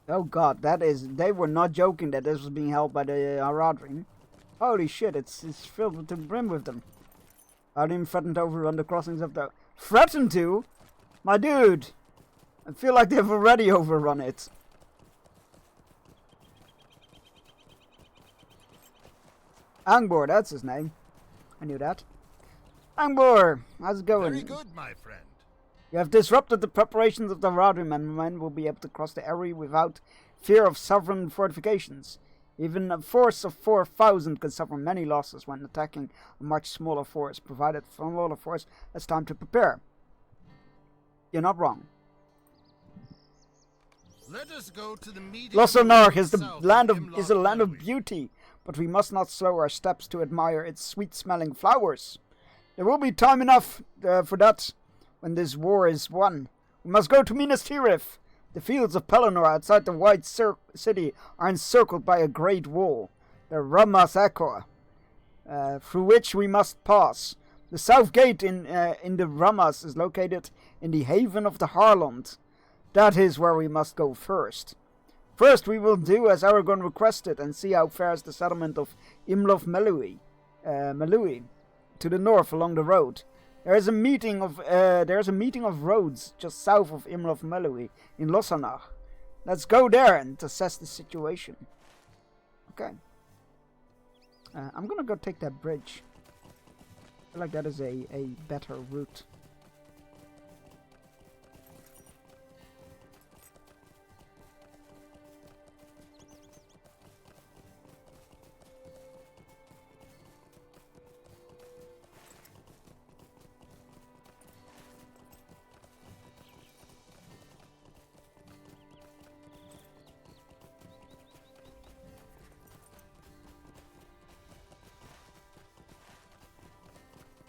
Oh god, they were not joking that this was being held by the Haradrim. Holy shit, it's filled to the brim with them. Haradrim threatened to overrun the crossings of the... Threatened to? My dude! I feel like they've already overrun it. Angbor, that's his name. I knew that. Angbor, how's it going? Very good, my friend. You have disrupted the preparations of the Haradrim, and men will be able to cross the Erie without fear of sovereign fortifications. Even a force of 4,000 can suffer many losses when attacking a much smaller force, provided a smaller force has time to prepare. You're not wrong. Let us go to the meeting. Lossarnark is a land of beauty, but we must not slow our steps to admire its sweet-smelling flowers. There will be time enough for that when this war is won. We must go to Minas Tirith. The fields of Pelennor outside the White City are encircled by a great wall, the Rammas Ekor, through which we must pass. The south gate in the Rammas is located in the haven of the Harland. That is where we must go first. First we will do as Aragorn requested and see how fares the settlement of Imlof Melui, to the north along the road. There is a meeting of roads just south of Imlof Melui in Losanach. Let's go there and assess the situation. Okay. I'm gonna go take that bridge. I feel like that is a better route.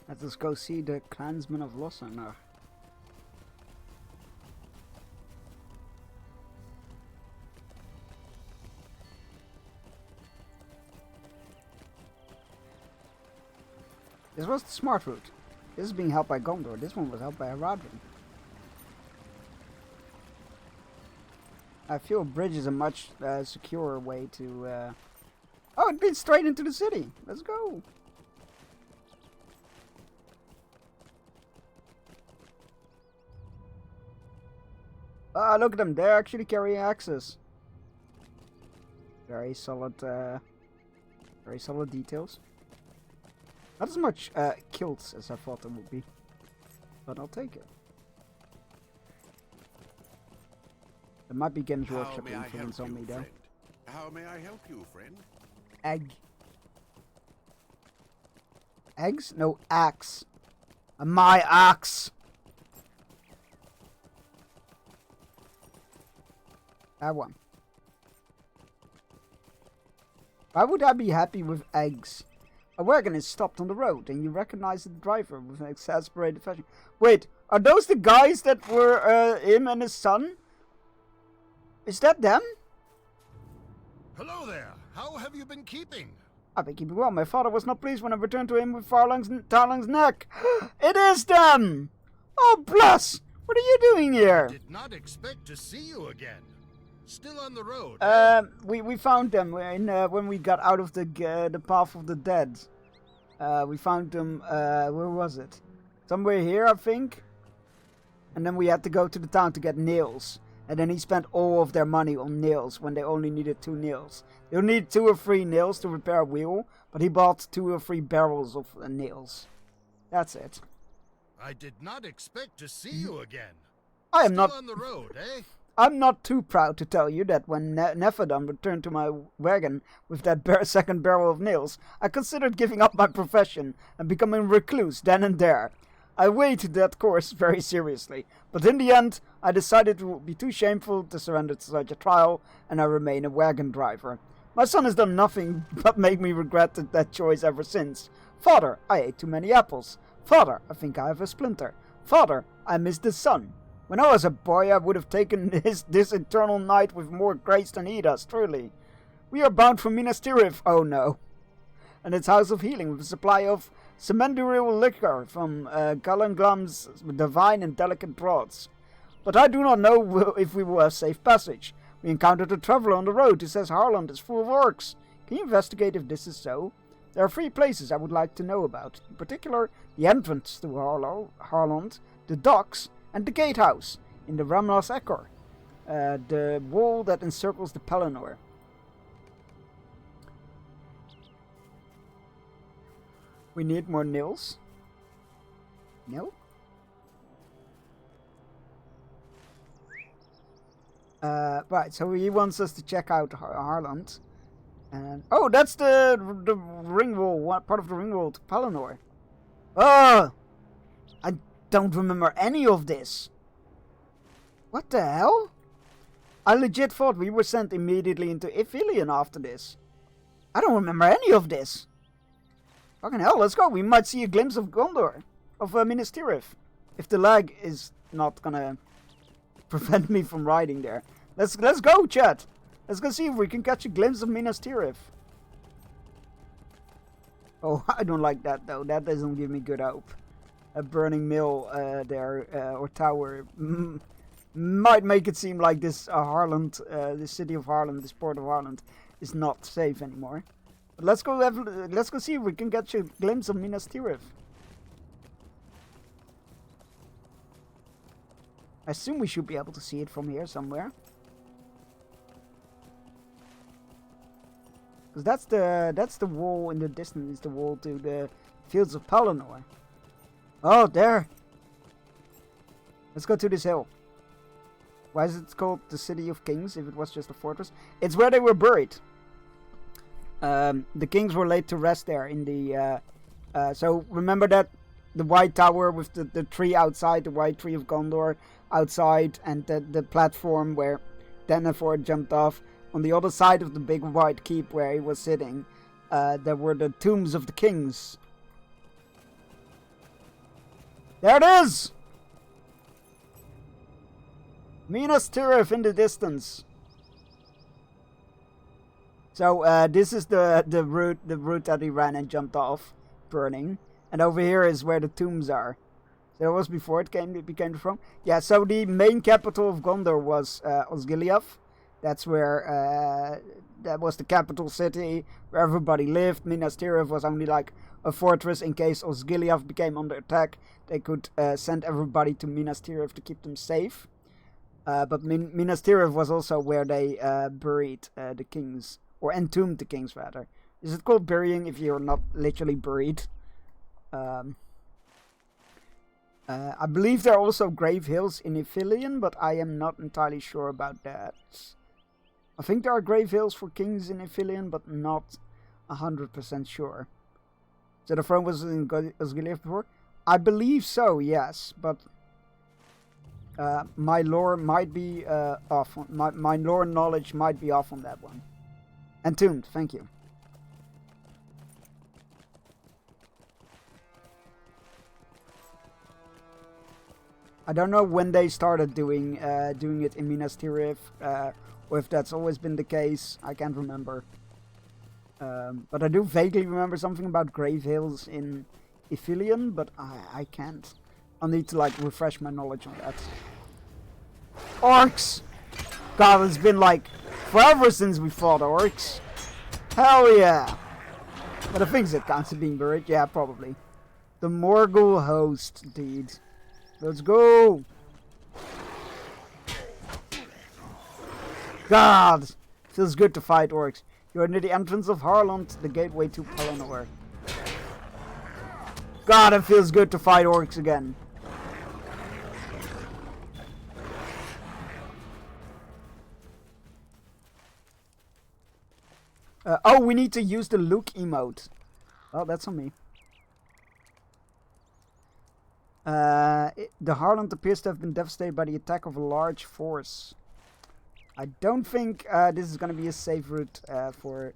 Let us go see the clansmen of Losanach. This was the smart route. This is being helped by Gondor. This one was helped by Aradrin. I feel a bridge is a much securer way to... Oh, it leads straight into the city. Let's go. Ah, look at them. They're actually carrying axes. Very solid details. Not as much kilts as I thought there would be, but I'll take it. There might be Games Workshop influence on me though. How may I help you, friend? Egg. Eggs? No, axe. My axe. That one. Why would I be happy with eggs? A wagon is stopped on the road, and you recognize the driver with an exasperated fashion. Wait, are those the guys that were him and his son? Is that them? Hello there. How have you been keeping? I've been keeping well. My father was not pleased when I returned to him with Tarlang's neck. It is them! Oh, bless! What are you doing here? Did not expect to see you again. Still on the road. We found them when we got out of the path of the dead. We found them. Where was it? Somewhere here, I think. And then we had to go to the town to get nails. And then he spent all of their money on nails when they only needed 2 nails. They'll need 2 or 3 nails to repair a wheel, but he bought 2 or 3 barrels of nails. That's it. I did not expect to see you again. I am not on the road, eh? I'm not too proud to tell you that when Nephilim returned to my wagon with that second barrel of nails, I considered giving up my profession and becoming a recluse then and there. I weighed that course very seriously, but in the end, I decided it would be too shameful to surrender to such a trial, and I remain a wagon driver. My son has done nothing but make me regret that choice ever since. Father, I ate too many apples. Father, I think I have a splinter. Father, I miss the sun. When I was a boy, I would have taken this eternal night with more grace than he does, truly. We are bound for Minas Tirith, oh no. And its house of healing with a supply of Semendurial liquor from Galanglam's divine and delicate draughts. But I do not know if we will have safe passage. We encountered a traveler on the road who says Harland is full of orcs. Can you investigate if this is so? There are 3 places I would like to know about. In particular, the entrance to Harland, the docks, and the gatehouse in the Ramlas Ekor, the wall that encircles the Pelennor. We need more nails. No? Right, so he wants us to check out Harland. And oh, that's the ring wall, part of the ring wall to Pelennor. Oh! I don't remember any of this. What the hell? I legit thought we were sent immediately into Ithilien after this. I don't remember any of this. Fucking hell, let's go. We might see a glimpse of Gondor. Of Minas Tirith. If the lag is not gonna prevent me from riding there. Let's go, chat. Let's go see if we can catch a glimpse of Minas Tirith. Oh, I don't like that though. That doesn't give me good hope. A burning mill there, or tower, might make it seem like this Harland, the city of Harland, this port of Harland, is not safe anymore. But let's go see if we can catch a glimpse of Minas Tirith. I assume we should be able to see it from here somewhere. Because that's the wall in the distance, the wall to the fields of Pelennor. Oh, there! Let's go to this hill. Why is it called the City of Kings if it was just a fortress? It's where they were buried. The kings were laid to rest there in the... so remember that the White Tower with the tree outside, the White Tree of Gondor outside, and the platform where Denethor jumped off. On the other side of the big white keep where he was sitting, there were the tombs of the kings. There it is! Minas Tirith in the distance. So this is the route that he ran and jumped off, burning. And over here is where the tombs are. So that was before it became from. Yeah, so the main capital of Gondor was Osgiliath. That's where, that was the capital city where everybody lived. Minas Tirith was only like a fortress in case Osgiliath became under attack. They could send everybody to Minas Tirith to keep them safe. But Minas Tirith was also where they buried the kings, or entombed the kings rather. Is it called burying if you're not literally buried? I believe there are also grave hills in Ithilien, but I am not entirely sure about that. I think there are grave hills for kings in Ithilien, but not 100% sure. So the throne was in Osgiliath before? I believe so, yes, but my lore might be off. My lore knowledge might be off on that one. Entombed, thank you. I don't know when they started doing it in Minas Tirith, or if that's always been the case. I can't remember. But I do vaguely remember something about grave hills in Ithilien, but I can't. I'll need to like refresh my knowledge on that. Orcs! God, it's been like forever since we fought orcs. Hell yeah! But I think it counts as being buried. Yeah, probably. The Morgul host, indeed. Let's go! God! Feels good to fight orcs. You are near the entrance of Harland, the gateway to Pelennor. God, it feels good to fight orcs again. Oh, we need to use the Luke emote. Oh, that's on me. The Harland appears to have been devastated by the attack of a large force. I don't think this is going to be a safe route for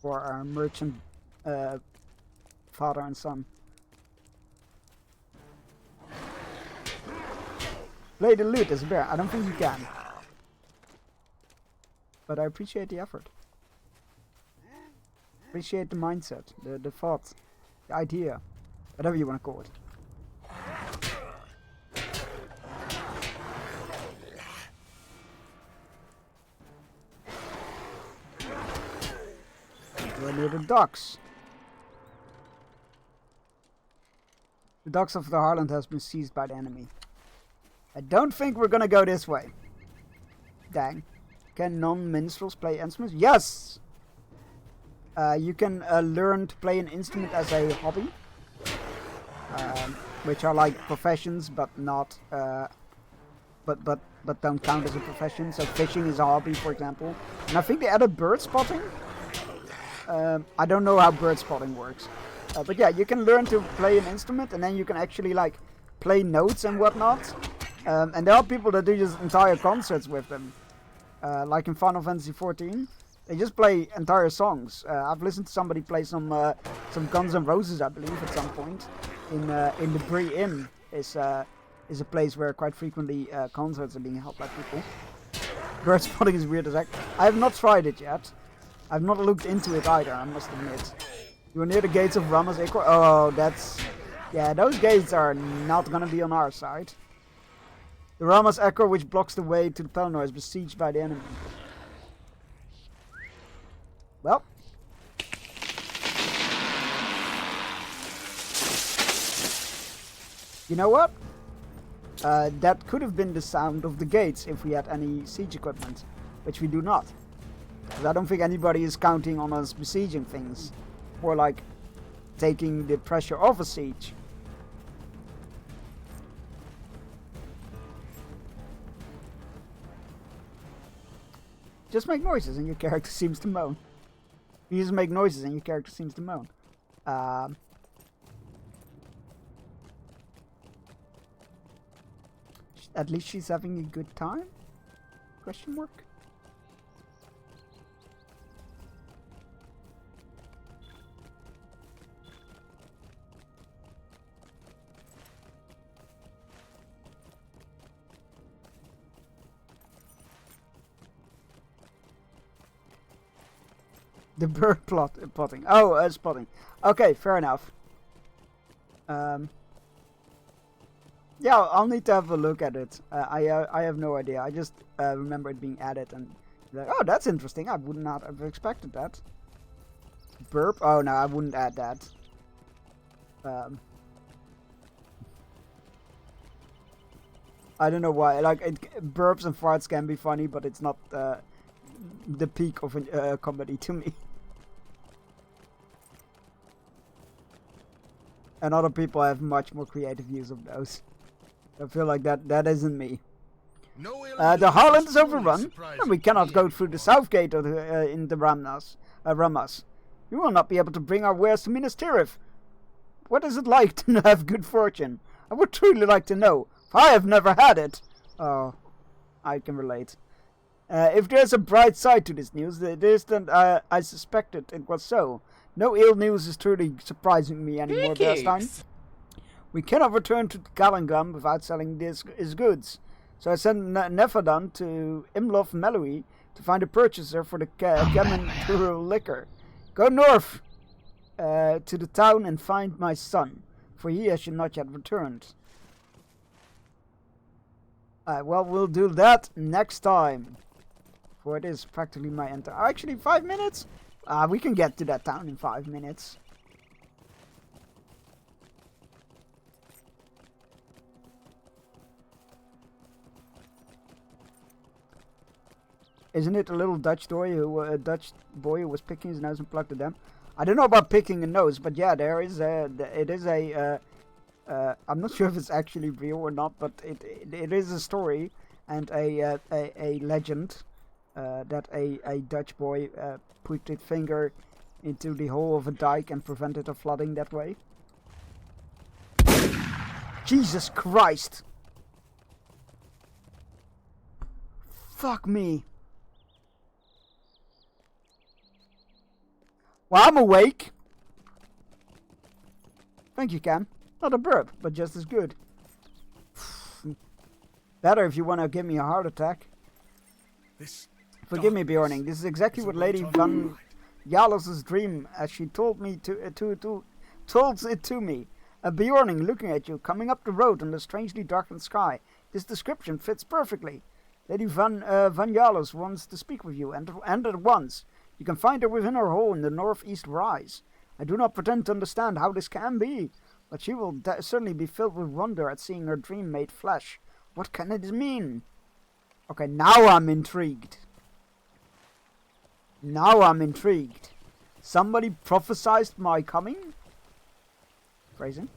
our merchant father and son. Play the loot as a bear. I don't think you can. But I appreciate the effort. Appreciate the mindset, the thought, the idea, whatever you want to call it. We're near the docks. The docks of the Harland has been seized by the enemy. I don't think we're gonna go this way. Dang. Can non-minstrels play instruments? Yes! You can learn to play an instrument as a hobby. Which are like professions, but not... but don't count as a profession. So fishing is a hobby, for example. And I think they added bird spotting. I don't know how bird spotting works. But yeah, you can learn to play an instrument and then you can actually like play notes and whatnot. And there are people that do just entire concerts with them. Like in Final Fantasy XIV. They just play entire songs. I've listened to somebody play some Guns N' Roses, I believe, at some point. In the Bree Inn is is a place where quite frequently concerts are being held by people. Bird spotting is weird as heck. I have not tried it yet. I've not looked into it either, I must admit. You're near the gates of Rama's Acre. Oh, that's... Yeah, those gates are not gonna be on our side. The Rama's Acre, which blocks the way to the Pelennor, is besieged by the enemy. Well. You know what? That could have been the sound of the gates if we had any siege equipment, which we do not. Because I don't think anybody is counting on us besieging things. More like taking the pressure off a siege. Just make noises and your character seems to moan. You just make noises and your character seems to moan. At least she's having a good time? Question mark? The bird plotting. Oh, spotting. Okay, fair enough. Yeah, I'll need to have a look at it. I have no idea. I just remember it being added and like, oh, that's interesting. I would not have expected that. Burp? Oh no, I wouldn't add that. I don't know why. Like burps and farts can be funny, but it's not the peak of a comedy to me. And other people have much more creative use of those. I feel like that isn't me. The Harland is overrun, and we cannot go through the south gate of in the Ramas. We will not be able to bring our wares to Minas Tirith. What is it like to have good fortune? I would truly like to know. For I have never had it. Oh, I can relate. If there's a bright side to this news, it is that I suspected it was so. No ill news is truly surprising me anymore, Bearstein. We cannot return to Galangam without selling his goods. So I sent Nefadan to Imlof Melui to find a purchaser for the Kemen liquor. Go north to the town and find my son, for he has not yet returned. Well, we'll do that next time. For it is practically my entire... Actually, 5 minutes? We can get to that town in 5 minutes. Isn't it a little Dutch boy who was picking his nose and plucked it down? I don't know about picking a nose, but yeah, there is it is a I'm not sure if it's actually real or not, but it is a story and a legend that a Dutch boy put his finger into the hole of a dike and prevented a flooding that way. Jesus Christ! Fuck me. Well, I'm awake. Thank you, Cam. Not a burp, but just as good. Better if you want to give me a heart attack. Forgive me, Bjorning. This is exactly what Lady Van Yalos' dream, as she told it to me. A Bjorning looking at you, coming up the road in the strangely darkened sky. This description fits perfectly. Lady Van Yalos wants to speak with you, and at once. You can find her within her hole in the northeast rise. I do not pretend to understand how this can be, but she will certainly be filled with wonder at seeing her dream made flesh. What can it mean? Okay, now I'm intrigued. Now I'm intrigued. Somebody prophesied my coming? Phrasing.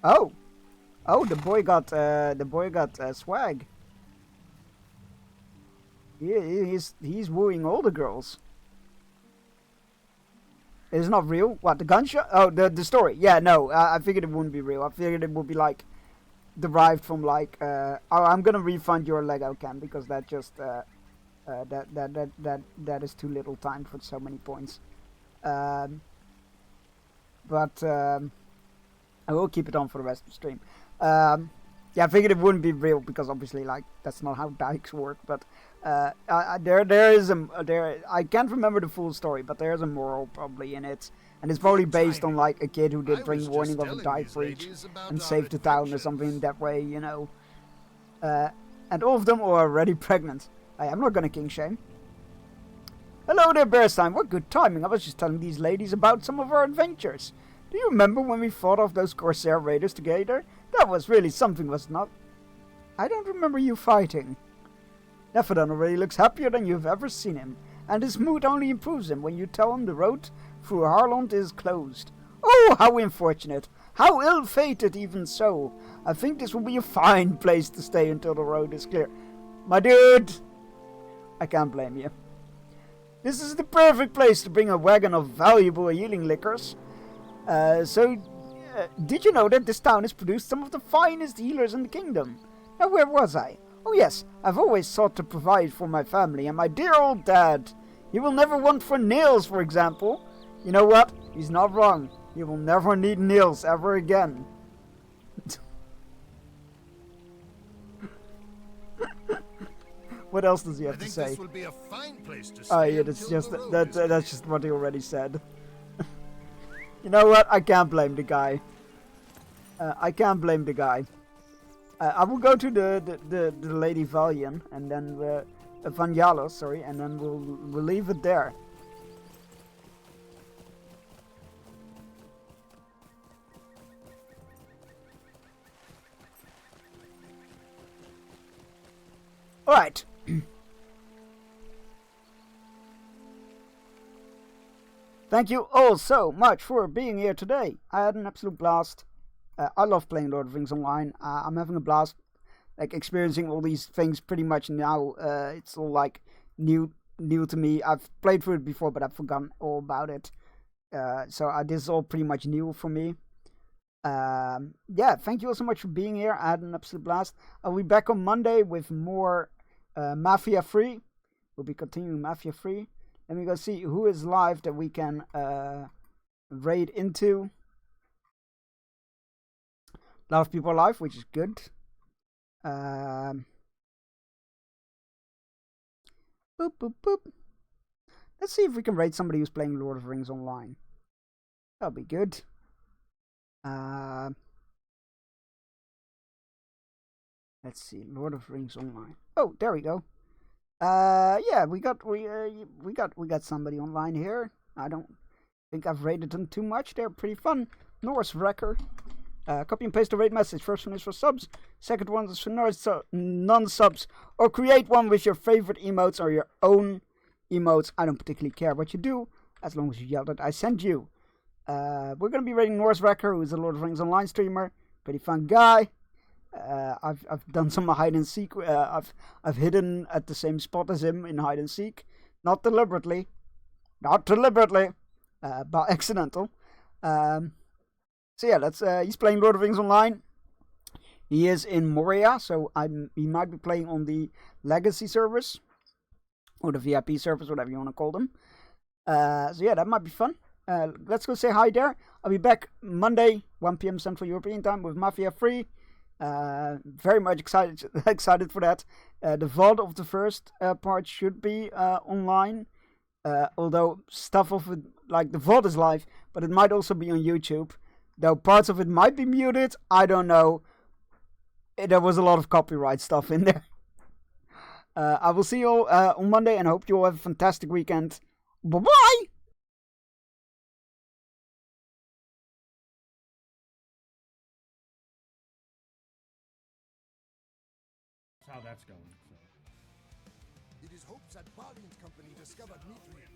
Oh. Oh, the boy got swag. He's wooing all the girls. It's not real. What, the gunshot? Oh, the story. Yeah, no, I figured it wouldn't be real. I figured it would be like derived from like, oh, I'm gonna refund your Lego Cam because that just That is too little time for so many points. But I will keep it on for the rest of the stream. Yeah, I figured it wouldn't be real because obviously, like, that's not how dikes work. But there is I can't remember the full story, but there is a moral probably in it, and it's probably based on like a kid who did bring warning of a dike breach and saved the town or something that way, you know. And all of them are already pregnant. I'm not gonna king shame. Hello there, Bearstein. What good timing. I was just telling these ladies about some of our adventures. Do you remember when we fought off those Corsair raiders together? That was really something, was it not? I don't remember you fighting. Nephodon already looks happier than you've ever seen him, and his mood only improves him when you tell him the road through Harlond is closed. Oh, how unfortunate. How ill-fated even so. I think this will be a fine place to stay until the road is clear. My dude! I can't blame you. This is the perfect place to bring a wagon of valuable healing liquors. Did you know that this town has produced some of the finest healers in the kingdom? Now, where was I? Oh yes, I've always sought to provide for my family and my dear old dad. He will never want for nails, for example. You know what? He's not wrong. He will never need nails ever again. What else does he have to say? This will be a fine place to Oh yeah, that's just that's just what he already said. You know what? I can't blame the guy. I can't blame the guy. I will go to the Lady Valian and then Vanyalos, sorry, and then we'll leave it there. All right. Thank you all so much for being here today. I had an absolute blast. I love playing Lord of the Rings Online. I'm having a blast, like experiencing all these things pretty much now. It's all like new to me. I've played through it before, but I've forgotten all about it. So this is all pretty much new for me. Yeah, thank you all so much for being here. I had an absolute blast. I'll be back on Monday with more Mafia 3. We'll be continuing Mafia 3. Let me go see who is live that we can raid into. A lot of people are live, which is good. Boop, boop, boop. Let's see if we can raid somebody who's playing Lord of the Rings Online. That'll be good. Let's see, Lord of the Rings Online. Oh, there we go. Yeah, we got somebody online here. I don't think I've raided them too much. They're pretty fun. Norse Wrecker. Copy and paste the raid message. First one is for subs. Second one is for non-subs. Or create one with your favorite emotes or your own emotes. I don't particularly care what you do, as long as you yell that I sent you. We're gonna be raiding Norse Wrecker, who is a Lord of the Rings Online streamer. Pretty fun guy. I've done some hide and seek. I've hidden at the same spot as him in hide and seek, not deliberately, but accidental. So yeah, he's playing Lord of the Rings Online. He is in Moria, so he might be playing on the Legacy servers or the VIP servers, whatever you want to call them. So yeah, that might be fun. Let's go say hi there. I'll be back Monday, 1 PM Central European Time with Mafia 3. Very much excited for that. The VOD of the first part should be online. Although stuff of it, like the VOD is live, but it might also be on YouTube. Though parts of it might be muted, I don't know. There was a lot of copyright stuff in there. I will see you all on Monday and hope you all have a fantastic weekend. Bye-bye! How that's going. So. It is hoped that Valiant Company discovered Mithril.